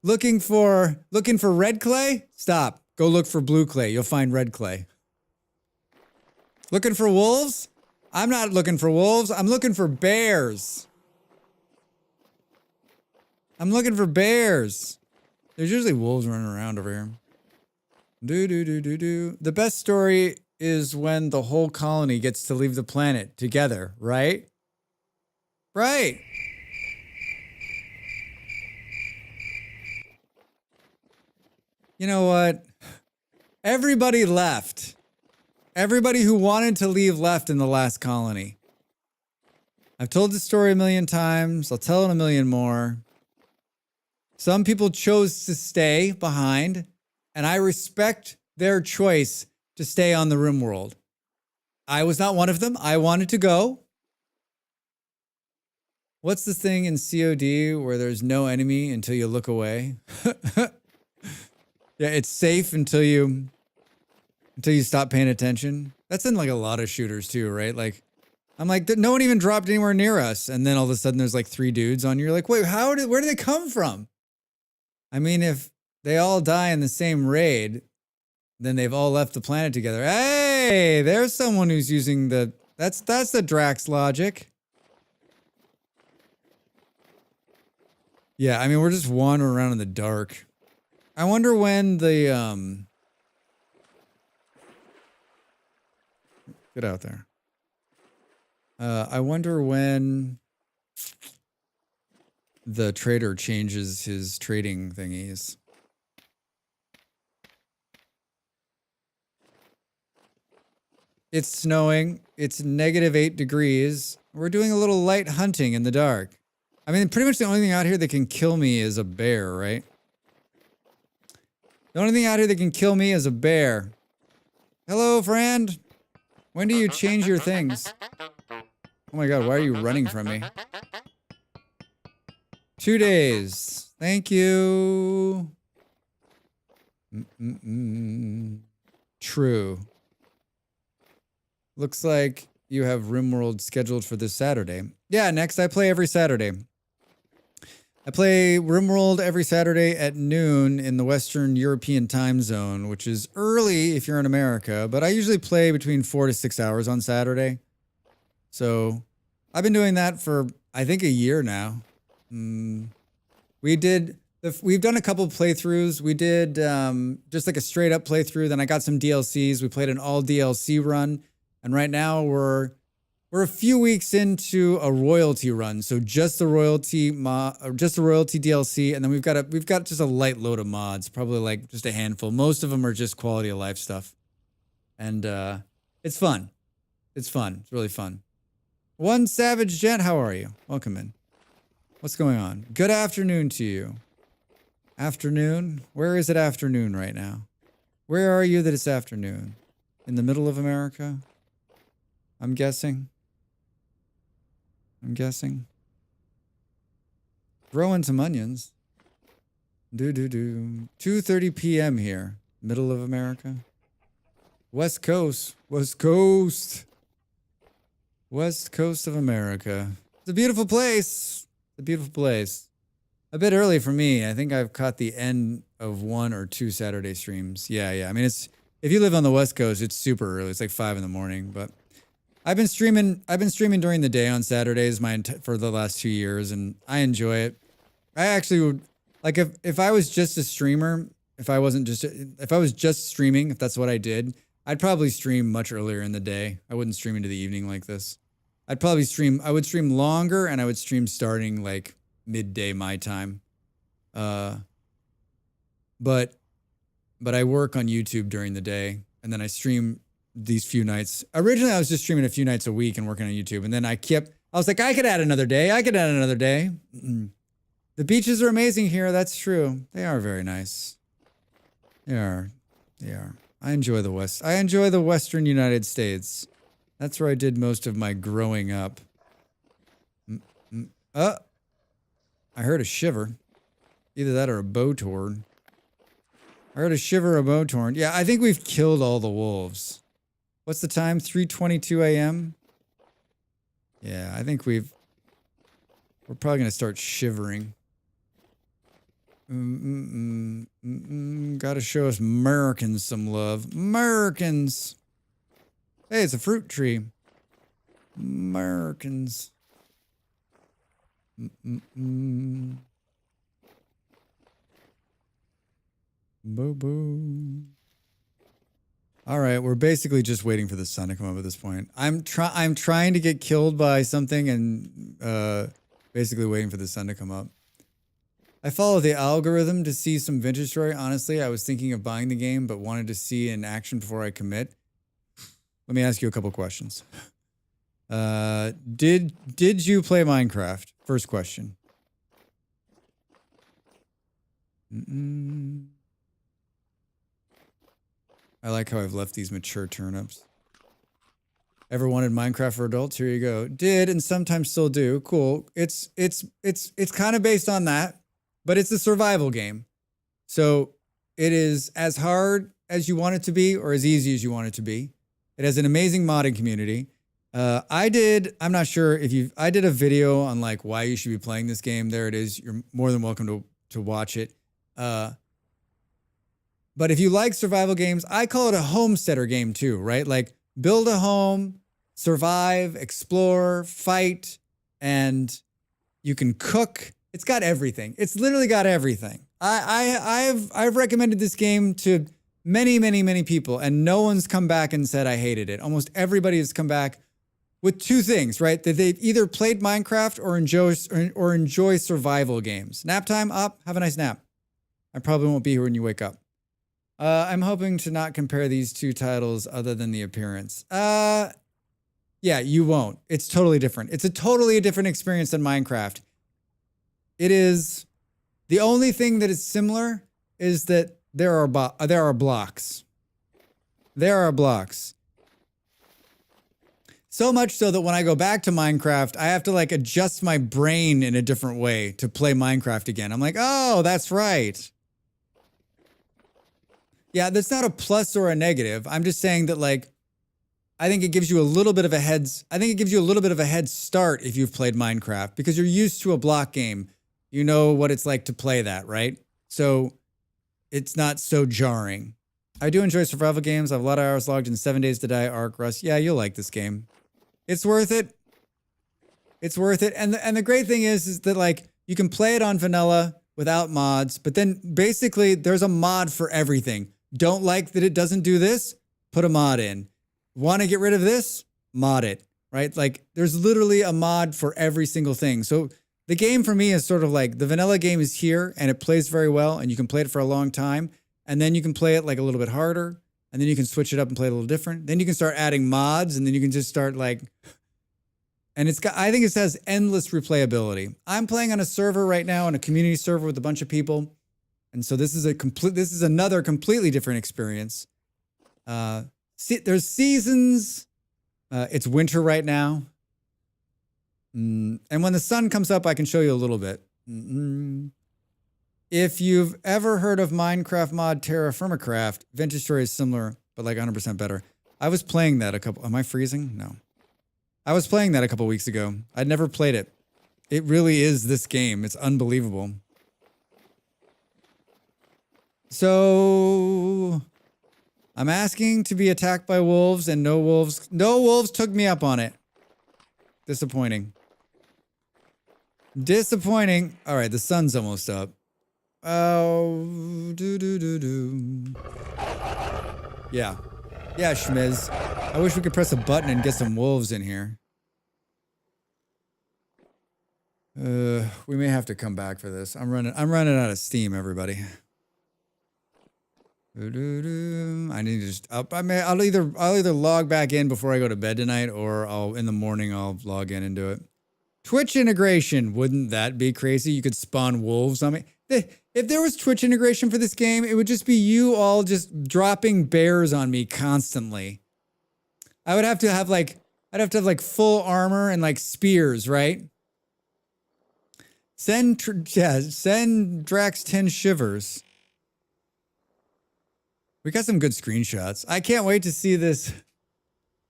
Looking for red clay? Stop. Go look for blue clay. You'll find red clay. Looking for wolves? I'm not looking for wolves. I'm looking for bears. I'm looking for bears. There's usually wolves running around over here. The best story is when the whole colony gets to leave the planet together, right? Right. You know what? Everybody left. Everybody who wanted to leave left in the last colony. I've told the story a million times. I'll tell it a million more. Some people chose to stay behind, and I respect their choice to stay on the RimWorld. I was not one of them. I wanted to go. What's the thing in COD where there's no enemy until you look away? Yeah, it's safe until you stop paying attention. That's in like a lot of shooters too, right? Like, I'm like, no one even dropped anywhere near us. And then all of a sudden there's like 3 dudes on you. You're like, wait, where did they come from? I mean, if they all die in the same raid, then they've all left the planet together. Hey, there's someone who's using that's the Drax logic. Yeah, I mean, we're just wandering around in the dark. I wonder when the, get out there. I wonder when the trader changes his trading thingies. It's snowing. It's -8 degrees. We're doing a little light hunting in the dark. I mean, pretty much the only thing out here that can kill me is a bear, right? The only thing out here that can kill me is a bear. Hello, friend. When do you change your things? Oh my god, why are you running from me? 2 days. Thank you. True. Looks like you have RimWorld scheduled for this Saturday. Yeah, next I play every Saturday. I play RimWorld every Saturday at noon in the Western European time zone, which is early if you're in America, but I usually play between 4 to 6 hours on Saturday. So I've been doing that for, I think, a year now. We've done a couple playthroughs. We did just like a straight up playthrough. Then I got some DLCs. We played an all DLC run. And right now we're a few weeks into a royalty run. So just the royalty DLC. And then we've got just a light load of mods, probably like just a handful. Most of them are just quality of life stuff. And it's fun. It's fun. It's really fun. One Savage Gent, how are you? Welcome in. What's going on? Good afternoon to you. Afternoon? Where is it afternoon right now? Where are you that it's afternoon? In the middle of America? I'm guessing. Growing some onions. 2:30 p.m. here. Middle of America. West Coast. West Coast of America. It's a beautiful place. A bit early for me. I think I've caught the end of 1 or 2 Saturday streams. Yeah. I mean, if you live on the West Coast, it's super early. It's like 5 in the morning. But I've been streaming during the day on Saturdays for the last 2 years, and I enjoy it. I actually would, like, if I was just a streamer, if I was just streaming, if that's what I did, I'd probably stream much earlier in the day. I wouldn't stream into the evening like this. I would stream longer, and I would stream starting like midday my time. But I work on YouTube during the day, and then I stream these few nights. Originally, I was just streaming a few nights a week and working on YouTube, and then I was like, I could add another day. The beaches are amazing here. That's true. They are very nice. They are. I enjoy the West. I enjoy the Western United States. That's where I did most of my growing up. I heard a shiver. Either that or a bow torn. I heard a shiver, a bow torn. Yeah, I think we've killed all the wolves. What's the time? 3:22 a.m.? Yeah, I think we're probably going to start shivering. Gotta show us Americans some love. Americans! Hey, it's a fruit tree. Americans. Boo-boo. All right, we're basically just waiting for the sun to come up at this point. I'm trying to get killed by something and basically waiting for the sun to come up. I follow the algorithm to see some vintage story. Honestly, I was thinking of buying the game, but wanted to see in action before I commit. Let me ask you a couple questions. Did you play Minecraft? First question. I like how I've left these mature turnips. Ever wanted Minecraft for adults? Here you go. Did and sometimes still do. Cool. It's kind of based on that, but it's a survival game. So it is as hard as you want it to be or as easy as you want it to be. It has an amazing modding community. I did a video on like why you should be playing this game. There it is. You're more than welcome to watch it. But if you like survival games, I call it a homesteader game too, right? Like build a home, survive, explore, fight, and you can cook. It's got everything. It's literally got everything. I've recommended this game to many people, and no one's come back and said I hated it. Almost everybody has come back with two things, right? That they've either played Minecraft or enjoy survival games. Nap time, up, have a nice nap. I probably won't be here when you wake up. I'm hoping to not compare these two titles other than the appearance. Yeah, you won't. It's totally different. It's a totally different experience than Minecraft. It is, the only thing that is similar is that there are blocks. There are blocks. So much so that when I go back to Minecraft, I have to like adjust my brain in a different way to play Minecraft again. I'm like, oh, that's right. Yeah, that's not a plus or a negative. I'm just saying that like, I think it gives you a little bit of a head start if you've played Minecraft because you're used to a block game. You know what it's like to play that, right? So it's not so jarring. I do enjoy survival games. I have a lot of hours logged in 7 Days to Die, Ark, Rust. Yeah, you'll like this game. It's worth it. It's worth it. And the great thing is that like you can play it on vanilla without mods, but then basically there's a mod for everything. Don't like that it doesn't do this? Put a mod in. Want to get rid of this? Mod it, right? Like there's literally a mod for every single thing. So the game for me is sort of like the vanilla game is here and it plays very well and you can play it for a long time. And then you can play it like a little bit harder. And then you can switch it up and play it a little different. Then you can start adding mods and then you can just start like, and I think it has endless replayability. I'm playing on a server right now, on a community server with a bunch of people. And so this is another completely different experience. There's seasons. It's winter right now. And when the sun comes up, I can show you a little bit. If you've ever heard of Minecraft mod Terra Firmacraft, Vintage Story is similar, but like 100% better. I was playing that am I freezing? No. I was playing that a couple weeks ago. I'd never played it. It really is this game. It's unbelievable. So I'm asking to be attacked by wolves and no wolves took me up on it. Disappointing. Disappointing. All right, the sun's almost up. Oh, Yeah. Yeah, Schmiz. I wish we could press a button and get some wolves in here. We may have to come back for this. I'm running out of steam, everybody. I need to just I'll either log back in before I go to bed tonight, or in the morning I'll log in and do it. Twitch integration, wouldn't that be crazy? You could spawn wolves on me. If there was Twitch integration for this game, it would just be you all just dropping bears on me constantly. I'd have to have like full armor and like spears, right? Send Drax 10 shivers. We got some good screenshots. I can't wait to see this.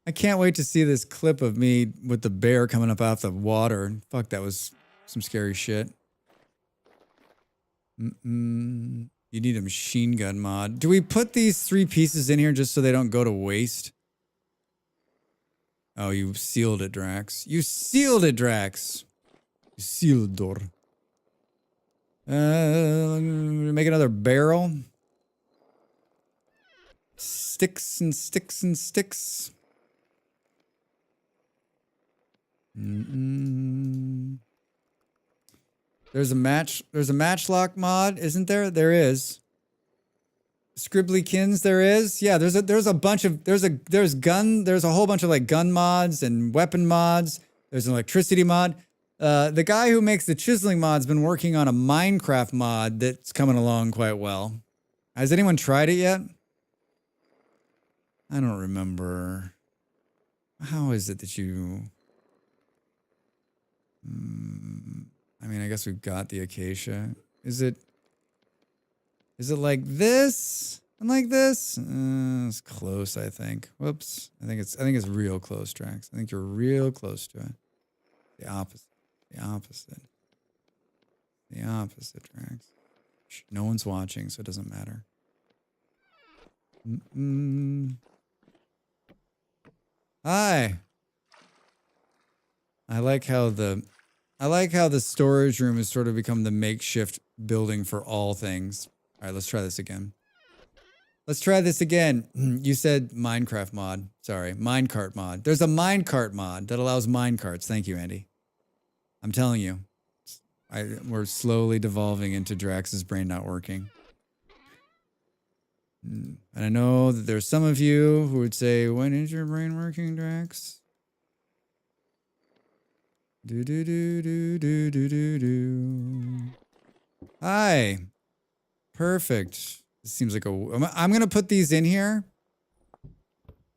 I can't wait to see this clip of me with the bear coming up off the water. Fuck, that was some scary shit. You need a machine gun mod. Do we put these 3 pieces in here just so they don't go to waste? Oh, you sealed it, Drax. You sealed it, Drax. You sealed the door. Make another barrel. Sticks and sticks and sticks. There's a matchlock mod, isn't there? There is. Scribblykins, there is. Yeah, there's a whole bunch of like gun mods and weapon mods. There's an electricity mod. The guy who makes the chiseling mod's been working on a Minecraft mod that's coming along quite well. Has anyone tried it yet? I don't remember. How is it that you... I mean, I guess we've got the acacia. Is it like this and like this? It's close, I think. Whoops. I think it's real close, Drax. I think you're real close to it. The opposite. The opposite. The opposite, Drax. No one's watching, so it doesn't matter. Hi. I like how the storage room has sort of become the makeshift building for all things. All right, let's try this again. Let's try this again. You said Minecraft mod. Sorry, minecart mod. There's a minecart mod that allows minecarts. Thank you, Andy. I'm telling you. We're slowly devolving into Drax's brain not working. And I know that there's some of you who would say, when is your brain working, Drax? Hi. Perfect. This seems like I'm going to put these in here.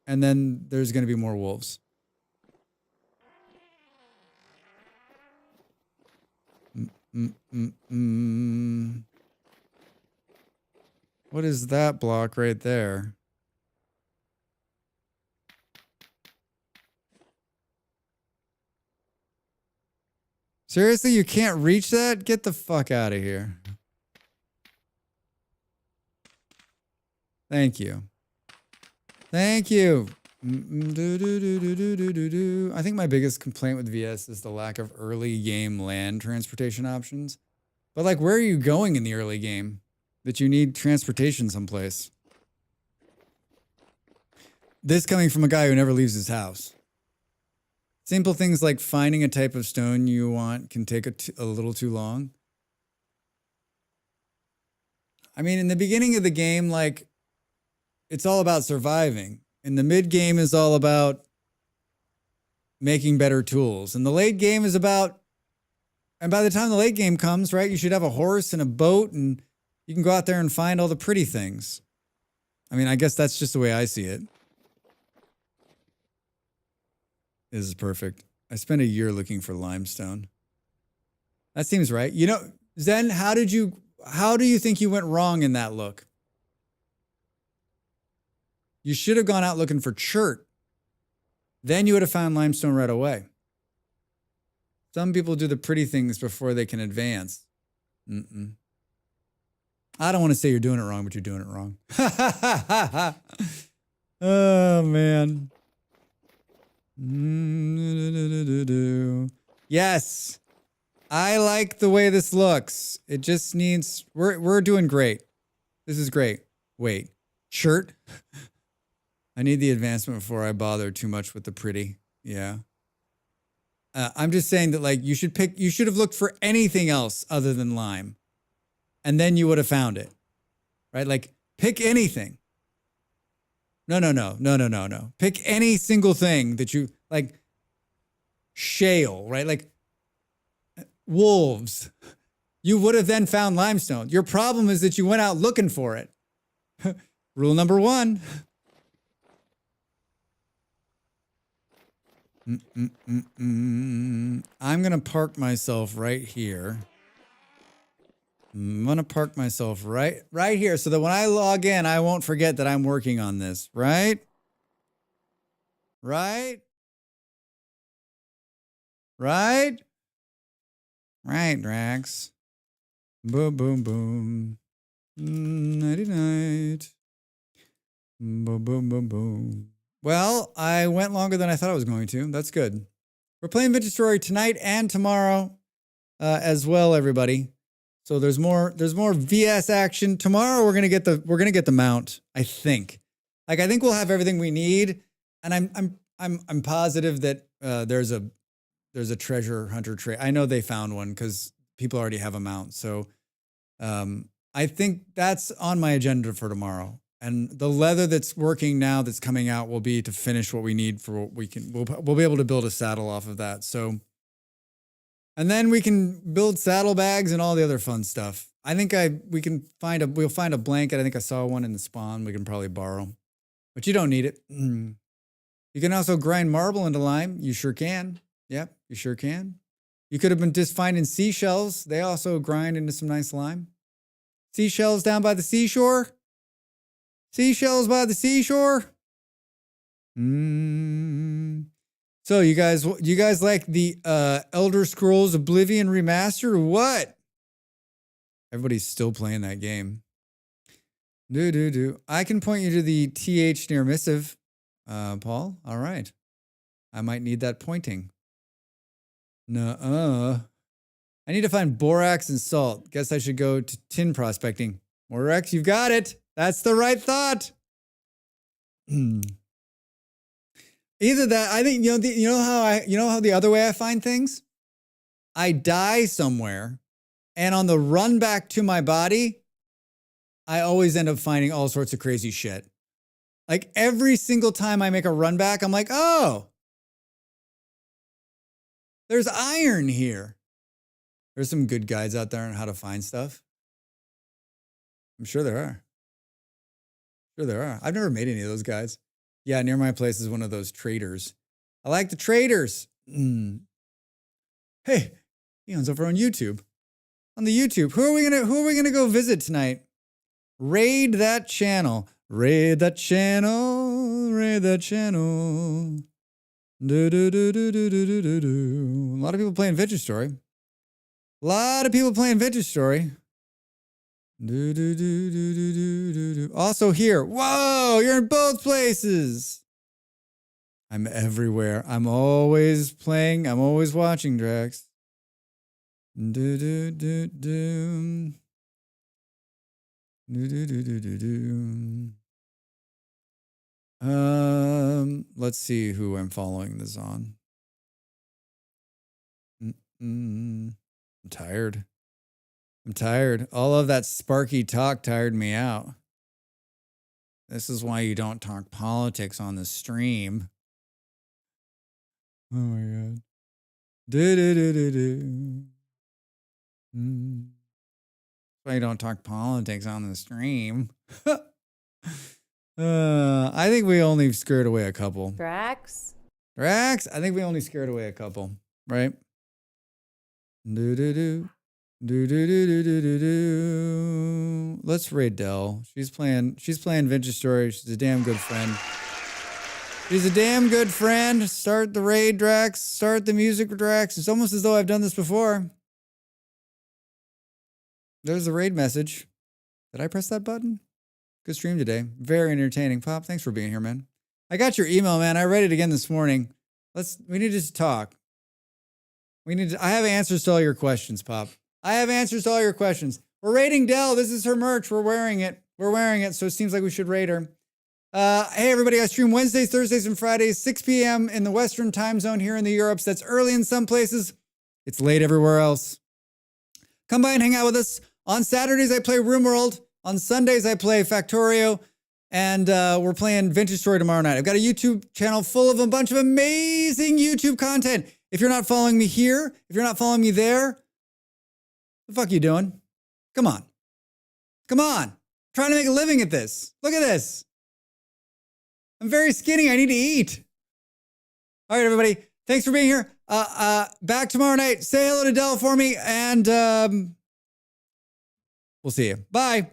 And then there's going to be more wolves. What is that block right there? Seriously, you can't reach that? Get the fuck out of here. Thank you. Thank you. I think my biggest complaint with VS is the lack of early game land transportation options. But like, where are you going in the early game that you need transportation someplace? This coming from a guy who never leaves his house. Simple things like finding a type of stone you want can take a little too long. I mean, in the beginning of the game, like, it's all about surviving. And the mid game is all about making better tools. And the late game is about, and by the time the late game comes, right, you should have a horse and a boat and you can go out there and find all the pretty things. I mean, I guess that's just the way I see it. This is perfect. I spent a year looking for limestone. That seems right. You know, Zen, how do you think you went wrong in that look? You should have gone out looking for chert. Then you would have found limestone right away. Some people do the pretty things before they can advance. I don't want to say you're doing it wrong, but you're doing it wrong. Oh, man. Yes. I like the way this looks. It just needs, we're doing great. This is great. Wait, shirt? I need the advancement before I bother too much with the pretty. Yeah. I'm just saying that like you should have looked for anything else other than lime. And then you would have found it. Right? Like pick anything. No. Pick any single thing that you like. Shale, right? Like wolves. You would have then found limestone. Your problem is that you went out looking for it. Rule number 1. I'm going to park myself right here. I'm going to park myself right here so that when I log in, I won't forget that I'm working on this, right? Right? Right? Right, Drax. Boom, boom, boom. Nighty night. Boom, boom, boom, boom. Well, I went longer than I thought I was going to. That's good. We're playing Vintage Story tonight and tomorrow as well, everybody. So there's more VS action. Tomorrow we're gonna get the mount, I think. Like I think we'll have everything we need. And I'm positive that there's a treasure hunter trait. I know they found one because people already have a mount. So I think that's on my agenda for tomorrow. And the leather that's working now that's coming out will be to finish what we need for what we can. We'll be able to build a saddle off of that. So, and then we can build saddlebags and all the other fun stuff. I think we'll find a blanket. I think I saw one in the spawn we can probably borrow, but you don't need it. You can also grind marble into lime. You sure can. Yep, you sure can. You could have been just finding seashells. They also grind into some nice lime. Seashells down by the seashore. Seashells by the seashore. So you guys like the Elder Scrolls Oblivion remaster or what? Everybody's still playing that game. I can point you to the TH near missive, Paul. All right. I might need that pointing. Nuh-uh. I need to find borax and salt. Guess I should go to tin prospecting. Borax, you've got it. That's the right thought. Either that, I think you know how the other way I find things? I die somewhere, and on the run back to my body, I always end up finding all sorts of crazy shit. Like every single time I make a run back, I'm like, oh, there's iron here. There's some good guides out there on how to find stuff. I'm sure there are. I've never made any of those guys. Yeah, near my place is one of those traders. I like the traders. Hey, Eon's over on YouTube. On the YouTube, who are we gonna go visit tonight? Raid that channel. Raid that channel. Raid that channel. A lot of people playing Vintage Story. Also here. Whoa, you're in both places. I'm everywhere. I'm always playing. I'm always watching, Drax. Let's see who I'm following this on. I'm tired. All of that sparky talk tired me out. This is why you don't talk politics on the stream. Oh my God. Why you don't talk politics on the stream. I think we only scared away a couple. Drax? I think we only scared away a couple, right? Let's raid Dell. She's playing Vintage Story. She's a damn good friend. Start the raid, Drax. Start the music, Drax. It's almost as though I've done this before. There's the raid message. Did I press that button? Good stream today. Very entertaining. Pop, thanks for being here, man. I got your email, man. I read it again this morning. We need to just talk. I have answers to all your questions, Pop. I have answers to all your questions. We're rating Dell. This is her merch. We're wearing it. So it seems like we should rate her. Hey, everybody. I stream Wednesdays, Thursdays, and Fridays, 6 p.m. in the Western time zone here in the Europes. That's early in some places. It's late everywhere else. Come by and hang out with us. On Saturdays, I play RoomWorld. On Sundays, I play Factorio. And we're playing Vintage Story tomorrow night. I've got a YouTube channel full of a bunch of amazing YouTube content. If you're not following me here, if you're not following me there, what the fuck are you doing? Come on. I'm trying to make a living at this. Look at this. I'm very skinny. I need to eat. All right, everybody. Thanks for being here. Back tomorrow night. Say hello to Dell for me, and we'll see you. Bye.